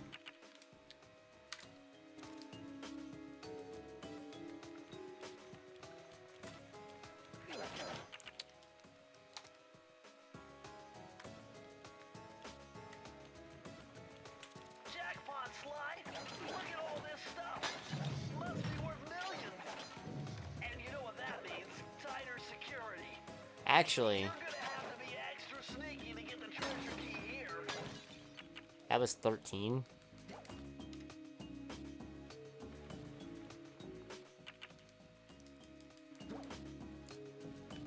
Jackpot, Sly! Look at all this stuff! Must be worth millions! And you know what that means? Tighter security. Actually, You're gonna have to be extra sneaky to get the treasure key here. that was 13.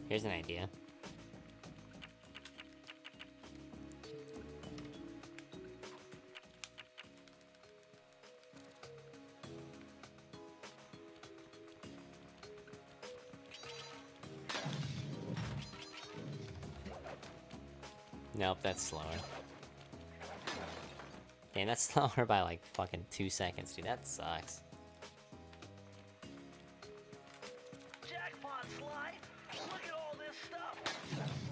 Here's an idea. Nope, that's slower. Damn, that's slower by like fucking 2 seconds, dude. That sucks. Jackpot, Sly! Look at all this stuff!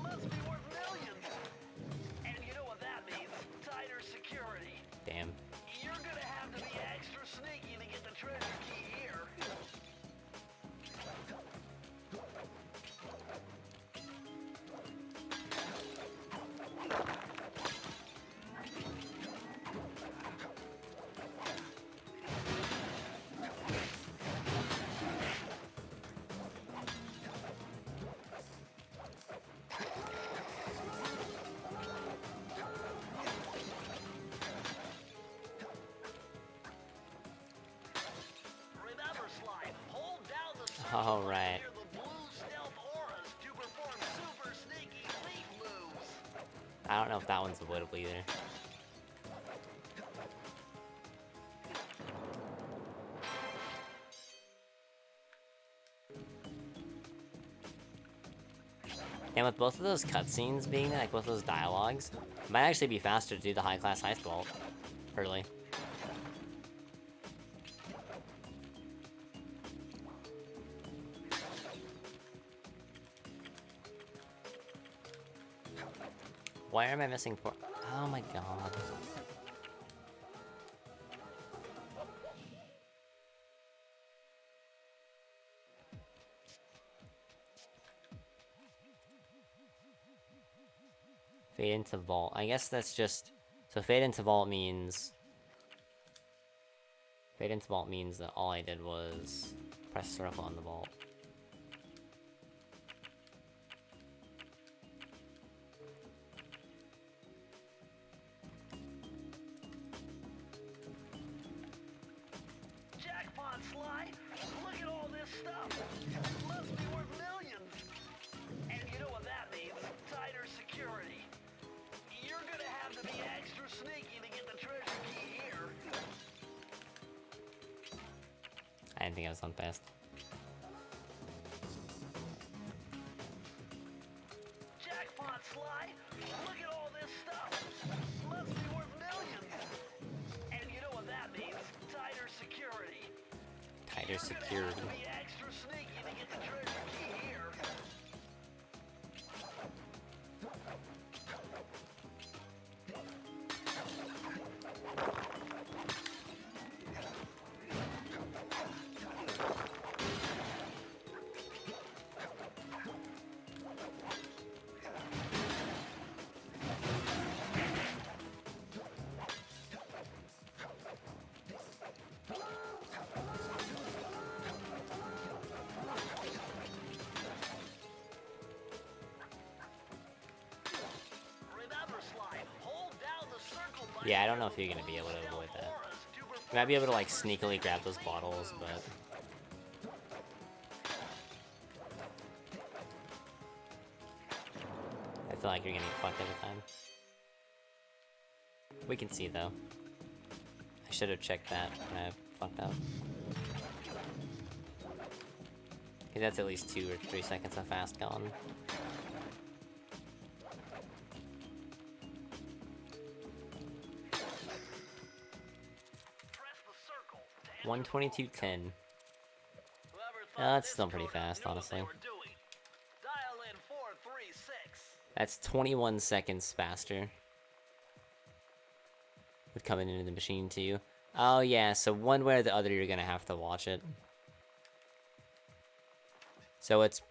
Must be worth millions! And you know what that means? Tighter security. Damn. You're gonna have to be extra sneaky to get the treasure key here. Remember, Sly, hold down the circle All right. near the blue stealth auras to perform super sneaky leap moves. I don't know if that one's avoidable either. And with both of those cutscenes being there, like both of those dialogues, it might actually be faster to do the high class heist vault early. Why am I missing por- Oh my god. Fade into vault. I guess that's just... So fade into vault means... Fade into vault means that all I did was press circle on the vault. Jackpot, Sly! Look at all this stuff! Must be worth millions! And you know what that means? Tighter security. You're gonna have to be extra sneaky to get the treasure key here. I didn't think I was on fast. Jackpot, Sly! Look at all this stuff! Must be worth millions! And you know what that means? Tighter security. Tighter You're gonna security. have to be extra sneaky to get the treasure key here. Remember, Sly, hold down the circle button. Yeah, I don't know if you're gonna be able to avoid that. You might be able to like sneakily grab those bottles, but... I feel like you're gonna get fucked every time. We can see though. I should have checked that when I fucked up. Okay, that's at least 2 or 3 seconds of fast gone. Press the circle to enter 122.10. Whoever thought That's this still pretty program fast, knew what honestly. they were doing. Dial in 436. That's 21 seconds faster. With coming into the machine too. Oh yeah, so one way or the other you're gonna have to watch it. So it's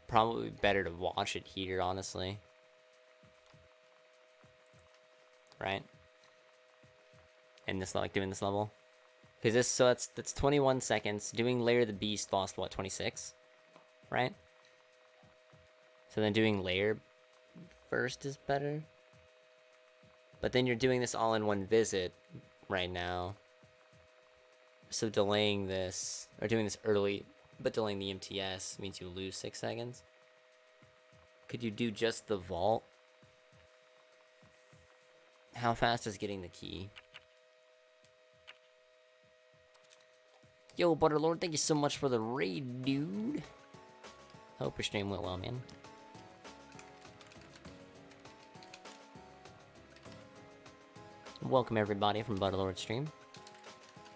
probably better to watch it here, honestly. Right? And this, like, doing this level. Because this, so that's 21 seconds. Doing Lair of the Beast lost, what, 26? Right? So then doing Lair first is better. But then you're doing this all in one visit right now. So delaying this, or doing this early, but delaying the MTS means you lose 6 seconds. Could you do just the vault? How fast is getting the key? Yo, Butterlord, thank you so much for the raid, dude. Hope your stream went well, man. Welcome everybody from Butterlord stream.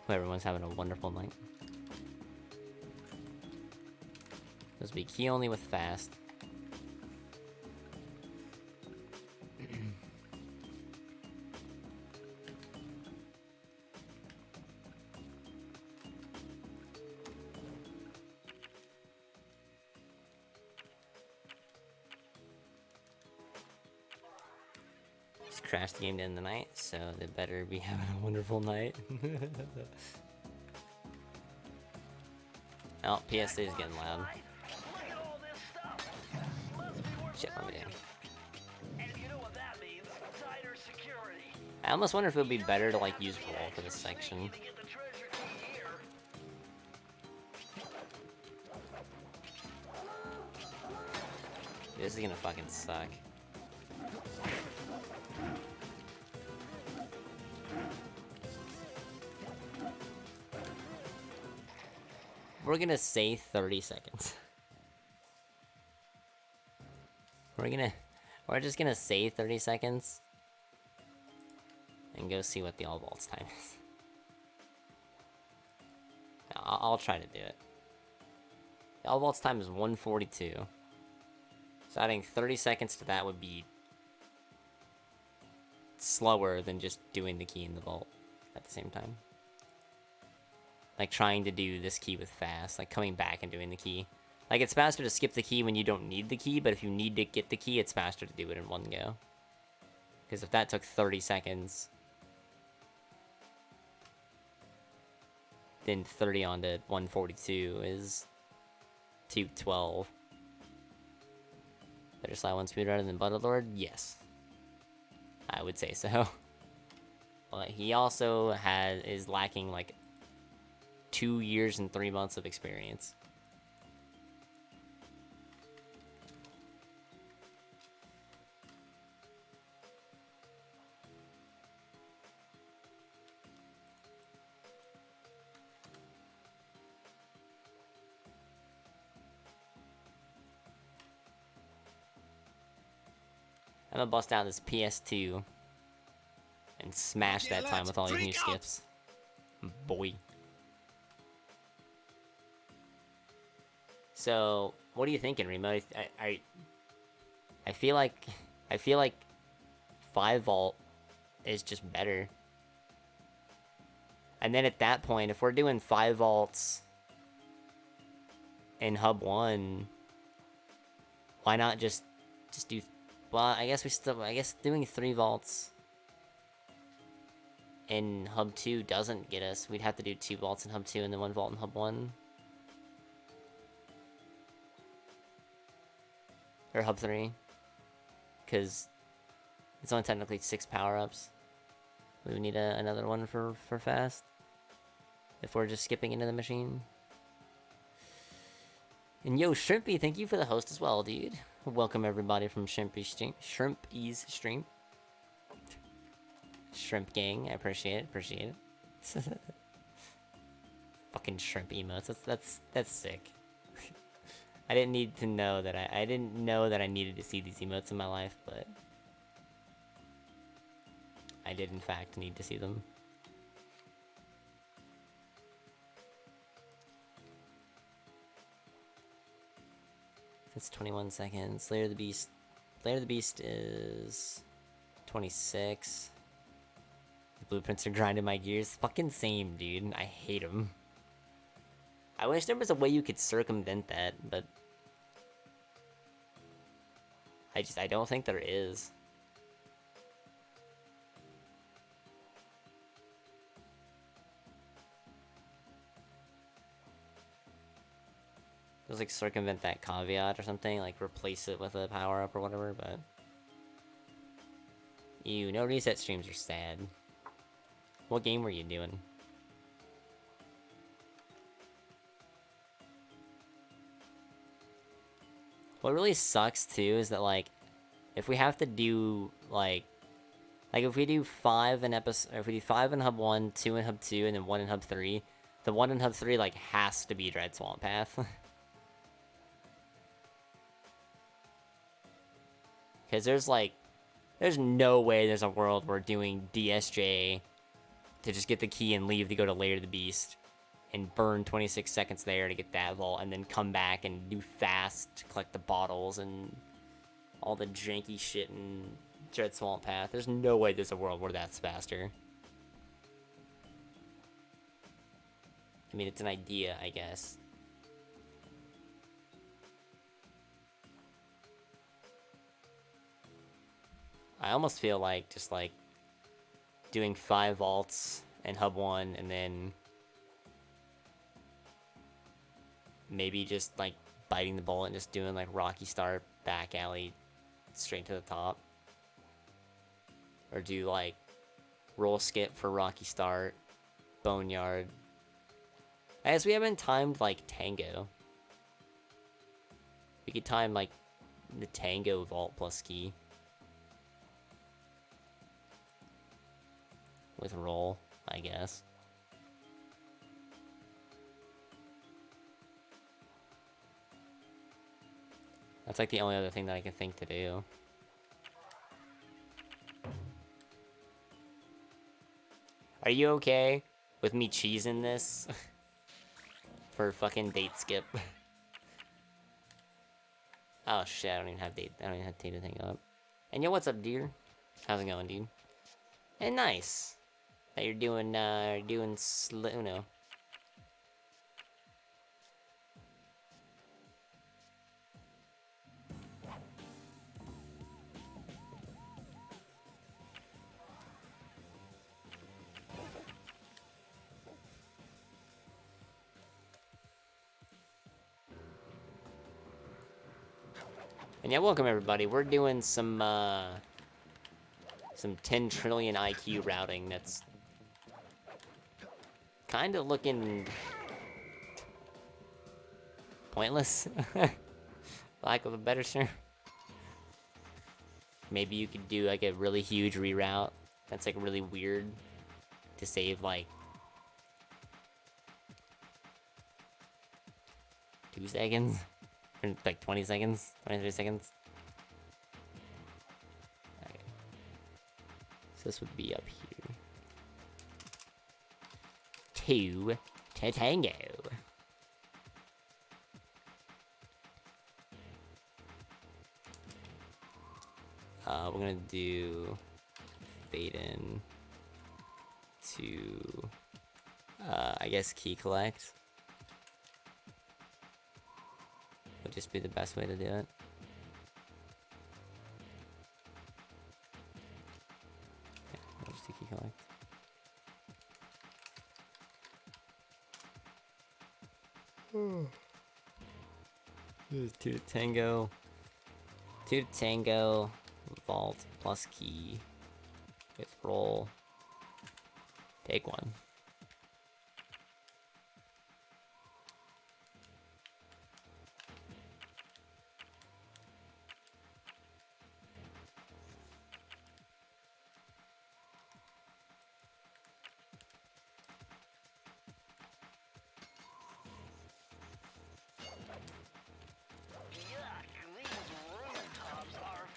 Hope everyone's having a wonderful night. This will be key only with fast. Just crashed the game to end the night, so they better be having a wonderful night. Oh, PS3 is getting loud. Look at all this stuff. Must be worth Shit, let me millions. And you know what that means? Tighter security. I almost wonder if it would be better to like use roll for this section. To get the treasure key here. This is gonna fucking suck. We're gonna say 30 seconds. We're just gonna say 30 seconds and go see what the all vaults time is. I'll try to do it. The all vaults time is 1:42. So adding 30 seconds to that would be slower than just doing the key in the vault at the same time. Like trying to do this key with fast, like coming back and doing the key. Like it's faster to skip the key when you don't need the key, but if you need to get the key, it's faster to do it in one go. Because if that took 30 seconds, then 30 on to 142 is 212. Better slide one speed runner than Butterlord? Yes. I would say so. But he also is lacking like 2 years and 3 months of experience. I'm gonna bust out this PS2 and smash that time with all these new skips. Boy. So, what are you thinking, Remo? I feel like 5 Vault is just better. And then at that point, if we're doing 5 vaults in Hub 1, why not just do... Well, I guess doing 3 vaults in Hub 2 doesn't get us. We'd have to do 2 vaults in Hub 2 and then 1 vault in Hub 1. Or Hub 3. Because it's only technically 6 power-ups. We would need another one for fast. If we're just skipping into the machine. And yo, Shrimpy, thank you for the host as well, dude. Welcome everybody from Shrimpy's stream. Shrimp gang, I appreciate it. Fucking shrimp emotes. That's sick. I didn't need to know that I didn't know that I needed to see these emotes in my life, but I did in fact need to see them. It's 21 seconds. Lair of the Beast. Lair of the Beast is 26. The blueprints are grinding my gears. Fucking same, dude. I hate them. I wish there was a way you could circumvent that, but I don't think there is. Just like circumvent that caveat or something, like replace it with a power up or whatever, but no reset streams are sad. What game were you doing? What really sucks too is that like if we have to do like if we do 5 in episode, or if we do 5 in Hub 1, 2 in Hub 2, and then 1 in Hub 3, the 1 in Hub 3 like has to be Dread Swamp Path. Because there's no way there's a world where doing DSJ to just get the key and leave to go to Lair of the Beast and burn 26 seconds there to get that vault and then come back and do fast to collect the bottles and all the janky shit in Dread Swamp Path. There's no way there's a world where that's faster. I mean, it's an idea, I guess. I almost feel like just like doing 5 vaults in Hub 1 and then maybe just like biting the bullet and just doing like Rocky Star back alley straight to the top. Or do like roll skip for Rocky Start, Boneyard. I guess we haven't timed like Tango. We could time like the Tango vault plus key. With roll, I guess. That's like the only other thing that I can think to do. Are you okay with me cheesing this? For fucking date skip. Oh shit, I don't even have date to hang up. And yo, what's up, dude? How's it going, dude? And nice that you're doing Sluno. And yeah, welcome everybody. We're doing some 10 trillion IQ routing that's kind of looking pointless. Lack of a better term. Maybe you could do like a really huge reroute that's like really weird to save like 2 seconds or like 20 seconds, 23 seconds. Okay. So this would be up here. 2 to tango. We're gonna do fade in to, I guess key collect would just be the best way to do it. Yeah, we'll just do key collect. This is 2 to tango. 2 to tango. Vault plus key with roll. Take 1. Yuck, these rooftops are...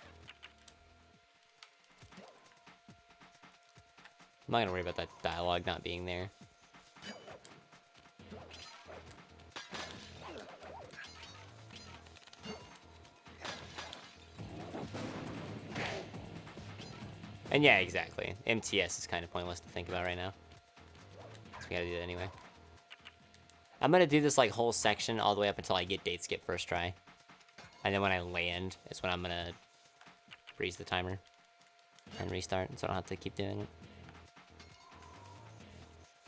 I'm not gonna worry about that dialogue not being there. And yeah, exactly. MTS is kind of pointless to think about right now. So we gotta do that anyway. I'm gonna do this like whole section all the way up until I get date skip first try. And then when I land is when I'm gonna freeze the timer and restart, so I don't have to keep doing it.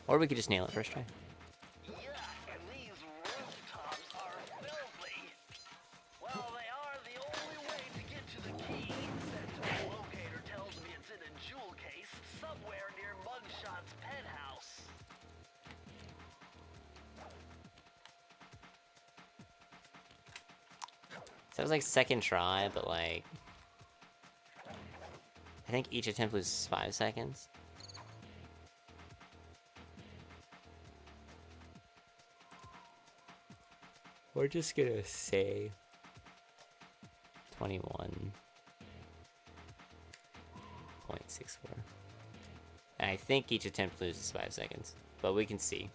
Or we could just nail it first try. Yuck, these rooftops are filthy. Well, they are the only way to get to the key. Sentinel locator tells me it's in a jewel case somewhere near Mugshot's penthouse. So it was like second try, but like I think each attempt was 5 seconds. We're just gonna say 21.64. And I think each attempt loses 5 seconds, but we can see.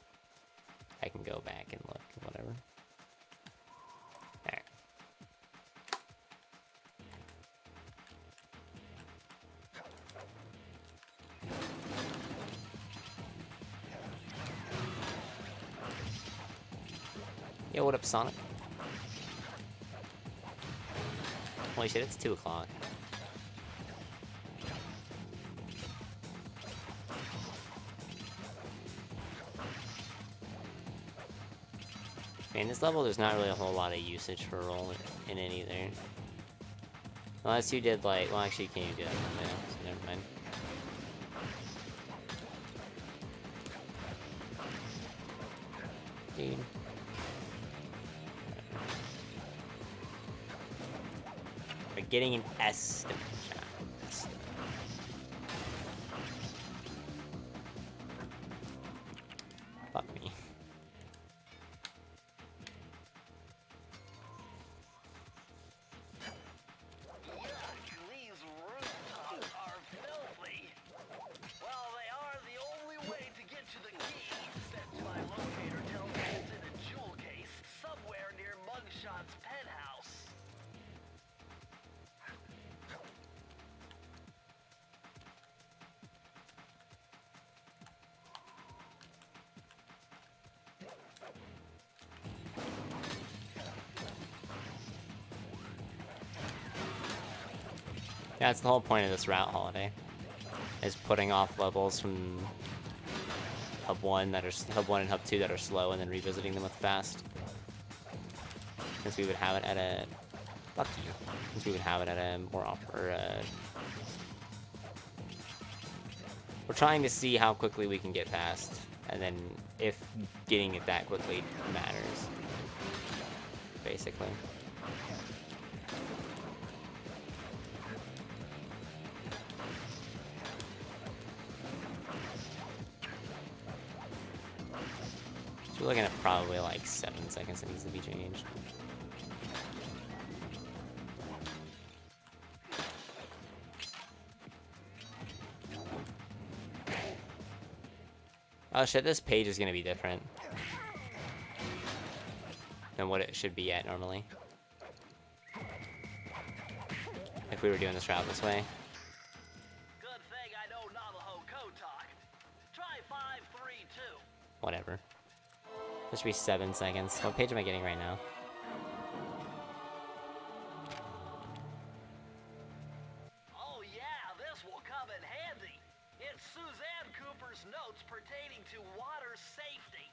I can go back and look, whatever. Alright. Yo, what up, Sonic? Holy shit, it's 2 o'clock. Man, this level, there's not really a whole lot of usage for roll in it either. Unless you did like, well, actually, you can't even do that now, so never mind. Dude. We're getting an estimate. Fuck me. Yuck, these rooftops are filthy. Well, they are the only way to get to the key, since my locator tells me it's in a jewel case somewhere near Mugshot's penthouse. Yeah, that's the whole point of this route holiday. Is putting off levels from Hub 1 that are Hub 1 and Hub 2 that are slow and then revisiting them with fast. Since we would have it at a Lucky. Since we would have it at a more offer. We're trying to see how quickly we can get past, and then if getting it that quickly matters. Basically. So we're looking at probably like 7 seconds that needs to be changed. Oh shit, this page is gonna be different than what it should be at normally. If we were doing this route this way. Good thing I know Navajo code talk. Try 532. Whatever. This should be 7 seconds. What page am I getting right now? Oh yeah, this will come in handy. It's Suzanne Cooper's notes pertaining to water safety.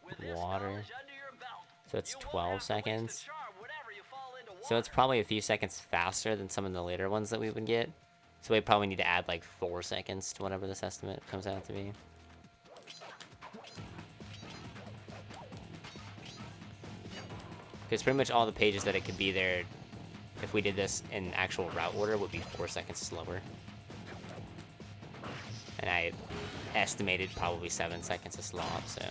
With this Water. knowledge under your belt, So it's you won't 12 have to waste a seconds. charm whenever you fall into So it's water. probably a few seconds faster than some of the later ones that we would get. So we probably need to add like 4 seconds to whatever this estimate comes out to be. Because pretty much all the pages that it could be there, if we did this in actual route order, would be 4 seconds slower. And I estimated probably 7 seconds a slot, so.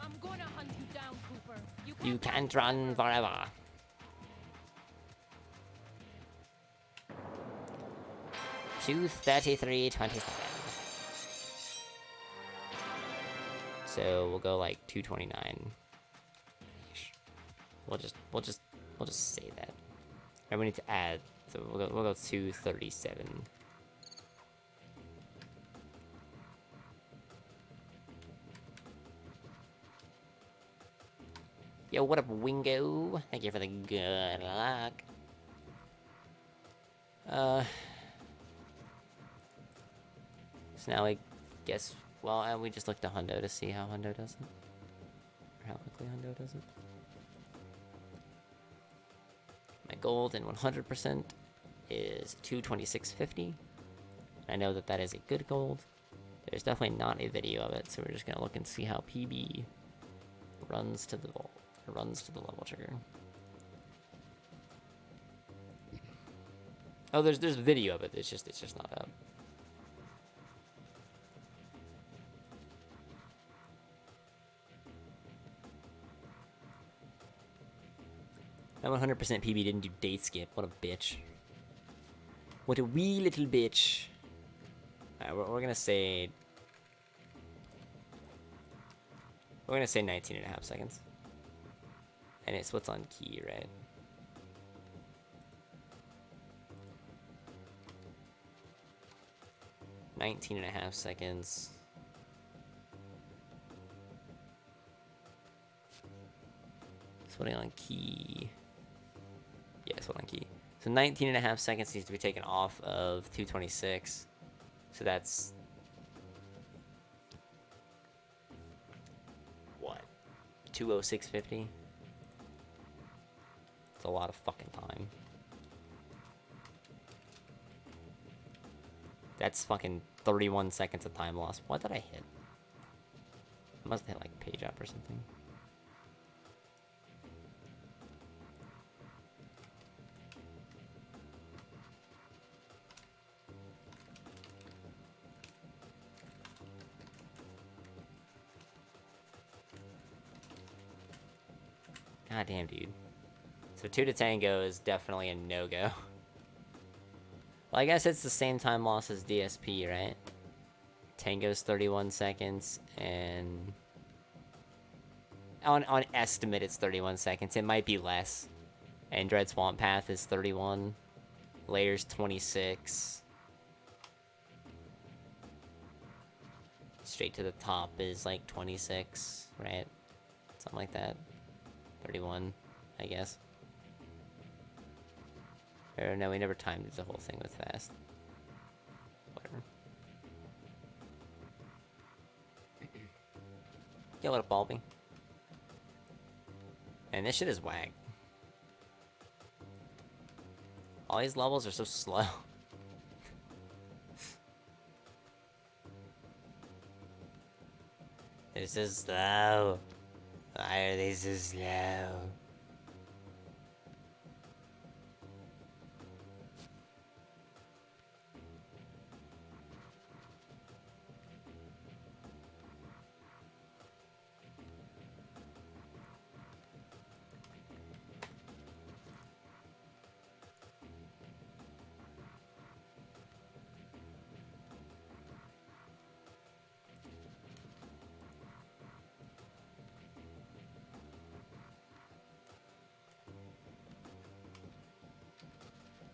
I'm gonna hunt you down, Cooper. You can't run forever. $233.27. So we'll go like 229. We'll just say that. And we need to add. So we'll go 237. Yo, what up, Wingo? Thank you for the good luck. So now I guess, well, we just looked to Hundo to see how Hundo does it. Or how quickly Hundo does it. My gold in 100% is 226.50. I know that that is a good gold. There's definitely not a video of it, so we're just gonna look and see how PB runs to the vault, or runs to the level trigger. Oh, there's video of it. It's just not up. That 100% PB didn't do date skip. What a bitch. What a wee little bitch. Alright, we're gonna say... We're gonna say 19.5 seconds. And it's what's on key, right? $19.5 seconds. Putting on key. Yeah, it's on key. So 19.5 seconds needs to be taken off of 226. So that's what? 206.50? It's a lot of fucking time. That's fucking 31 seconds of time loss. What did I hit? I must have hit like page up or something. God damn, dude. So 2 to Tango is definitely a no-go. Well, I guess it's the same time loss as DSP, right? Tango's 31 seconds, and... On estimate, it's 31 seconds. It might be less. And Dread Swamp Path is 31. Layers 26. Straight to the top is like 26, right? Something like that. 31, I guess. Or no, we never timed the whole thing with fast. Whatever. Yeah, what up, Balby? And this shit is whack. All these levels are so slow. They're so slow. Why are they so slow?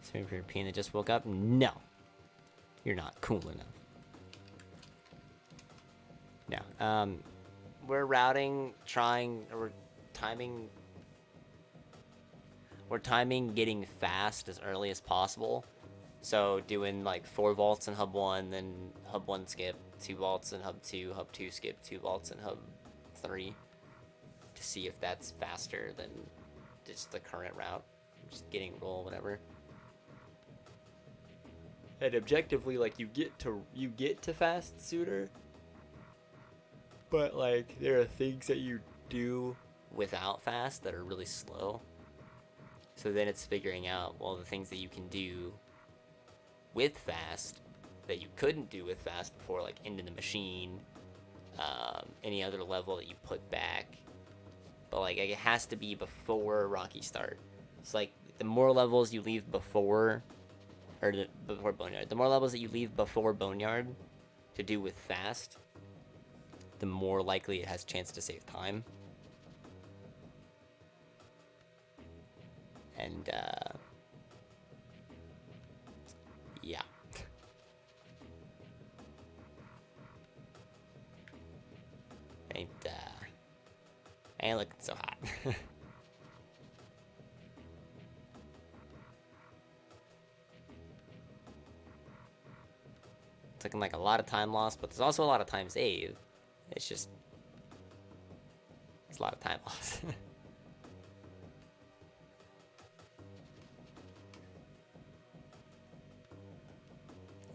So if you're a European that just woke up, no. You're not cool enough. No. We're routing, we're timing getting fast as early as possible. So doing like 4 vaults in hub 1, then hub 1 skip, 2 vaults in hub 2, hub 2 skip, 2 vaults in hub 3. To see if that's faster than just the current route. Just getting roll, whatever. And objectively, like, you get to fast sooner, but like there are things that you do without fast that are really slow. So then it's figuring out, well, the things that you can do with fast that you couldn't do with fast before, like into the machine, any other level that you put back. But like it has to be before Rocky start. It's like the more levels you leave before Boneyard. The more levels that you leave before Boneyard to do with fast, the more likely it has a chance to save time. And, yeah. Ain't looking so hot. It's looking like a lot of time lost, but there's also a lot of time saved. It's just... It's a lot of time lost.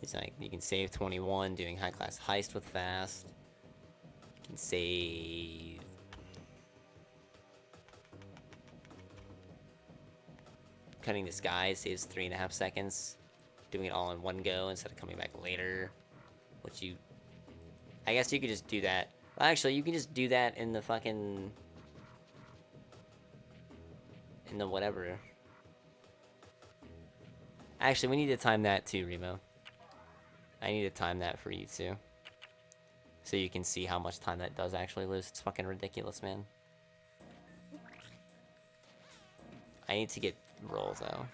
It's like, you can save 21 doing high-class heist with fast. You can save... Cutting the sky saves 3.5 seconds. Doing it all in one go instead of coming back later. Which you... I guess you could just do that. Well, actually, you can just do that in the fucking... In the whatever. Actually, we need to time that too, Remo. I need to time that for you too. So you can see how much time that does actually lose. It's fucking ridiculous, man. I need to get roll though.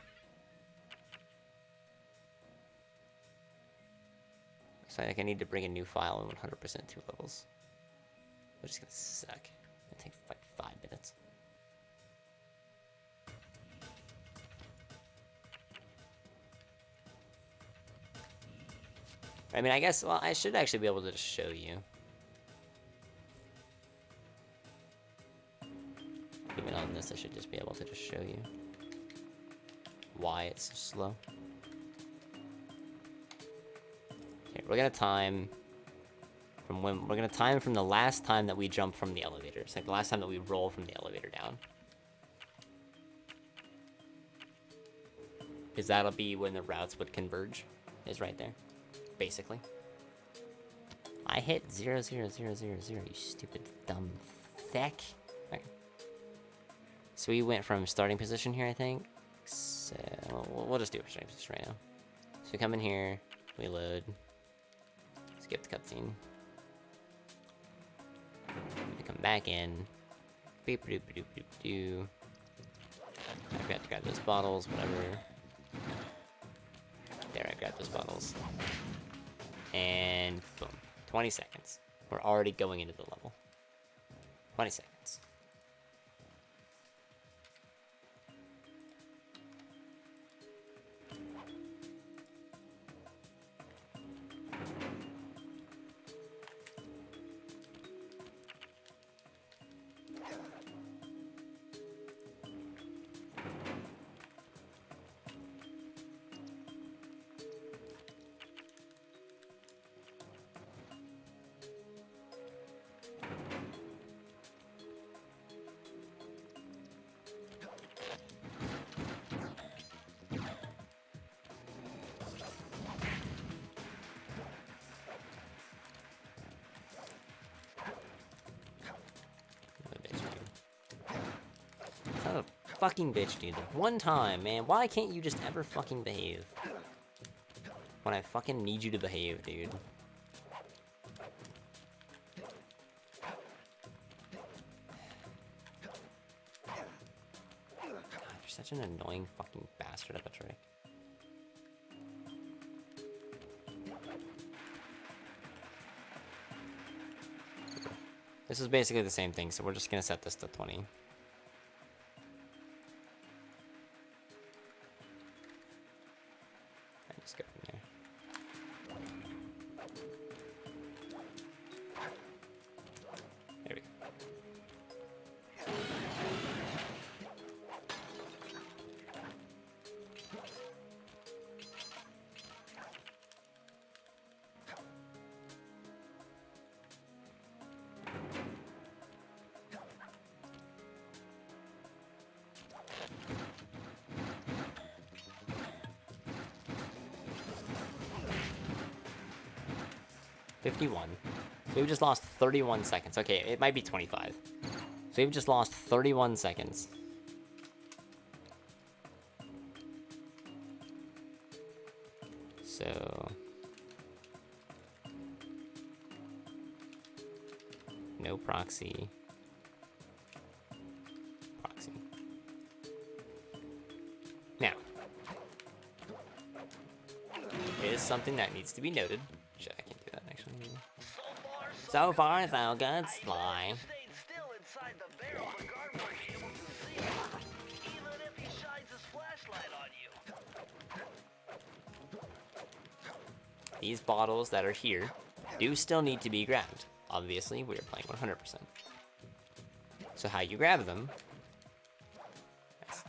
So I think I need to bring a new file in 100% 2 levels. Which is gonna suck. It'll take like 5 minutes. I mean, I guess, well, I should actually be able to just show you. Even on this, I should just be able to just show you why it's so slow. Okay, we're gonna time from the last time that we jump from the elevator. It's like the last time that we roll from the elevator down. Because that'll be when the routes would converge. Is right there. Basically. I hit 0, 0, 0, 0, 0, you stupid dumb thick. Okay. So we went from starting position here, I think. So we'll just do a starting position right now. So we come in here, we load, skip the cutscene. We come back in. Beep doop doop doop doo. I forgot to grab those bottles, whatever. There, I grabbed those bottles. And boom. 20 seconds. We're already going into the level. 20 seconds. fucking bitch, dude. One time, man. Why can't you just ever fucking behave? When I fucking need you to behave, dude. God, you're such an annoying fucking bastard of a trick. This is basically the same thing, so we're just gonna set this to 20. And just go from there. There we go. $51. So we've just lost 31 seconds. Okay, it might be 25. So we've just lost 31 seconds. So... no proxy. Proxy. Now. It is something that needs to be noted. Shit, I can't do that actually. So far, so good, Sly. Stayed still inside the barrel, the guard won't be able to see it, even if he shines his flashlight on you. These bottles that are here do still need to be grabbed. Obviously, we are playing 100%. So how you grab them... Nice.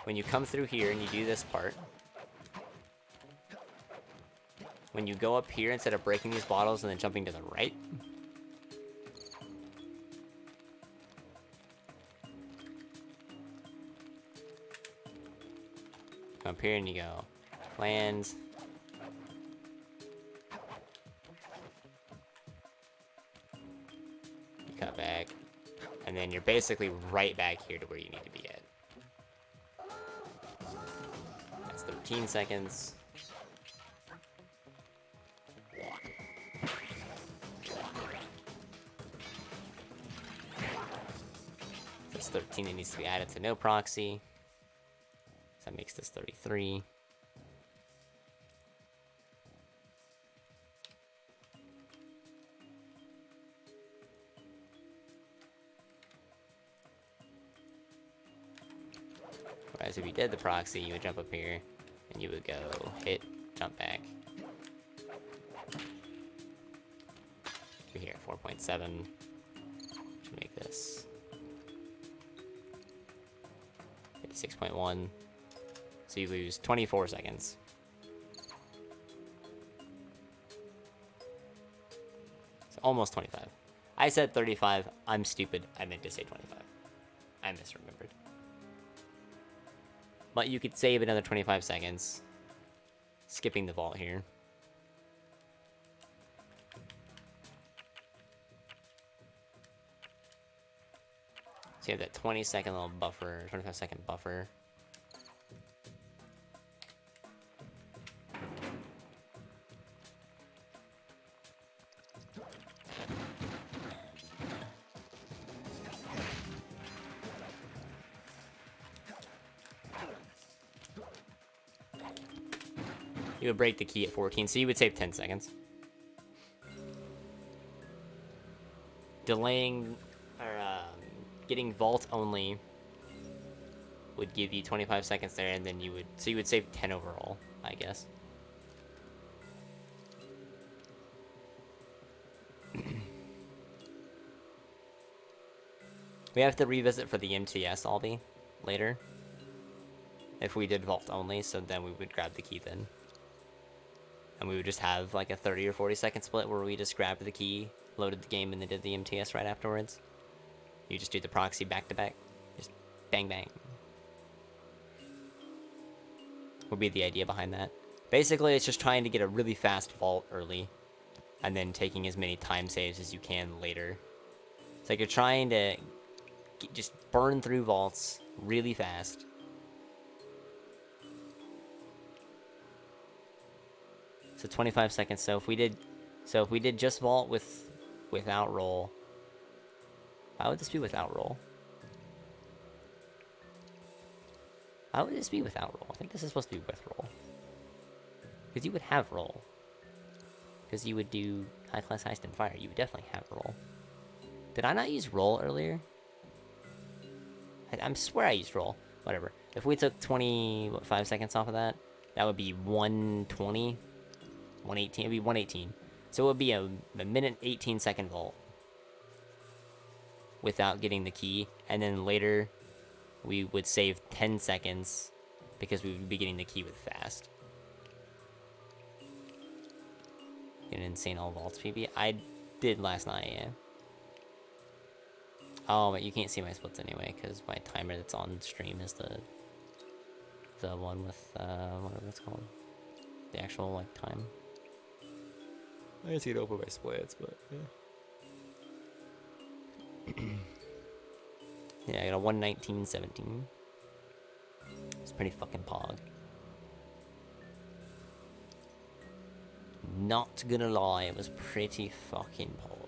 When you come through here and you do this part... when you go up here, instead of breaking these bottles and then jumping to the right... come up here and you go... plans... you cut back... and then you're basically right back here to where you need to be at. That's 13 seconds... That's 13 that needs to be added to no proxy. So that makes this 33. Whereas if you did the proxy, you would jump up here, and you would go hit, jump back. We're here at 4.7. Should make this 56.1. So you lose 24 seconds. So almost 25. I said 35. I'm stupid. I meant to say 25. I misremembered. But you could save another 25 seconds. Skipping the vault here. So you have that 20-second little buffer, 25-second buffer. You would break the key at 14, so you would save 10 seconds. Delaying, or getting vault only would give you 25 seconds there, and then you would, so you would save 10 overall, I guess. We have to revisit for the MTS, Albie, later. If we did vault only, so then we would grab the key then. And we would just have like a 30 or 40 second split where we just grabbed the key, loaded the game, and then did the MTS right afterwards. You just do the proxy back to back. Just bang bang. Would be the idea behind that. Basically, it's just trying to get a really fast vault early, and then taking as many time saves as you can later. It's like you're trying to just burn through vaults really fast. So 25 seconds. So if we did just vault without roll, how would this be without roll? How would this be without roll? I think this is supposed to be with roll. Because you would have roll. Because you would do high class heist and fire. You would definitely have roll. Did I not use roll earlier? I swear I used roll. Whatever. If we took 25 seconds off of that, that would be 120. 118. It would be 118. So it would be a minute 18 second vault. Without getting the key. And then later, we would save 10 seconds. Because we would be getting the key with fast. An insane all vaults PB. I did last night, yeah. Oh, but you can't see my splits anyway, because my timer that's on stream is the one with whatever it's called, the actual like time. I guess you could open my splits, but yeah. Yeah, I got a 119.17. It's pretty fucking pog. Not gonna lie, it was pretty fucking pog.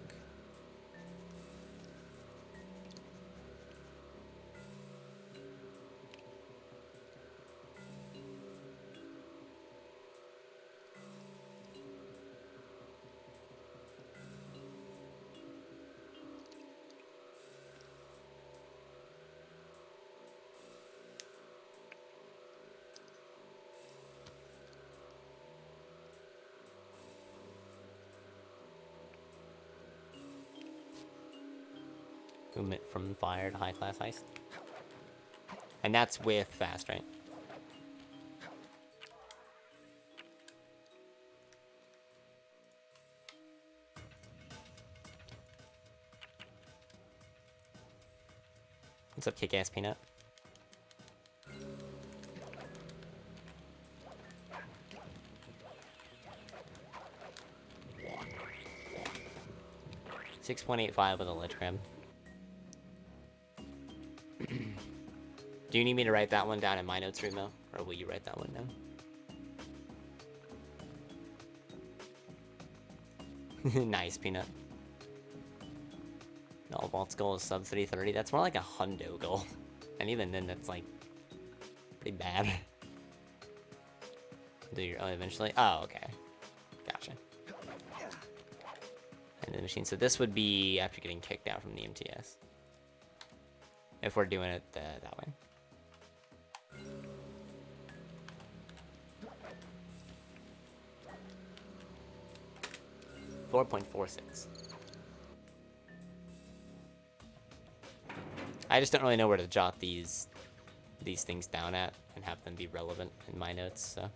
Movement from fire to high class heist. And that's with fast, right? What's up, kick-ass peanut? $6.85 with a lit trim. Do you need me to write that one down in my notes, Remo? Or will you write that one down? Nice, Peanut. No, vault's goal is sub 330. That's more like a hundo goal. And even then, that's like pretty bad. Do your eventually? Oh, okay. Gotcha. And the machine. So this would be after getting kicked out from the MTS. If we're doing it that way. 4.46. I just don't really know where to jot these things down at and have them be relevant in my notes, so.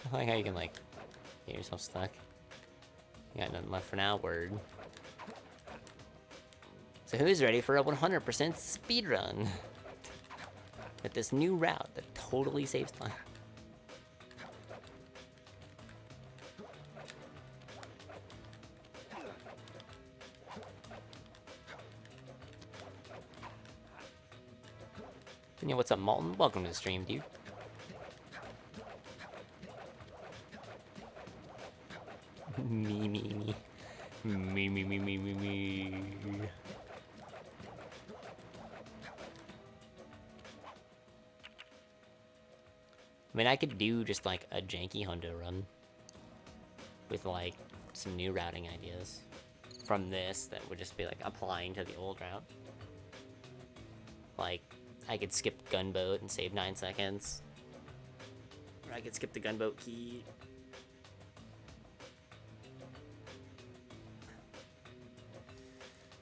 I like how you can, like, get yourself stuck. You got nothing left for now, word. So who's ready for a 100% speedrun? With this new route that totally saves time. Yeah, what's up, Malton? Welcome to the stream, dude. Me. I mean, I could do just like a janky hundo run with like some new routing ideas from this that would just be like applying to the old route. Like, I could skip gunboat and save 9 seconds. Or I could skip the gunboat key.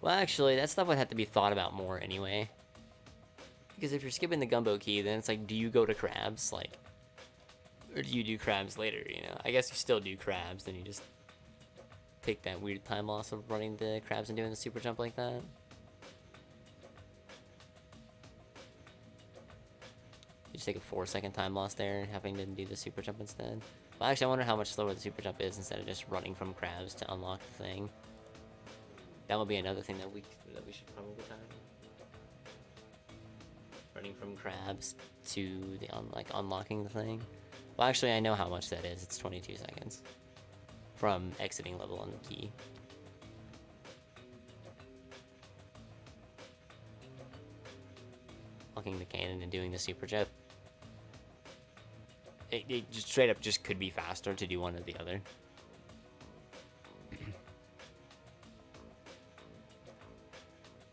Well, actually, that stuff would have to be thought about more anyway. Because if you're skipping the gumbo key, then it's like, do you go to crabs, like, or do you do crabs later? You know, I guess you still do crabs, then you just take that weird time loss of running the crabs and doing the super jump like that. You just take a 4-second time loss there and having to do the super jump instead. Well, actually, I wonder how much slower the super jump is instead of just running from crabs to unlock the thing. That would be another thing that we should probably try. Running from crabs to the unlocking the thing. Well, actually, I know how much that is. It's 22 seconds from exiting level on the key. Unlocking the cannon and doing the super jet. It just straight up just could be faster to do one or the other.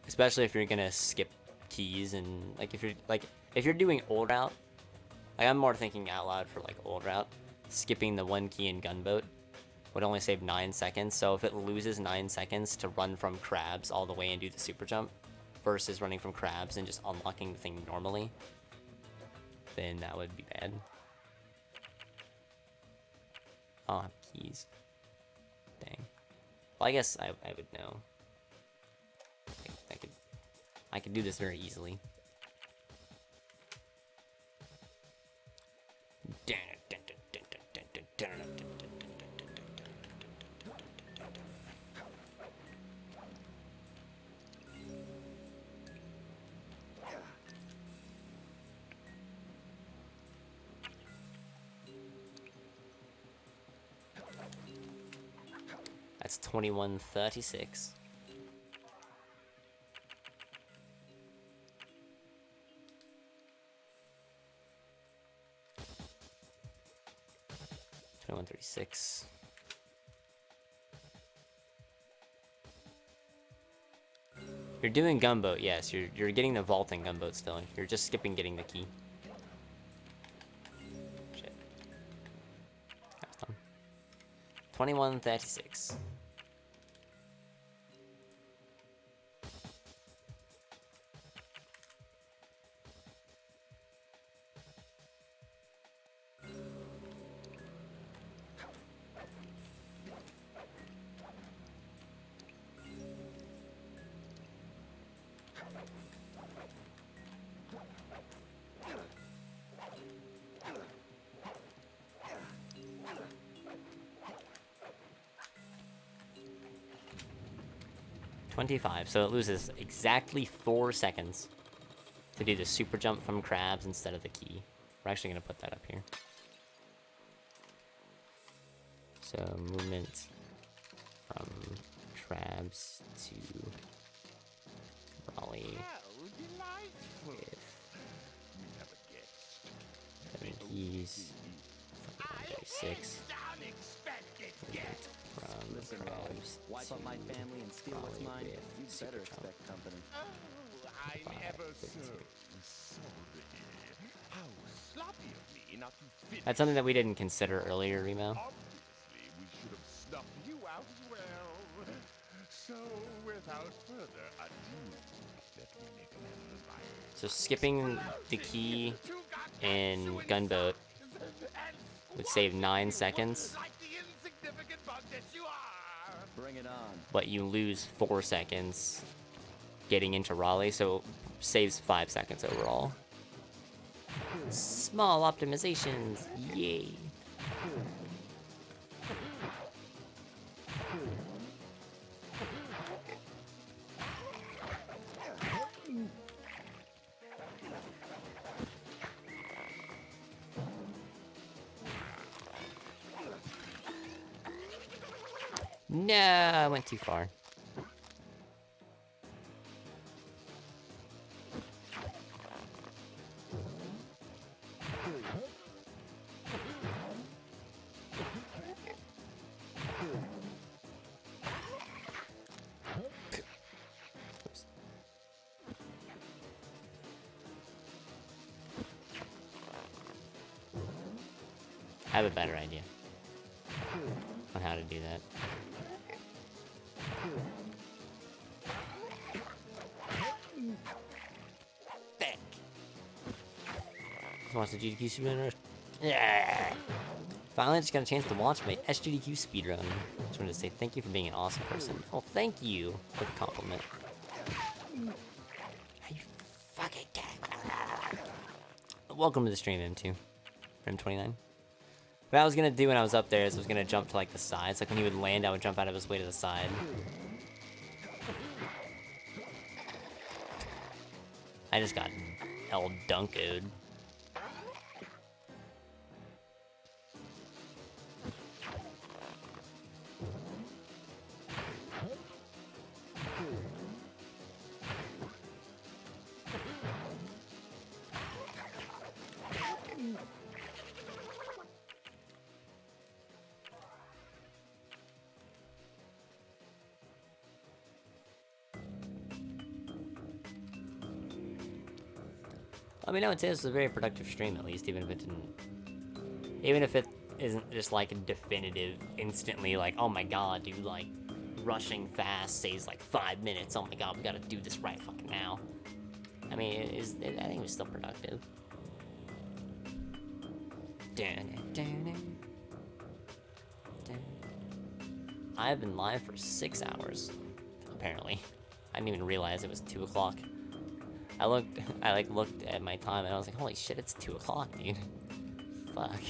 Especially if you're gonna skip keys and like if you're doing old route, like I'm more thinking out loud for like old route. Skipping the 1 key in gunboat would only save 9 seconds. So if it loses 9 seconds to run from crabs all the way and do the super jump, versus running from crabs and just unlocking the thing normally, then that would be bad. I don't have keys. Dang. Well, I guess I would know. I could do this very easily. That's 21:36. $21.36. You're doing gunboat, yes. You're getting the vaulting gunboat still. You're just skipping getting the key. Shit. That was dumb. 21:36. So it loses exactly 4 seconds to do the super jump from crabs instead of the key. We're actually going to put that up here. So movement from crabs to Raleigh with 7 keys, 6. From Listen, crabs wipe to up my family and steal what's Raleigh mine. with You super better jump. expect company. I'm ever so sorry. How sloppy of me not to finish. That's something that we didn't consider earlier, Remo. Obviously, we should have snuffed you out as well. So, without further ado, let me make amends by So skipping the key in gunboat would save 9 seconds, like the insignificant bug that you are. Bring it on. but you lose 4 seconds getting into Raleigh, so it saves 5 seconds overall. Small optimizations, yay! No, I went too far. Oops. I have a better idea on how to do that. Just watch the GDQ speedrun. Yeah. Finally, just got a chance to watch my SGDQ speedrun. Just wanted to say thank you for being an awesome person. Oh, thank you for the compliment. You fucking welcome to the stream, M2. M29. What I was gonna do when I was up there is I was gonna jump to like the sides. Like when he would land, I would jump out of his way to the side. I just got hell dunkoed. I mean, I would say this was a very productive stream, at least, even if it isn't just like a definitive, instantly like, oh my god, dude, like rushing fast saves like 5 minutes. Oh my god, we gotta do this right fucking now. I mean, I think it was still productive. I've been live for 6 hours, apparently. I didn't even realize it was 2 o'clock. I looked at my time and I was like, holy shit, it's 2 o'clock, dude. Fuck.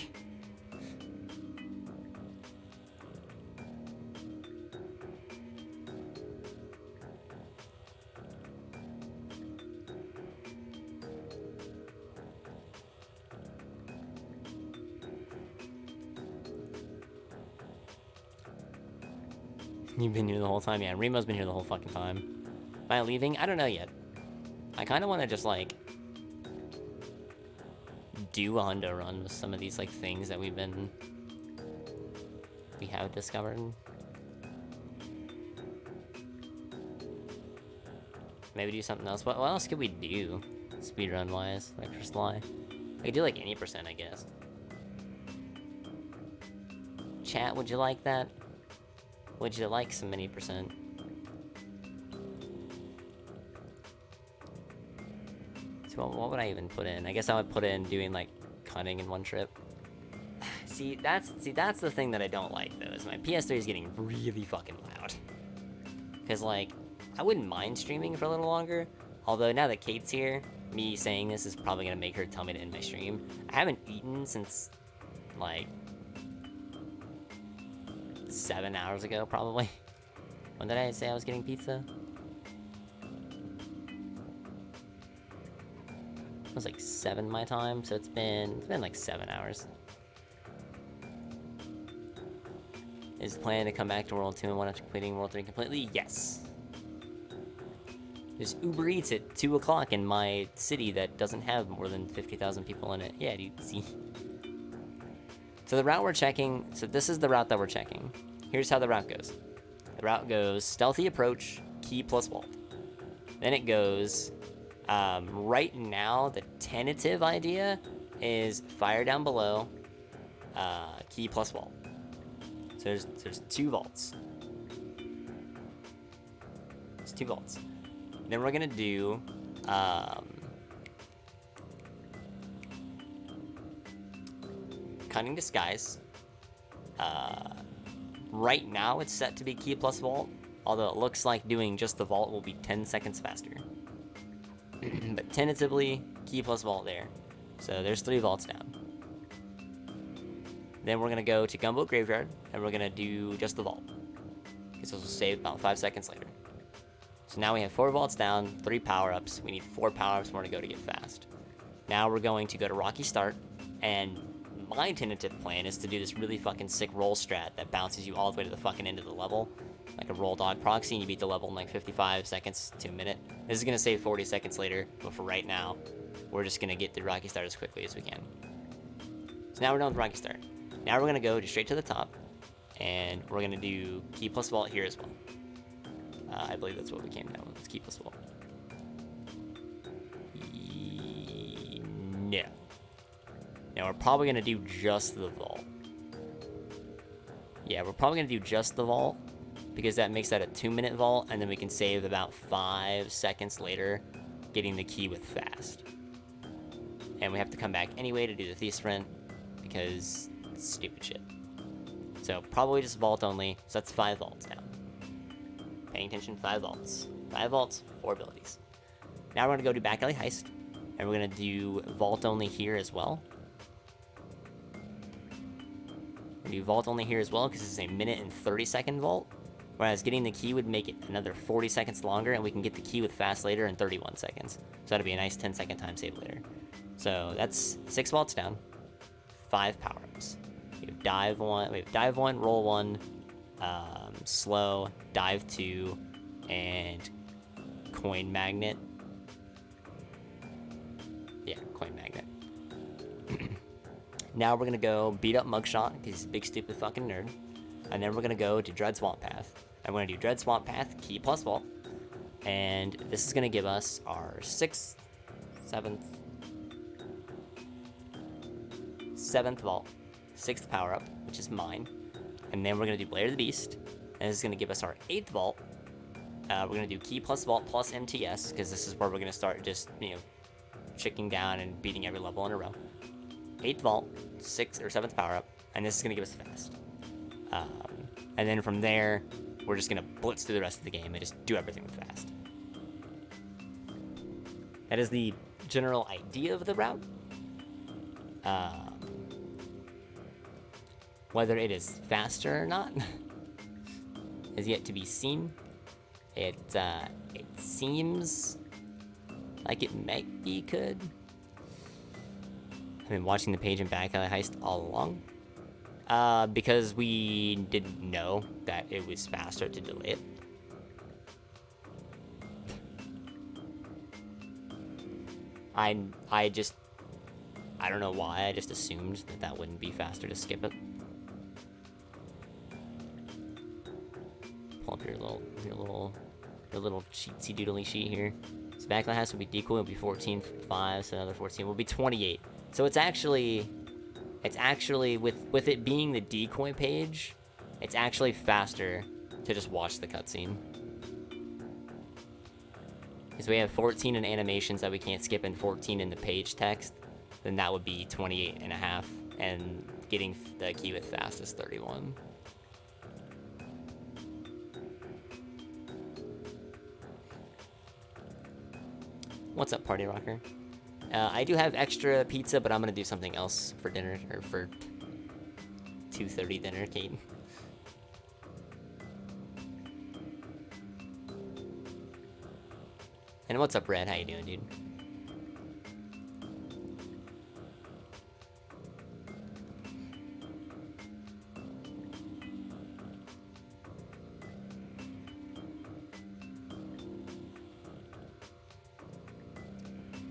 You've been here the whole time? Yeah, Remo's been here the whole fucking time. Am I leaving? I don't know yet. I kind of want to just, like, do a hundo run with some of these, like, things that we have discovered. Maybe do something else. What else could we do, speedrun-wise, like, for Sly? I could do, like, any percent, I guess. Chat, would you like that? Would you like some mini percent? So what would I even put in? I guess I would put in doing like cutting in one trip. See, that's the thing that I don't like though, is my PS3 is getting really fucking loud. Cause like, I wouldn't mind streaming for a little longer. Although now that Kate's here, me saying this is probably gonna make her tell me to end my stream. I haven't eaten since like 7 hours ago, probably. When did I say I was getting pizza? It was like 7 my time, so it's been like 7 hours. Is the plan to come back to World 2 and 1 after completing World 3 completely? Yes. There's Uber Eats at 2 o'clock in my city that doesn't have more than 50,000 people in it. Yeah, dude, see. So the route we're checking, so this is the route that we're checking. Here's how the route goes. The route goes stealthy approach, key plus vault. Then it goes, right now, the tentative idea is fire down below, key plus vault. So there's 2 vaults. There's 2 vaults. Then we're gonna do, cunning disguise. Right now it's set to be key plus vault, although it looks like doing just the vault will be 10 seconds faster. But tentatively, key plus vault there. So there's 3 vaults down. Then we're gonna go to Gumboat Graveyard, and we're gonna do just the vault. Because this will save about 5 seconds later. So now we have 4 vaults down, 3 power-ups. We need 4 power-ups more to go to get fast. Now we're going to go to Rocky Start, and my tentative plan is to do this really fucking sick roll strat that bounces you all the way to the fucking end of the level. Like a roll dog proxy, and you beat the level in like 55 seconds to a minute. This is gonna save 40 seconds later, but for right now, we're just gonna get through Rocky Start as quickly as we can. So now we're done with Rocky Start. Now we're gonna go just straight to the top, and we're gonna do key plus vault here as well. I believe that's what we came down with. It's key plus vault. No. Now we're probably gonna do just the vault. Yeah, we're probably gonna do just the vault, because that makes that a 2-minute vault, and then we can save about 5 seconds later getting the key with fast. and we have to come back anyway to do the Thief Sprint because it's stupid shit. So probably just vault only. So that's 5 vaults now. Paying attention, 5 vaults. 5 vaults, 4 abilities. Now we're gonna go do Back Alley Heist, and we're gonna do vault only here as well. We're gonna do vault only here as well because it's a 1 and 30-second vault. Whereas getting the key would make it another 40 seconds longer, and we can get the key with fast later in 31 seconds. So that'd be a nice 10-second time save later. So that's 6 vaults down, 5 power-ups. We have dive 1, roll 1, slow, dive 2, and coin magnet. Yeah, coin magnet. Now we're gonna go beat up Mugshot because he's a big stupid fucking nerd. And then we're gonna go to Dread Swamp Path. I'm gonna do Dread Swamp Path, key plus vault. And this is gonna give us our 6th, 7th vault, 6th power up, which is mine. And then we're gonna do Blade of the Beast. And this is gonna give us our 8th vault. We're gonna do key plus vault plus MTS, because this is where we're gonna start just, chicking down and beating every level in a row. 8th vault, 6th or 7th power up, and this is gonna give us fast. And then from there, we're just gonna blitz through the rest of the game and just do everything with fast. That is the general idea of the route. Whether it is faster or not is yet to be seen. It seems like it might be good. I've been watching the page in Back Alley Heist all along. Because we didn't know that it was faster to delay it. I don't know why, I just assumed that wouldn't be faster to skip it. Pull up your little cheatsy doodly sheet here. So Back Alley Heist will be decoy, will be 14.5, so another 14 will be 28. So it's actually with it being the decoy page, it's actually faster to just watch the cutscene. Because we have 14 in animations that we can't skip and 14 in the page text, then that would be 28.5, and getting the key with fast is 31. What's up, Party Rocker? I do have extra pizza, but I'm gonna do something else for dinner, or for 2:30 dinner, Kate. And what's up, Red? How you doing, dude?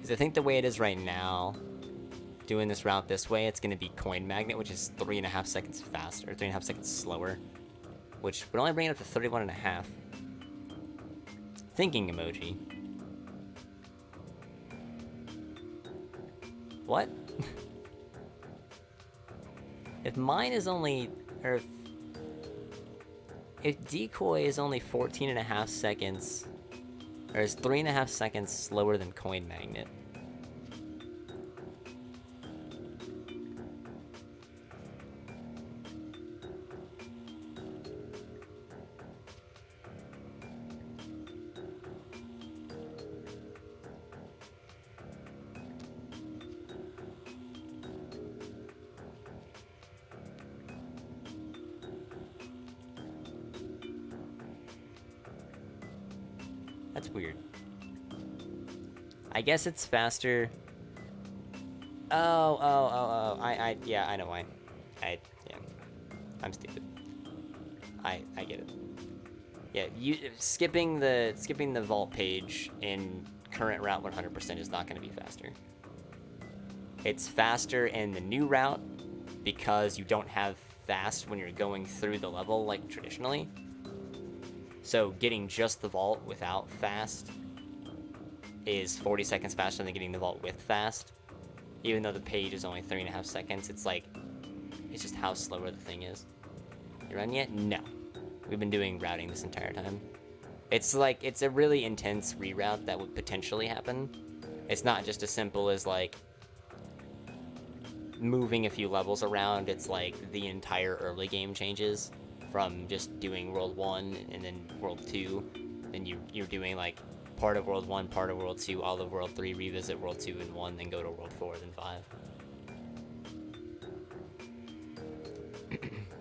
I think the way it is right now, doing this route this way, it's going to be coin magnet, which is 3.5 seconds faster, or 3.5 seconds slower, which would only bring it up to 31.5. Thinking emoji. What? If mine is only, or if decoy is only 14.5 seconds, or is 3.5 seconds slower than coin magnet. That's weird. I guess it's faster. Oh. Yeah, I know why. Yeah. I'm stupid. I get it. Yeah, skipping the vault page in current route 100% is not going to be faster. It's faster in the new route because you don't have fast when you're going through the level like traditionally. So getting just the vault without fast is 40 seconds faster than getting the vault with fast. Even though the page is only 3.5 seconds, it's just how slower the thing is. You run yet? No. We've been doing routing this entire time. It's a really intense reroute that would potentially happen. It's not just as simple as moving a few levels around, it's like the entire early game changes from just doing World 1 and then World 2. Then you're doing like part of World 1, part of World 2, all of World 3, revisit World 2 and 1, then go to World 4, then 5.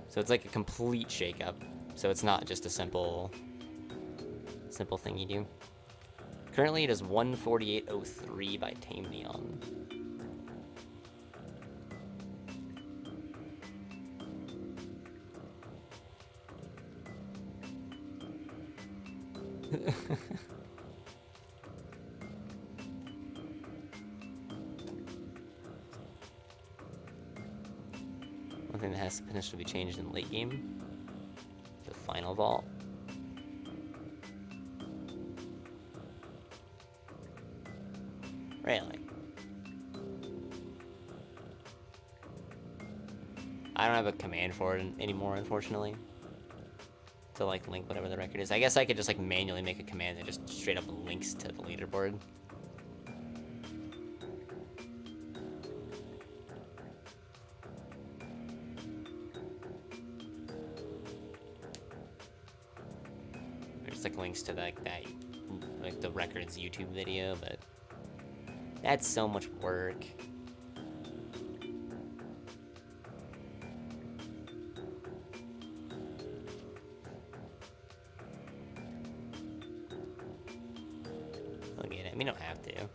So it's like a complete shakeup. So it's not just a simple thing you do. Currently it is 148.03 by Tame Neon. One thing that has to potentially be changed in late game, the final vault. Really? I don't have a command for it anymore, unfortunately. To like link whatever the record is. I guess I could just like manually make a command that just straight up links to the leaderboard. There's like links to like that, like the record's YouTube video, but that's so much work. Look at it. We don't have to.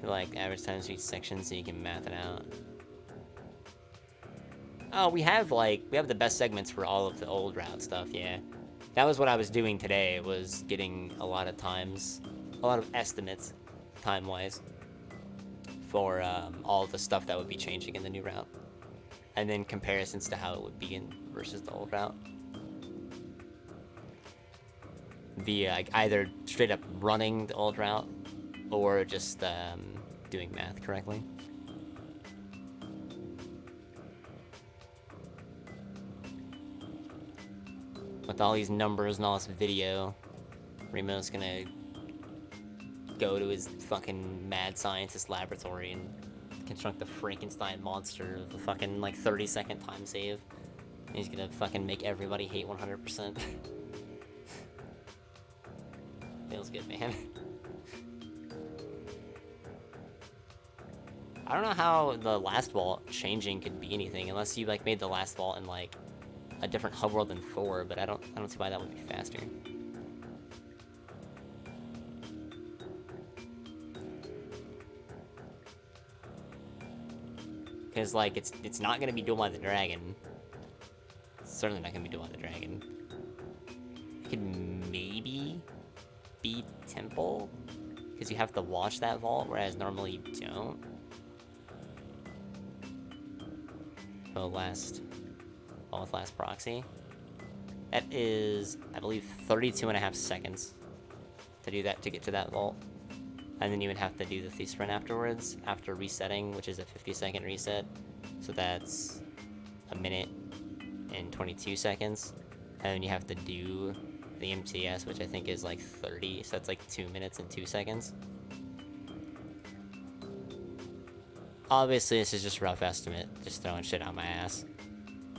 Like average times for each section, so you can math it out. Oh, we have the best segments for all of the old route stuff. Yeah, that was what I was doing today. Was getting a lot of times, a lot of estimates, time-wise, for all the stuff that would be changing in the new route, and then comparisons to how it would be in versus the old route. Via like, either straight up running the old route or just doing math correctly. With all these numbers and all this video, Remo's gonna go to his fucking mad scientist laboratory and construct the Frankenstein monster of a fucking like 30-second time save. And he's gonna fucking make everybody hate 100%. Feels good, man. I don't know how the last vault changing could be anything unless you like made the last vault in like a different hub world than 4, but I don't see why that would be faster. Cause like it's not gonna be Duel by the Dragon. It's certainly not gonna be Duel by the Dragon. It could maybe be Temple, because you have to watch that vault, whereas normally you don't. Oh, last proxy. That is, I believe, 32.5 seconds to do that, to get to that vault. And then you would have to do the thief sprint afterwards, after resetting, which is a 50-second reset. So that's a minute and 22 seconds. And then you have to do the MTS, which I think is like 30, so that's like 2 minutes and 2 seconds. Obviously, this is just a rough estimate, just throwing shit out my ass.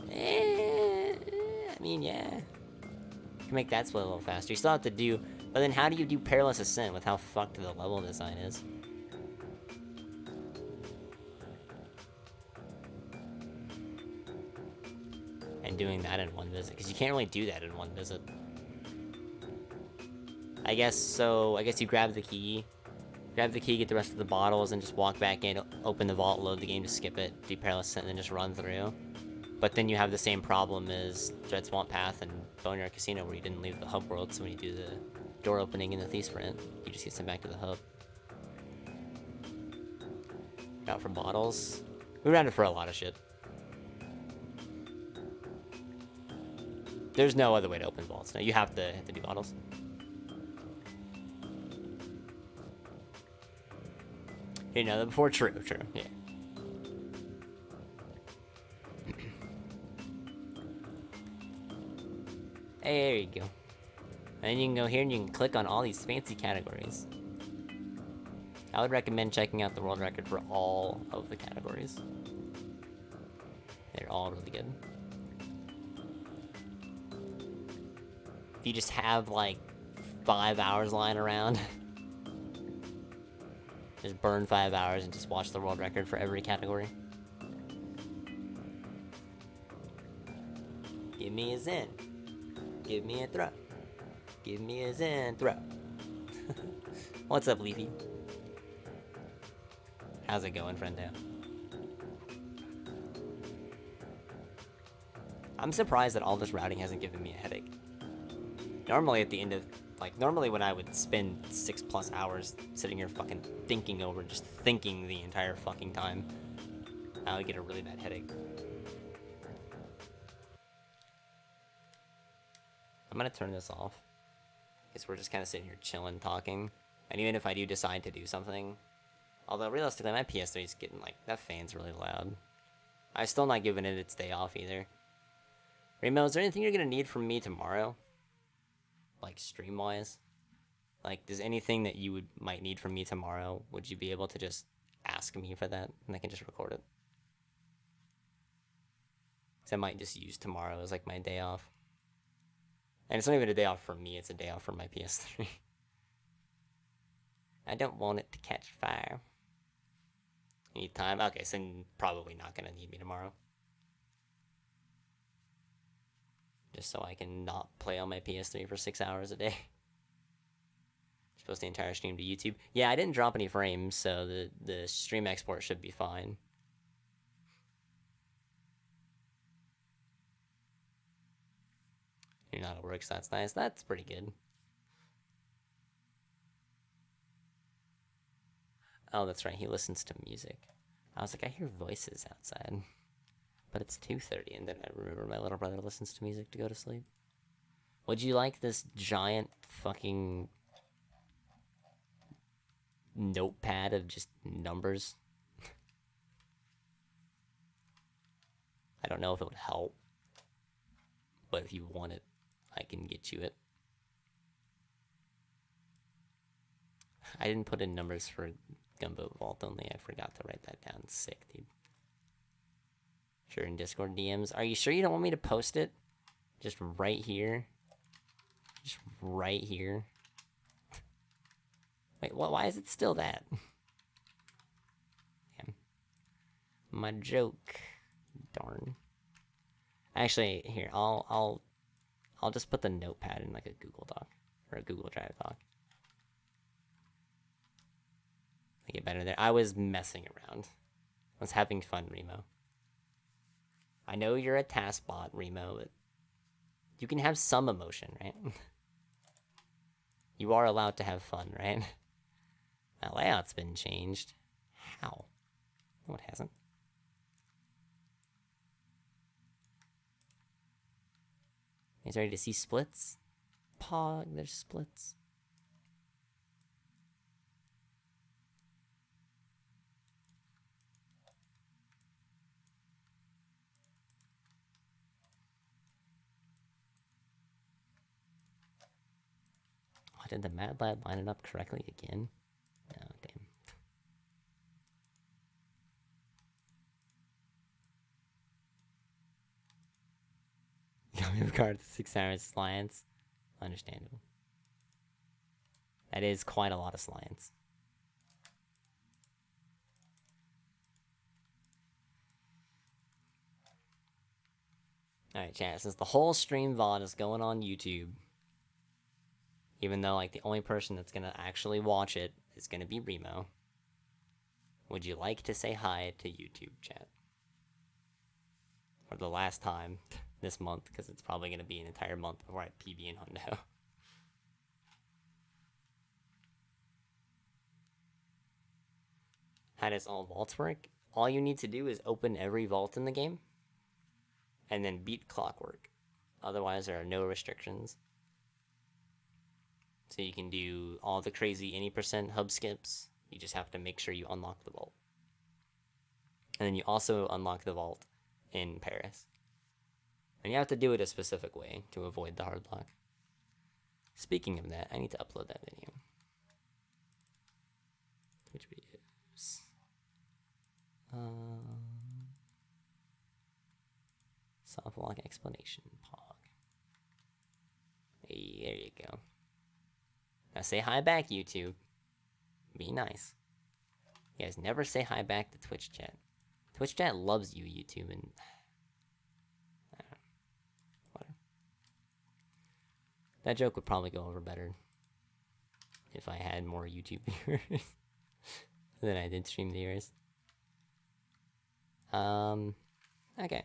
I mean, yeah. You can make that split a little faster. You still have to do, but then how do you do Perilous Ascent with how fucked the level design is? And doing that in one visit, because you can't really do that in one visit. I guess you grab the key, get the rest of the bottles, and just walk back in, open the vault, load the game to skip it, do Perilous Ascent, and then just run through. But then you have the same problem as Dread Swamp Path and Boneyard Casino, where you didn't leave the hub world, so when you do the door opening in the Thief Sprint, you just get sent back to the hub. Out for bottles. We ran it for a lot of shit. There's no other way to open vaults. No, you have to do bottles. You know that before? True, yeah. Hey, there you go. And then you can go here and you can click on all these fancy categories. I would recommend checking out the world record for all of the categories. They're all really good. If you just have like 5 hours lying around, just burn 5 hours and just watch the world record for every category. Give me a Zen. Give me a throw. Give me a Zen throw. What's up, Leafy? How's it going, friendo? I'm surprised that all this routing hasn't given me a headache. Normally at the end of, like, normally when I would spend 6+ hours sitting here fucking thinking over, just thinking the entire fucking time, I would get a really bad headache. I'm gonna turn this off, because we're just kind of sitting here chilling, talking, and even if I do decide to do something, although realistically my PS3 is getting, like, that fan's really loud. I'm still not giving it its day off either. Remo, is there anything you're gonna need from me tomorrow? Like, stream-wise? Like, does anything that you might need from me tomorrow, would you be able to just ask me for that, and I can just record it? Because I might just use tomorrow as, like, my day off. And it's not even a day off for me, it's a day off for my PS3. I don't want it to catch fire. You need time? Okay, so probably not gonna need me tomorrow. Just so I can not play on my PS3 for 6 hours a day. Post the entire stream to YouTube. Yeah, I didn't drop any frames, so the stream export should be fine. You're not at work, so that's nice. That's pretty good. Oh, that's right. He listens to music. I was like, I hear voices outside. But it's 2:30, and then I remember my little brother listens to music to go to sleep. Would you like this giant fucking notepad of just numbers? I don't know if it would help, but if you want it, I can get you it. I didn't put in numbers for Gumbo Vault only. I forgot to write that down. Sick, dude. Sure, in Discord DMs. Are you sure you don't want me to post it? Just right here? Just right here? Wait, why is it still that? Damn. My joke. Darn. Actually, here, I'll just put the notepad in like a Google Doc. Or a Google Drive doc. Make it better there. I was messing around. I was having fun, Remo. I know you're a task bot, Remo, but you can have some emotion, right? You are allowed to have fun, right? That layout's been changed. How? No, it hasn't. You guys ready to see splits? Pog, there's splits. Oh, did the Mad Lad line it up correctly again? Oh, damn. Coming card 6 hours slants. Understandable. That is quite a lot of slants. Alright, chat, since the whole stream VOD is going on YouTube, even though, like, the only person that's gonna actually watch it is gonna be Remo, would you like to say hi to YouTube, chat? For the last time this month, because it's probably gonna be an entire month before I PB in Hundo. How does all vaults work? All you need to do is open every vault in the game, and then beat Clockwork. Otherwise, there are no restrictions. So you can do all the crazy any % hub skips. You just have to make sure you unlock the vault. And then you also unlock the vault in Paris. And you have to do it a specific way to avoid the hard lock. Speaking of that, I need to upload that video. Twitch videos. Soft lock explanation. Pog. Hey, there you go. Now say hi back, YouTube. Be nice. You guys never say hi back to Twitch chat. Twitch chat loves you, YouTube, and whatever. That joke would probably go over better if I had more YouTube viewers than I did stream viewers. Okay.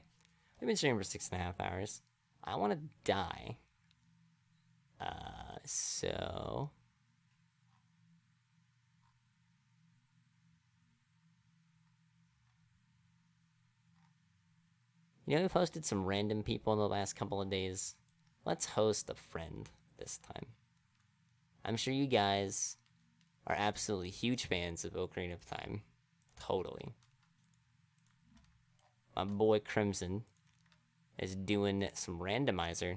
We've been streaming for 6.5 hours. I want to die. So... You know, we've hosted some random people in the last couple of days. Let's host a friend this time. I'm sure you guys are absolutely huge fans of Ocarina of Time. Totally. My boy Crimson is doing some randomizer.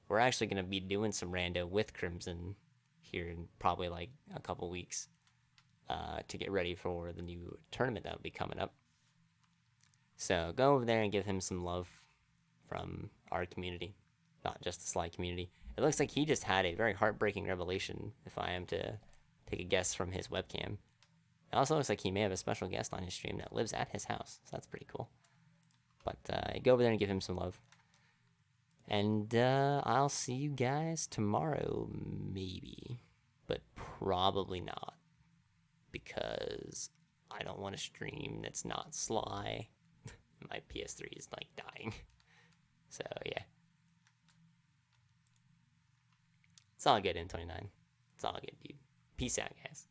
We're actually going to be doing some rando with Crimson here in probably like a couple weeks to get ready for the new tournament that will be coming up. So go over there and give him some love from our community, not just the Sly community. It looks like he just had a very heartbreaking revelation, if I am to take a guess from his webcam. It also looks like he may have a special guest on his stream that lives at his house, so that's pretty cool. But go over there and give him some love. And I'll see you guys tomorrow, maybe. But probably not. Because I don't want to stream that's not Sly. My PS3 is like dying. So yeah. It's all good, M29. It's all good, dude. Peace out, guys.